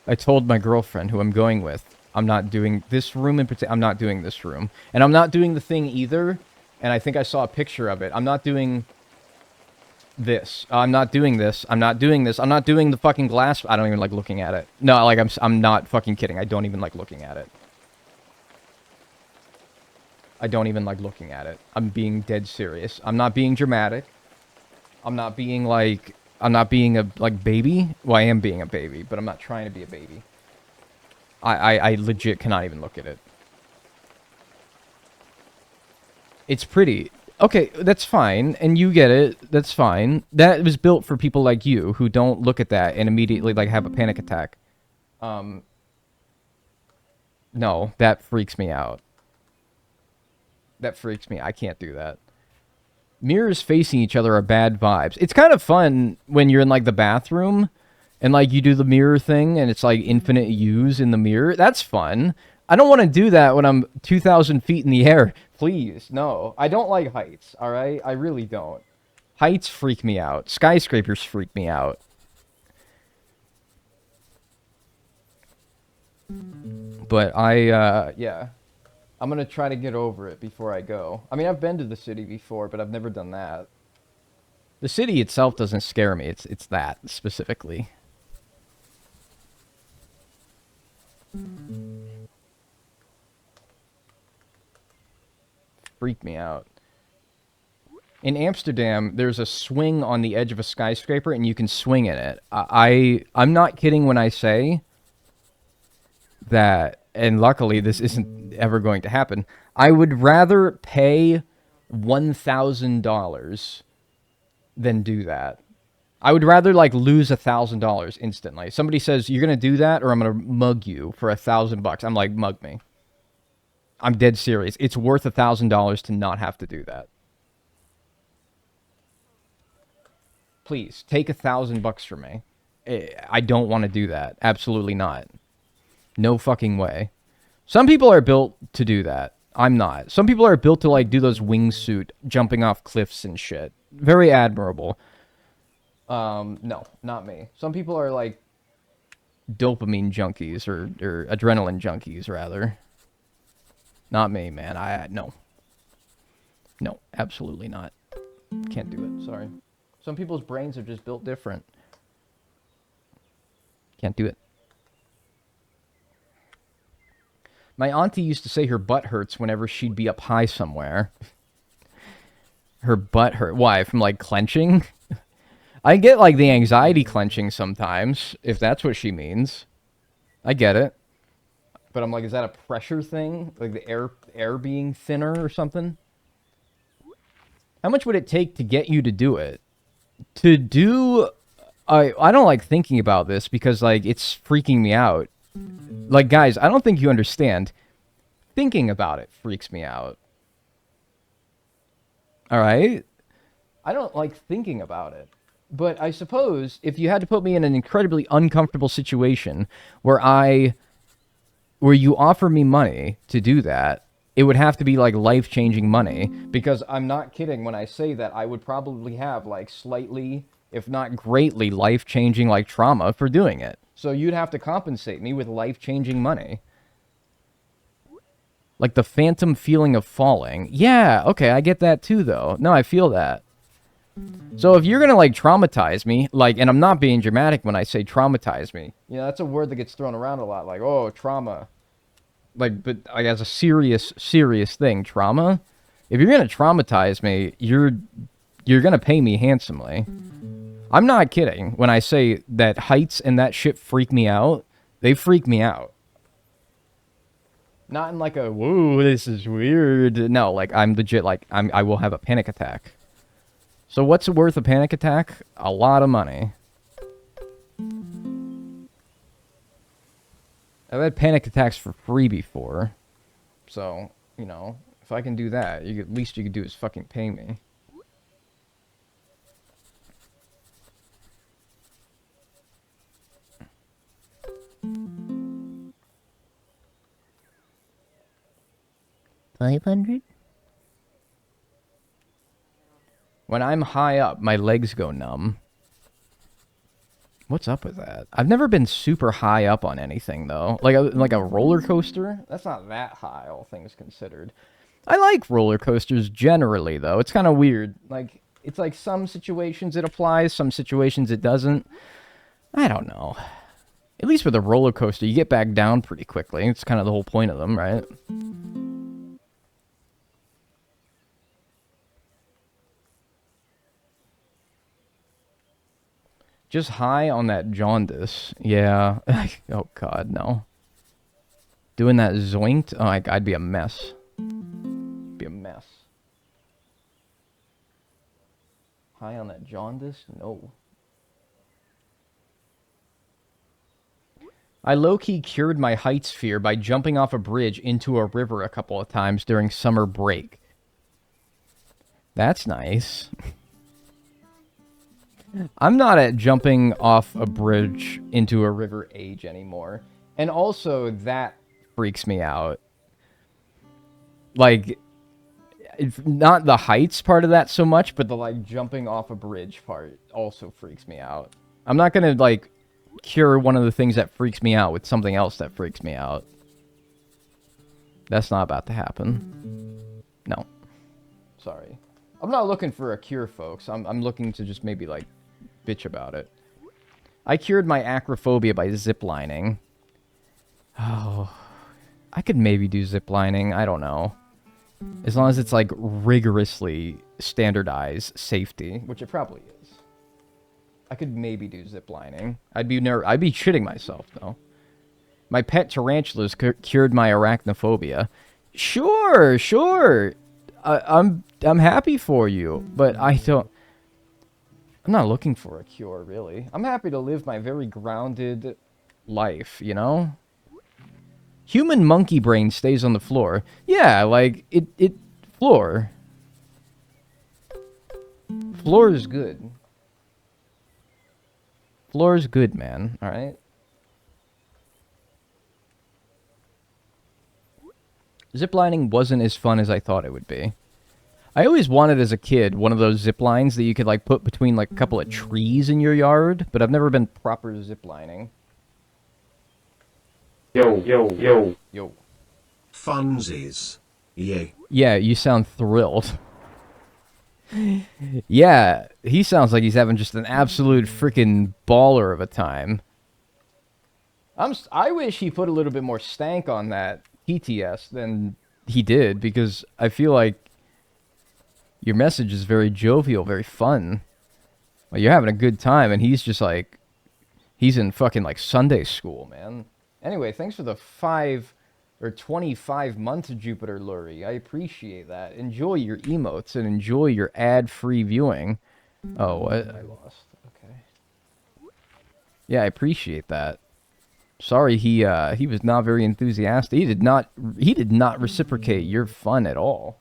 A: I told my girlfriend, who I'm going with, I'm not doing this room in particular. I'm not doing this room. And I'm not doing the thing either. And I think I saw a picture of it. I'm not doing this. I'm not doing this. I'm not doing this. I'm not doing the fucking glass. I don't even like looking at it. No, like, I'm not fucking kidding. I don't even like looking at it. I don't even like looking at it. I'm being dead serious. I'm not being dramatic. I'm not being, like, I'm not being a, like, baby. Well, I am being a baby, but I'm not trying to be a baby. I legit cannot even look at it. It's pretty. Okay, that's fine, and you get it. That's fine. That was built for people like you who don't look at that and immediately, like, have a panic attack. No, that freaks me out. That freaks me. I can't do that. Mirrors facing each other are bad vibes. It's kind of fun when you're in, like, the bathroom and, like, you do the mirror thing and it's, like, infinite use in the mirror. That's fun. I don't want to do that when I'm 2,000 feet in the air. Please, no. I don't like heights, all right? I really don't. Heights freak me out. Skyscrapers freak me out. But yeah. I'm going to try to get over it before I go. I mean, I've been to the city before, but I've never done that. The city itself doesn't scare me. It's that, specifically. Freak me out. In Amsterdam, there's a swing on the edge of a skyscraper, and you can swing in it. I'm not kidding when I say that, and luckily this isn't ever going to happen. I would rather pay $1,000 than do that. I would rather, like, lose $1,000 instantly. Somebody says, you're going to do that, or I'm going to mug you for $1,000. I'm like, mug me. I'm dead serious. It's worth $1,000 to not have to do that. Please, take $1,000 from me. I don't want to do that. Absolutely not. No fucking way. Some people are built to do that. I'm not. Some people are built to, like, do those wingsuit jumping off cliffs and shit. Very admirable. No, not me. Some people are, like, dopamine junkies or adrenaline junkies, rather. Not me, man. No. No, absolutely not. Can't do it. Sorry. Some people's brains are just built different. Can't do it. My auntie used to say her butt hurts whenever she'd be up high somewhere. Her butt hurt. Why? From, like, clenching? I get, like, the anxiety clenching sometimes, if that's what she means. I get it. But I'm like, is that a pressure thing? Like the air being thinner or something? How much would it take to get you to do it? To do... I don't like thinking about this because, like, it's freaking me out. Like, guys, I don't think you understand. Thinking about it freaks me out. Alright? I don't like thinking about it. But I suppose if you had to put me in an incredibly uncomfortable situation where you offer me money to do that, it would have to be, like, life-changing money. Because I'm not kidding when I say that I would probably have, like, slightly, if not greatly, life-changing, like, trauma for doing it. So you'd have to compensate me with life-changing money. Like the phantom feeling of falling. Yeah, okay, I get that too, though. No, I feel that. So if you're gonna, like, traumatize me, like, and I'm not being dramatic when I say traumatize me. You know, that's a word that gets thrown around a lot, like, oh, trauma. Like, but, like, as a serious thing, trauma? If you're gonna traumatize me, you're gonna pay me handsomely. I'm not kidding when I say that heights and that shit freak me out. They freak me out. Not in, like, a, whoa, this is weird. No, like, I'm legit, like, I will have a panic attack. So what's worth a panic attack? A lot of money. I've had panic attacks for free before. So, you know, if I can do that, at least you could do is fucking pay me. $500? When I'm high up, my legs go numb. What's up with that? I've never been super high up on anything, though. Like a roller coaster? That's not that high, all things considered. I like roller coasters generally, though. It's kind of weird. Like, it's like some situations it applies, some situations it doesn't. I don't know. At least with a roller coaster, you get back down pretty quickly. It's kind of the whole point of them, right? Just high on that jaundice. Yeah. Oh, God, no. Doing that zoinked? Oh, I'd be a mess. Be a mess. High on that jaundice? No. I low-key cured my heights fear by jumping off a bridge into a river a couple of times during summer break. That's nice. I'm not at jumping off a bridge into a river age anymore. And also, that freaks me out. Like, not the heights part of that so much, but the, like, jumping off a bridge part also freaks me out. I'm not gonna, like, cure one of the things that freaks me out with something else that freaks me out. That's not about to happen. No. Sorry. I'm not looking for a cure, folks. I'm looking to just maybe, like, bitch about it. I cured my acrophobia by ziplining. Oh. I could maybe do ziplining. I don't know. As long as it's, like, rigorously standardized safety, which it probably is. I could maybe do ziplining. I'd be shitting myself, though. My pet tarantulas cured my arachnophobia. Sure, sure. I'm happy for you, but I'm not looking for a cure, really. I'm happy to live my very grounded life, you know? Human monkey brain stays on the floor. Yeah, like, floor. Floor is good. Floor is good, man, alright? Ziplining wasn't as fun as I thought it would be. I always wanted as a kid one of those zip lines that you could like put between like a couple of trees in your yard, but I've never been proper ziplining. Yo.
C: Funsies. Yay.
A: Yeah, you sound thrilled. Yeah, he sounds like he's having just an absolute freaking baller of a time. I wish he put a little bit more stank on that PTS than he did, because I feel like your message is very jovial, very fun. Like, you're having a good time, and he's just like, he's in fucking like Sunday school, man. Anyway, thanks for the 25-month Jupiter Lurie. I appreciate that. Enjoy your emotes and enjoy your ad-free viewing. Oh, what? I lost. Okay. Yeah, I appreciate that. Sorry, he was not very enthusiastic. He did not reciprocate your fun at all.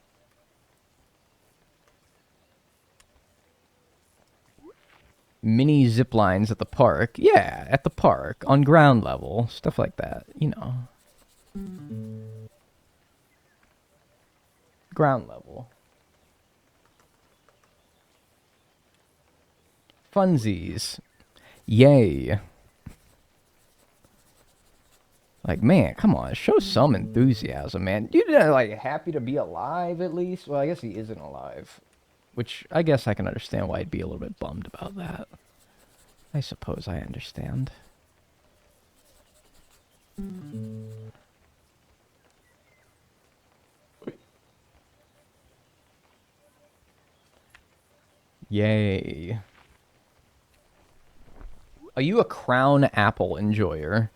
A: Mini zip lines at the park. Yeah, at the park, on ground level, stuff like that, you know. Ground level. Funsies. Yay. Like, man, come on, show some enthusiasm, man. You're like happy to be alive at least? Well, I guess he isn't alive. Which, I guess I can understand why he'd be a little bit bummed about that. I suppose I understand. Yay. Are you a crown apple enjoyer?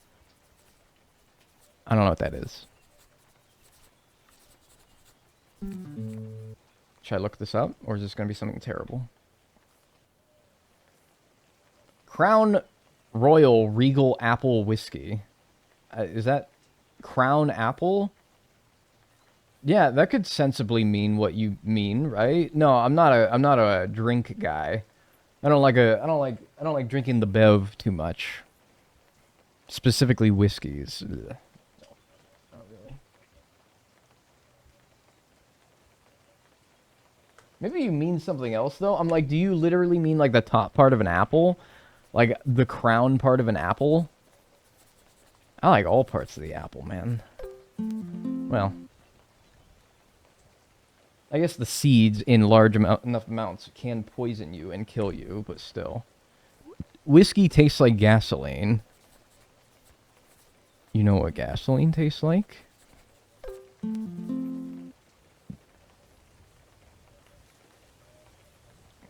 A: I don't know what that is. Should I look this up, or is this going to be something terrible? Crown Royal Regal Apple Whiskey. Is that Crown Apple? Yeah, that could sensibly mean what you mean, right? No, I'm not a drink guy. I don't like drinking the bev too much. Specifically whiskeys. Ugh. Maybe you mean something else, though? I'm like, do you literally mean, like, the top part of an apple? Like, the crown part of an apple? I like all parts of the apple, man. Well. I guess the seeds in large enough amounts can poison you and kill you, but still. Whiskey tastes like gasoline. You know what gasoline tastes like?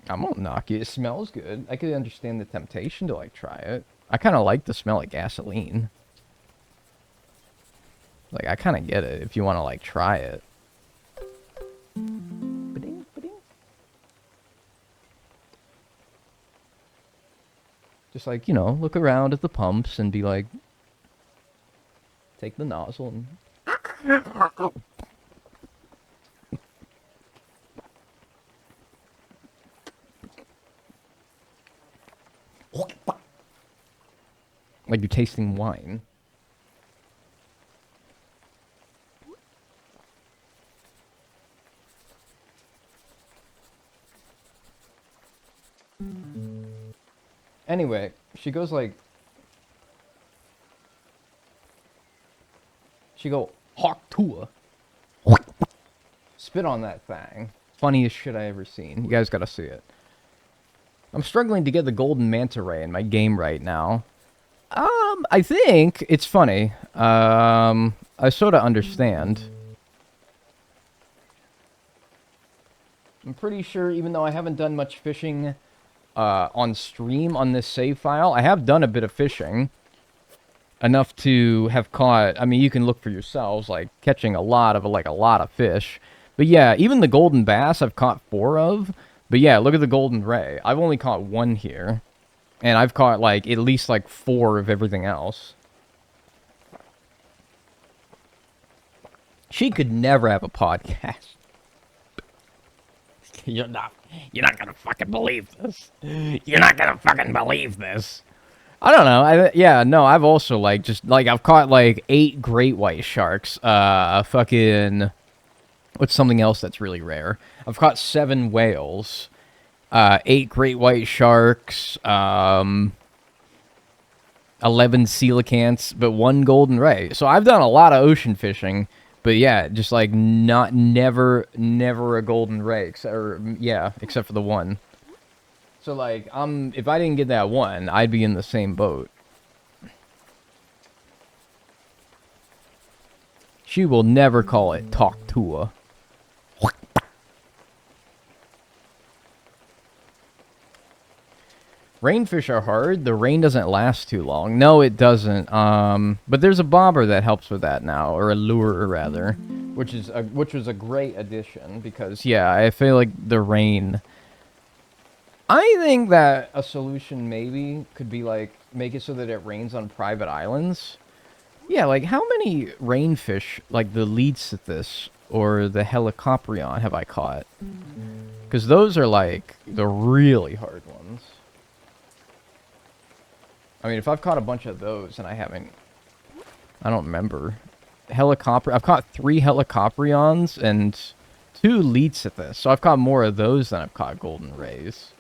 A: I won't knock it. It smells good. I could understand the temptation to, like, try it. I kind of like the smell of gasoline. Like, I kind of get it if you want to, like, try it. Ba-ding, ba-ding. Just, like, you know, look around at the pumps and be like, take the nozzle and... like you're tasting wine. Anyway, she goes like... She go, hawk tour. Spit on that thing. Funniest shit I ever seen. You guys gotta see it. I'm struggling to get the golden manta ray in my game right now. I think it's funny. I sort of understand. I'm pretty sure, even though I haven't done much fishing on stream on this save file, I have done a bit of fishing. Enough to have caught, I mean, you can look for yourselves, like, catching a lot of fish. But yeah, even the golden bass I've caught 4 of. But yeah, look at the golden ray. I've only caught 1 here. And I've caught, like, at least, like, 4 of everything else. She could never have a podcast. You're not gonna fucking believe this. You're not gonna fucking believe this. I don't know. Yeah, no, I've also, like, just, like, I've caught, like, 8 great white sharks. Fucking... What's something else that's really rare? I've caught 7 whales. 8 great white sharks. 11 coelacanths, but 1 golden ray. So I've done a lot of ocean fishing. But yeah, just, like, never a golden ray. Except for the 1. So, like, if I didn't get that 1, I'd be in the same boat. She will never call it talk to her. Rainfish are hard. The rain doesn't last too long. No, it doesn't. But there's a bobber that helps with that now, or a lure rather, which was a great addition because yeah, I feel like the rain. I think that a solution maybe could be like make it so that it rains on private islands. Yeah, like how many rainfish, like the Leadsithis or the Helicoprion, have I caught? Because those are like the really hard ones. I mean, if I've caught a bunch of those and I don't remember. I've caught 3 Helicoprions and 2 Leadsithis, so I've caught more of those than I've caught golden rays.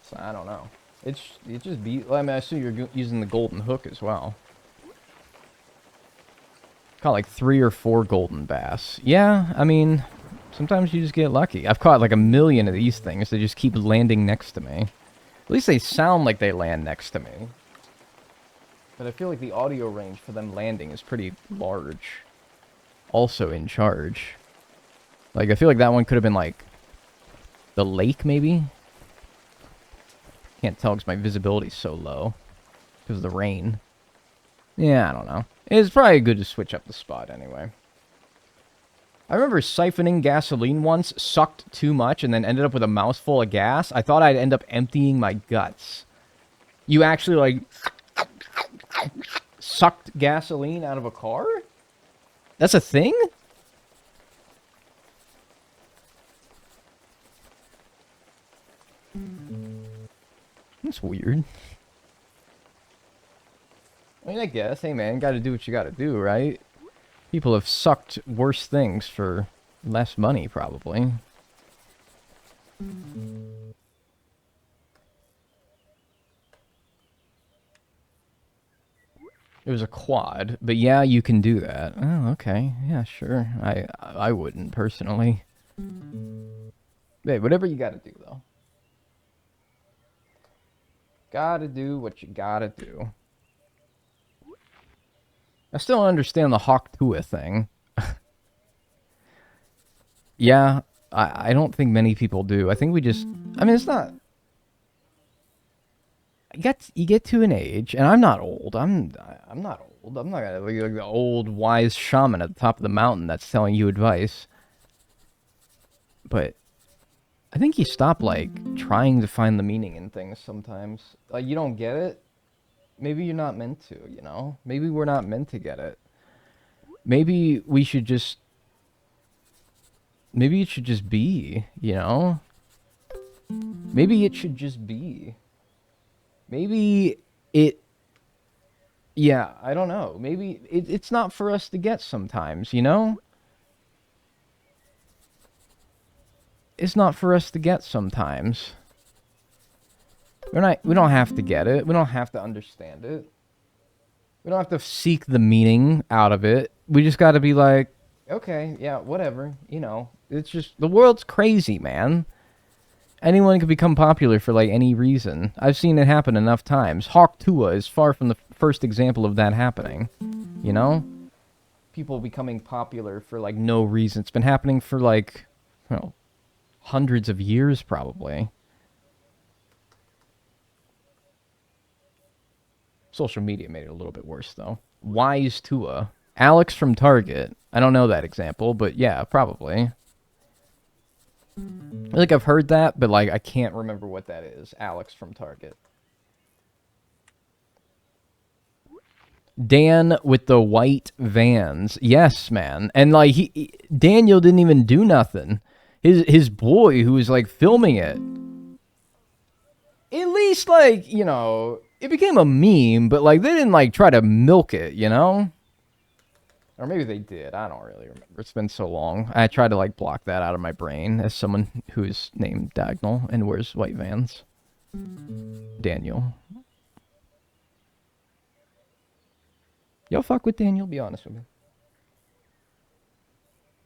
A: So I don't know. It just be. I mean, I assume you're using the golden hook as well. Caught like 3 or 4 golden bass. Yeah, I mean, sometimes you just get lucky. I've caught like 1 million of these things. They just keep landing next to me. At least they sound like they land next to me. But I feel like the audio range for them landing is pretty large. Also in charge. Like, I feel like that one could have been like the lake, maybe? Can't tell because my visibility's so low. Because of the rain. Yeah, I don't know. It's probably good to switch up the spot anyway. I remember siphoning gasoline once, sucked too much, and then ended up with a mouthful of gas. I thought I'd end up emptying my guts. You actually, like, sucked gasoline out of a car? That's a thing? That's weird. I mean, I guess, hey man, gotta do what you gotta do, right? People have sucked worse things for less money, probably. It was a quad, but yeah, you can do that. Oh, okay. Yeah, sure. I wouldn't, personally. Hey, whatever you gotta do, though. Gotta do what you gotta do. I still don't understand the Hawk Tua thing. Yeah, I don't think many people do. I think we just... I mean, it's not... You get to an age, and I'm not old. I'm not old. I'm not gonna be like the old wise shaman at the top of the mountain that's telling you advice. But I think you stop like trying to find the meaning in things sometimes. Like you don't get it. Maybe you're not meant to, you know? Maybe we're not meant to get it. Maybe we should just... Maybe it should just be, you know? Maybe it should just be. Maybe it... Yeah, I don't know. Maybe it's not for us to get sometimes, you know? It's not for us to get sometimes. We don't have to get it. We don't have to understand it. We don't have to seek the meaning out of it. We just got to be like, okay, yeah, whatever, you know. It's just, the world's crazy, man. Anyone could become popular for, like, any reason. I've seen it happen enough times. Hawk Tua is far from the first example of that happening. You know? People becoming popular for, like, no reason. It's been happening for, like, well, hundreds of years, probably. Social media made it a little bit worse, though. Wise Tua. Alex from Target. I don't know that example, but yeah, probably. I feel like I've heard that, but like I can't remember what that is. Alex from Target. Dan with the white vans. Yes, man. And like Daniel didn't even do nothing. His boy who was like filming it. At least like, you know, it became a meme, but like they didn't like try to milk it, you know? Or maybe they did. I don't really remember. It's been so long. I tried to like block that out of my brain as someone who is named Diagonal and wears white vans. Daniel. Yo, fuck with Daniel, be honest with me.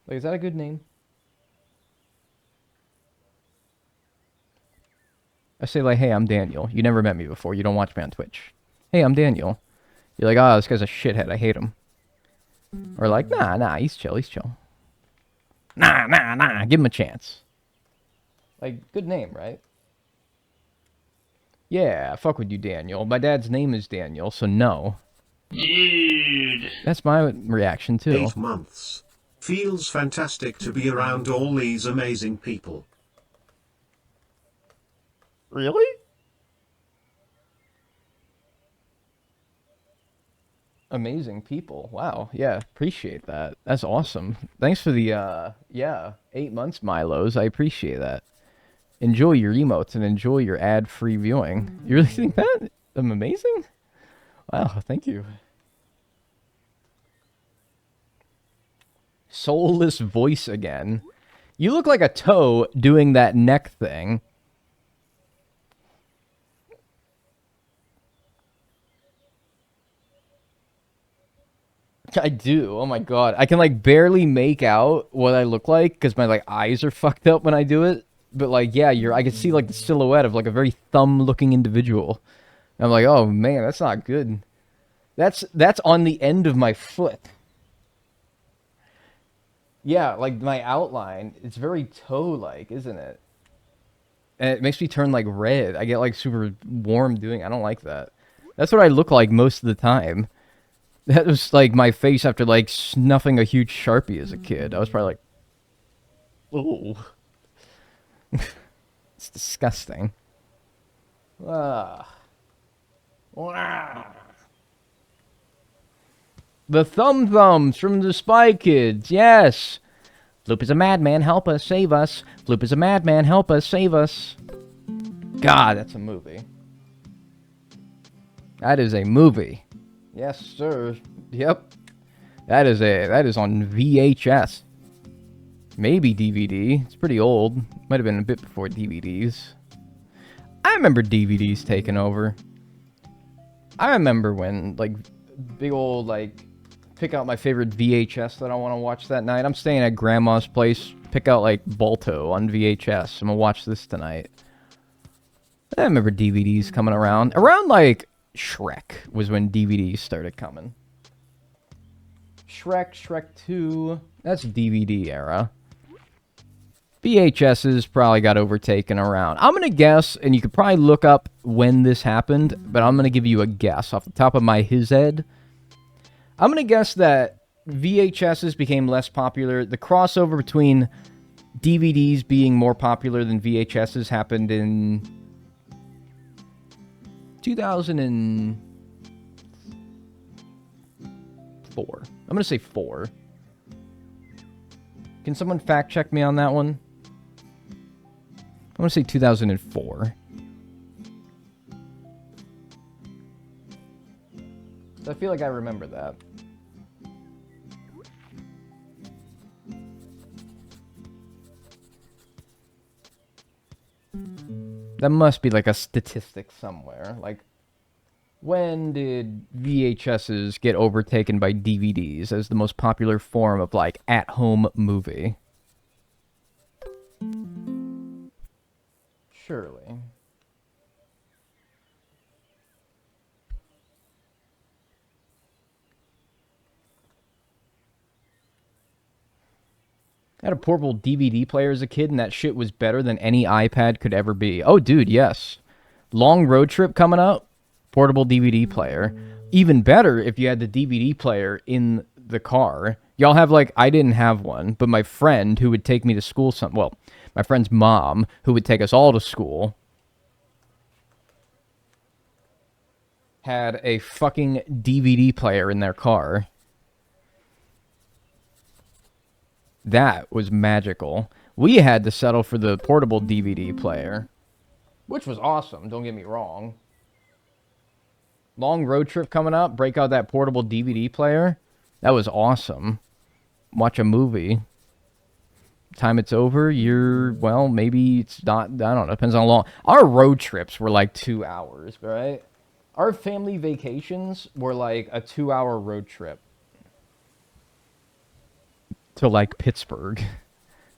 A: Like, is that a good name? I say like, hey, I'm Daniel. You never met me before. You don't watch me on Twitch. Hey, I'm Daniel. You're like, oh, this guy's a shithead. I hate him. Or like, nah, he's chill, Nah, give him a chance. Like, good name, right? Yeah, fuck with you, Daniel. My dad's name is Daniel, so no.
B: Dude.
A: That's my reaction, too.
C: 8 months. Feels fantastic to be around all these amazing people.
A: Really? Amazing people. Wow. Yeah, appreciate that. That's awesome. Thanks for the, 8 months, Milos. I appreciate that. Enjoy your emotes and enjoy your ad-free viewing. You really think that? I'm amazing? Wow, thank you. Soulless voice again. You look like a toe doing that neck thing. I do. Oh my god. I can like barely make out what I look like because my like eyes are fucked up when I do it. But like, yeah, I can see like the silhouette of like a very thumb-looking individual. And I'm like, oh man, that's not good. That's on the end of my foot. Yeah, like my outline, it's very toe-like, isn't it? And it makes me turn like red. I get like super warm doing it. I don't like that. That's what I look like most of the time. That was like my face after like snuffing a huge Sharpie as a kid. I was probably like, ooh. It's disgusting. Ah. The thumbs from the Spy Kids, yes. Floop is a madman, help us, save us. Floop is a madman, help us, save us. God, that's a movie. That is a movie. Yes, sir. Yep. That is on VHS. Maybe DVD. It's pretty old. Might have been a bit before DVDs. I remember DVDs taking over. I remember when, like, big old, like, pick out my favorite VHS that I want to watch that night. I'm staying at Grandma's place. Pick out, like, Balto on VHS. I'm gonna watch this tonight. I remember DVDs coming around. Around, like, Shrek was when DVDs started coming. Shrek 2. That's DVD era. VHSs probably got overtaken around. I'm going to guess, and you could probably look up when this happened, but I'm going to give you a guess off the top of my head. I'm going to guess that VHSs became less popular. The crossover between DVDs being more popular than VHSs happened in 2004. I'm going to say 4. Can someone fact check me on that one? I want to say 2004. I feel like I remember that. That must be like a statistic somewhere. Like, when did VHSs get overtaken by DVDs as the most popular form of, like, at-home movie? Surely. I had a portable DVD player as a kid, and that shit was better than any iPad could ever be. Oh, dude, yes. Long road trip coming up, portable DVD player. Even better if you had the DVD player in the car. Y'all have, like, I didn't have one, but my friend who would take me to school, well, my friend's mom, who would take us all to school, had a fucking DVD player in their car. That was magical. We had to settle for the portable DVD player, which was awesome, don't get me wrong. Long road trip coming up, break out that portable DVD player. That was awesome. Watch a movie. Time it's over, well, maybe it's not, I don't know, depends on how long. Our road trips were like 2 hours, right? Our family vacations were like a 2-hour road trip to, like, Pittsburgh,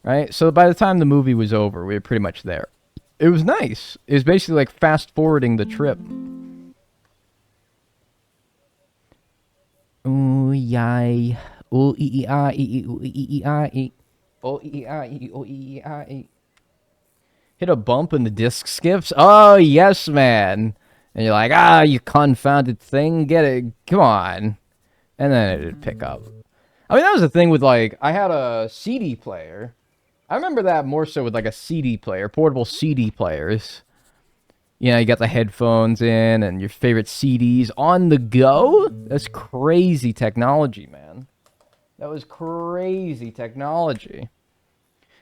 A: right? So by the time the movie was over, we were pretty much there. It was nice. It was basically like fast-forwarding the trip. Ooh, yay. Ooh, ee-ee-ah, ee-ee-oo-ee-ee-ah, ee. Oh, ee-ee-ah, ee-oo-ee-ee-ah, hit a bump and the disc skips? Oh, yes, man. And you're like, you confounded thing, get it, come on. And then it'd pick up. I mean, that was the thing with, like, I had a CD player. I remember that more so with, like, a CD player, portable CD players. You know, you got the headphones in and your favorite CDs on the go. That's crazy technology, man. That was crazy technology.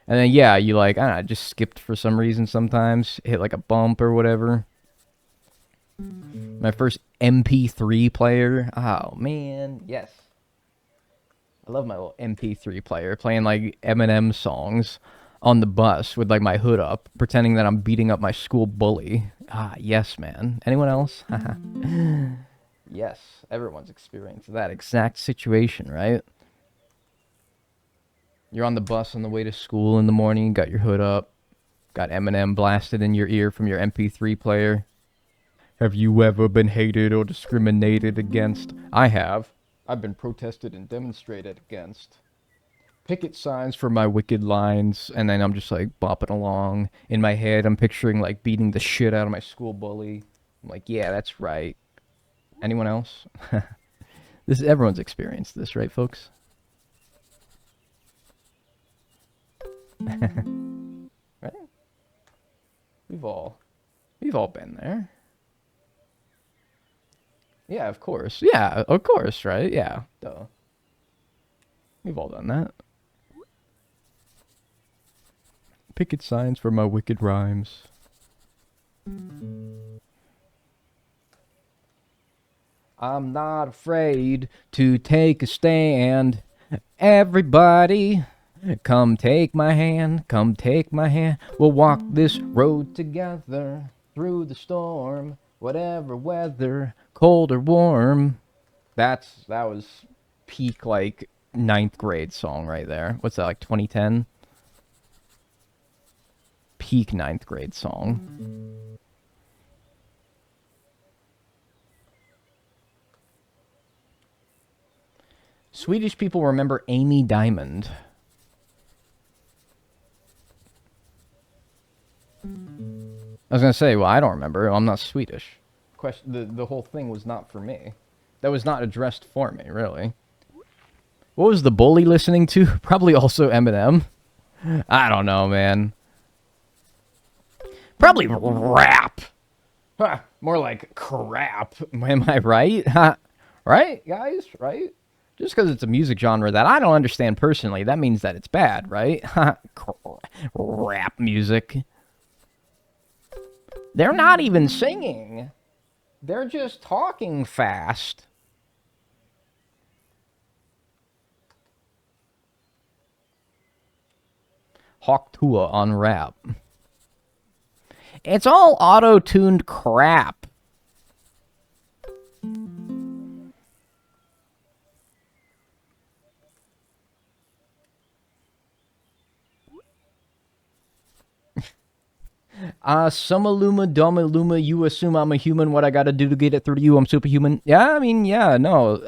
A: And then, yeah, you, like, I don't know, just skipped for some reason sometimes. Hit, like, a bump or whatever. My first MP3 player. Oh, man. Yes. I love my little MP3 player. Playing, like, Eminem songs on the bus with, like, my hood up. Pretending that I'm beating up my school bully. Ah, yes, man. Anyone else? Yes. Everyone's experienced that exact situation, right? You're on the bus on the way to school in the morning. Got your hood up. Got Eminem blasted in your ear from your MP3 player. Have you ever been hated or discriminated against? I have. I've been protested and demonstrated against. Picket signs for my wicked lines, and then I'm just, like, bopping along. In my head, I'm picturing, like, beating the shit out of my school bully. I'm like, yeah, that's right. Anyone else? Everyone's experienced this, right, folks? Right? We've all been there. Yeah, of course. Yeah, of course, right? Yeah, duh. We've all done that. Picket signs for my wicked rhymes. I'm not afraid to take a stand. Everybody, come take my hand, come take my hand. We'll walk this road together through the storm, whatever weather, cold or warm. That was peak, like, 9th grade song right there. What's that, like 2010? Peak 9th grade song. Swedish people remember Amy Diamond. I was gonna say, well, I don't remember. I'm not Swedish. The whole thing was not for me. That was not addressed for me, really. What was the bully listening to? Probably also Eminem. I don't know, man. Probably rap. Huh, more like crap. Am I right? Right, guys? Right? Just because it's a music genre that I don't understand personally, that means that it's bad, right? Rap music. They're not even singing. They're just talking fast. Hawk Tua on rap. It's all auto-tuned crap. Sumaluma, Domaluma, you assume I'm a human, what I gotta do to get it through to you, I'm superhuman. Yeah, I mean, yeah, no.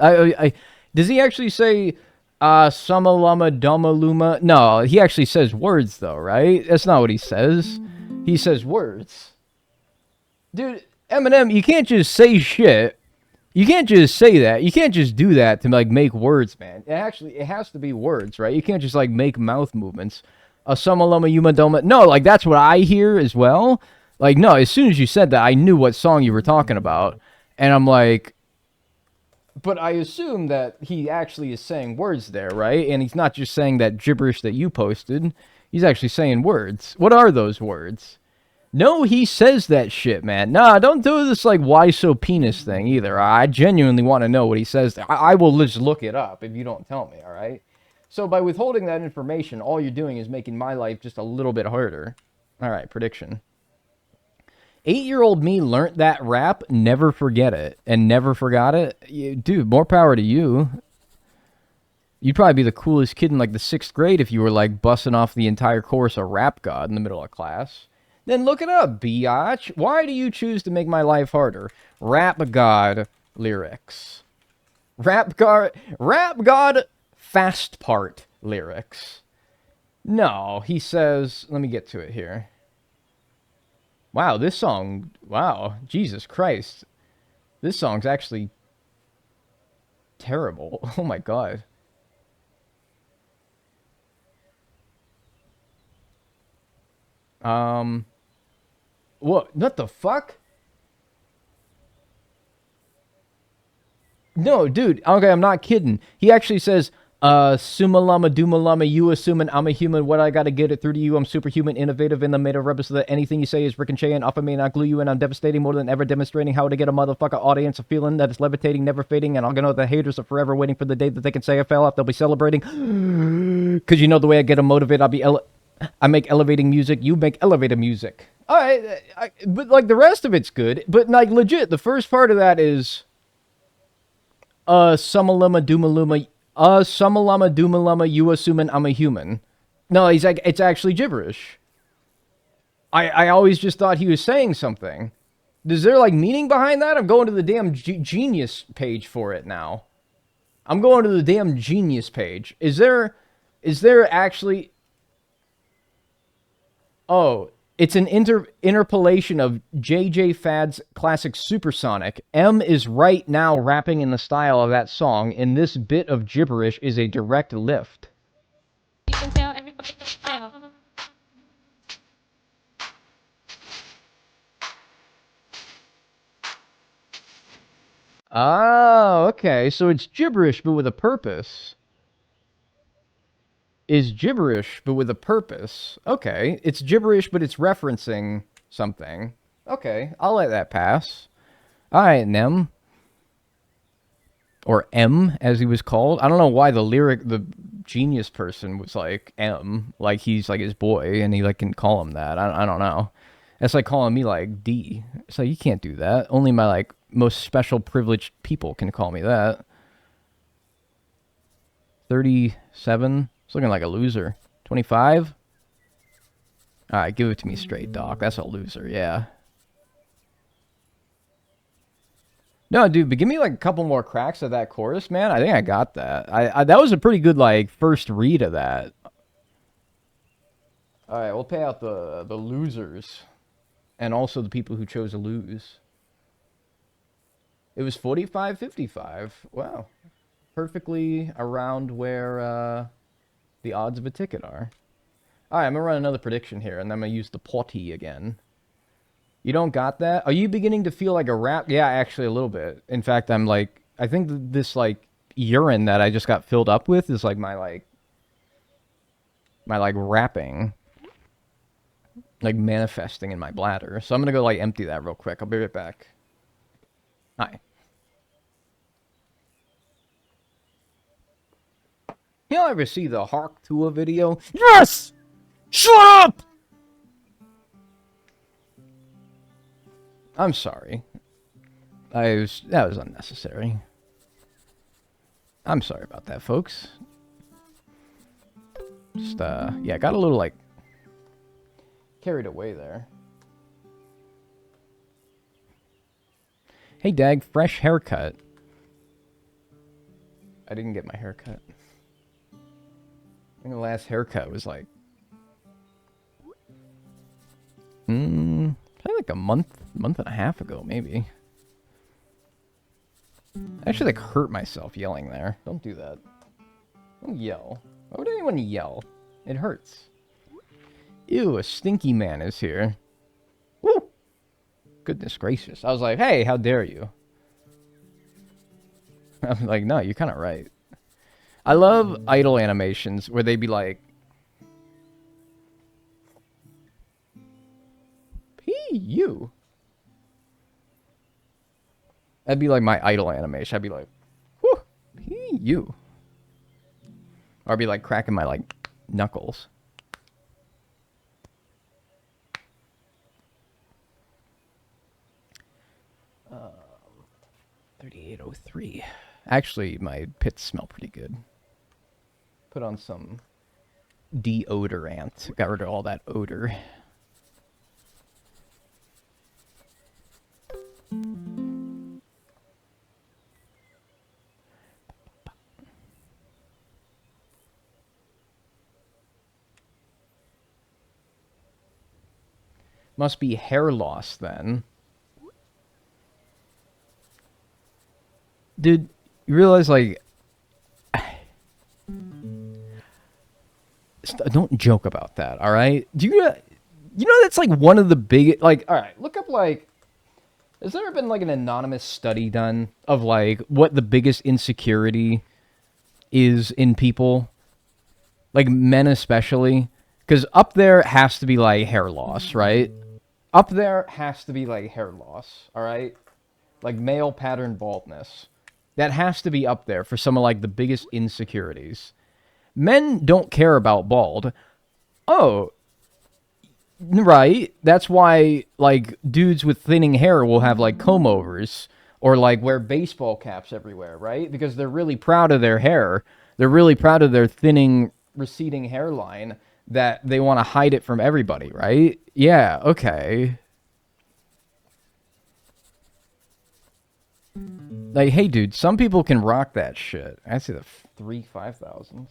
A: Does he actually say, Sumalama, Domaluma? No, he actually says words, though, right? That's not what he says. He says words. Dude, Eminem, you can't just say shit. You can't just say that. You can't just do that to, like, make words, man. It has to be words, right? You can't just, like, make mouth movements. Sumalama Yuma Doma. No, like, that's what I hear as well. Like, no, as soon as you said that, I knew what song you were talking about. And I'm like, but I assume that he actually is saying words there, right? And he's not just saying that gibberish that you posted. He's actually saying words. What are those words? No, he says that shit, man. Nah, don't do this, like, why so penis thing either. I genuinely want to know what he says there. I will just look it up if you don't tell me, all right? So by withholding that information, all you're doing is making my life just a little bit harder. All right, prediction. 8-year-old me learnt that rap, never forget it, and never forgot it. Dude, more power to you. You'd probably be the coolest kid in, like, the 6th grade if you were, like, busting off the entire course of Rap God in the middle of class. Then look it up, biatch. Why do you choose to make my life harder? Rap God lyrics. Rap God fast part lyrics. No, he says, let me get to it here. Wow, this song, wow, Jesus Christ. This song's actually terrible. Oh my God. What the fuck? No, dude, okay, I'm not kidding. He actually says, Sumalama, Doomalama, you assuming I'm a human, what I gotta get it through to you, I'm superhuman, innovative, in the made of rubber, so that anything you say is ricocheting off of me, and I glue you in, I'm devastating more than ever, demonstrating how to get a motherfucker audience, a feeling that it's levitating, never fading, and I'm gonna know the haters are forever waiting for the day that they can say I fell off, they'll be celebrating, cause you know the way I get them motivated, I make elevating music, you make elevator music. Alright, but like the rest of it's good, but like legit, the first part of that is, Sumalama, Doomaluma, Sumalama, Doomalama, you assuming I'm a human. No, he's like, it's actually gibberish. I always just thought he was saying something. Is there, like, meaning behind that? I'm going to the damn Genius page for it now. I'm going to the damn Genius page. Is there actually... Oh, it's an interpolation of J.J. Fad's classic Supersonic. M is right now rapping in the style of that song, and this bit of gibberish is a direct lift.
E: You can tell everybody now.
A: Oh, okay. So it's gibberish, but with a purpose. Is gibberish, but with a purpose. Okay. It's gibberish, but it's referencing something. Okay. I'll let that pass. Alright, Nem. Or M, as he was called. I don't know why the genius person was like M. Like he's like his boy, and he like can call him that. I don't know. That's like calling me like D. It's like, you can't do that. Only my like most special privileged people can call me that. 37. It's looking like a loser. 25. Alright, give it to me straight, Doc. That's a loser, yeah. No, dude, but give me like a couple more cracks of that chorus, man. I think I got that. That was a pretty good like first read of that. All right, we'll pay out the losers, and also the people who chose to lose. It was 45-55. Wow, perfectly around where the odds of a ticket are. All right, I'm gonna run another prediction here, and I'm gonna use the potty again. You don't got that? Are you beginning to feel like a rap? Yeah, actually a little bit. In fact, I'm like, I think this like urine that I just got filled up with is like my rapping, like manifesting in my bladder. So I'm gonna go like empty that real quick. I'll be right back. Hi. You ever see the Hark to a video? Yes! Shut up! I'm sorry. That was unnecessary. I'm sorry about that, folks. Just, yeah, got a little, like, carried away there. Hey, Dag, fresh haircut. I didn't get my haircut. I think the last haircut was, like, probably like a month and a half ago, maybe. I actually, like, hurt myself yelling there. Don't do that. Don't yell. Why would anyone yell? It hurts. Ew, a stinky man is here. Woo! Goodness gracious. I was like, hey, how dare you? I'm like, no, you're kind of right. I love idle animations where they be like, you. That'd be like my idle animation. I'd be like, whew, you. Or I'd be like cracking my like knuckles. Um, 3803. Actually, my pits smell pretty good. Put on some deodorant. Got rid of all that odor. Must be hair loss then. Dude, you realize like don't joke about that, all right? Do you know that's like one of the biggest like all right, look up like has there ever been like an anonymous study done of like what the biggest insecurity is in people? Like men especially, cuz up there has to be like hair loss, right? Up there has to be like hair loss, all right? Like male pattern baldness. That has to be up there for some of like the biggest insecurities. Men don't care about bald. Oh, right. That's why like dudes with thinning hair will have like comb overs or like wear baseball caps everywhere, right? Because they're really proud of their hair. They're really proud of their thinning, receding hairline that they want to hide it from everybody, right? Yeah, okay. Like, hey, dude, some people can rock that shit. I see the 5,000s.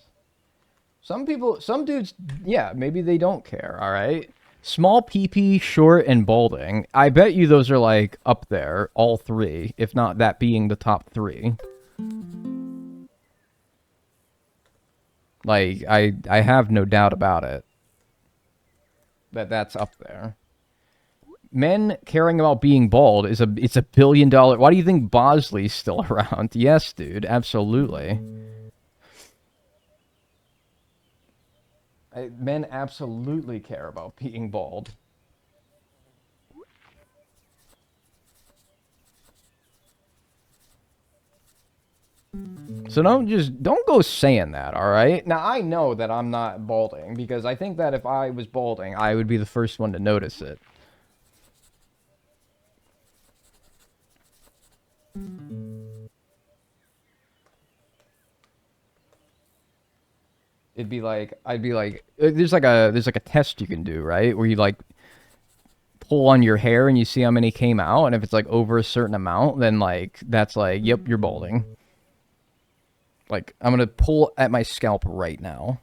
A: Some people, some dudes, yeah, maybe they don't care, all right? Small PP, short, and balding. I bet you those are, like, up there, all three, if not that being the top three. Like, I have no doubt about it. That's up there. Men caring about being bald is it's $1 billion. Why do you think Bosley's still around? Yes, dude, absolutely. Men absolutely care about being bald. So don't go saying that, all right? Now, I know that I'm not balding because I think that if I was balding, I would be the first one to notice it. It'd be like I'd be like there's like a test you can do, right? Where you like pull on your hair and you see how many came out, and if it's like over a certain amount, then like that's like, yep, you're balding. Like, I'm gonna pull at my scalp right now.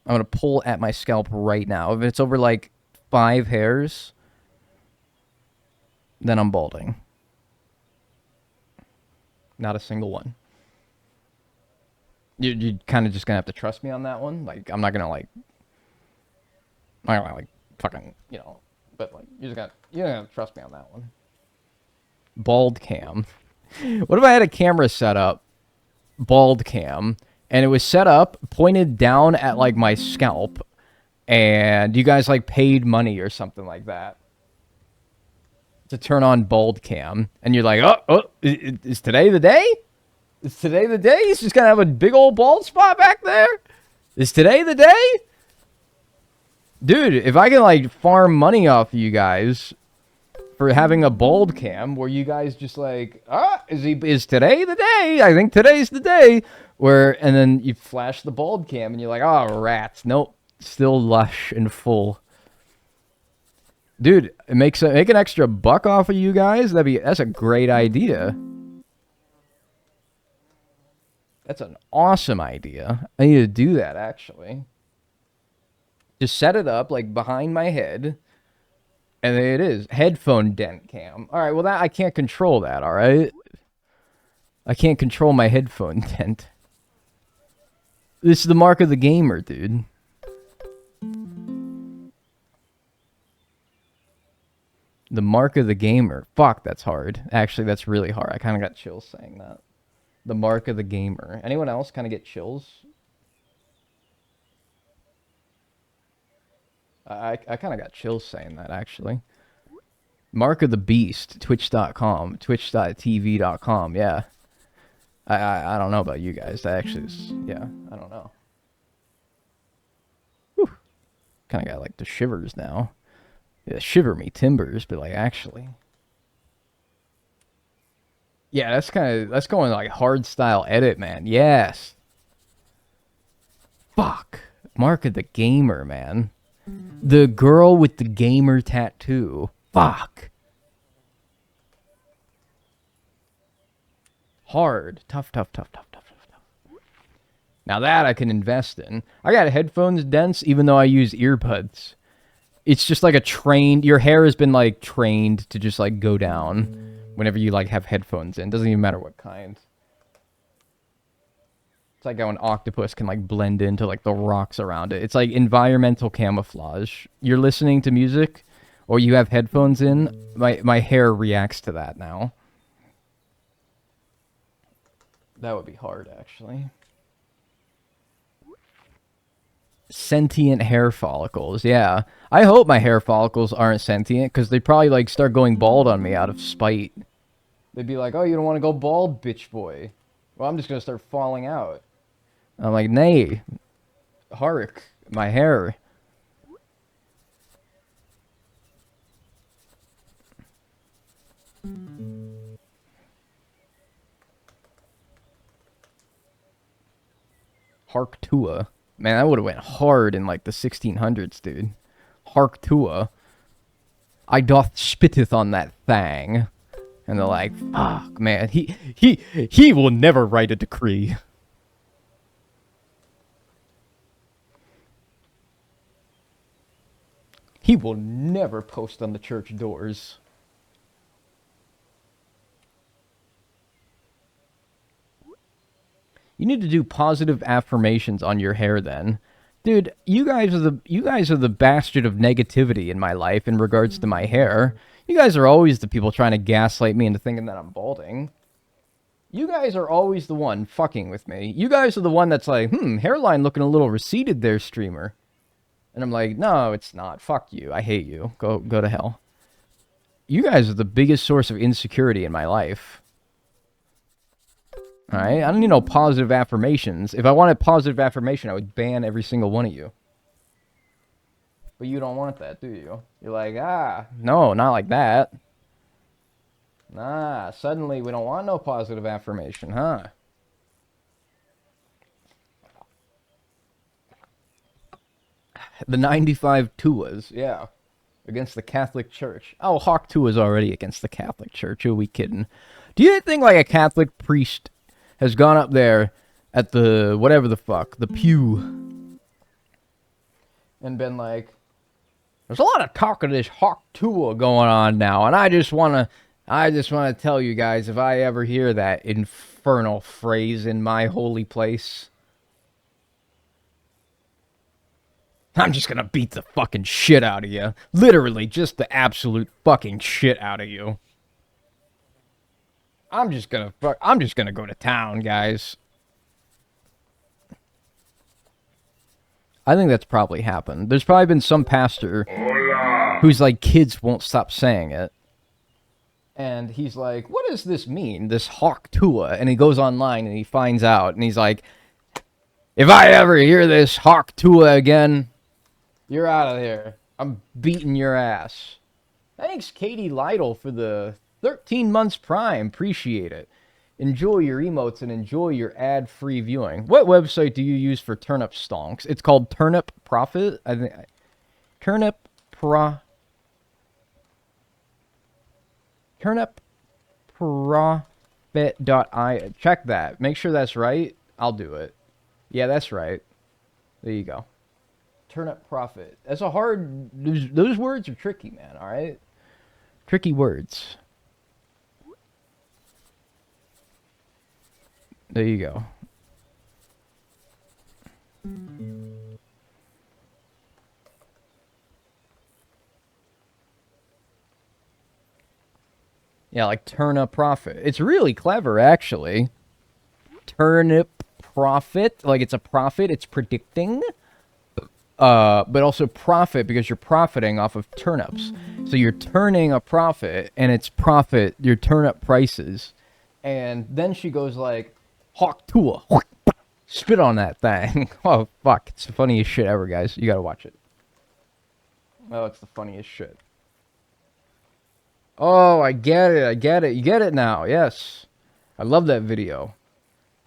A: I'm gonna pull at my scalp right now. If it's over like 5 hairs, then I'm balding. Not a single one. You kind of just gonna have to trust me on that one. Like, I'm not gonna like fucking, you know, but like you're gonna trust me on that one. Bald cam. What if I had a camera set up, bald cam, and it was set up pointed down at like my scalp, and you guys like paid money or something like that to turn on bald cam, and you're like, oh, is today the day? Is today the day? He's just gonna have a big old bald spot back there? Is today the day? Dude, if I can like farm money off of you guys for having a bald cam where you guys just like, is today the day? I think today's the day. And then you flash the bald cam and you're like, oh, rats. Nope. Still lush and full. Dude, make an extra buck off of you guys. That's a great idea. That's an awesome idea. I need to do that, actually. Just set it up, like, behind my head. And there it is. Headphone dent cam. Alright, well, I can't control that, alright? I can't control my headphone dent. This is the mark of the gamer, dude. The mark of the gamer. Fuck, that's hard. Actually, that's really hard. I kind of got chills saying that. The mark of the gamer. Anyone else kind of get chills? I kind of got chills saying that, actually. Mark of the Beast. Twitch.com. Twitch.tv.com. Yeah. I don't know about you guys. That actually is... Yeah, I don't know. Whew. Kind of got, like, the shivers now. Yeah, shiver me timbers, but, like, actually... Yeah, that's going like hard style edit, man. Yes. Fuck. Mark of the gamer, man. The girl with the gamer tattoo. Fuck. Hard. Tough. Now that I can invest in. I got headphones dense even though I use earbuds. It's just like your hair has been like trained to just like go down. Whenever you, like, have headphones in. Doesn't even matter what kind. It's like how an octopus can, like, blend into, like, the rocks around it. It's like environmental camouflage. You're listening to music, or you have headphones in, my hair reacts to that now. That would be hard, actually. Sentient hair follicles, yeah. I hope my hair follicles aren't sentient, because they probably, like, start going bald on me out of spite. They'd be like, oh, you don't want to go bald, bitch boy. Well, I'm just going to start falling out. I'm like, nay. Hark, my hair. Hark Tua. Man, that would have went hard in, like, the 1600s, dude. Hark Tua. I doth spitteth on that thang. And they're like, fuck, man, he will never write a decree. He will never post on the church doors. You need to do positive affirmations on your hair then. Dude, you guys are the bastard of negativity in my life in regards to my hair. You guys are always the people trying to gaslight me into thinking that I'm balding. You guys are always the one fucking with me. You guys are the one that's like, hairline looking a little receded there, streamer. And I'm like, no, it's not. Fuck you. I hate you. Go to hell. You guys are the biggest source of insecurity in my life. Alright? I don't need no positive affirmations. If I wanted positive affirmation, I would ban every single one of you. But you don't want that, do you? You're like, no, not like that. Nah, suddenly we don't want no positive affirmation, huh? The 95 Tuas, yeah. Against the Catholic Church. Oh, Hawk 2 is already against the Catholic Church. Who are we kidding? Do you think like a Catholic priest has gone up there at the whatever the fuck, the pew, and been like, there's a lot of talk of this Hawk 2 going on now, and I just wanna tell you guys, if I ever hear that infernal phrase in my holy place, I'm just gonna beat the fucking shit out of you. Literally, just the absolute fucking shit out of you. I'm just gonna go to town, guys. I think that's probably happened. There's probably been some pastor who's like, kids won't stop saying it. And he's like, what does this mean? This Hawk Tua? And he goes online and he finds out. And he's like, if I ever hear this Hawk Tua again, you're out of here. I'm beating your ass. Thanks, Katie Lytle, for the 13 months Prime. Appreciate it. Enjoy your emotes and enjoy your ad-free viewing. What website do you use for turnip stonks? It's called Turnip Profit. I think turnipprofit.io. Check that. Make sure that's right. I'll do it. Yeah, that's right. There you go. Turnip Profit. That's a hard... Those words are tricky, man, alright? Tricky words. There you go. Yeah, like Turnip Profit. It's really clever, actually. Turnip Profit. Like, it's a profit. It's predicting. But also profit because you're profiting off of turnips. So you're turning a profit, and it's profit, your turnip prices. And then she goes like, Hawk Tua. Spit on that thing. Oh, fuck. It's the funniest shit ever, guys. You gotta watch it. Oh, it's the funniest shit. Oh, I get it. I get it. You get it now. Yes. I love that video.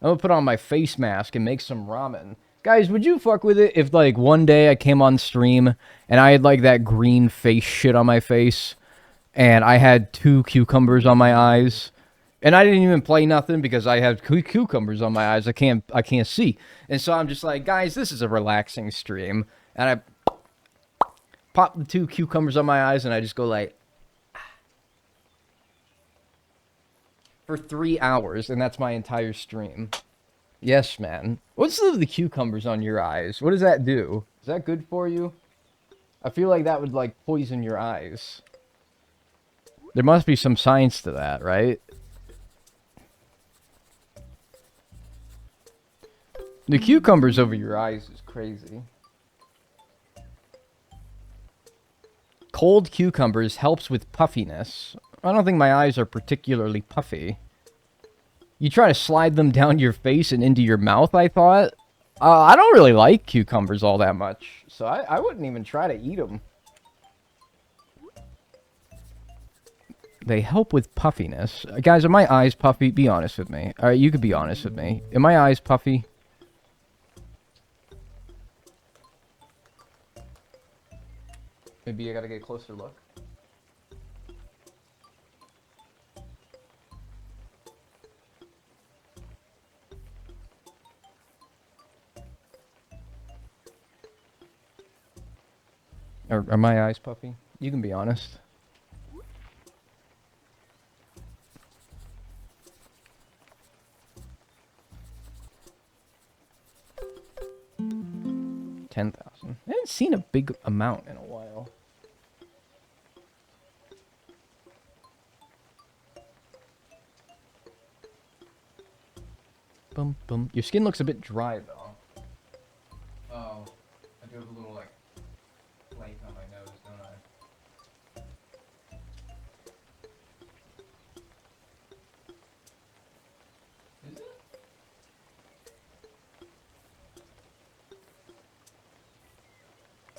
A: I'm gonna put on my face mask and make some ramen. Guys, would you fuck with it if, like, one day I came on stream and I had, like, that green face shit on my face and I had 2 cucumbers on my eyes and I didn't even play nothing because I have cucumbers on my eyes. I can't see. And so I'm just like, guys, this is a relaxing stream. And I pop the 2 cucumbers on my eyes and I just go like... for 3 hours, and that's my entire stream. Yes, man. What's the cucumbers on your eyes? What does that do? Is that good for you? I feel like that would, like, poison your eyes. There must be some science to that, right? The cucumbers over your eyes is crazy. Cold cucumbers helps with puffiness. I don't think my eyes are particularly puffy. You try to slide them down your face and into your mouth, I thought? I don't really like cucumbers all that much, so I wouldn't even try to eat them. They help with puffiness. Guys, are my eyes puffy? Be honest with me. Alright, you could be honest with me. Are my eyes puffy? Maybe I gotta get a closer look. Are my eyes puffy? You can be honest. $10,000. I haven't seen a big amount in a while. Bum bum. Your skin looks a bit dry though. Oh, I do have a little like flake on my nose, don't I? Is it?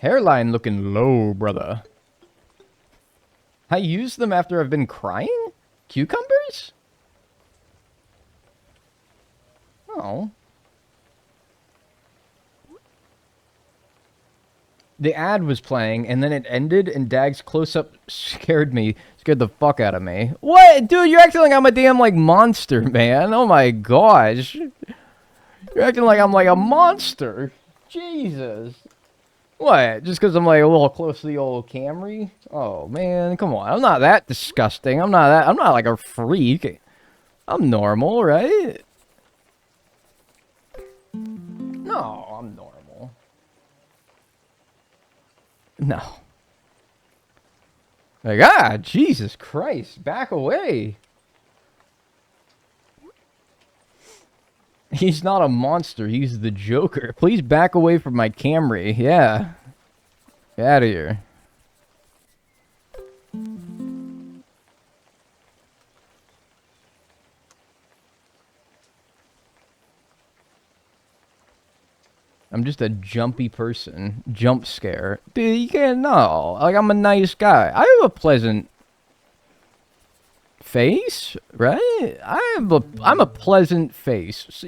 A: Hairline looking low, brother. I use them after I've been crying? Cucumbers? Oh. the ad was playing, and then it ended, and Dag's close-up scared the fuck out of me. What? Dude, you're acting like I'm a damn, like, monster, man. Oh my gosh. You're acting like I'm, like, a monster. Jesus. What? Just because I'm, like, a little close to the old Camry? Oh, man, come on. I'm not that disgusting. I'm not, like, a freak. I'm normal, right? No, I'm normal. No. Like, Jesus Christ, back away. He's not a monster, he's the Joker. Please back away from my Camry, yeah. Get out of here. I'm just a jumpy person. Jump scare. Dude, you can't know. Like, I'm a nice guy. I have a pleasant face, right? I'm a pleasant face. So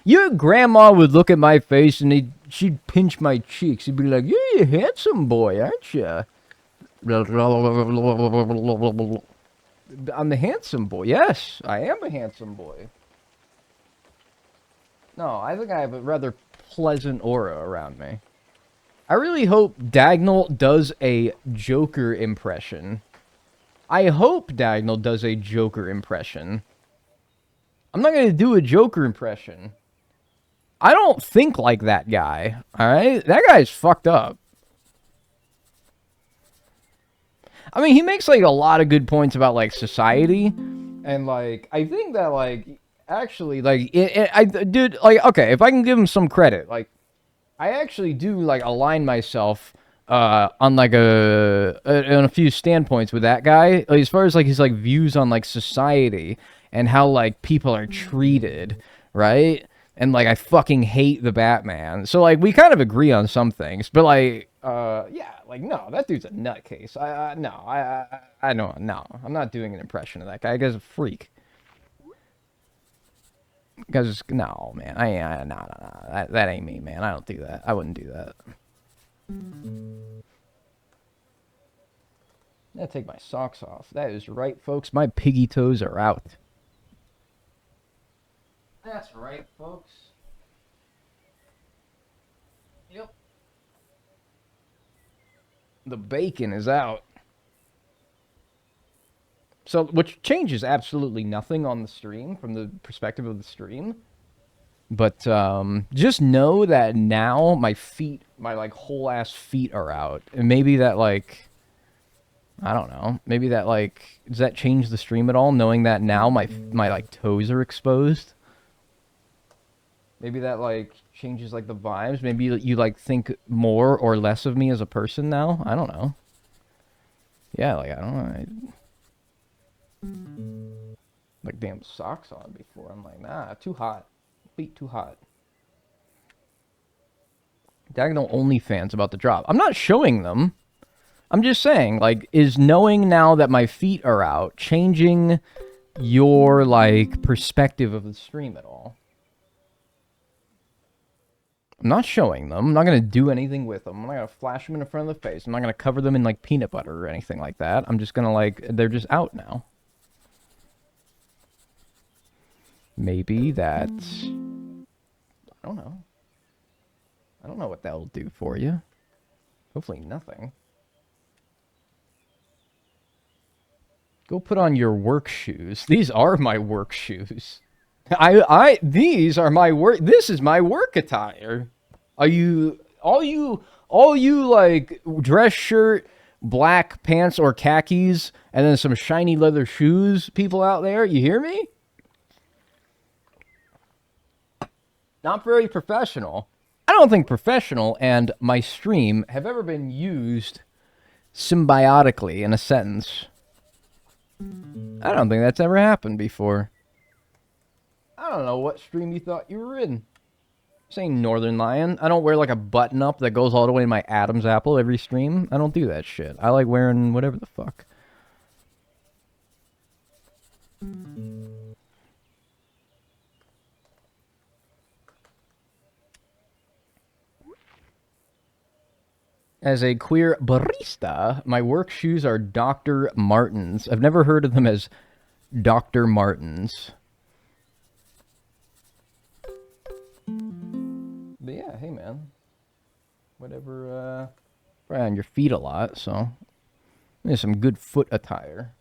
A: your grandma would look at my face and she'd pinch my cheeks. She'd be like, "Yeah, you're a handsome boy, aren't you?" I'm the handsome boy. Yes, I am a handsome boy. No, I think I have a rather pleasant aura around me. I really hope Dagnall does a Joker impression. I hope Dagnall does a Joker impression. I'm not going to do a Joker impression. I don't think like that guy, alright? That guy's fucked up. I mean, he makes, like, a lot of good points about, like, society. And, like, I think that, like, actually, like, dude, like, okay, if I can give him some credit, like, I actually do, like, align myself on, like, on a few standpoints with that guy, like, as far as, like, his, like, views on, like, society and how, like, people are treated, right? And, like, I fucking hate the Batman. So, like, we kind of agree on some things, but, like, yeah, like, no, that dude's a nutcase. I know, no, I'm not doing an impression of that guy. That guy's a freak. Because, no, man, no, that ain't me, man. I don't do that. I wouldn't do that. I gotta take my socks off. That is right, folks. My piggy toes are out. That's right, folks. Yep. The bacon is out. So, which changes absolutely nothing on the stream from the perspective of the stream. But just know that now my feet, my, like, whole ass feet are out. And maybe that, like, I don't know. Maybe that, like, does that change the stream at all, knowing that now my like, toes are exposed? Maybe that, like, changes, like, the vibes. Maybe you, like, think more or less of me as a person now. I don't know. Yeah, like, I don't know. Like, damn socks on before. I'm like, nah, too hot. Feet too hot. Dagnall OnlyFans about the drop. I'm not showing them. I'm just saying, like, is knowing now that my feet are out changing your, like, perspective of the stream at all? I'm not showing them. I'm not going to do anything with them. I'm not going to flash them in front of the face. I'm not going to cover them in, like, peanut butter or anything like that. I'm just going to, like, they're just out now. Maybe that's... I don't know. I don't know what that'll do for you. Hopefully nothing. Go put on your work shoes. These are my work shoes. These are my work. This is my work attire. Are you, all you, like, dress shirt, black pants or khakis, and then some shiny leather shoes people out there? You hear me? Not very professional. I don't think professional and my stream have ever been used symbiotically in a sentence. I don't think that's ever happened before. I don't know what stream you thought you were in. Saying Northern Lion. I don't wear, like, a button up that goes all the way to my Adam's apple every stream. I don't do that shit. I like wearing whatever the fuck. As a queer barista, my work shoes are Dr. Martens. I've never heard of them as Dr. Martens. But yeah, hey man. Whatever, probably on your feet a lot, so there's some good foot attire.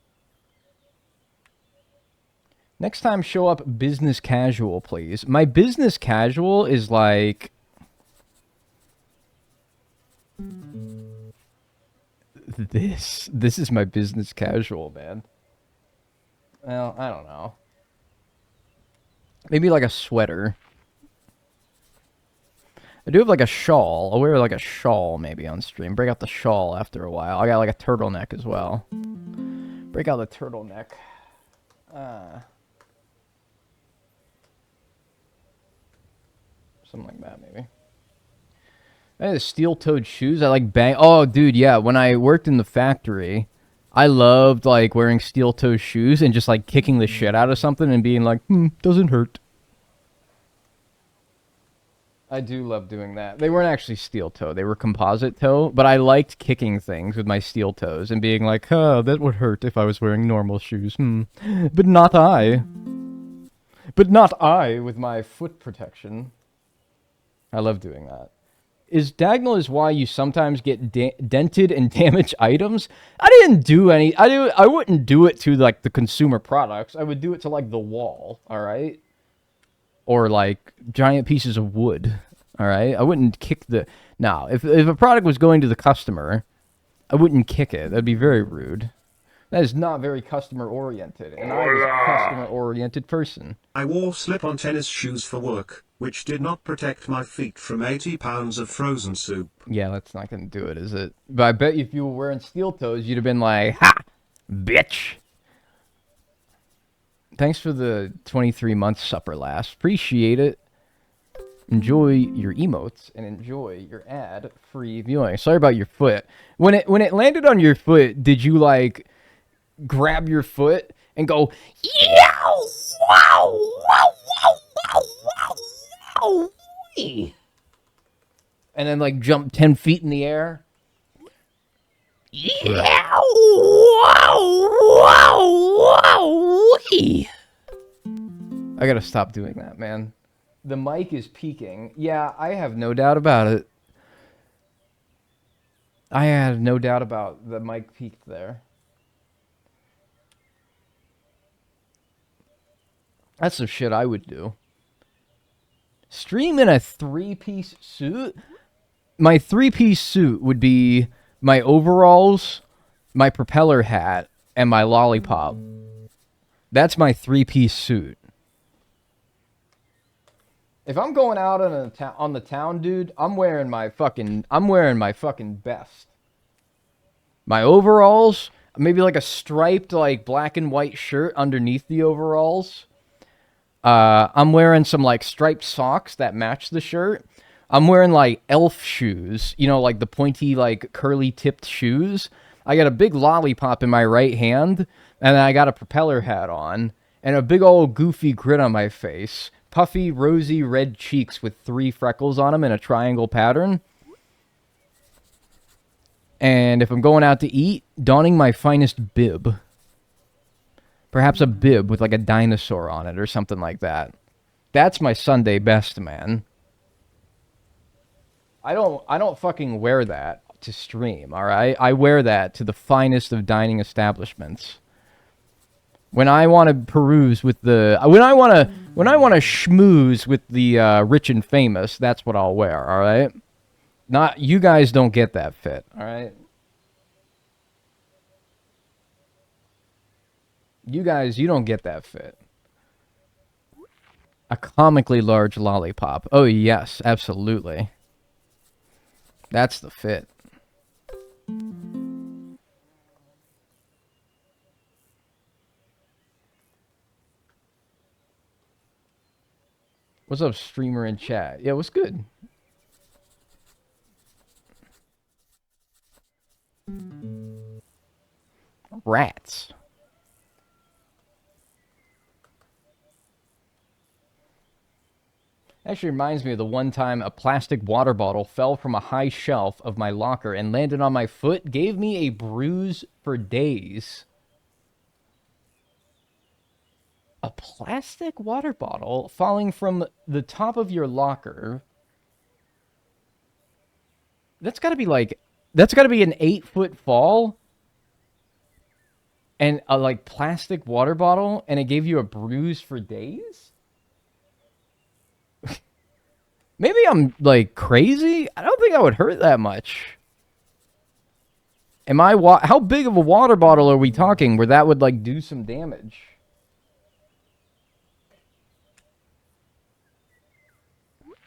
A: Next time, show up business casual, please. My business casual is like... This is my business casual, man. Well, I don't know. Maybe like a sweater. I do have like a shawl. I'll wear like a shawl maybe on stream. Break out the shawl after a while. I got like a turtleneck as well. Break out the turtleneck. Something like that maybe. I had steel-toed shoes. I like bang. Oh, dude, yeah. When I worked in the factory, I loved like wearing steel-toed shoes and just like kicking the shit out of something and being like, doesn't hurt. I do love doing that. They weren't actually steel toe. They were composite toe, but I liked kicking things with my steel toes and being like, oh, that would hurt if I was wearing normal shoes. But not I. But not I with my foot protection. I love doing that. Is diagonal is why you sometimes get dented and damaged items? I didn't do any. I wouldn't do it to like the consumer products. I would do it to like the wall, all right? Or like giant pieces of wood, all right? I wouldn't kick the... Now, if a product was going to the customer, I wouldn't kick it. That'd be very rude. That is not very customer-oriented, and I was a customer-oriented person.
C: I wore slip-on tennis shoes for work, which did not protect my feet from 80 pounds of frozen soup.
A: Yeah, that's not going to do it, is it? But I bet if you were wearing steel toes, you'd have been like, ha! Bitch! Thanks for the 23-month supper last. Appreciate it. Enjoy your emotes and enjoy your ad-free viewing. Sorry about your foot. When it landed on your foot, did you like grab your foot and go, yow, wow, wow, wow, wow, wow, wow, wee. And then like jump 10 feet in the air? Yow, wow, wow, wow, wee. I gotta stop doing that, man. The mic is peaking. Yeah, I have no doubt about it. I have no doubt about the mic peaked there. That's some shit I would do. Stream in a 3-piece suit? My 3-piece suit would be my overalls, my propeller hat, and my lollipop. That's my 3-piece suit. If I'm going out on the town, dude, I'm wearing my fucking best. My overalls, maybe like a striped like black and white shirt underneath the overalls. I'm wearing some like striped socks that match the shirt. I'm wearing like elf shoes, you know, like the pointy like curly tipped shoes. I got a big lollipop in my right hand, and I got a propeller hat on, and a big old goofy grin on my face. Puffy, rosy red cheeks with 3 freckles on them in a triangle pattern. And if I'm going out to eat, donning my finest bib. Perhaps a bib with like a dinosaur on it or something like that. That's my Sunday best, man. I don't fucking wear that to stream, all right? I wear that to the finest of dining establishments. When I want to peruse with the... When I want to schmooze with the rich and famous, that's what I'll wear, all right? Not... You guys don't get that fit, all right? You guys, you don't get that fit. A comically large lollipop. Oh, yes, absolutely. That's the fit. What's up, streamer in chat? Yeah, what's good? Rats. Actually reminds me of the one time a plastic water bottle fell from a high shelf of my locker and landed on my foot, gave me a bruise for days. A plastic water bottle falling from the top of your locker. That's gotta be an 8-foot fall. And a like plastic water bottle, and it gave you a bruise for days? Maybe I'm like crazy? I don't think I would hurt that much. How big of a water bottle are we talking where that would like do some damage?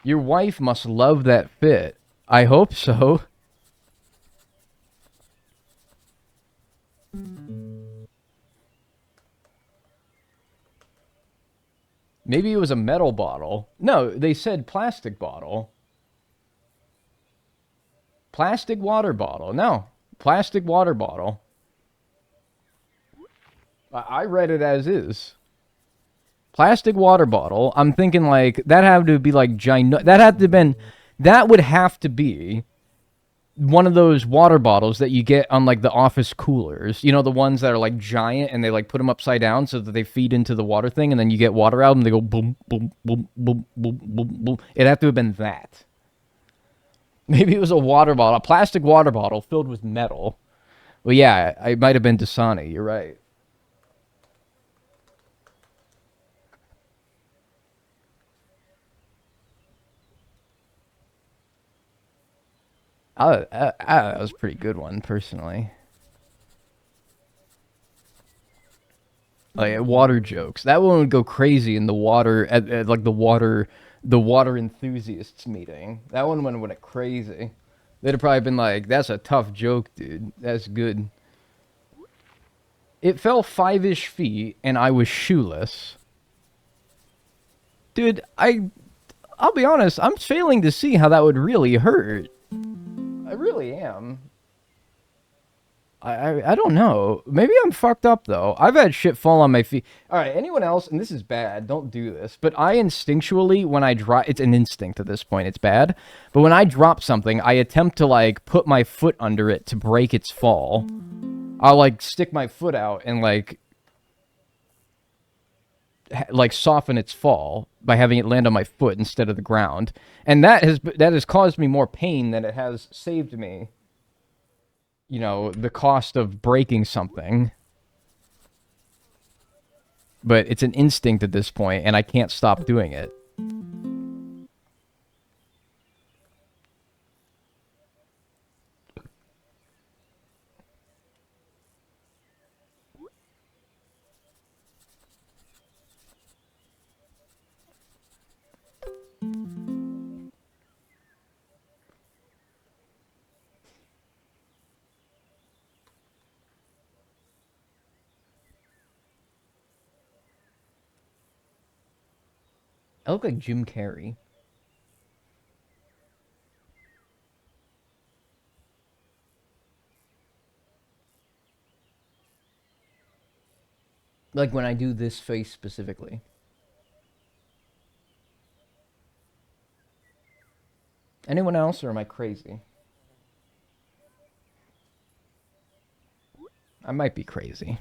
A: Your wife must love that fit. I hope so. Maybe it was a metal bottle. No, they said plastic bottle. Plastic water bottle. No, plastic water bottle. I read it as is. Plastic water bottle. I'm thinking like that had to be like that would have to be one of those water bottles that you get on like the office coolers. You know, the ones that are like giant and they like put them upside down so that they feed into the water thing and then you get water out and they go boom, boom, boom, boom, boom, boom, boom. It had to have been that. Maybe it was a water bottle, a plastic water bottle filled with metal. Well, yeah, it might have been Dasani. You're right. That was a pretty good one, personally. Like water jokes. That one would go crazy in the water at like the water enthusiasts meeting. That one would have went crazy. They'd have probably been like, "That's a tough joke, dude. That's good." It fell 5-ish feet, and I was shoeless. Dude, I'll be honest. I'm failing to see how that would really hurt. I really am. I don't know. Maybe I'm fucked up, though. I've had shit fall on my feet. Alright, anyone else, and this is bad, don't do this, but I instinctually, when I drop, it's an instinct at this point, it's bad, but when I drop something, I attempt to, like, put my foot under it to break its fall. I'll, like, stick my foot out and, like, soften its fall by having it land on my foot instead of the ground. And that has caused me more pain than it has saved me, you know, the cost of breaking something. But it's an instinct at this point, and I can't stop doing it. I look like Jim Carrey. Like when I do this face specifically. Anyone else, or am I crazy? I might be crazy.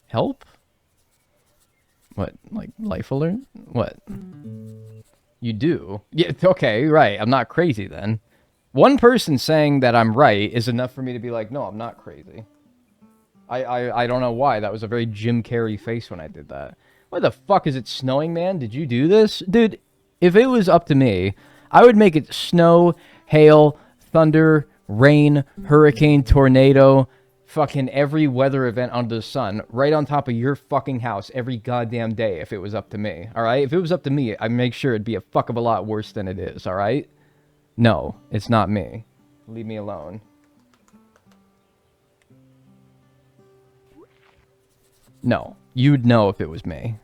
A: Help? What, like life alert? What? You do? Yeah, okay, right. I'm not crazy then. One person saying that I'm right is enough for me to be like, no, I'm not crazy. I don't know why. That was a very Jim Carrey face when I did that. Why the fuck is it snowing, man? Did you do this? Dude, if it was up to me, I would make it snow, hail, thunder, rain, hurricane, tornado, fucking every weather event under the sun right on top of your fucking house every goddamn day if it was up to me, alright? If it was up to me, I'd make sure it'd be a fuck of a lot worse than it is, alright? No, it's not me. Leave me alone. No, you'd know if it was me.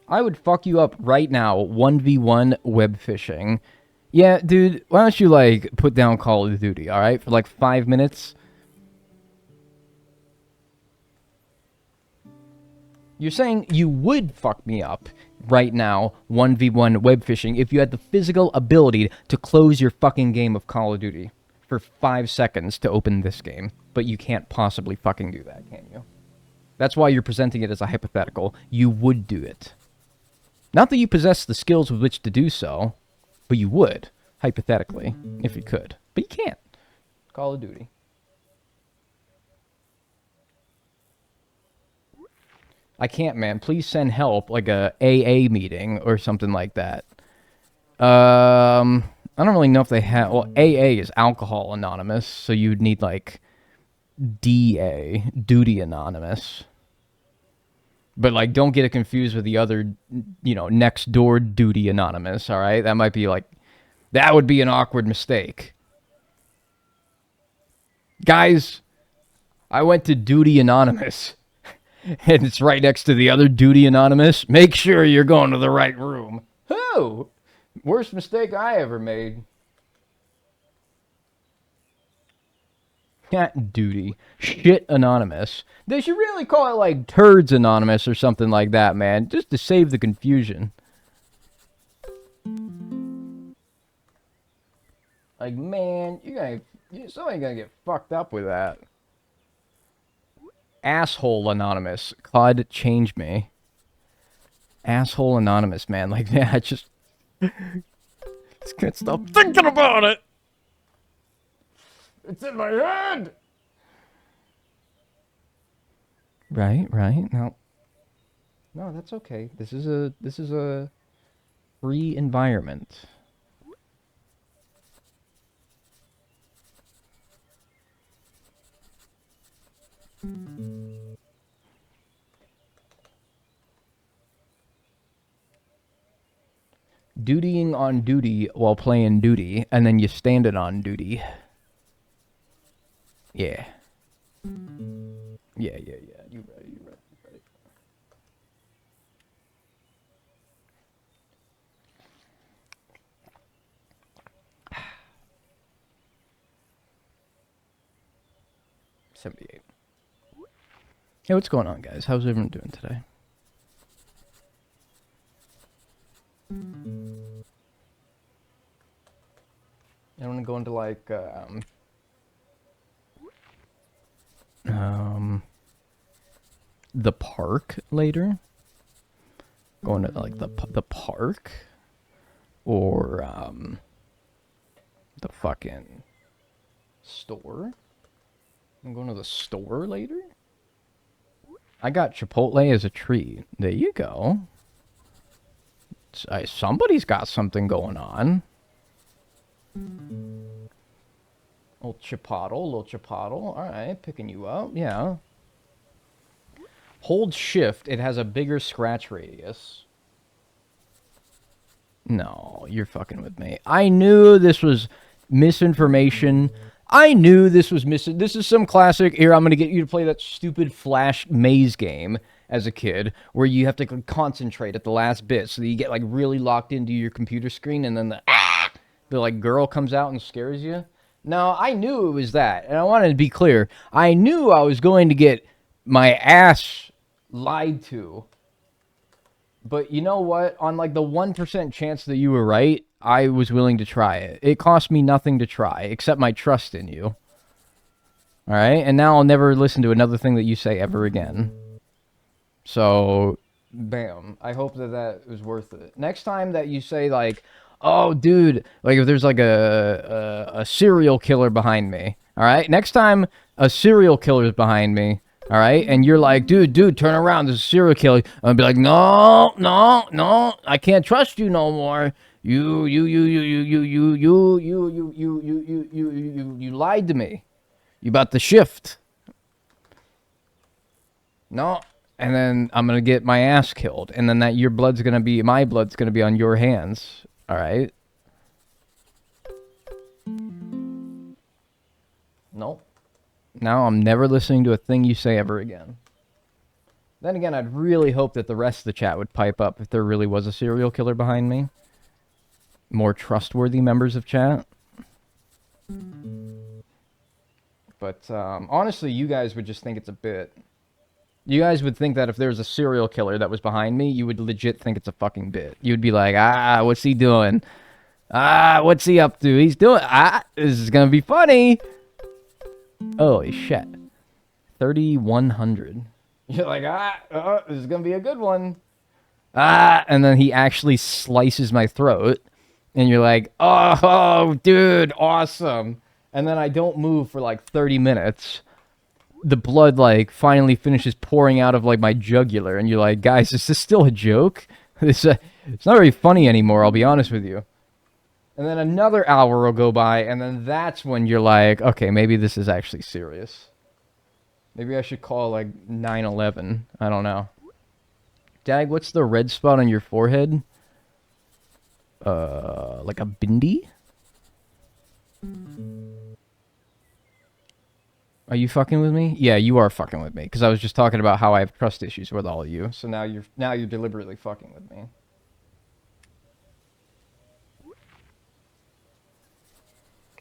A: I would fuck you up right now, 1v1 web fishing. Yeah, dude, why don't you, like, put down Call of Duty, alright? For, like, 5 minutes? You're saying you would fuck me up right now, 1v1 web fishing, if you had the physical ability to close your fucking game of Call of Duty for 5 seconds to open this game. But you can't possibly fucking do that, can you? That's why you're presenting it as a hypothetical. You would do it. Not that you possess the skills with which to do so, but you would, hypothetically, if you could. But you can't. Call of Duty. I can't, man. Please send help, like a AA meeting or something like that. I don't really know if they have... Well, AA is Alcohol Anonymous, so you'd need, like, DA, Duty Anonymous. But, like, don't get it confused with the other, you know, next door Duty Anonymous, alright? That might be, like... That would be an awkward mistake. Guys, I went to Duty Anonymous. And it's right next to the other Duty Anonymous. Make sure you're going to the right room. Who? Worst mistake I ever made. Cat Duty. Shit Anonymous. They should really call it like Turds Anonymous or something like that, man. Just to save the confusion. Like, man, somebody's gonna get fucked up with that. Asshole Anonymous. God, change me. Asshole Anonymous, man. Like, yeah, I just can't stop thinking about it. It's in my head. Right. No, that's okay. This is a free environment. Dutying on duty while playing duty, and then you standing on duty. Yeah. Yeah. You right. 78. Hey, what's going on, guys? How's everyone doing today? I want to go into like the park later. Going to like the park, or the fucking store. I'm going to the store later. I got Chipotle as a treat. There you go. Somebody's got something going on. Little Chipotle. Alright, picking you up. Yeah. Hold shift. It has a bigger scratch radius. No, you're fucking with me. I knew this was misinformation. This is some classic. Here, I'm going to get you to play that stupid Flash maze game as a kid, where you have to concentrate at the last bit, so that you get, like, really locked into your computer screen, and then the like, girl comes out and scares you. No, I knew it was that, and I wanted to be clear. I knew I was going to get my ass lied to. But you know what? On, like, the 1% chance that you were right, I was willing to try it. It cost me nothing to try, except my trust in you. Alright? And now I'll never listen to another thing that you say ever again. So, bam. I hope that was worth it. Next time that you say, like, oh, dude, like, if there's, like, a serial killer behind me, alright? Next time a serial killer's behind me, alright? And you're like, dude, turn around, there's a serial killer. I'll be like, no, I can't trust you no more. You lied to me. You about the shift. No. And then I'm gonna get my ass killed. And then my blood's gonna be on your hands. Alright? Nope. Now I'm never listening to a thing you say ever again. Then again, I'd really hope that the rest of the chat would pipe up if there really was a serial killer behind me. More trustworthy members of chat. But honestly, you guys would just think it's a bit. You guys would think that if there was a serial killer that was behind me, you would legit think it's a fucking bit. You'd be like, ah, what's he doing? Ah, what's he up to? He's doing, this is gonna be funny. Holy shit. 3,100. You're like, this is gonna be a good one. And then he actually slices my throat. And you're like, oh, dude, awesome. And then I don't move for like 30 minutes. The blood, like, finally finishes pouring out of, like, my jugular. And you're like, guys, is this still a joke? It's not very funny anymore, I'll be honest with you. And then another hour will go by, and then that's when you're like, okay, maybe this is actually serious. Maybe I should call, like, 911. I don't know. Dag, what's the red spot on your forehead? Like a bindi? Are you fucking with me? Yeah, you are fucking with me, because I was just talking about how I have trust issues with all of you. So now you're deliberately fucking with me.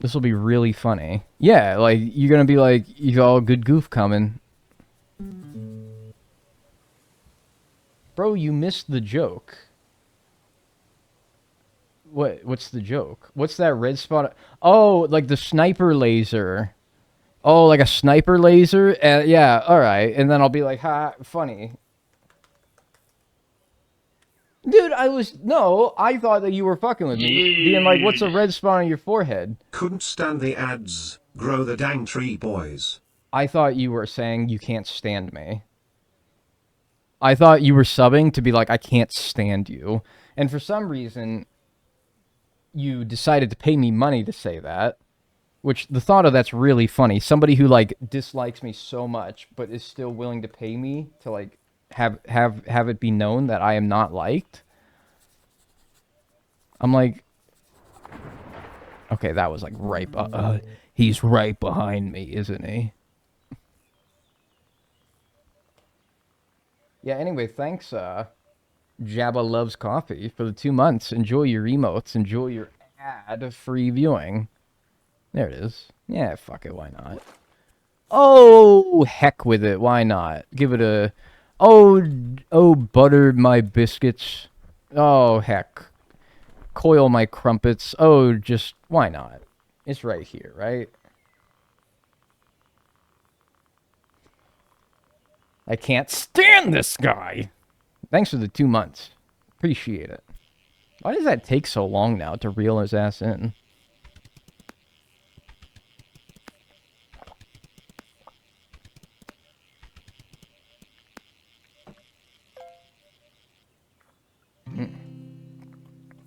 A: This will be really funny. Yeah, like, you're gonna be like, you got a good goof coming. Bro, you missed the joke. What's the joke? What's that red spot? Oh, like the sniper laser. Oh, like a sniper laser? Yeah, alright. And then I'll be like, ha, funny. Dude, I thought that you were fucking with me. Being like, what's a red spot on your forehead?
C: Couldn't stand the ads. Grow the dang tree, boys.
A: I thought you were saying you can't stand me. I thought you were subbing to be like, I can't stand you. And for some reason, you decided to pay me money to say that. Which, the thought of that's really funny. Somebody who, like, dislikes me so much, but is still willing to pay me to, like, have it be known that I am not liked. I'm like, okay, that was, like, right, he's right behind me, isn't he? Yeah, anyway, thanks, Jabba Loves Coffee for the 2 months. Enjoy your emotes. Enjoy your ad-free viewing. There it is. Yeah, fuck it, why not? Oh, heck with it, why not? Give it a... Oh, butter my biscuits. Oh, heck. Coil my crumpets. Oh, just... Why not? It's right here, right? I can't stand this guy! Thanks for the 2 months. Appreciate it. Why does that take so long now to reel his ass in?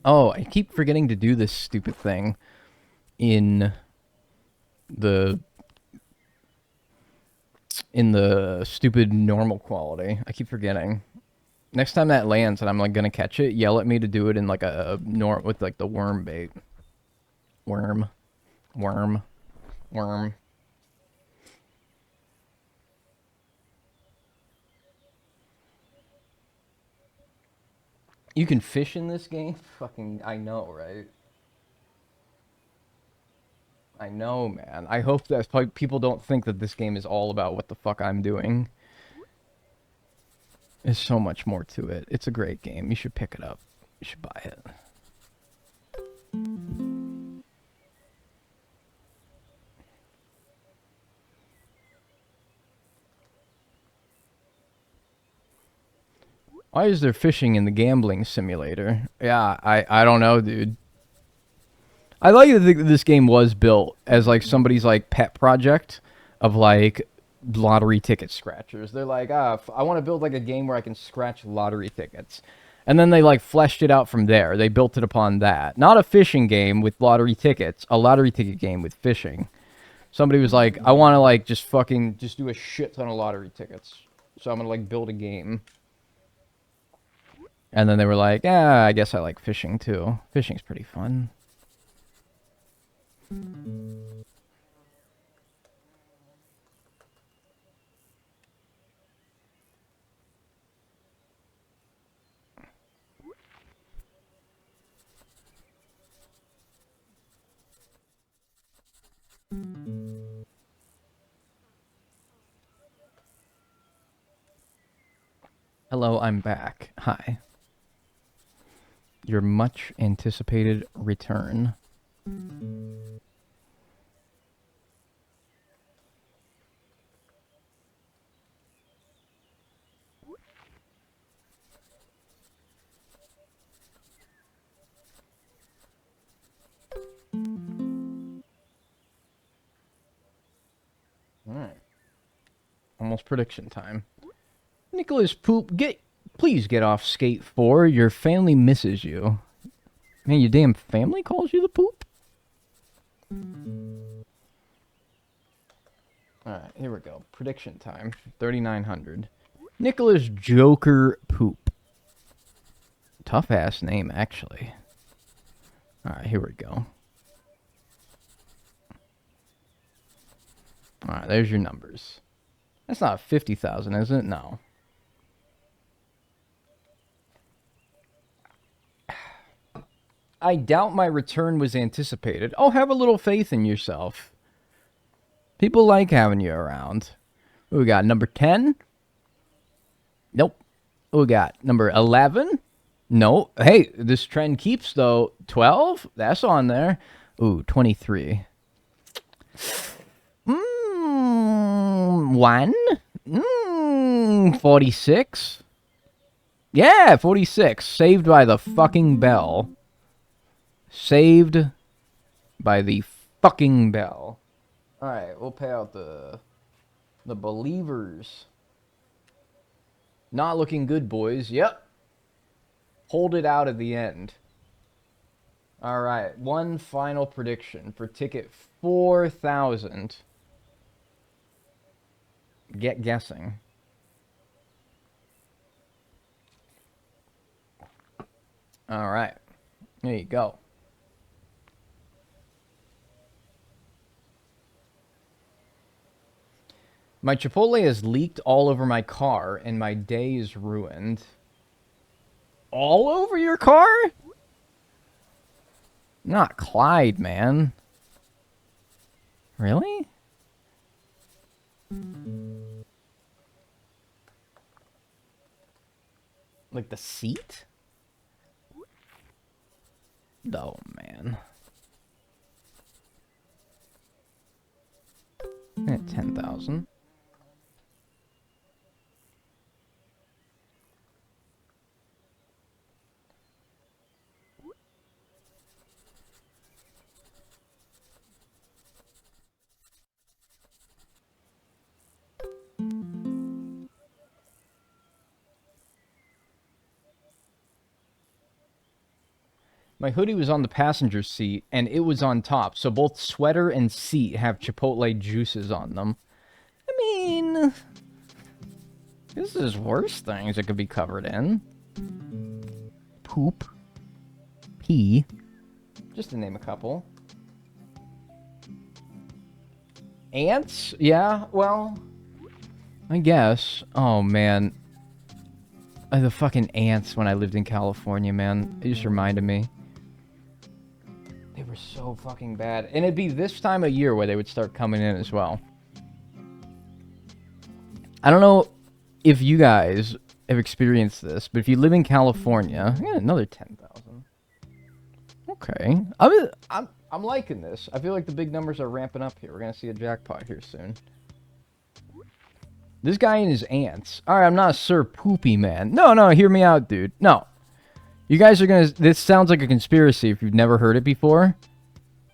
A: Oh, I keep forgetting to do this stupid thing in the stupid normal quality. I keep forgetting. Next time that lands and I'm like gonna catch it, yell at me to do it in like a with like the worm bait. Worm. You can fish in this game? Fucking, I know, right? I know, man. I hope that people don't think that this game is all about what the fuck I'm doing. There's so much more to it. It's a great game. You should pick it up. You should buy it. Why is there fishing in the gambling simulator? Yeah, I don't know, dude. I like to think that this game was built as like somebody's like pet project of like lottery ticket scratchers. They're like, I want to build like a game where I can scratch lottery tickets. And then they like fleshed it out from there. They built it upon that. Not a fishing game with lottery tickets, a lottery ticket game with fishing. Somebody was like, I want to like just do a shit ton of lottery tickets. So I'm going to like build a game. And then they were like, yeah, I guess I like fishing too. Fishing's pretty fun. Hello, I'm back. Hi. Your much anticipated return. Alright. Almost prediction time. Nicholas Poop, please get off Skate 4. Your family misses you. Man, your damn family calls you the poop? Alright, here we go. Prediction time. 3,900. Nicholas Joker Poop. Tough ass name, actually. Alright, here we go. Alright, there's your numbers. That's not 50,000, is it? No. I doubt my return was anticipated. Oh, have a little faith in yourself. People like having you around. What we got? Number 10? Nope. What we got? Number 11? No. Hey, this trend keeps, though. 12? That's on there. Ooh, 23. 1? 46? Yeah, 46. Saved by the fucking bell. Saved by the fucking bell. Alright, we'll pay out the believers. Not looking good, boys. Yep. Hold it out at the end. Alright, one final prediction for ticket 4,000. Get guessing. Alright. There you go. My Chipotle has leaked all over my car, and my day is ruined. All over your car? Not Clyde, man. Really? Like the seat? Oh, man. At 10,000. My hoodie was on the passenger seat, and it was on top, so both sweater and seat have Chipotle juices on them. I mean, this is worse things it could be covered in. Poop. Pee. Just to name a couple. Ants? Yeah, well, I guess. Oh, man. The fucking ants when I lived in California, man. It just reminded me. They were so fucking bad. And it'd be this time of year where they would start coming in as well. I don't know if you guys have experienced this, but if you live in California... Yeah, another 10,000. Okay. I'm liking this. I feel like the big numbers are ramping up here. We're going to see a jackpot here soon. This guy and his ants. Alright, I'm not Sir Poopy Man. No, hear me out, dude. No. You guys are gonna... This sounds like a conspiracy if you've never heard it before.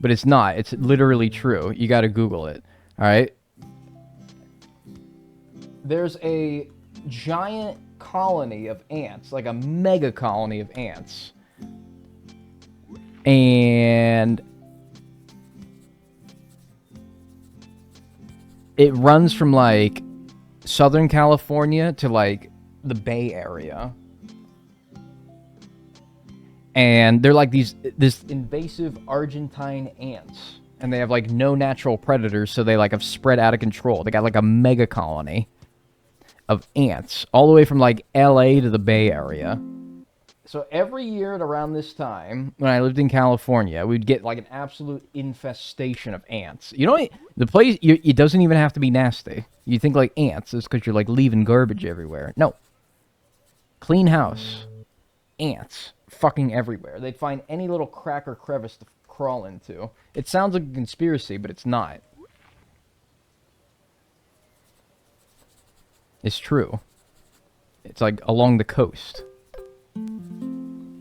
A: But it's not. It's literally true. You gotta Google it. Alright? There's a giant colony of ants. Like a mega colony of ants. And... it runs from, like... Southern California to, like, the Bay Area. And they're like this invasive Argentine ants. And they have, like, no natural predators, so they, like, have spread out of control. They got, like, a mega colony of ants. All the way from, like, LA to the Bay Area. So every year at around this time, when I lived in California, we'd get, like, an absolute infestation of ants. You know, the place, it doesn't even have to be nasty. You think, like, ants is because you're, like, leaving garbage everywhere. No. Clean house. Ants. Fucking everywhere. They'd find any little crack or crevice to crawl into. It sounds like a conspiracy, but it's not. It's true. It's like along the coast.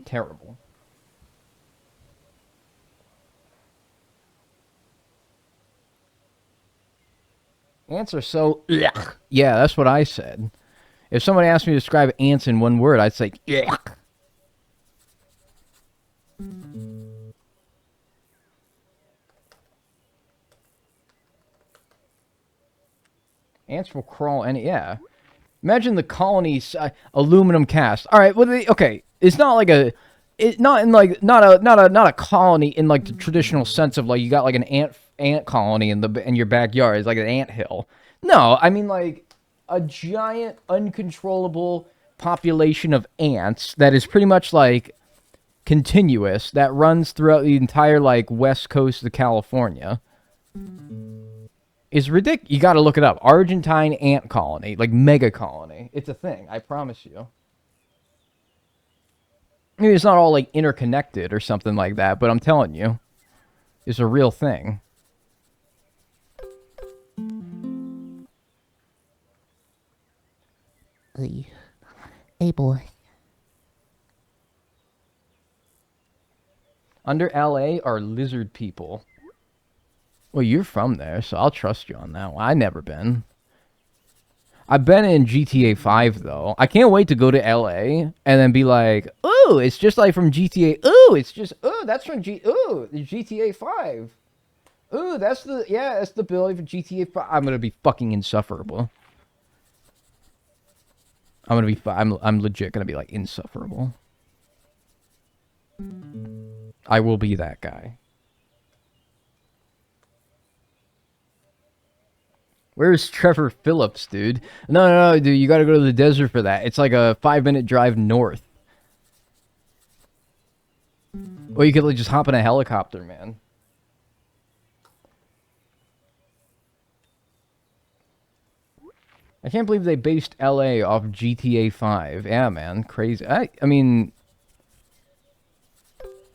A: Terrible. Ants are so... Ugh. Yeah, that's what I said. If somebody asked me to describe ants in one word, I'd say... Ugh. Ants will crawl any... Yeah. Imagine the colony's aluminum cast. All right, well, okay. It's not like a... It's not in like not a colony in like the traditional sense of like you got like an ant colony in your backyard. It's like an ant hill. No, I mean like a giant uncontrollable population of ants that is pretty much like continuous that runs throughout the entire like west coast of California. Is ridiculous. You got to look it up. Argentine ant colony, like mega colony. It's a thing. I promise you. Maybe it's not all like interconnected or something like that, but I'm telling you, it's a real thing.
F: Hey, boy.
A: Under LA are lizard people. Well, you're from there, so I'll trust you on that one. I've never been. I've been in GTA 5, though. I can't wait to go to LA and then be like, ooh, it's just like from GTA. Ooh, it's just, ooh, that's from GTA 5. Ooh, that's the building for GTA 5. I'm going to be fucking insufferable. I'm legit going to be like insufferable. I will be that guy. Where's Trevor Phillips, dude? No, dude, you gotta go to the desert for that. It's like a 5-minute drive north. Or you could like, just hop in a helicopter, man. I can't believe they based LA off GTA 5. Yeah, man, crazy. I mean...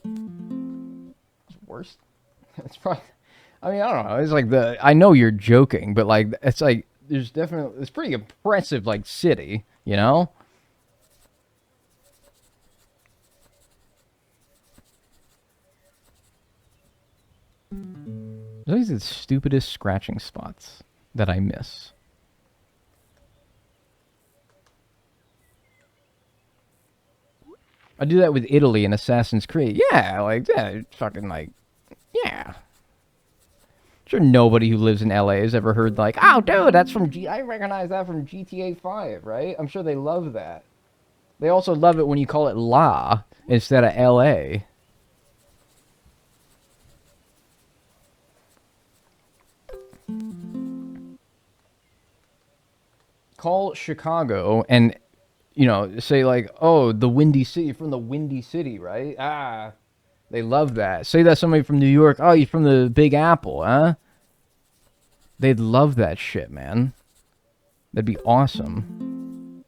A: It's worse. It's probably... I mean, I don't know. It's like I know you're joking, but like, it's like, there's definitely, it's pretty impressive, like, city, you know? There's always the stupidest scratching spots that I miss. I do that with Italy and Assassin's Creed. Yeah, like, yeah, fucking like, yeah. Sure nobody who lives in LA has ever heard like, oh, dude, that's from I recognize that from GTA 5, right? I'm sure they love that. They also love it when you call it La instead of LA. Call Chicago and, you know, say like, oh, the Windy City, from the Windy City, right? Ah. They love that. Say that somebody from New York, oh, you're from the Big Apple, huh? They'd love that shit, man. That'd be awesome.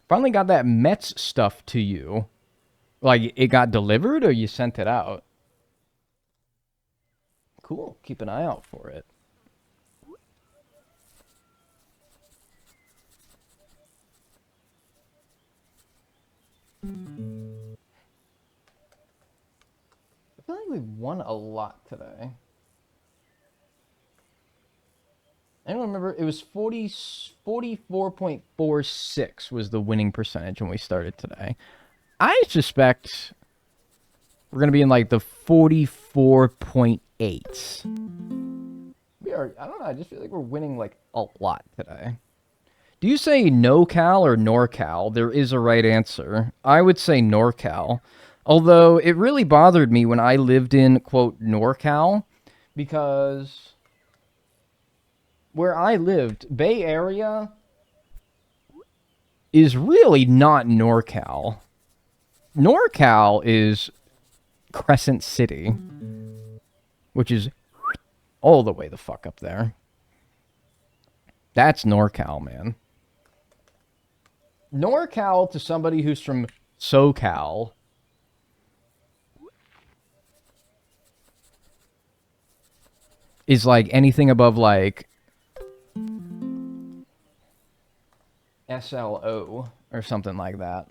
A: Finally got that Mets stuff to you. Like, it got delivered or you sent it out? Cool. Keep an eye out for it. I feel like we've won a lot today. Anyone remember? It was 44.46 was the winning percentage when we started today. I suspect we're going to be in like the 44.8s. We are, I don't know, I just feel like we're winning like a lot today. Do you say NoCal or NorCal? There is a right answer. I would say NorCal. Although it really bothered me when I lived in, quote, NorCal, because where I lived, Bay Area is really not NorCal. NorCal is Crescent City, which is all the way the fuck up there. That's NorCal, man. NorCal to somebody who's from SoCal is like anything above like SLO or something like that.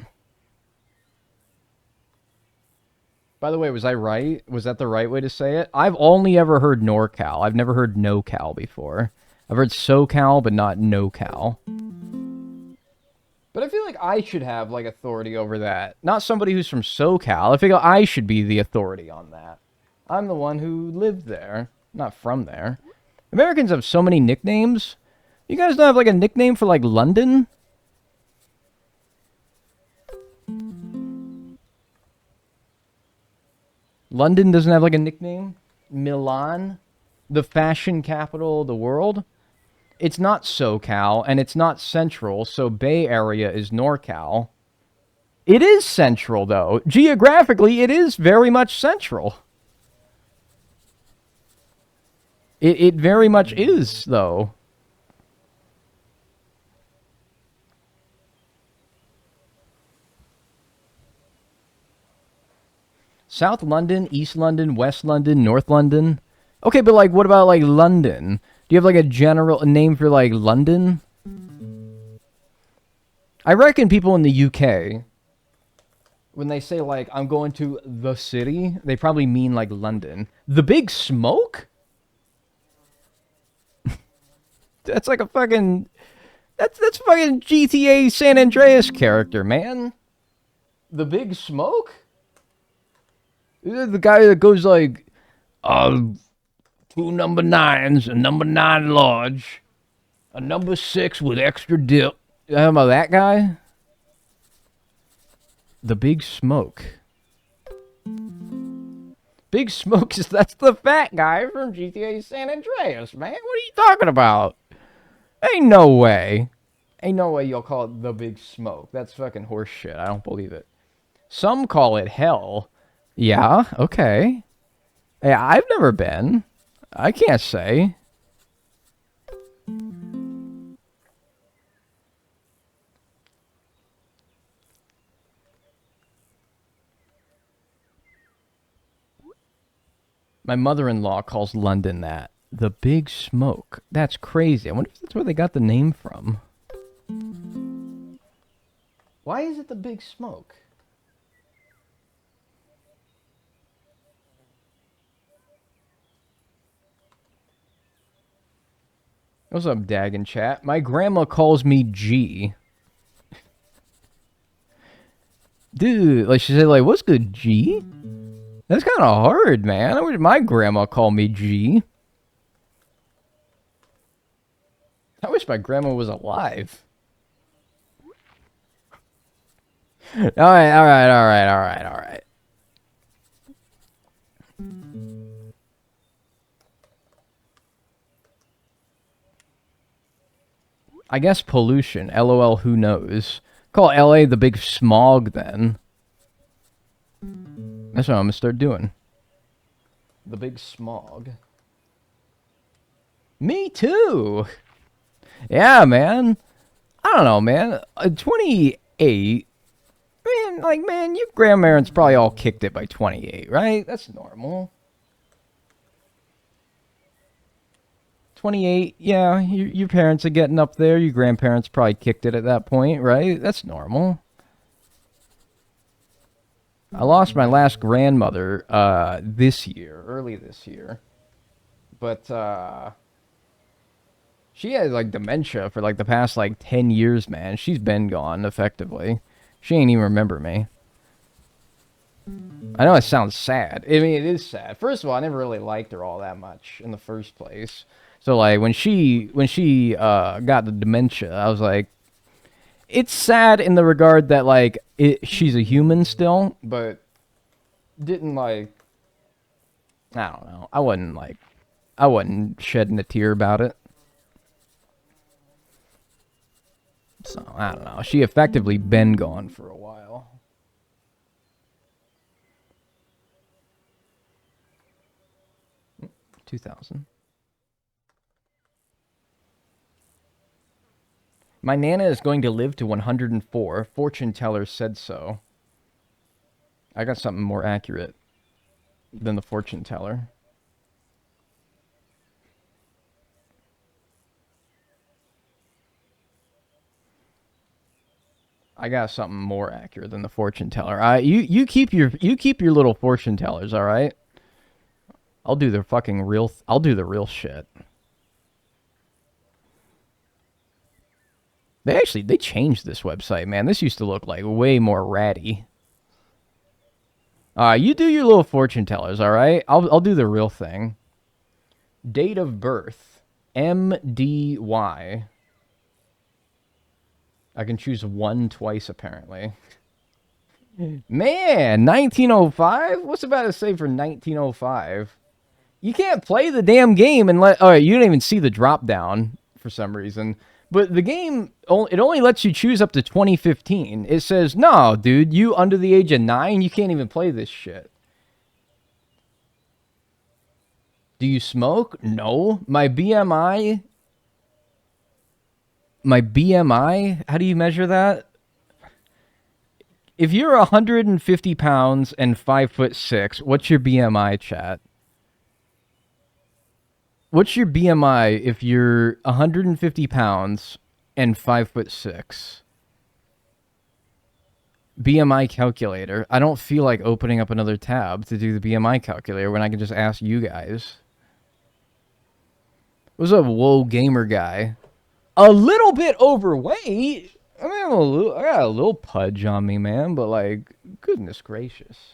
A: By the way, was I right? Was that the right way to say it? I've only ever heard NorCal. I've never heard NoCal before. I've heard SoCal, but not NoCal. But I feel like I should have, like, authority over that. Not somebody who's from SoCal. I feel I should be the authority on that. I'm the one who lived there, not from there. Americans have so many nicknames. You guys don't have, like, a nickname for, like, London? London doesn't have, like, a nickname? Milan? The fashion capital of the world? It's not SoCal, and it's not Central, so Bay Area is NorCal. It is Central, though. Geographically, it is very much Central. It very much is, though. South London, East London, West London, North London. Okay, but, like, what about, like, London? Do you have, like, a general name for, like, London? I reckon people in the UK, when they say, like, I'm going to the city, they probably mean, like, London. The Big Smoke? That's like a fucking... That's fucking GTA San Andreas character, man. The Big Smoke? The guy that goes like, 2 number 9s, a number 9 large, a number 6 with extra dip. You know about that guy? The Big Smoke. Big Smoke that's the fat guy from GTA San Andreas, man. What are you talking about? Ain't no way. Ain't no way you'll call it the Big Smoke. That's fucking horse shit. I don't believe it. Some call it hell. Yeah, okay. Yeah, I've never been. I can't say. My mother-in-law calls London that. The Big Smoke. That's crazy. I wonder if that's where they got the name from. Why is it the Big Smoke? What's up, Dag in chat? My grandma calls me G. Dude, like she said, like, what's good, G? That's kind of hard, man. I wish my grandma called me G. I wish my grandma was alive. All right. I guess pollution. LOL, who knows? Call LA the Big Smog, then. That's what I'm gonna start doing. The Big Smog. Me too! Yeah, man. I don't know, man. 28... Man, your grandparents probably all kicked it by 28, right? That's normal. 28, yeah, your parents are getting up there. Your grandparents probably kicked it at that point, right? That's normal. I lost my last grandmother early this year. But she had like dementia for like the past like 10 years, man. She's been gone effectively. She ain't even remember me. I know it sounds sad. I mean, it is sad. First of all, I never really liked her all that much in the first place. So like when she got the dementia, I was like, it's sad in the regard that like she's a human still, but didn't like, I don't know. I wasn't shedding a tear about it. So I don't know. She effectively been gone for a while. $2,000. My Nana is going to live to 104. Fortune teller said so. I got something more accurate than the fortune teller. I got something more accurate than the fortune teller. You keep your little fortune tellers, all right? I'll do the fucking real. I'll do the real shit. They changed this website, man. This used to look like way more ratty. You do your little fortune tellers, all right? I'll do the real thing. Date of birth, MDY. I can choose one twice, apparently. Man, 1905? What's about to say for 1905? You can't play the damn game and let... Alright, you didn't even see the drop down for some reason. But the game, it only lets you choose up to 2015. It says, no, dude, you under the age of 9, you can't even play this shit. Do you smoke? No. My BMI... how do you measure that? If you're 150 pounds and 5'6", what's your BMI, chat? What's your BMI if you're 150 pounds and 5'6"? BMI calculator. I don't feel like opening up another tab to do the BMI calculator when I can just ask you guys. What's up, whoa gamer guy? A little bit overweight. I mean, I got a little pudge on me, man, but like, goodness gracious.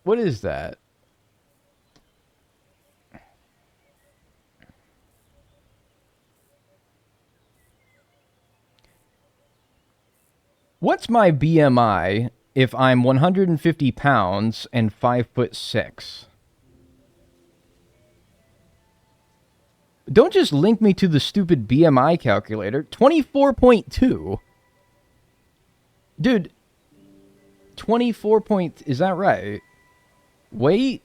A: What is that? What's my BMI if I'm 150 pounds and 5'6"? Don't just link me to the stupid BMI calculator. 24.2. Dude. 24 point... Is that right? Weight.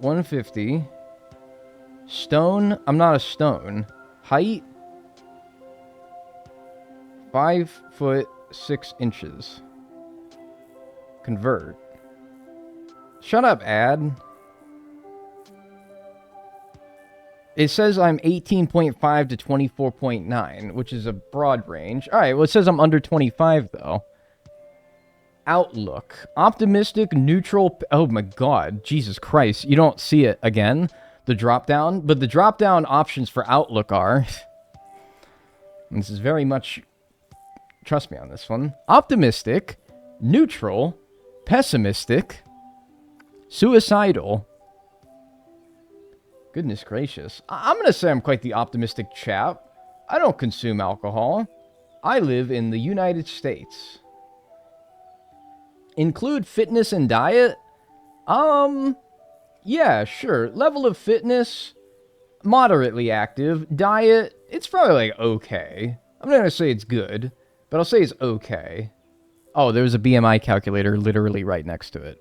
A: 150. Stone. I'm not a stone. Height. 5'6". Convert. Shut up, ad. It says I'm 18.5 to 24.9, which is a broad range. All right, well, it says I'm under 25, though. Outlook. Optimistic, neutral... Oh, my God. Jesus Christ. You don't see it again? The drop-down? But the drop-down options for Outlook are... And this is very much... Trust me on this one. Optimistic, neutral, pessimistic, suicidal... Goodness gracious. I'm going to say I'm quite the optimistic chap. I don't consume alcohol. I live in the United States. Include fitness and diet? Yeah, sure. Level of fitness, moderately active. Diet, it's probably like okay. I'm not going to say it's good, but I'll say it's okay. Oh, there's a BMI calculator literally right next to it.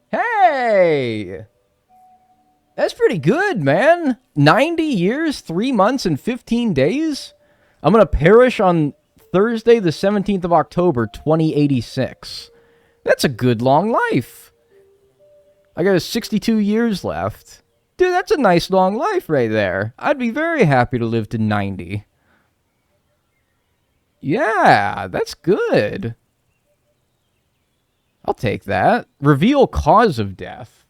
A: Hey! That's pretty good, man. 90 years, 3 months, and 15 days? I'm going to perish on Thursday, the 17th of October, 2086. That's a good long life. I got 62 years left. Dude, that's a nice long life right there. I'd be very happy to live to 90. Yeah, that's good. I'll take that. Reveal cause of death.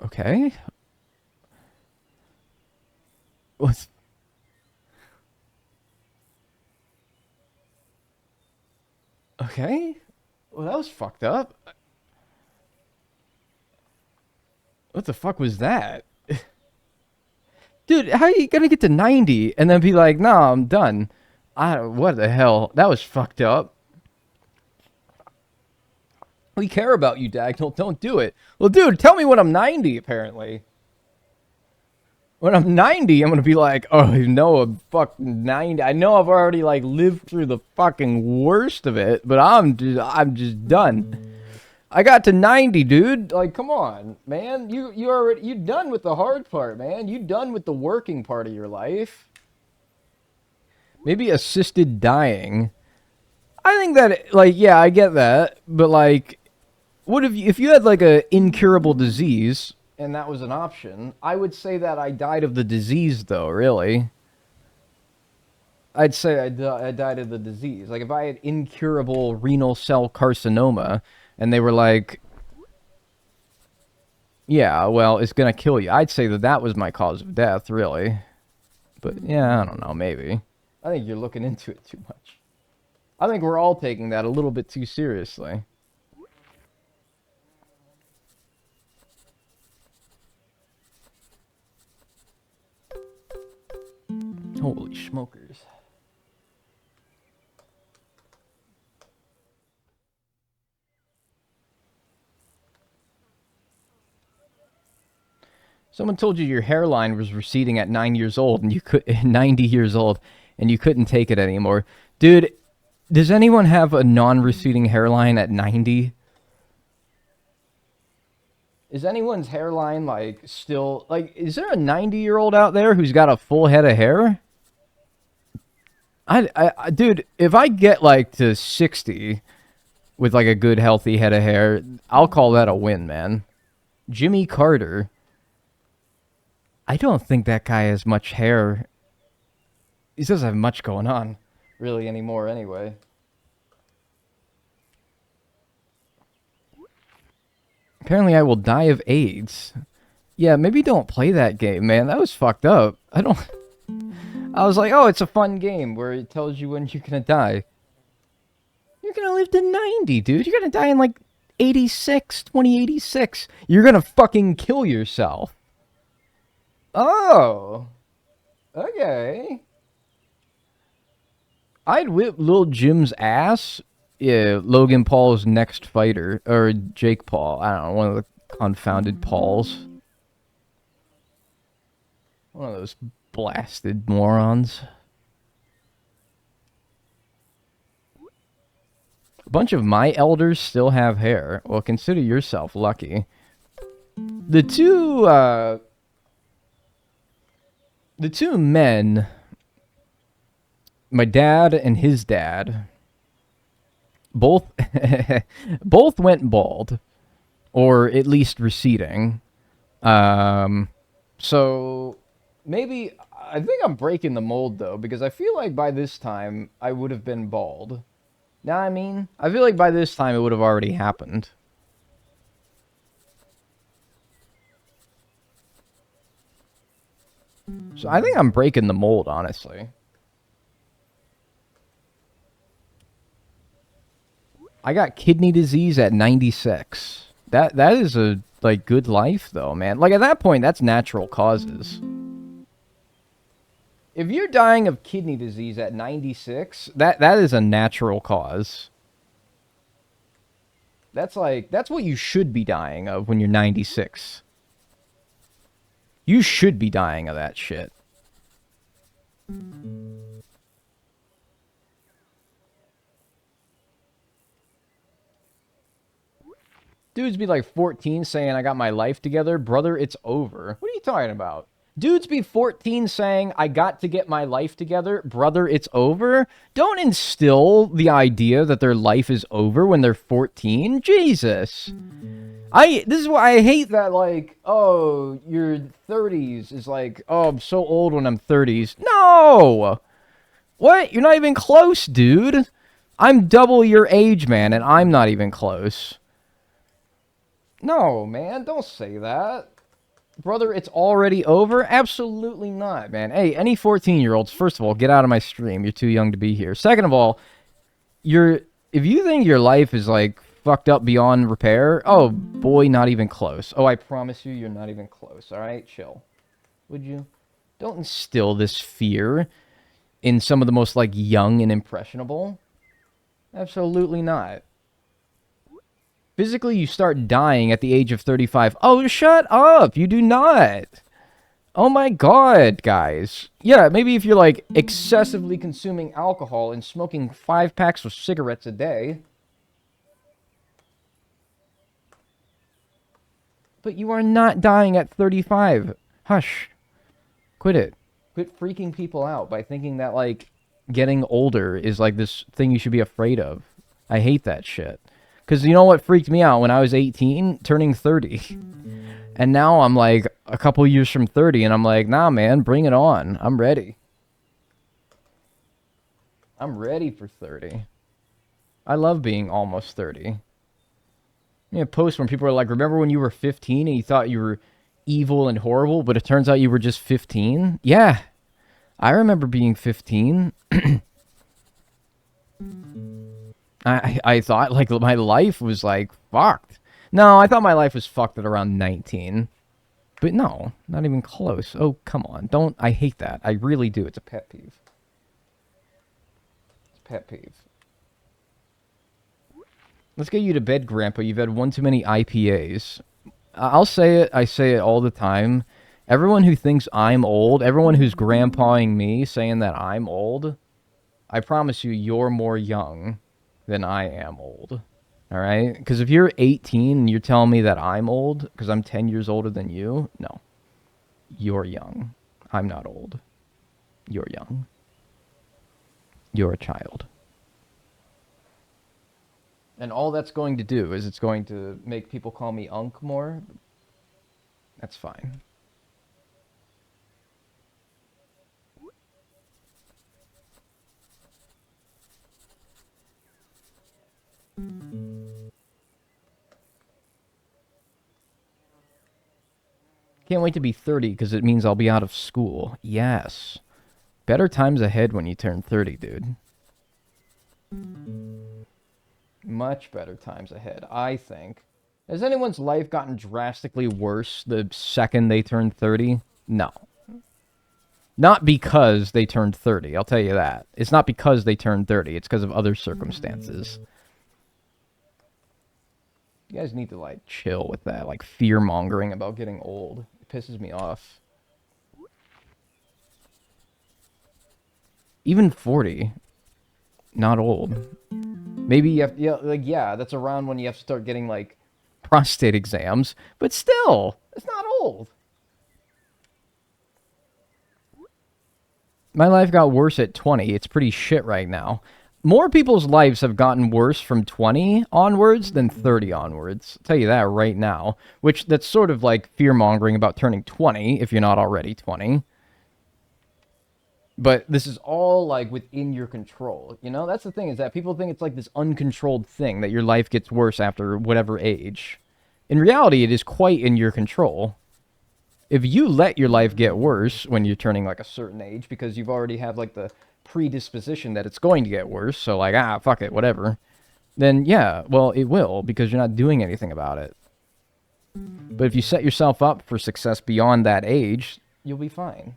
A: Okay. What's... Okay. Well, that was fucked up. What the fuck was that? Dude, how are you gonna get to 90 and then be like, nah, I'm done? What the hell? That was fucked up. We care about you, Dag. Don't do it. Well, dude, tell me when I'm 90, apparently. When I'm 90, I'm going to be like, oh, you know, I'm fucking 90. I know I've already, like, lived through the fucking worst of it, but I'm just done. I got to 90, dude. Like, come on, man. You done with the hard part, man. You done with the working part of your life. Maybe assisted dying. I think that, like, yeah, I get that, but like, what if you had like a incurable disease and that was an option? I would say that I died of the disease, though. Really, I'd say I died of the disease. Like, if I had incurable renal cell carcinoma, and they were like, yeah, well, it's gonna kill you. I'd say that that was my cause of death, really. But yeah, I don't know, maybe. I think you're looking into it too much. I think we're all taking that a little bit too seriously. Holy smokers. Someone told you your hairline was receding at 9 years old and you could 90 years old and you couldn't take it anymore. Dude, does anyone have a non-receding hairline at 90? Is anyone's hairline like still like is there a 90-year-old out there who's got a full head of hair? Dude, if I get like to 60 with like a good healthy head of hair, I'll call that a win, man. Jimmy Carter. I don't think that guy has much hair. He doesn't have much going on, really, anymore, anyway. Apparently, I will die of AIDS. Yeah, maybe don't play that game, man. That was fucked up. I was like, oh, it's a fun game where it tells you when you're gonna die. You're gonna live to 90, dude. You're gonna die in, like, 2086. You're gonna fucking kill yourself. Oh, okay. I'd whip Lil Jim's ass. Yeah, Logan Paul's next fighter. Or Jake Paul. I don't know, one of the confounded Pauls. One of those blasted morons. A bunch of my elders still have hair. Well, consider yourself lucky. The two men, my dad and his dad, both both went bald, or at least receding. So maybe I think I'm breaking the mold though, because I feel like by this time I would have been bald. Know what I mean? I feel like by this time it would have already happened. So I think I'm breaking the mold, honestly. I got kidney disease at 96. That is a like good life though, man. Like at that point, that's natural causes. If you're dying of kidney disease at 96, that is a natural cause. That's what you should be dying of when you're 96. You should be dying of that shit. Dudes be like 14 saying, I got my life together. Brother, it's over. What are you talking about? Dudes be 14 saying, I got to get my life together. Brother, it's over. Don't instill the idea that their life is over when they're 14. Jesus. This is why I hate that, like, oh, your 30s is like, oh, I'm so old when I'm 30s. No! What? You're not even close, dude. I'm double your age, man, and I'm not even close. No, man, don't say that. Brother, it's already over? Absolutely not, man. Hey, any 14-year-olds, first of all, get out of my stream. You're too young to be here. Second of all, if you think your life is, like, fucked up beyond repair, oh, boy, not even close. Oh, I promise you, you're not even close, alright? Chill. Would you? Don't instill this fear in some of the most, like, young and impressionable. Absolutely not. Physically, you start dying at the age of 35. Oh, shut up! You do not! Oh my god, guys. Yeah, maybe if you're, like, excessively consuming alcohol and smoking 5 packs of cigarettes a day. But you are not dying at 35. Hush. Quit it. Quit freaking people out by thinking that, like, getting older is, like, this thing you should be afraid of. I hate that shit. Because you know what freaked me out when I was 18? Turning 30. And now I'm, like, a couple years from 30, and I'm like, nah, man, bring it on. I'm ready. I'm ready for 30. I love being almost 30. A post when people are like, remember when you were 15 and you thought you were evil and horrible, but it turns out you were just 15? Yeah. I remember being 15. I thought, like, my life was, like, fucked. No, I thought my life was fucked at around 19. But no, not even close. Oh, come on. Don't, I hate that. I really do. It's a pet peeve. It's a pet peeve. Let's get you to bed, Grandpa. You've had one too many IPAs. I'll say it. I say it all the time. Everyone who thinks I'm old, everyone who's grandpaing me, saying that I'm old, I promise you, you're more young than I am old. All right? Because if you're 18 and you're telling me that I'm old because I'm 10 years older than you, no. You're young. I'm not old. You're young. You're a child. And all that's going to do is it's going to make people call me Unc more. That's fine. Can't wait to be 30 because it means I'll be out of school. Yes. Better times ahead when you turn 30, dude. Much better times ahead, I think. Has anyone's life gotten drastically worse the second they turn 30? No. Not because they turned 30, I'll tell you that. It's not because they turned 30, it's because of other circumstances. You guys need to, like, chill with that, like, fear-mongering about getting old. It pisses me off. Even 40. Not old. Maybe you have, yeah, that's around when you have to start getting, like, prostate exams. But still, it's not old. My life got worse at 20. It's pretty shit right now. More people's lives have gotten worse from 20 onwards than 30 onwards. I'll tell you that right now. Which, that's sort of like fear-mongering about turning 20, if you're not already 20. But this is all, like, within your control. You know, that's the thing, is that people think it's, like, this uncontrolled thing, that your life gets worse after whatever age. In reality, it is quite in your control. If you let your life get worse when you're turning, like, a certain age, because you've already have, like, the predisposition that it's going to get worse, so, like, fuck it, whatever, then, yeah, well, it will, because you're not doing anything about it. But if you set yourself up for success beyond that age, you'll be fine.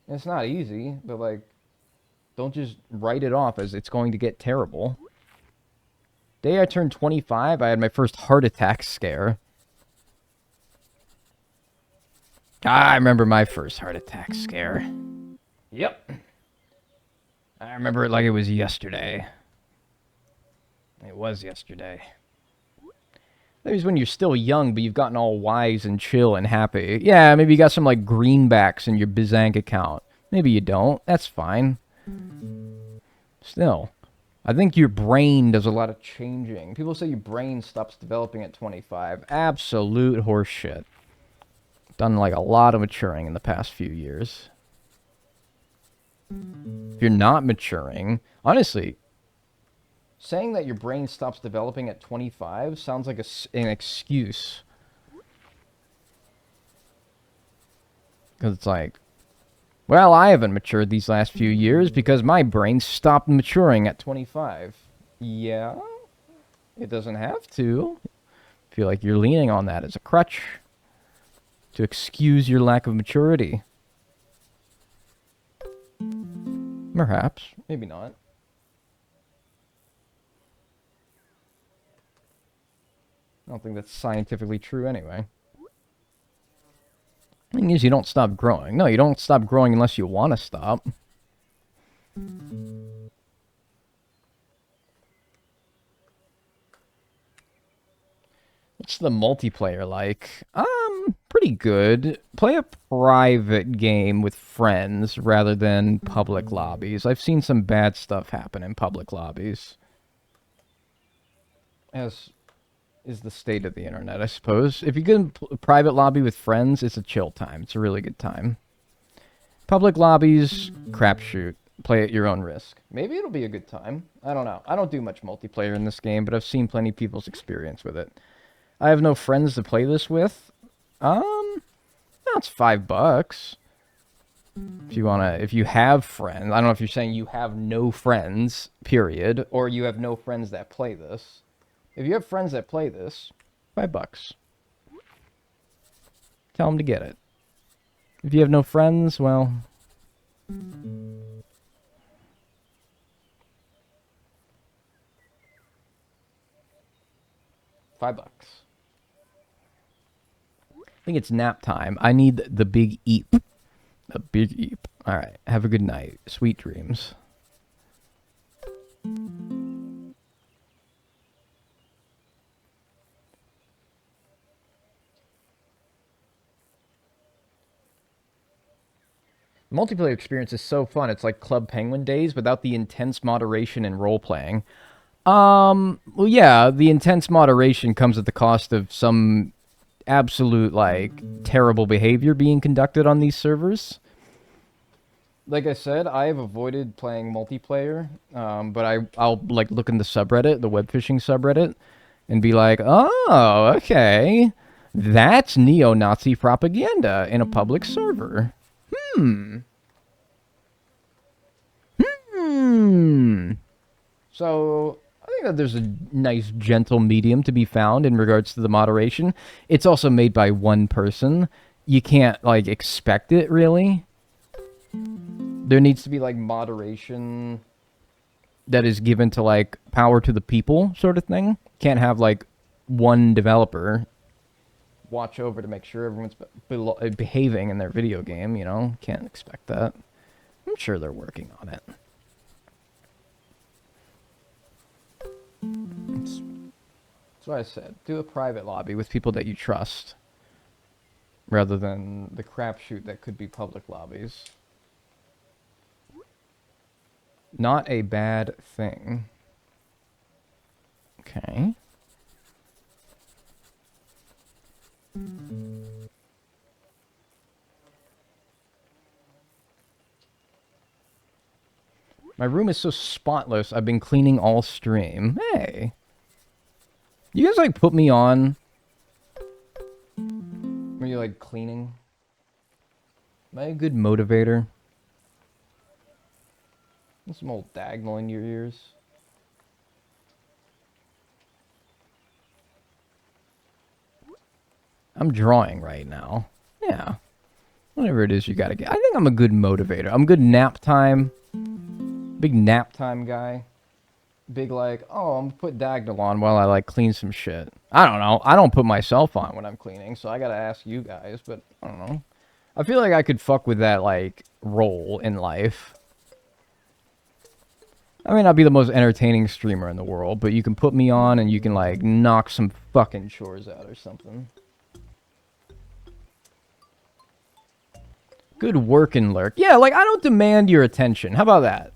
A: It's not easy, but, like, don't just write it off as it's going to get terrible. Day I turned 25, I had my first heart attack scare. I remember my first heart attack scare. Yep. I remember it like it was yesterday. It was yesterday. That was when you're still young, but you've gotten all wise and chill and happy. Yeah, maybe you got some, like, greenbacks in your Bizank account. Maybe you don't. That's fine. Still, I think your brain does a lot of changing. People say your brain stops developing at 25. Absolute horseshit. Done, like, a lot of maturing in the past few years. If you're not maturing, honestly, saying that your brain stops developing at 25 sounds like an excuse. Because it's like, well, I haven't matured these last few years because my brain stopped maturing at 25. Yeah, it doesn't have to. I feel like you're leaning on that as a crutch to excuse your lack of maturity. Perhaps. Maybe not. I don't think that's scientifically true anyway. The thing is, you don't stop growing. No, you don't stop growing unless you want to stop. What's the multiplayer like? Pretty good. Play a private game with friends rather than public lobbies. I've seen some bad stuff happen in public lobbies. As is the state of the internet, I suppose. If you get in a private lobby with friends, it's a chill time. It's a really good time. Public lobbies, crapshoot. Play at your own risk. Maybe it'll be a good time. I don't know. I don't do much multiplayer in this game, but I've seen plenty of people's experience with it. I have no friends to play this with. No, it's $5. If you have friends, I don't know if you're saying you have no friends, period, or you have no friends that play this. If you have friends that play this, $5. Tell them to get it. If you have no friends, well... $5. I think it's nap time. I need the big eep. The big eep. Alright, have a good night. Sweet dreams. The multiplayer experience is so fun. It's like Club Penguin days without the intense moderation and role-playing. Well, yeah, the intense moderation comes at the cost of some absolute, like, terrible behavior being conducted on these servers. Like I said, I have avoided playing multiplayer, but I'll, like, look in the subreddit, the WEBFISHING subreddit, and be like, oh, okay, that's neo-Nazi propaganda in a public server. So... I think that there's a nice, gentle medium to be found in regards to the moderation. It's also made by one person. You can't, like, expect it, really. There needs to be, like, moderation that is given to, like, power to the people sort of thing. Can't have, like, one developer watch over to make sure everyone's behaving in their video game, you know? Can't expect that. I'm sure they're working on it. That's what I said. Do a private lobby with people that you trust, rather than the crapshoot that could be public lobbies. Not a bad thing. Okay. My room is so spotless, I've been cleaning all stream. Hey. You guys, like, put me on when you're, like, cleaning? Am I a good motivator? There's some old dagnall in your ears. I'm drawing right now. Yeah. Whatever it is you gotta get. I think I'm a good motivator. I'm good nap time. Big nap time guy. Big, like, oh, I'm gonna put dagnall on while I, like, clean some shit. I don't know. I don't put myself on when I'm cleaning, so I gotta ask you guys, but I don't know. I feel like I could fuck with that, like, role in life. I may not be the most entertaining streamer in the world, but you can put me on and you can, like, knock some fucking chores out or something. Good work and lurk. Yeah, like, I don't demand your attention. How about that?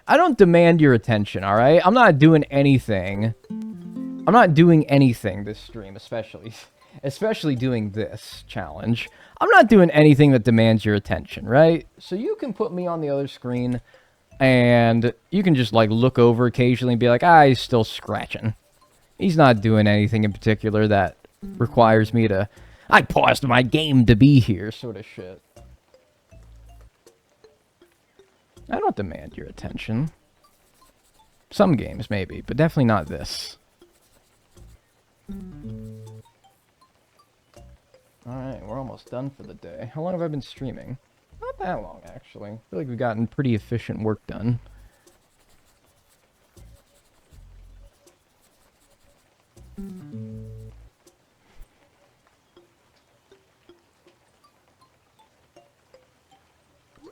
A: I don't demand your attention, alright? I'm not doing anything. I'm not doing anything this stream, especially doing this challenge. I'm not doing anything that demands your attention, right? So you can put me on the other screen, and you can just, like, look over occasionally and be like, ah, he's still scratching. He's not doing anything in particular that requires me to... I paused my game to be here, sort of shit. I don't demand your attention. Some games, maybe, but definitely not this. Alright, we're almost done for the day. How long have I been streaming? Not that long, actually. I feel like we've gotten pretty efficient work done.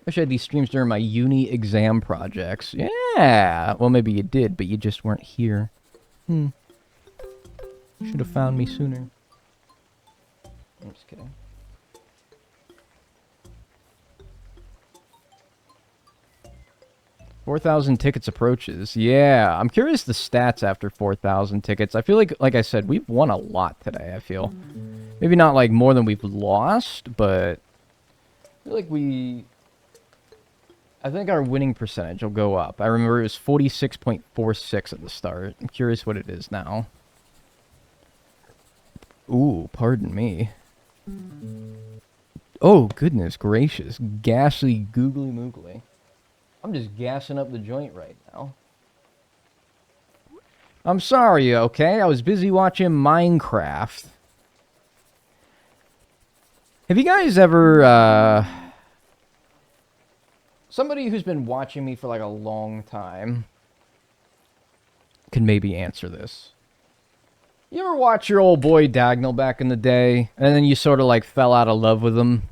A: Wish I had these streams during my uni exam projects. Yeah! Well, maybe you did, but you just weren't here. Should have found me sooner. I'm just kidding. $4,000 tickets approaches. Yeah, I'm curious the stats after 4,000 tickets. I feel like I said, we've won a lot today, I feel. Maybe not, like, more than we've lost, but I feel like I think our winning percentage will go up. I remember it was 46.46 at the start. I'm curious what it is now. Ooh, pardon me. Oh, goodness gracious. Ghastly googly moogly. I'm just gassing up the joint right now. I'm sorry, okay? I was busy watching Minecraft. Have you guys ever, somebody who's been watching me for like a long time can maybe answer this. You ever watch your old boy Dagnall back in the day, and then you sort of like fell out of love with him?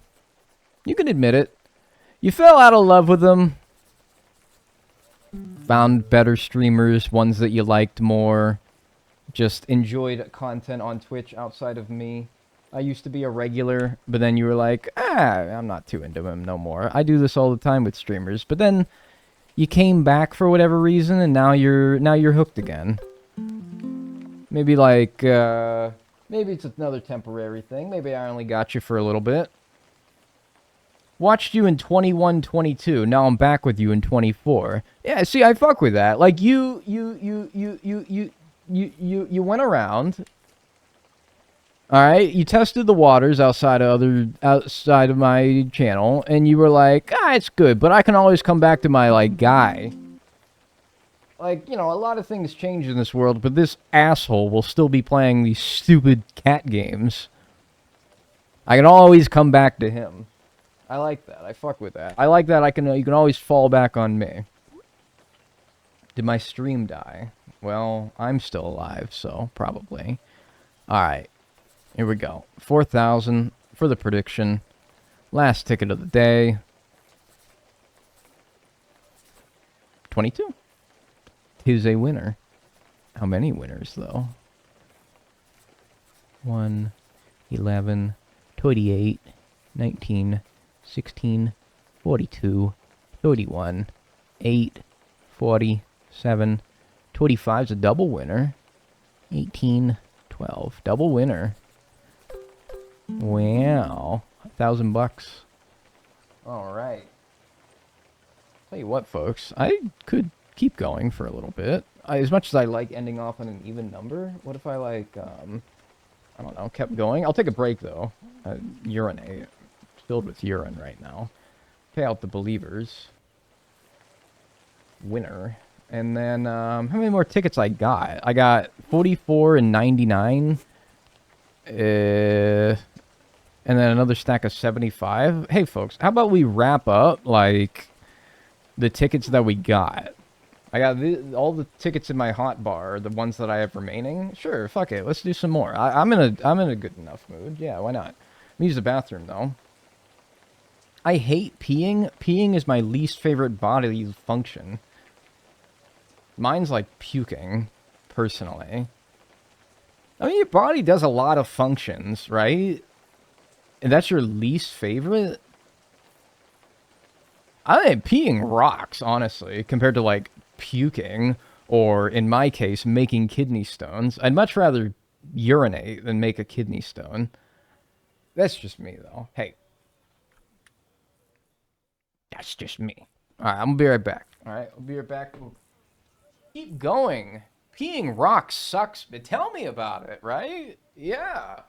A: You can admit it. You fell out of love with him. Found better streamers, ones that you liked more. Just enjoyed content on Twitch outside of me. I used to be a regular, but then you were like, I'm not too into him no more. I do this all the time with streamers. But then you came back for whatever reason, and now you're hooked again. Maybe like, maybe it's another temporary thing. Maybe I only got you for a little bit. Watched you in 21, 22. Now I'm back with you in 24. Yeah, see, I fuck with that. Like you went around. All right, you tested the waters outside of my channel, and you were like, it's good, but I can always come back to my like guy. Like, you know, a lot of things change in this world, but this asshole will still be playing these stupid cat games. I can always come back to him. I like that. I fuck with that. I like that you can always fall back on me. Did my stream die? Well, I'm still alive, so probably. Alright. Here we go. 4,000 for the prediction. Last ticket of the day. 22. Tis a winner. How many winners, though? 1, 11, 28, 19, 16, 42, 31, 8, 47, 25's a double winner. 18, 12. Double winner. Wow. $1,000. Alright. Tell you what, folks. I could keep going for a little bit. As much as I like ending off on an even number, what if I like, I don't know, kept going? I'll take a break, though. Urinate. Filled with urine right now. Pay out the believers. Winner. And then, how many more tickets I got? I got 44 and 99. And then another stack of 75. Hey, folks, how about we wrap up, like, the tickets that we got? I got all the tickets in my hotbar, the ones that I have remaining. Sure, fuck it, let's do some more. I'm in a good enough mood. Yeah, why not? Let me use the bathroom, though. I hate peeing. Peeing is my least favorite bodily function. Mine's like puking, personally. I mean, your body does a lot of functions, right? And that's your least favorite? I think peeing rocks, honestly, compared to, like, puking, or, in my case, making kidney stones. I'd much rather urinate than make a kidney stone. That's just me, though. Hey. That's just me. Alright, I'm gonna be right back. Alright, I'll be right back. Keep going. Peeing rocks sucks, but tell me about it, right? Yeah.